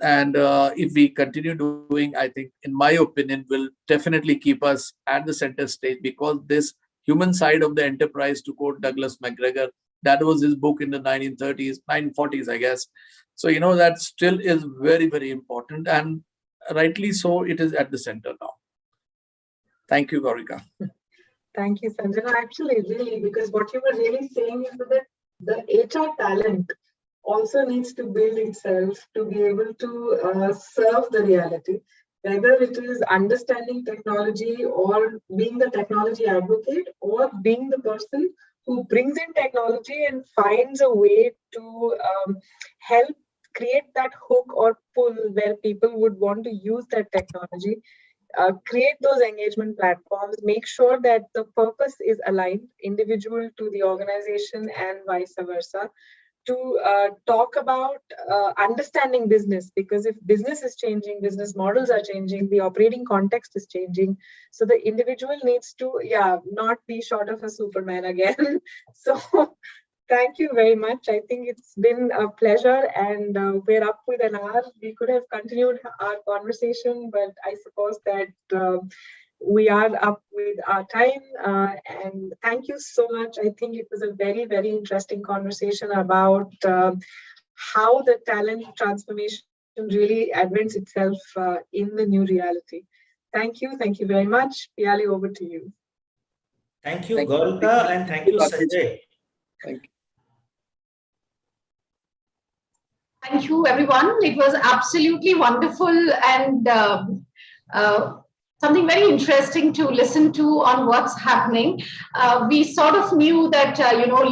And if we continue doing, I think, in my opinion, will definitely keep us at the center stage, because this human side of the enterprise, to quote Douglas McGregor, that was his book in the 1940s, I guess. So, that still is very, very important. And rightly so, it is at the center now. Thank you, Gaurika. Thank you, Sanjana. Actually, really, because what you were really saying is that the HR talent also needs to build itself to be able to serve the reality, whether it is understanding technology or being the technology advocate, or being the person who brings in technology and finds a way to help create that hook or pull where people would want to use that technology, create those engagement platforms, make sure that the purpose is aligned, individual to the organization and vice versa, to talk about understanding business, because if business is changing, business models are changing, the operating context is changing. So the individual needs to, not be short of a Superman again. So Thank you very much. I think it's been a pleasure, and we're up with an hour. We could have continued our conversation, but I suppose that we are up with our time. And thank you so much. I think it was a very, very interesting conversation about how the talent transformation really advents itself in the new reality. Thank you. Thank you very much. Piyali, over to you. Thank you, Golka, and thank you, Sanjay. Thank you. Thank you, everyone. It was absolutely wonderful and something very interesting to listen to on what's happening. We sort of knew that,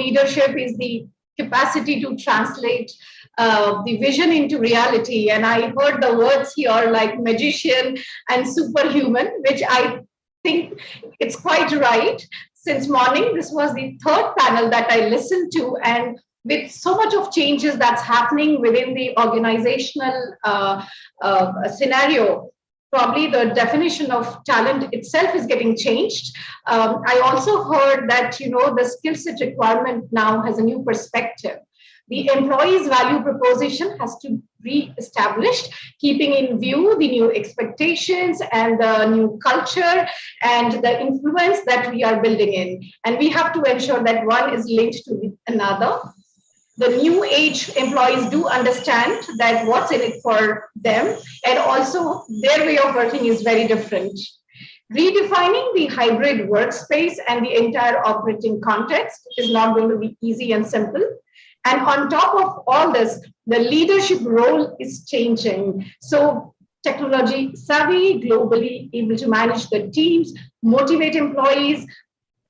leadership is the capacity to translate the vision into reality. And I heard the words here like magician and superhuman, which I think it's quite right. Since morning, this was the third panel that I listened to, and with so much of changes that's happening within the organizational scenario, probably the definition of talent itself is getting changed. I also heard that, the skill set requirement now has a new perspective. The employee's value proposition has to be established, keeping in view the new expectations and the new culture and the influence that we are building in. And we have to ensure that one is linked to another. The new age employees do understand that what's in it for them, and also their way of working is very different. Redefining the hybrid workspace and the entire operating context is not going to be easy and simple. And on top of all this, the leadership role is changing. So technology savvy, globally able to manage the teams, motivate employees,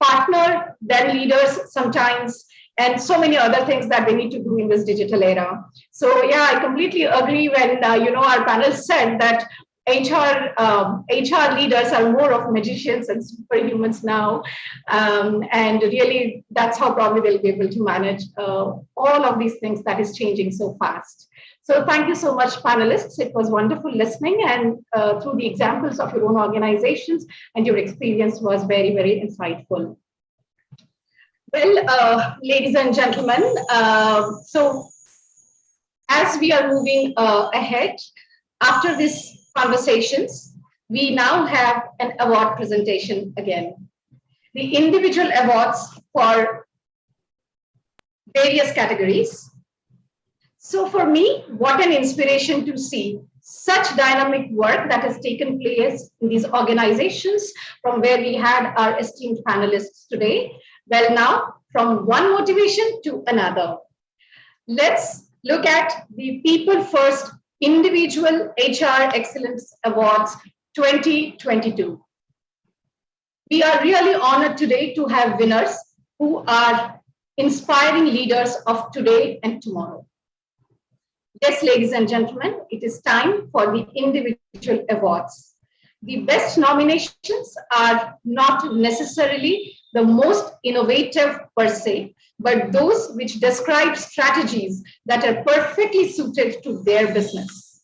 partner their leaders sometimes, and so many other things that they need to do in this digital era. So yeah, I completely agree when our panel said that HR leaders are more of magicians and superhumans now, and really that's how probably they'll be able to manage all of these things that is changing so fast. So thank you so much, panelists. It was wonderful listening, and through the examples of your own organizations, and your experience was very, very insightful. Well, ladies and gentlemen, so as we are moving ahead, after these conversations, we now have an award presentation again. The individual awards for various categories. So for me, what an inspiration to see such dynamic work that has taken place in these organizations from where we had our esteemed panelists today. Well, now from one motivation to another. Let's look at the People First Individual HR Excellence Awards 2022. We are really honored today to have winners who are inspiring leaders of today and tomorrow. Yes, ladies and gentlemen, it is time for the individual awards. The best nominations are not necessarily the most innovative per se, but those which describe strategies that are perfectly suited to their business,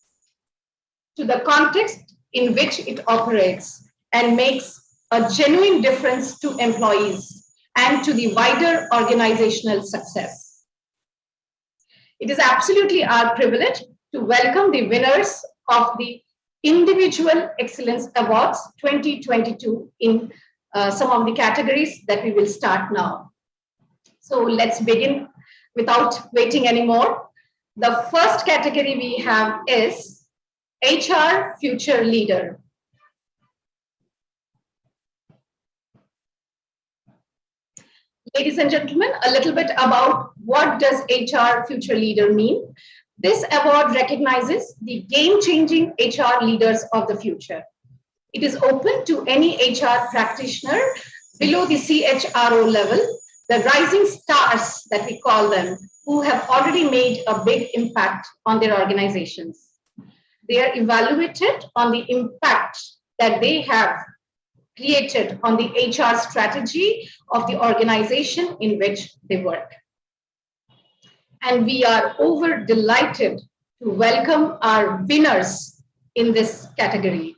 to the context in which it operates, and makes a genuine difference to employees and to the wider organizational success. It is absolutely our privilege to welcome the winners of the Individual Excellence Awards 2022 in some of the categories that we will start now. So let's begin without waiting anymore. The first category we have is HR Future Leader. Ladies and gentlemen, a little bit about what does HR Future Leader mean. This award recognizes the game-changing HR leaders of the future. It is open to any HR practitioner below the CHRO level, the rising stars that we call them, who have already made a big impact on their organizations. They are evaluated on the impact that they have created on the HR strategy of the organization in which they work. And we are over delighted to welcome our winners in this category.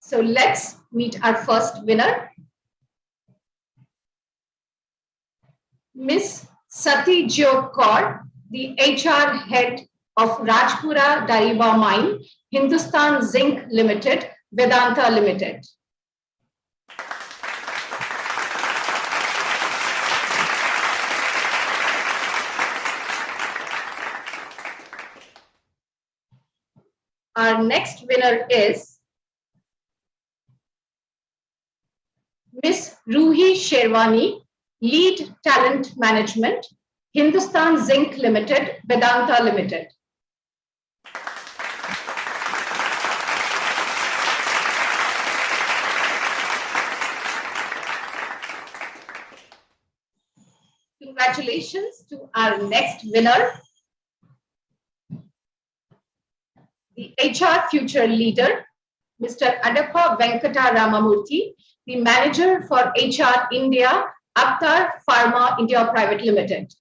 So let's meet our first winner. Ms. Sati Jyot Kaur, the HR head of Rajpura Daiba Mine, Hindustan Zinc Limited, Vedanta Limited. Our next winner is Ms. Ruhi Sherwani, Lead Talent Management, Hindustan Zinc Limited, Vedanta Limited. Congratulations to our next winner, the HR Future Leader, Mr. Adappa Venkata Ramamurthy, the Manager for HR India, Aptar Pharma India Private Limited.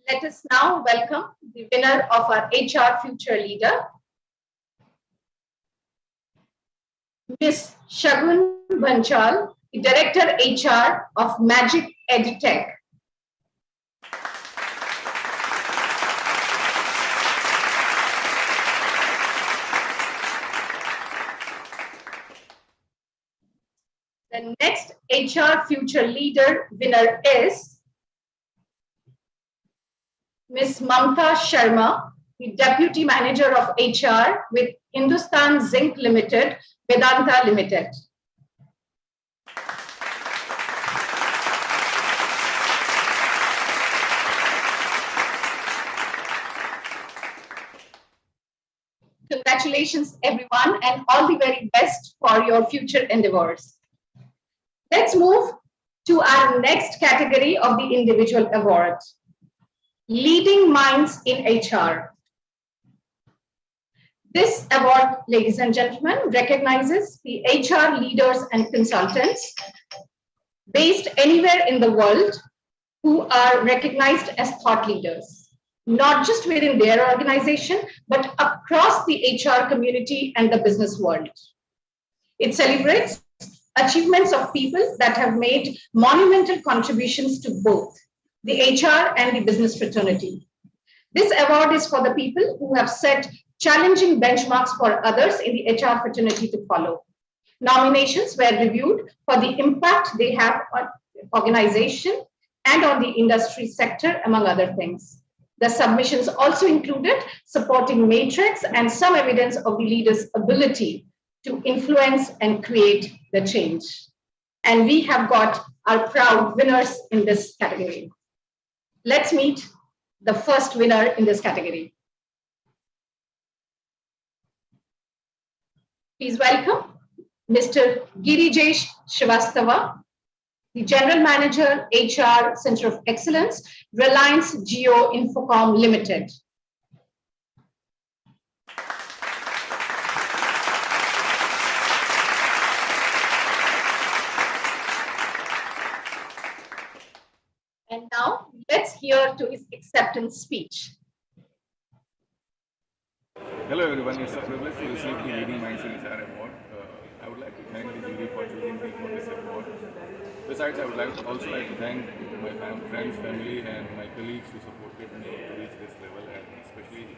Let us now welcome the winner of our HR Future Leader, Ms. Shagun Banchal, the Director HR of Magic EdTech. The next HR Future Leader winner is Ms. Mamta Sharma, the Deputy Manager of HR with Hindustan Zinc Limited, Vedanta Limited. Congratulations, everyone, and all the very best for your future endeavors. Let's move to our next category of the individual award. Leading Minds in HR. This award, ladies and gentlemen, recognizes the HR leaders and consultants based anywhere in the world who are recognized as thought leaders, not just within their organization, but across the HR community and the business world. It celebrates achievements of people that have made monumental contributions to both the HR and the business fraternity. This award is for the people who have set challenging benchmarks for others in the HR fraternity to follow. Nominations were reviewed for the impact they have on the organization and on the industry sector, among other things. The submissions also included supporting matrix and some evidence of the leader's ability to influence and create the change. And we have got our proud winners in this category. Let's meet the first winner in this category. Please welcome Mr. Girijesh Srivastava, the General Manager, HR Center of Excellence, Reliance Jio Infocom Limited. And now let's hear to his acceptance speech. Hello everyone, it's a privilege to receive the Leading Minds in HR award. I would like to thank the jury for choosing me for this award. Besides, I would also like to thank my friends, family and my colleagues who supported me to reach this level, and especially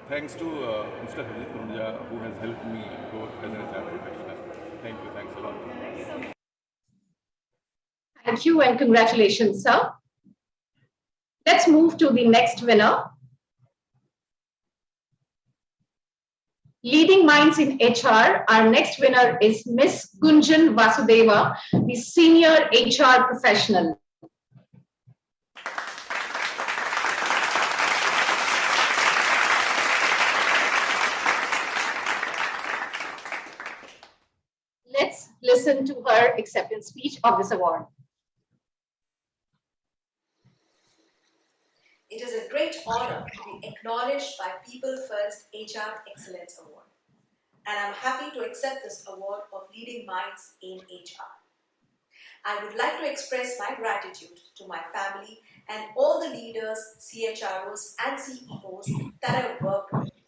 thanks to Mr. Harjit Kunja, who has helped me grow as an HR professional. Thank you, thanks a lot. Thank you and congratulations, sir. Let's move to the next winner. Leading Minds in HR, our next winner is Ms. Gunjan Vasudeva, the Senior HR Professional. Let's listen to her acceptance speech of this award. It is a great honor to be acknowledged by People First HR Excellence Award, and I'm happy to accept this award of Leading Minds in HR. I would like to express my gratitude to my family and all the leaders, CHROs and CEOs that I've worked with.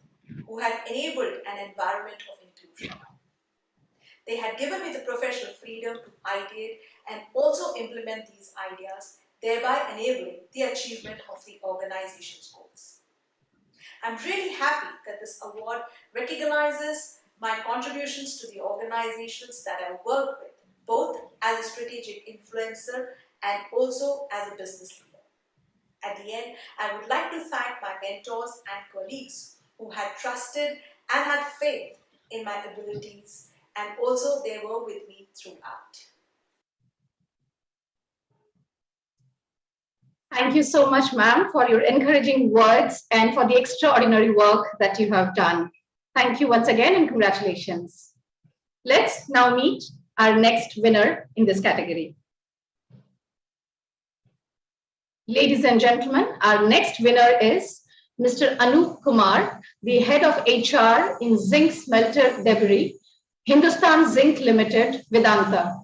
had enabled an environment of inclusion. They had given me the professional freedom to ideate and also implement these ideas, thereby enabling the achievement of the organization's goals. I'm really happy that this award recognizes my contributions to the organizations that I work with, both as a strategic influencer and also as a business leader. At the end, I would like to thank my mentors and colleagues who had trusted and had faith in my abilities, and also they were with me throughout. Thank you so much, ma'am, for your encouraging words and for the extraordinary work that you have done. Thank you once again and congratulations. Let's now meet our next winner in this category. Ladies and gentlemen, our next winner is Mr. Anup Kumar, the head of HR in Zinc Smelter Debris, Hindustan Zinc Limited, Vedanta.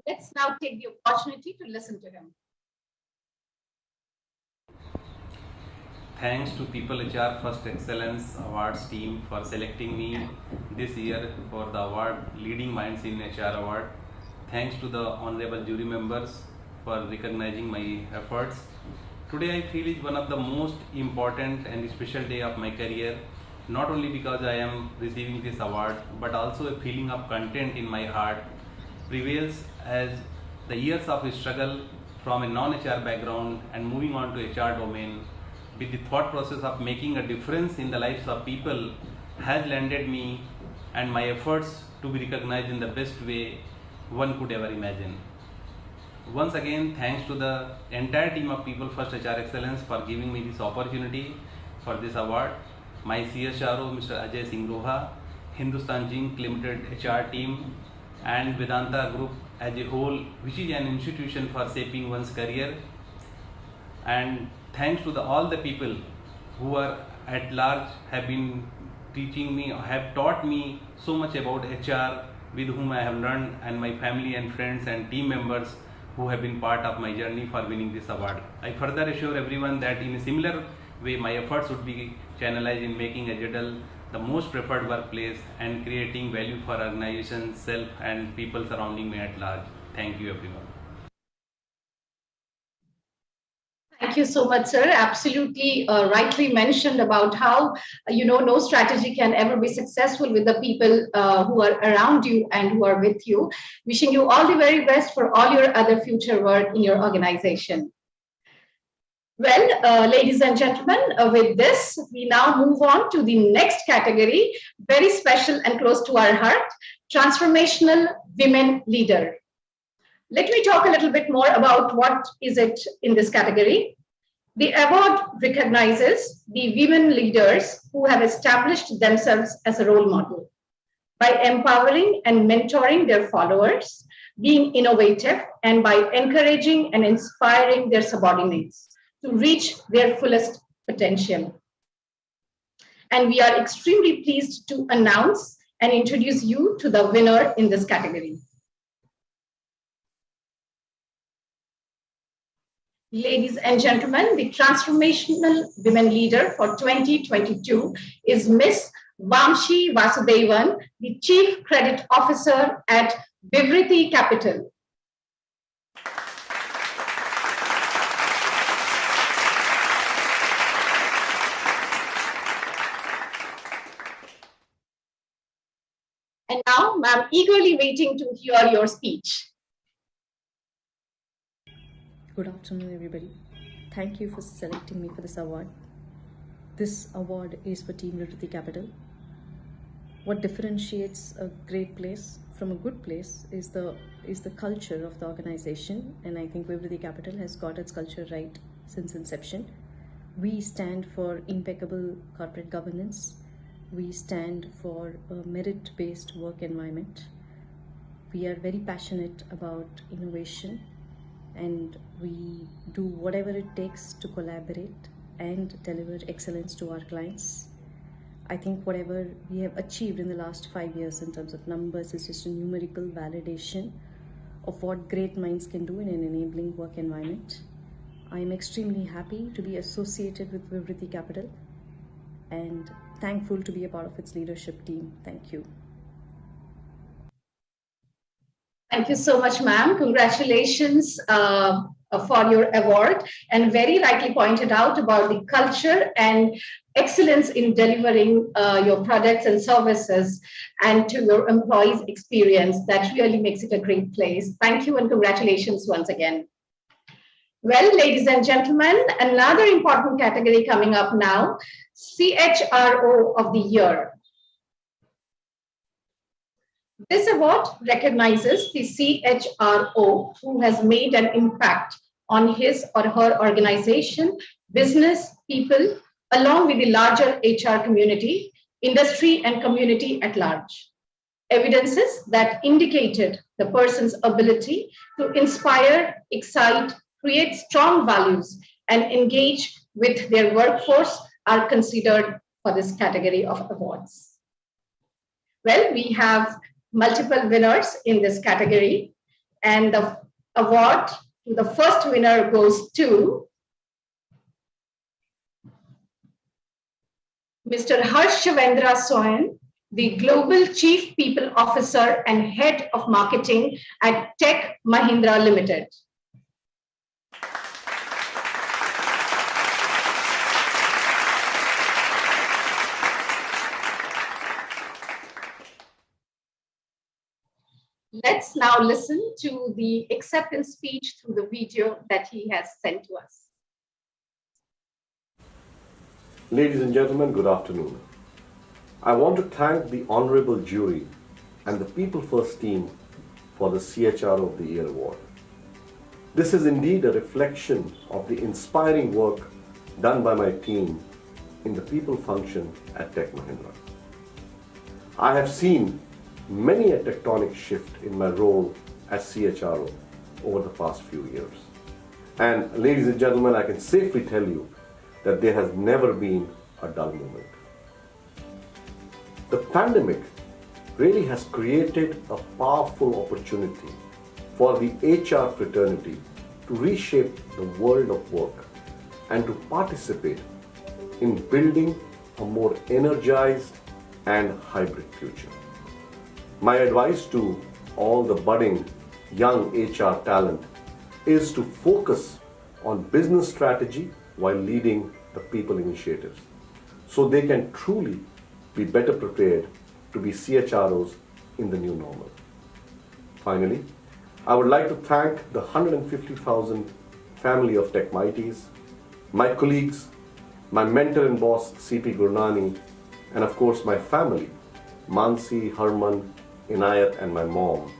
Let's now take the opportunity to listen to him. Thanks to People HR First Excellence Awards team for selecting me this year for the award Leading Minds in HR Award. Thanks to the honorable jury members for recognizing my efforts. Today I feel is one of the most important and special day of my career, not only because I am receiving this award, but also a feeling of content in my heart prevails as the years of struggle from a non-HR background and moving on to HR domain with the thought process of making a difference in the lives of people has landed me and my efforts to be recognized in the best way one could ever imagine. Once again, thanks to the entire team of People First HR Excellence for giving me this opportunity for this award. My CSRO, Mr. Ajay Singh Roha, Hindustan Zinc Limited HR team, and Vedanta Group as a whole, which is an institution for shaping one's career. And thanks to all the people who are at large have been teaching me, have taught me so much about HR, with whom I have learned, and my family and friends and team members who have been part of my journey for winning this award. I further assure everyone that in a similar way my efforts would be channelized in making HZL the most preferred workplace and creating value for organizations, self and people surrounding me at large. Thank you everyone. Thank you so much, sir. Absolutely rightly mentioned about how, no strategy can ever be successful with the people who are around you and who are with you. Wishing you all the very best for all your other future work in your organization. Well, ladies and gentlemen, with this, we now move on to the next category, very special and close to our heart, Transformational Women Leader. Let me talk a little bit more about what is it in this category. The award recognizes the women leaders who have established themselves as a role model by empowering and mentoring their followers, being innovative, and by encouraging and inspiring their subordinates to reach their fullest potential. And we are extremely pleased to announce and introduce you to the winner in this category. Ladies and gentlemen, the Transformational Women Leader for 2022 is Ms. Vamshi Vasudevan, the Chief Credit Officer at Vivriti Capital. And now, ma'am, eagerly waiting to hear your speech. Good afternoon, everybody. Thank you for selecting me for this award. This award is for Team Vivriti Capital. What differentiates a great place from a good place is the culture of the organization, and I think Vivriti Capital has got its culture right since inception. We stand for impeccable corporate governance. We stand for a merit-based work environment. We are very passionate about innovation, and we do whatever it takes to collaborate and deliver excellence to our clients. I think whatever we have achieved in the last 5 years in terms of numbers is just a numerical validation of what great minds can do in an enabling work environment. I am extremely happy to be associated with Vivriti Capital and thankful to be a part of its leadership team. Thank you. Thank you so much, ma'am. Congratulations for your award, and very rightly pointed out about the culture and excellence in delivering your products and services and to your employees' experience. That really makes it a great place. Thank you and congratulations once again. Well, ladies and gentlemen, another important category coming up now, CHRO of the Year. This award recognizes the CHRO who has made an impact on his or her organization, business, people, along with the larger HR community, industry, and community at large. Evidences that indicated the person's ability to inspire, excite, create strong values, and engage with their workforce are considered for this category of awards. Well, we have multiple winners in this category, and the award, the first winner goes to Mr. Harshavendra Soin, the Global Chief People Officer and Head of Marketing at Tech Mahindra Limited. Let's now listen to the acceptance speech through the video that he has sent to us. Ladies and gentlemen, good afternoon. I want to thank the Honorable Jury and the People First team for the CHRO of the Year Award. This is indeed a reflection of the inspiring work done by my team in the people function at Tech Mahindra. I have seen many a tectonic shift in my role as CHRO over the past few years. And ladies and gentlemen, I can safely tell you that there has never been a dull moment. The pandemic really has created a powerful opportunity for the HR fraternity to reshape the world of work and to participate in building a more energized and hybrid future. My advice to all the budding young HR talent is to focus on business strategy while leading the people initiatives so they can truly be better prepared to be CHROs in the new normal. Finally, I would like to thank the 150,000 family of Tech Mighties, my colleagues, my mentor and boss CP Gurnani, and of course my family, Mansi, Harman, Inayat, and my mom,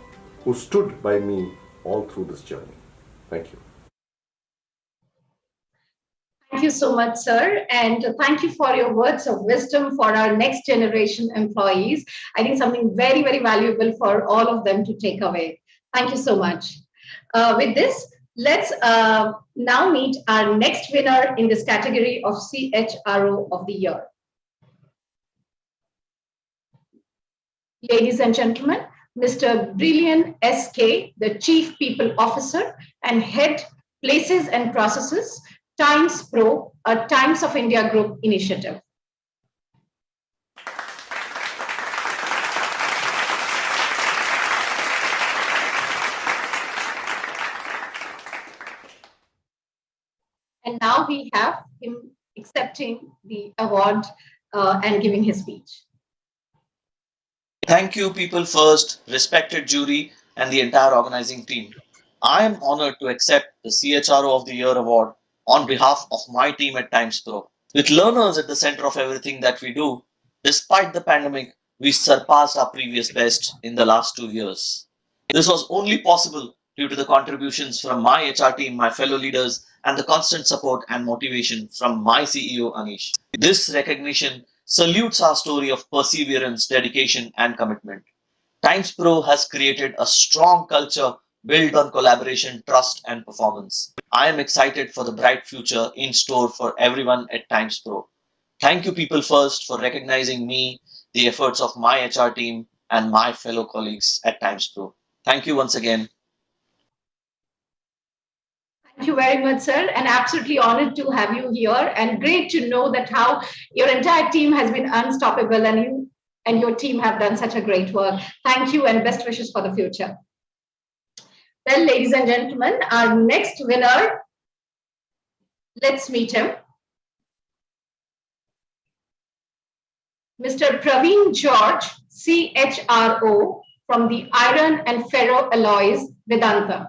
who stood by me all through this journey. Thank you. Thank you so much, sir. And thank you for your words of wisdom for our next generation employees. I think something very, very valuable for all of them to take away. Thank you so much. With this, let's now meet our next winner in this category of CHRO of the Year. Ladies and gentlemen, Mr. Brilliant SK, the Chief People Officer and Head Places and Processes, Times Pro, a Times of India Group initiative. And now we have him accepting the award and giving his speech. Thank you, People First, respected jury, and the entire organizing team. I am honored to accept the CHRO of the Year award on behalf of my team at Times Pro. With learners at the center of everything that we do, despite the pandemic, we surpassed our previous best in the last 2 years. This was only possible due to the contributions from my HR team, my fellow leaders, and the constant support and motivation from my CEO, Anish. This recognition salutes our story of perseverance, dedication, and commitment. Times Pro has created a strong culture built on collaboration, trust, and performance. I am excited for the bright future in store for everyone at Times Pro. Thank you, People First, for recognizing me, the efforts of my HR team, and my fellow colleagues at Times Pro. Thank you once again. Thank you very much, sir, and absolutely honored to have you here, and great to know that how your entire team has been unstoppable, and you and your team have done such a great work. Thank you, and best wishes for the future. Well, ladies and gentlemen, our next winner, let's meet him. Mr. Praveen George, CHRO from the Iron and Ferro Alloys, Vedanta.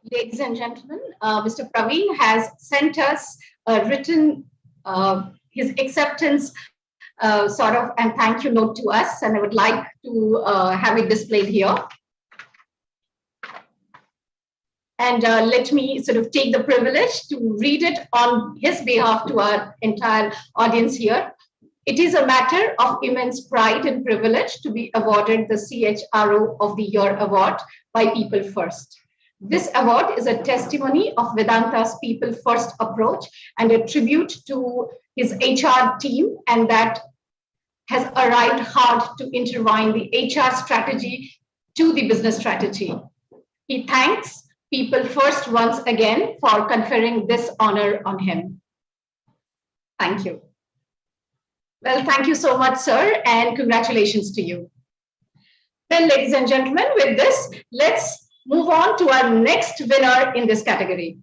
Ladies and gentlemen, Mr. Praveen has sent us a written his acceptance sort of and thank you note to us, and I would like to have it displayed here. And let me sort of take the privilege to read it on his behalf to our entire audience here. It is a matter of immense pride and privilege to be awarded the CHRO of the Year Award by People First. This award is a testimony of Vedanta's People First approach and a tribute to his HR team, and that has arrived hard to intertwine the HR strategy to the business strategy. He thanks People First once again for conferring this honor on him. Thank you. Well, thank you so much, sir, and congratulations to you. Well, ladies and gentlemen, with this, let's move on to our next winner in this category.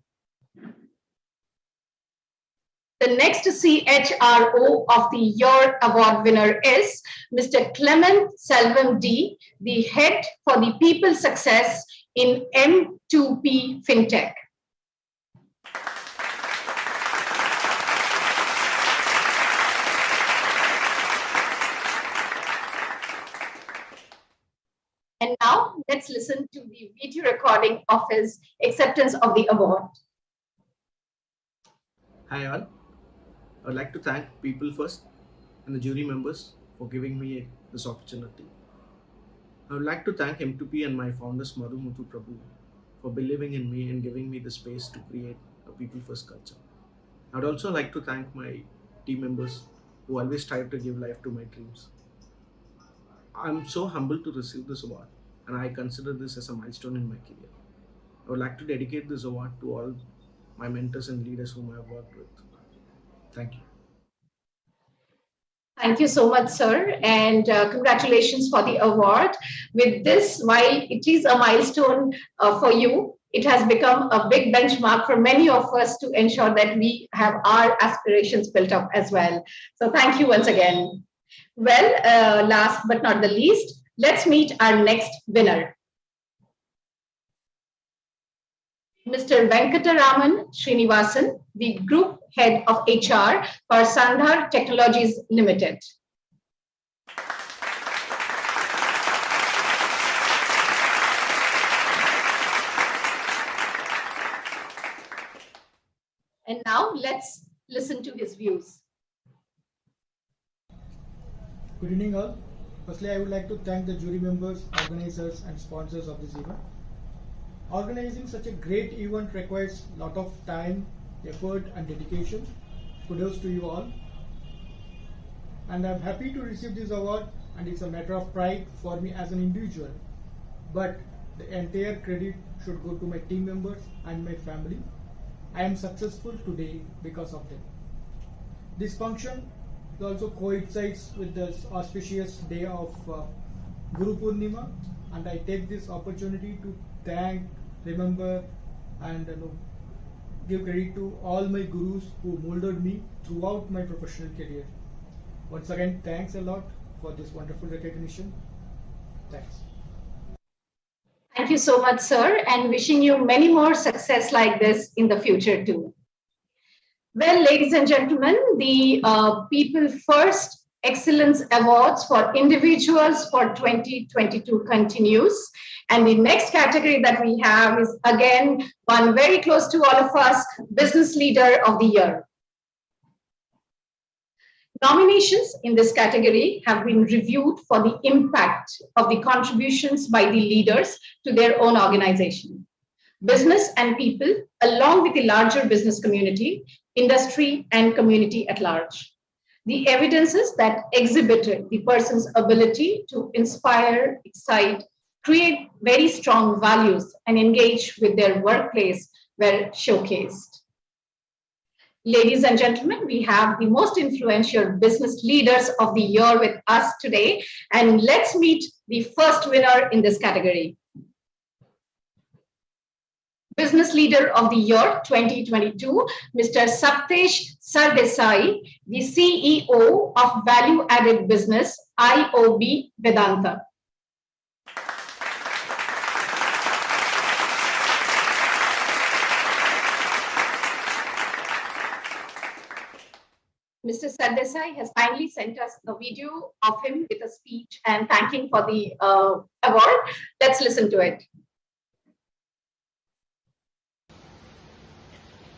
The next CHRO of the Year Award winner is Mr. Clement Selvam D, the head for the People Success in M2P FinTech. And now let's listen to the video recording of his acceptance of the award. Hi all. I would like to thank People First and the jury members for giving me this opportunity. I would like to thank M2P and my founders Madhu Muthu Prabhu for believing in me and giving me the space to create a People First culture. I would also like to thank my team members who always strive to give life to my dreams. I'm so humbled to receive this award, and I consider this as a milestone in my career. I would like to dedicate this award to all my mentors and leaders whom I have worked with. Thank you. Thank you so much, sir, and congratulations for the award. With this, while it is a milestone for you, it has become a big benchmark for many of us to ensure that we have our aspirations built up as well. So thank you once again. Well, last but not the least, let's meet our next winner. Mr. Venkataraman Srinivasan, the Group Head of HR for Sandhar Technologies Limited. And now let's listen to his views. Good evening all. Firstly, I would like to thank the jury members, organizers and sponsors of this event. Organizing such a great event requires a lot of time, effort and dedication. Kudos to you all. And I'm happy to receive this award, and it's a matter of pride for me as an individual. But the entire credit should go to my team members and my family. I am successful today because of them. This function also coincides with the auspicious day of Guru Purnima, and I take this opportunity to thank, remember and give credit to all my gurus who molded me throughout my professional career. Once again, thanks a lot for this wonderful recognition. Thanks. Thank you so much, sir, and wishing you many more success like this in the future too. Well, ladies and gentlemen, the People First Excellence Awards for Individuals for 2022 continues. And the next category that we have is again one very close to all of us, Business Leader of the Year. Nominations in this category have been reviewed for the impact of the contributions by the leaders to their own organization, business and people, along with the larger business community, industry, and community at large. The evidences that exhibited the person's ability to inspire, excite, create very strong values, and engage with their workplace were showcased. Ladies and gentlemen, we have the most influential business leaders of the year with us today, and let's meet the first winner in this category. Business Leader of the Year 2022, Mr. Saptesh Sardesai, the CEO of Value Added Business, IOB Vedanta. Mr. Sardesai has kindly sent us a video of him with a speech and thanking for the award. Let's listen to it.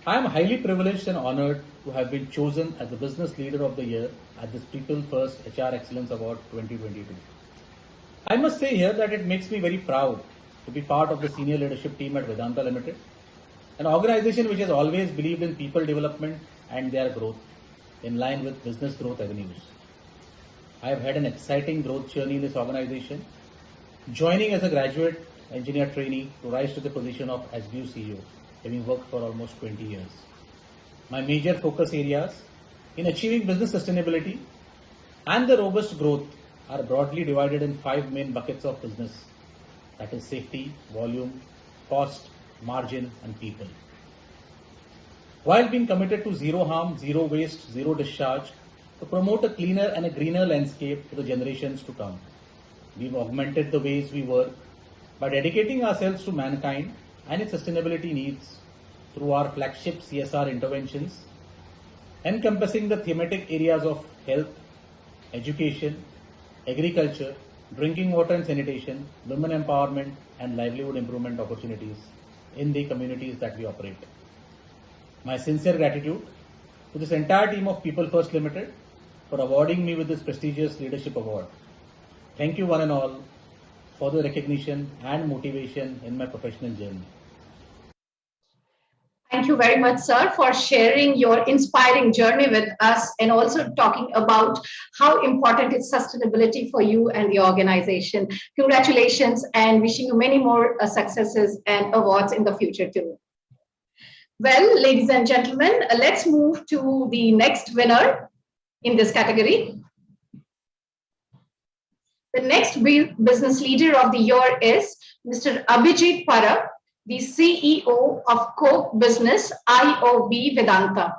I am highly privileged and honored to have been chosen as the Business Leader of the Year at this People First HR Excellence Award 2022. I must say here that it makes me very proud to be part of the senior leadership team at Vedanta Limited, an organization which has always believed in people development and their growth in line with business growth avenues. I have had an exciting growth journey in this organization, joining as a graduate engineer trainee to rise to the position of SBU CEO, having worked for almost 20 years. My major focus areas in achieving business sustainability and the robust growth are broadly divided in 5 main buckets of business, that is safety, volume, cost, margin, and people. While being committed to zero harm, zero waste, zero discharge, to promote a cleaner and a greener landscape for the generations to come, we've augmented the ways we work by dedicating ourselves to mankind and its sustainability needs through our flagship CSR interventions, encompassing the thematic areas of health, education, agriculture, drinking water and sanitation, women empowerment, and livelihood improvement opportunities in the communities that we operate. My sincere gratitude to this entire team of People First Limited for awarding me with this prestigious leadership award. Thank you one and all for the recognition and motivation in my professional journey. Thank you very much, sir, for sharing your inspiring journey with us and also talking about how important is sustainability for you and the organization. Congratulations and wishing you many more successes and awards in the future too. Well, ladies and gentlemen, let's move to the next winner in this category. The next Business Leader of the Year is Mr. Abhijit Parab, the CEO of Coke Business, IOB Vedanta.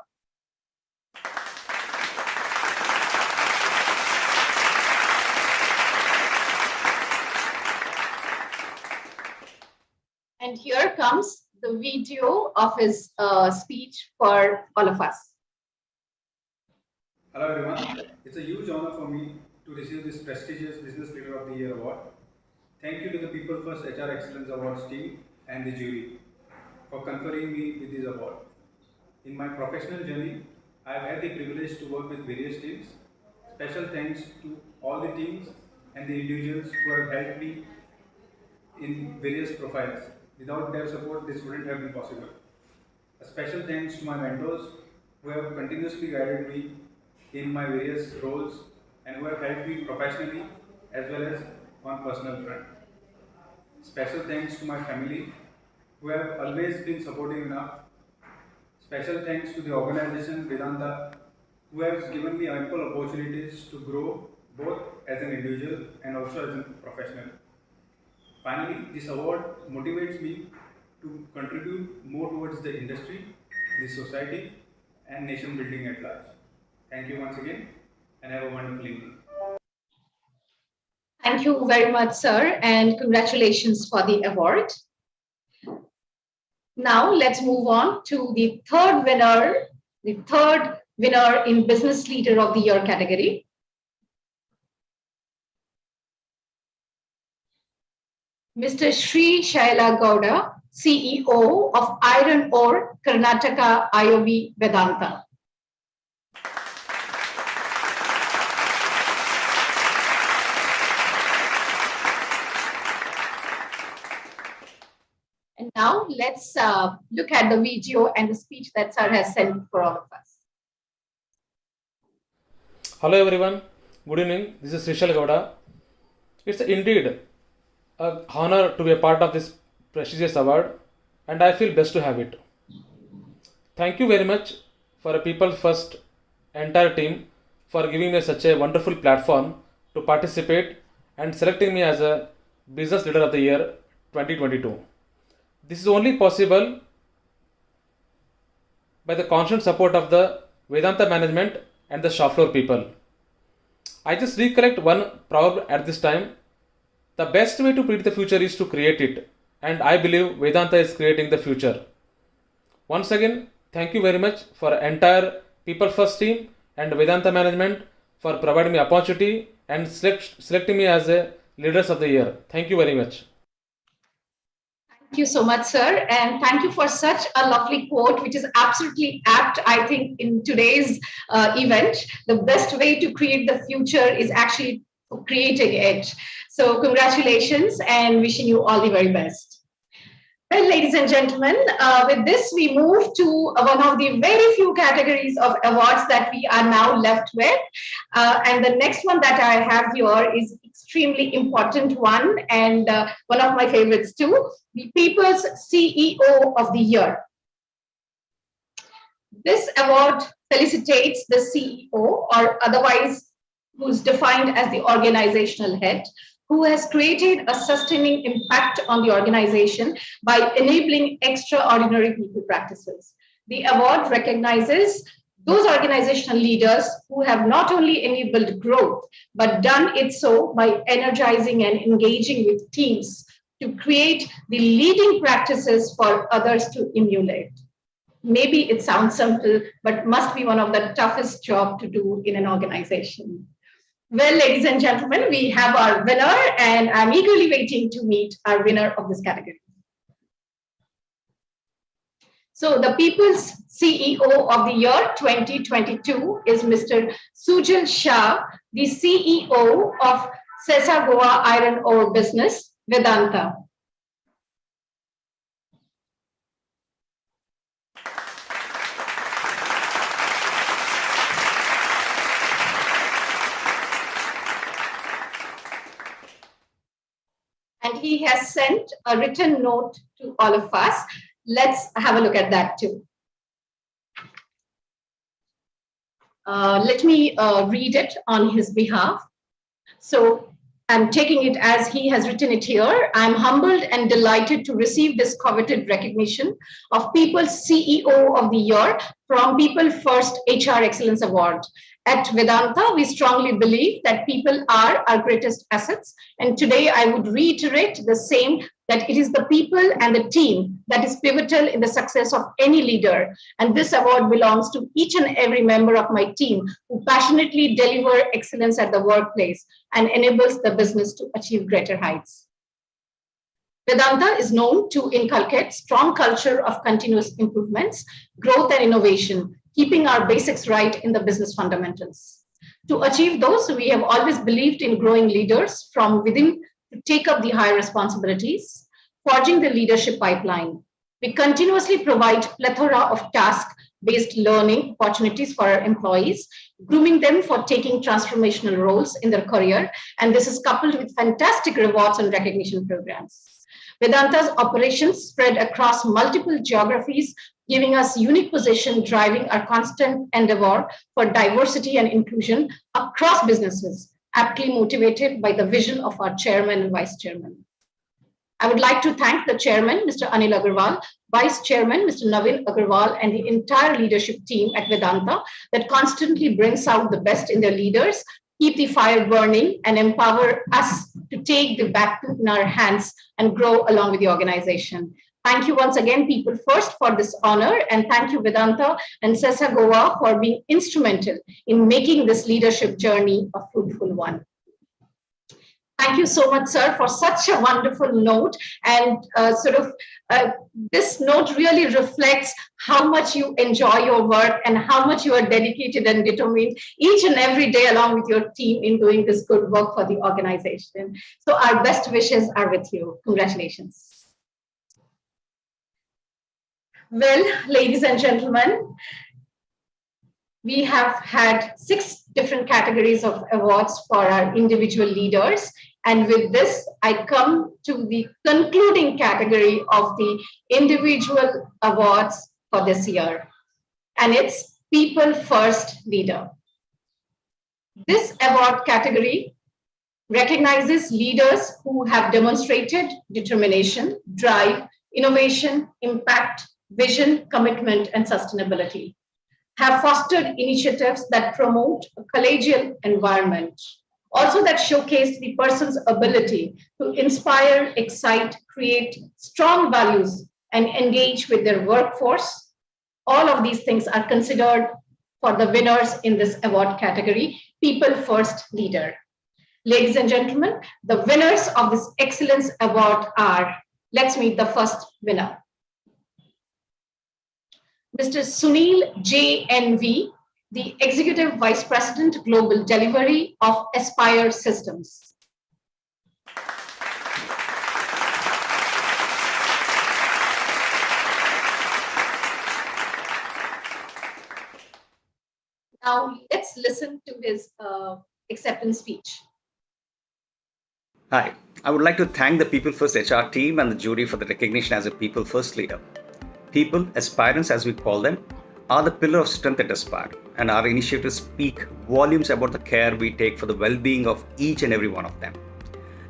And here comes the video of his speech for all of us. Hello everyone, it's a huge honor for me to receive this prestigious Business Leader of the Year award. Thank you to the People First HR Excellence Awards team and the jury for conferring me with this award. In my professional journey, I have had the privilege to work with various teams. Special thanks to all the teams and the individuals who have helped me in various profiles. Without their support, this wouldn't have been possible. A special thanks to my mentors who have continuously guided me in my various roles and who have helped me professionally as well as on personal front. Special thanks to my family who have always been supportive enough. Special thanks to the organization Vedanta who has given me ample opportunities to grow both as an individual and also as a professional. Finally, this award motivates me to contribute more towards the industry, the society, and nation building at large. Thank you once again and have a wonderful evening. Thank you very much, sir, and congratulations for the award. Now let's move on to the third winner in Business Leader of the Year category. Mr. Sri Shaila Gowda, CEO of Iron Ore Karnataka IOB Vedanta. And now let's look at the video and the speech that Sir has sent for all of us. Hello everyone, good evening. This is Srishal Gowda. It's indeed an honor to be a part of this prestigious award, and I feel blessed to have it. Thank you very much for a People First entire team for giving me such a wonderful platform to participate and selecting me as a Business Leader of the Year 2022. This is only possible by the constant support of the Vedanta management and the shop floor people. I just recollect one proverb at this time. The best way to predict the future is to create it, and I believe Vedanta is creating the future. Once again, thank you very much for entire People First team and Vedanta management for providing me opportunity and selecting me as a Leaders of the Year. Thank you very much. Thank you so much, sir. And thank you for such a lovely quote, which is absolutely apt, I think, in today's event. The best way to create the future is actually creating it. So congratulations and wishing you all the very best. Well, ladies and gentlemen, with this, we move to one of the very few categories of awards that we are now left with. And the next one that I have here is extremely important one, and one of my favorites too, the People's CEO of the Year. This award felicitates the CEO, or otherwise who's defined as the organizational head, who has created a sustaining impact on the organization by enabling extraordinary people practices. The award recognizes those organizational leaders who have not only enabled growth, but done it so by energizing and engaging with teams to create the leading practices for others to emulate. Maybe it sounds simple, but must be one of the toughest jobs to do in an organization. Well, ladies and gentlemen, we have our winner, and I'm eagerly waiting to meet our winner of this category. So the People's CEO of the Year 2022 is Mr. Sujal Shah, the CEO of Sesa Goa Iron Ore Business, Vedanta. And he has sent a written note to all of us. Let's have a look at that too. Let me read it on his behalf. So I'm taking it as he has written it here. I'm humbled and delighted to receive this coveted recognition of People's CEO of the Year from People First HR Excellence Award. At Vedanta, we strongly believe that people are our greatest assets. And today I would reiterate the same, that it is the people and the team that is pivotal in the success of any leader. And this award belongs to each and every member of my team who passionately deliver excellence at the workplace and enables the business to achieve greater heights. Vedanta is known to inculcate strong culture of continuous improvements, growth and innovation, keeping our basics right in the business fundamentals. To achieve those, we have always believed in growing leaders from within to take up the higher responsibilities, forging the leadership pipeline. We continuously provide plethora of task-based learning opportunities for our employees, grooming them for taking transformational roles in their career, and this is coupled with fantastic rewards and recognition programs. Vedanta's operations spread across multiple geographies, giving us unique position, driving our constant endeavor for diversity and inclusion across businesses, aptly motivated by the vision of our chairman and vice chairman. I would like to thank the chairman, Mr. Anil Agarwal, vice chairman, Mr. Navin Agarwal, and the entire leadership team at Vedanta that constantly brings out the best in their leaders, keep the fire burning, and empower us to take the baton in our hands and grow along with the organization. Thank you once again, People First, for this honor, and thank you, Vedanta and Sesa Goa, for being instrumental in making this leadership journey a fruitful one. Thank you so much, sir, for such a wonderful note. And this note really reflects how much you enjoy your work and how much you are dedicated and determined each and every day along with your team in doing this good work for the organization. So our best wishes are with you. Congratulations. Well, ladies and gentlemen, we have had 6 different categories of awards for our individual leaders. And with this, I come to the concluding category of the individual awards for this year. And it's People First Leader. This award category recognizes leaders who have demonstrated determination, drive, innovation, impact, vision, commitment, and sustainability, have fostered initiatives that promote a collegial environment, also that showcase the person's ability to inspire, excite, create strong values, and engage with their workforce. All of these things are considered for the winners in this award category, People First Leader. Ladies and gentlemen, the winners of this Excellence Award are, let's meet the first winner. Mr. Sunil JNV, the Executive Vice President, Global Delivery of Aspire Systems. Now, let's listen to his acceptance speech. Hi, I would like to thank the People First HR team and the jury for the recognition as a People First leader. People, aspirants as we call them, are the pillar of strength at Aspire, and our initiatives speak volumes about the care we take for the well-being of each and every one of them.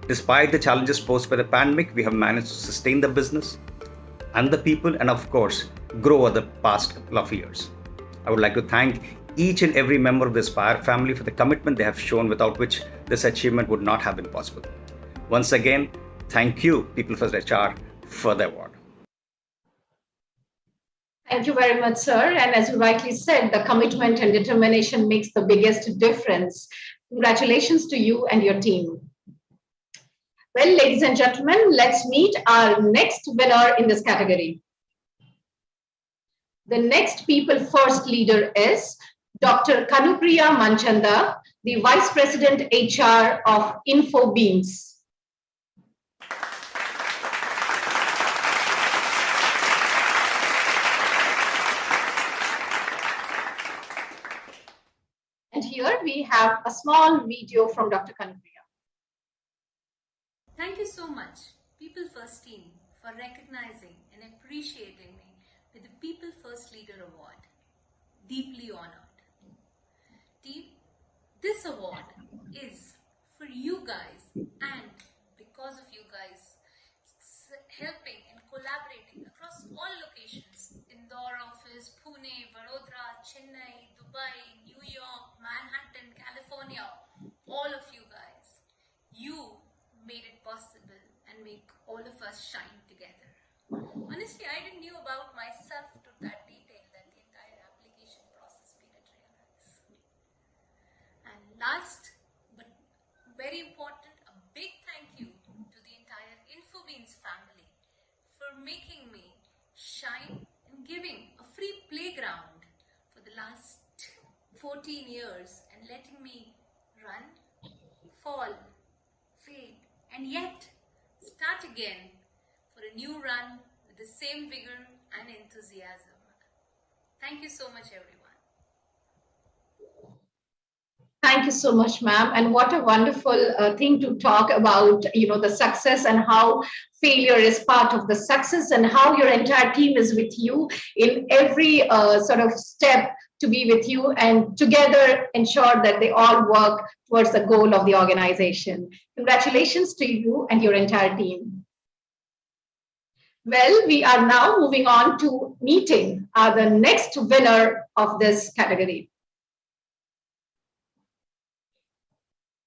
Despite the challenges posed by the pandemic, we have managed to sustain the business and the people, and of course, grow over the past couple of years. I would like to thank each and every member of the Aspire family for the commitment they have shown, without which this achievement would not have been possible. Once again, thank you, People First HR, for the award. Thank you very much, sir. And as you rightly said, the commitment and determination makes the biggest difference. Congratulations to you and your team. Well, ladies and gentlemen, let's meet our next winner in this category. The next People First leader is Dr. Kanupriya Manchanda, the Vice President HR of Infobeams. And here we have a small video from Dr. Kanupriya. Thank you so much, People First team, for recognizing and appreciating me with the People First Leader Award. Deeply honored. Team, this award is for you guys, and because of you guys helping and collaborating across all locations, Indore office, Pune, Vadodara, Chennai, Dubai, New York, Manhattan, California, all of you guys, you made it possible and make all of us shine together. Honestly, I didn't know about myself to that detail that the entire application process made it realize. And last, but very important, a big thank you to the entire Infobeams family for making me shine and giving a free playground for the last 14 years and letting me run, fall, fail, and yet start again for a new run with the same vigor and enthusiasm. Thank you so much, everyone. Thank you so much, ma'am. And what a wonderful thing to talk about, the success and how failure is part of the success and how your entire team is with you in every sort of step to be with you and together ensure that they all work towards the goal of the organization. Congratulations to you and your entire team. Well, we are now moving on to meeting the next winner of this category.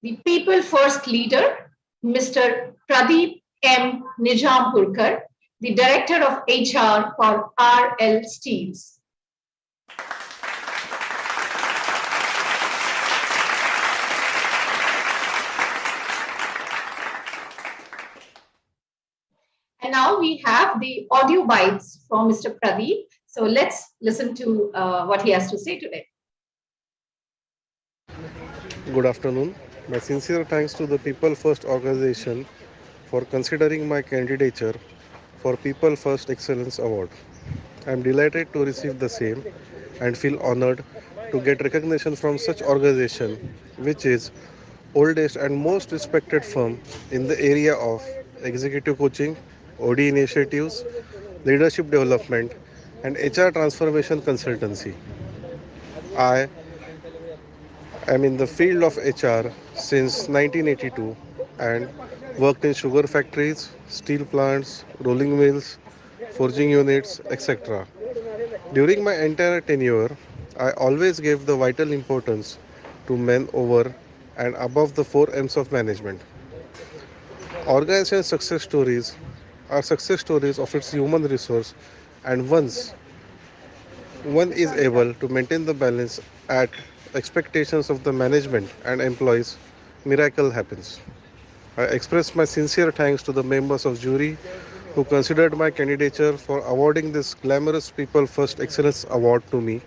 The People First leader, Mr. Pradeep M. Nijampurkar, the Director of HR for RL Steels. And now we have the audio bites from Mr. Pradeep. So let's listen to what he has to say today. Good afternoon. My sincere thanks to the People First organization for considering my candidature for People First Excellence Award. I am delighted to receive the same and feel honored to get recognition from such organization, which is oldest and most respected firm in the area of executive coaching, OD initiatives, leadership development, and HR transformation consultancy. I am in the field of HR since 1982 and worked in sugar factories, steel plants, rolling mills, forging units, etc. During my entire tenure, I always gave the vital importance to men over and above the four M's of management. Organization success stories are success stories of its human resource, and once one is able to maintain the balance at expectations of the management and employees, miracle happens. I express my sincere thanks to the members of jury who considered my candidature for awarding this glamorous People First Excellence Award to me.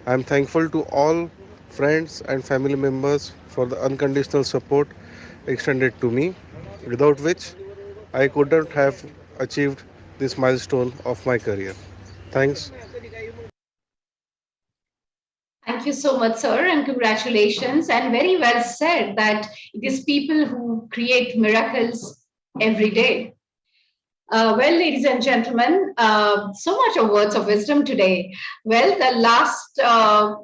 I am thankful to all friends and family members for the unconditional support extended to me, without which I couldn't have achieved this milestone of my career. Thanks. Thank you so much, sir, and congratulations. And very well said that it is people who create miracles every day. Well, ladies and gentlemen, so much of words of wisdom today. Well, the last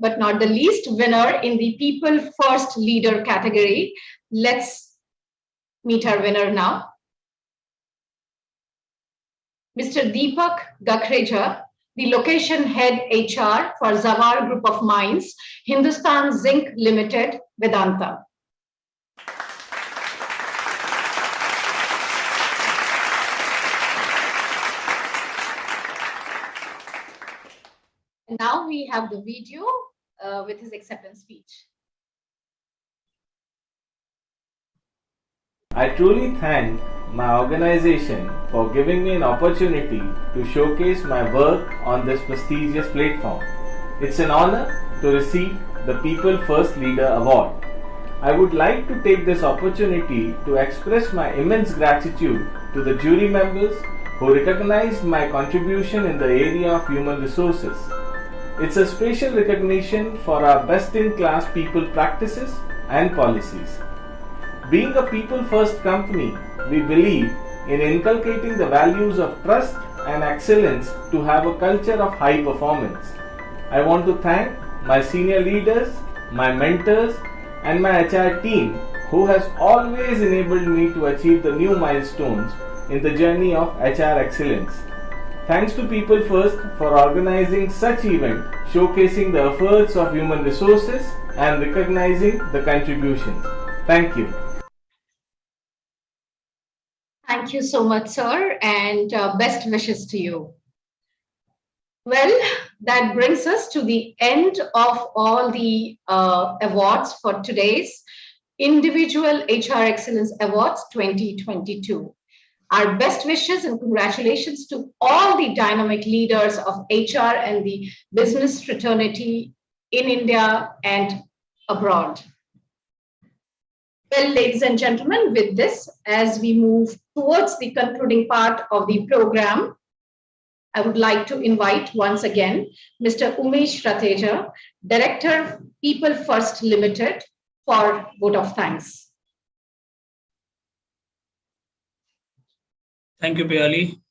but not the least winner in the People First Leader category. Let's meet our winner now. Mr. Deepak Gakhreja, the location head HR for Zawar Group of Mines, Hindustan Zinc Limited, Vedanta. And now we have the video with his acceptance speech. I truly thank my organization for giving me an opportunity to showcase my work on this prestigious platform. It's an honor to receive the People First Leader Award. I would like to take this opportunity to express my immense gratitude to the jury members who recognized my contribution in the area of human resources. It's a special recognition for our best-in-class people practices and policies. Being a people-first company, we believe in inculcating the values of trust and excellence to have a culture of high performance. I want to thank my senior leaders, my mentors, and my HR team who has always enabled me to achieve the new milestones in the journey of HR excellence. Thanks to People First for organizing such event, showcasing the efforts of human resources and recognizing the contributions. Thank you. Thank you so much, sir, and best wishes to you. Well, that brings us to the end of all the awards for today's Individual HR Excellence Awards 2022. Our best wishes and congratulations to all the dynamic leaders of HR and the business fraternity in India and abroad. Well, ladies and gentlemen, with this, as we move towards the concluding part of the program, I would like to invite once again Mr. Umesh Rateja, Director, People First Limited, for vote of thanks. Thank you, Piali.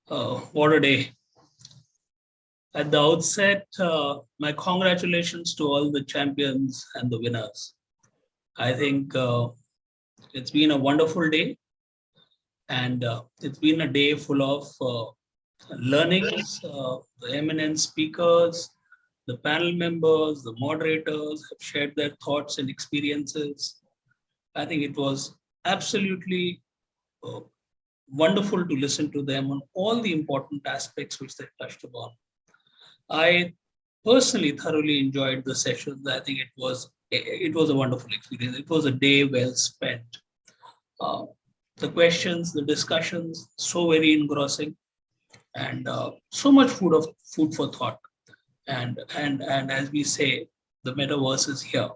What a day. At the outset, my congratulations to all the champions and the winners. I think it's been a wonderful day, and it's been a day full of learnings. The eminent speakers, the panel members, the moderators have shared their thoughts and experiences. I think it was absolutely wonderful to listen to them on all the important aspects which they touched upon. I personally thoroughly enjoyed the sessions. I think it was a wonderful experience. It was a day well spent. The questions, the discussions, so very engrossing, and so much food for thought. And as we say, the metaverse is here.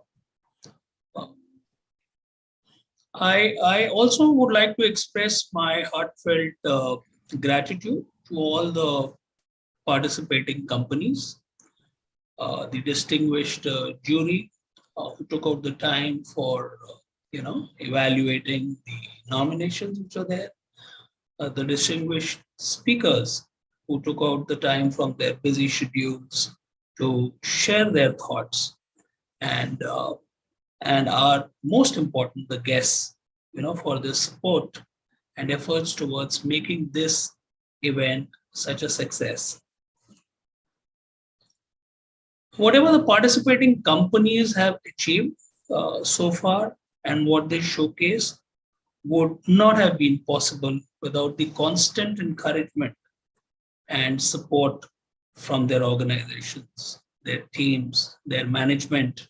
I also would like to express my heartfelt gratitude to all the participating companies, the distinguished jury who took out the time for evaluating the nominations which are there, the distinguished speakers who took out the time from their busy schedules to share their thoughts, and are most important the guests, for their support and efforts towards making this event such a success. Whatever the participating companies have achieved so far and what they showcase would not have been possible without the constant encouragement and support from their organizations, their teams, their management,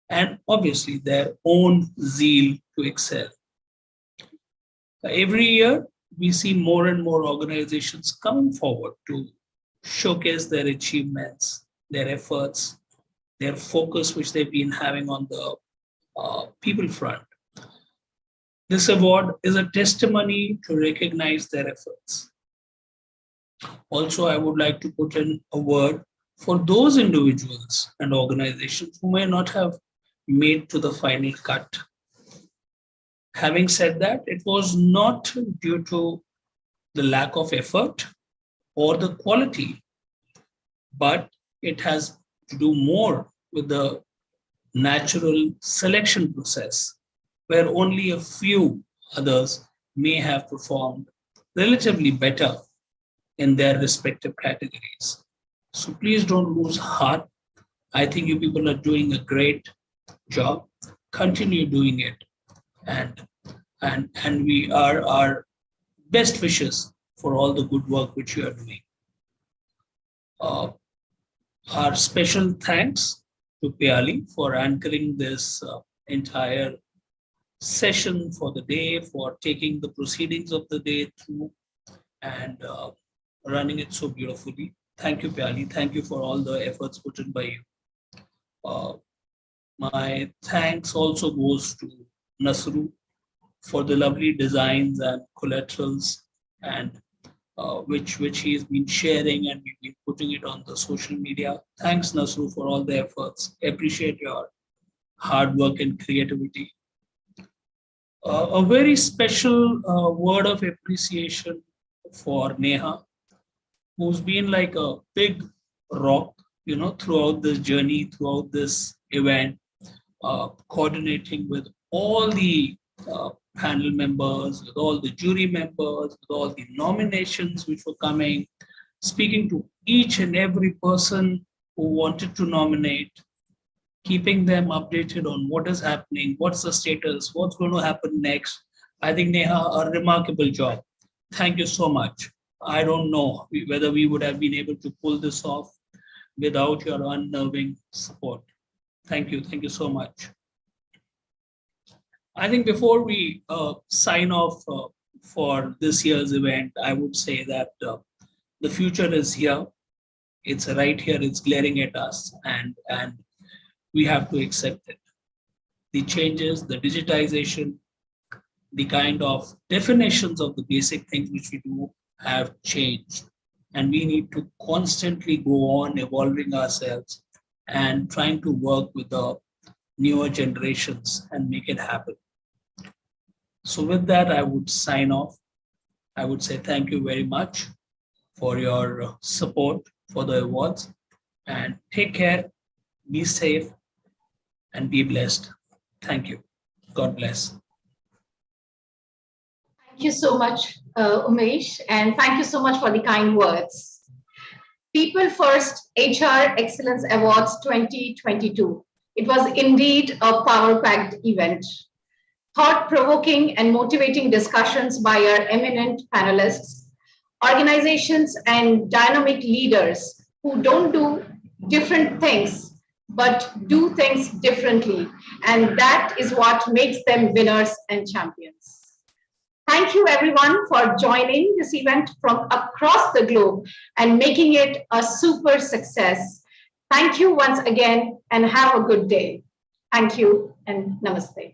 and obviously their own zeal to excel. Every year, we see more and more organizations coming forward to showcase their achievements, their efforts, their focus which they've been having on the people front. This award is a testimony to recognize their efforts. Also, I would like to put in a word for those individuals and organizations who may not have made to the final cut. Having said that, it was not due to the lack of effort or the quality, but it has to do more with the natural selection process, where only a few others may have performed relatively better in their respective categories. So please don't lose heart. I think you people are doing a great job. Continue doing it. And we are our best wishes for all the good work which you are doing. Our special thanks to Piali for anchoring this entire session for the day, for taking the proceedings of the day through and running it so beautifully. Thank you, Piali. Thank you for all the efforts put in by you. My thanks also goes to Nasru for the lovely designs and collaterals and which he's been sharing, and we've been putting it on the social media. Thanks, Nasru, for all the efforts. Appreciate your hard work and creativity. A very special word of appreciation for Neha, who's been like a big rock, throughout this journey, throughout this event, coordinating with all the panel members, with all the jury members, with all the nominations which were coming, speaking to each and every person who wanted to nominate, keeping them updated on what is happening, what's the status, what's going to happen next. I think Neha, a remarkable job. Thank you so much. I don't know whether we would have been able to pull this off without your unnerving support. Thank you. Thank you so much. I think before we sign off for this year's event, I would say that the future is here. It's right here. It's glaring at us, and we have to accept it. The changes, the digitization, the kind of definitions of the basic things which we do have changed, and we need to constantly go on evolving ourselves and trying to work with the newer generations and make it happen. So with that, I would sign off. I would say thank you very much for your support for the awards, and take care, be safe, and be blessed. Thank you. God bless. Thank you so much, Umesh, and thank you so much for the kind words. People First HR Excellence Awards 2022. It was indeed a power-packed event. Thought-provoking and motivating discussions by our eminent panelists, organizations and dynamic leaders who don't do different things, but do things differently. And that is what makes them winners and champions. Thank you everyone for joining this event from across the globe and making it a super success. Thank you once again and have a good day. Thank you and namaste.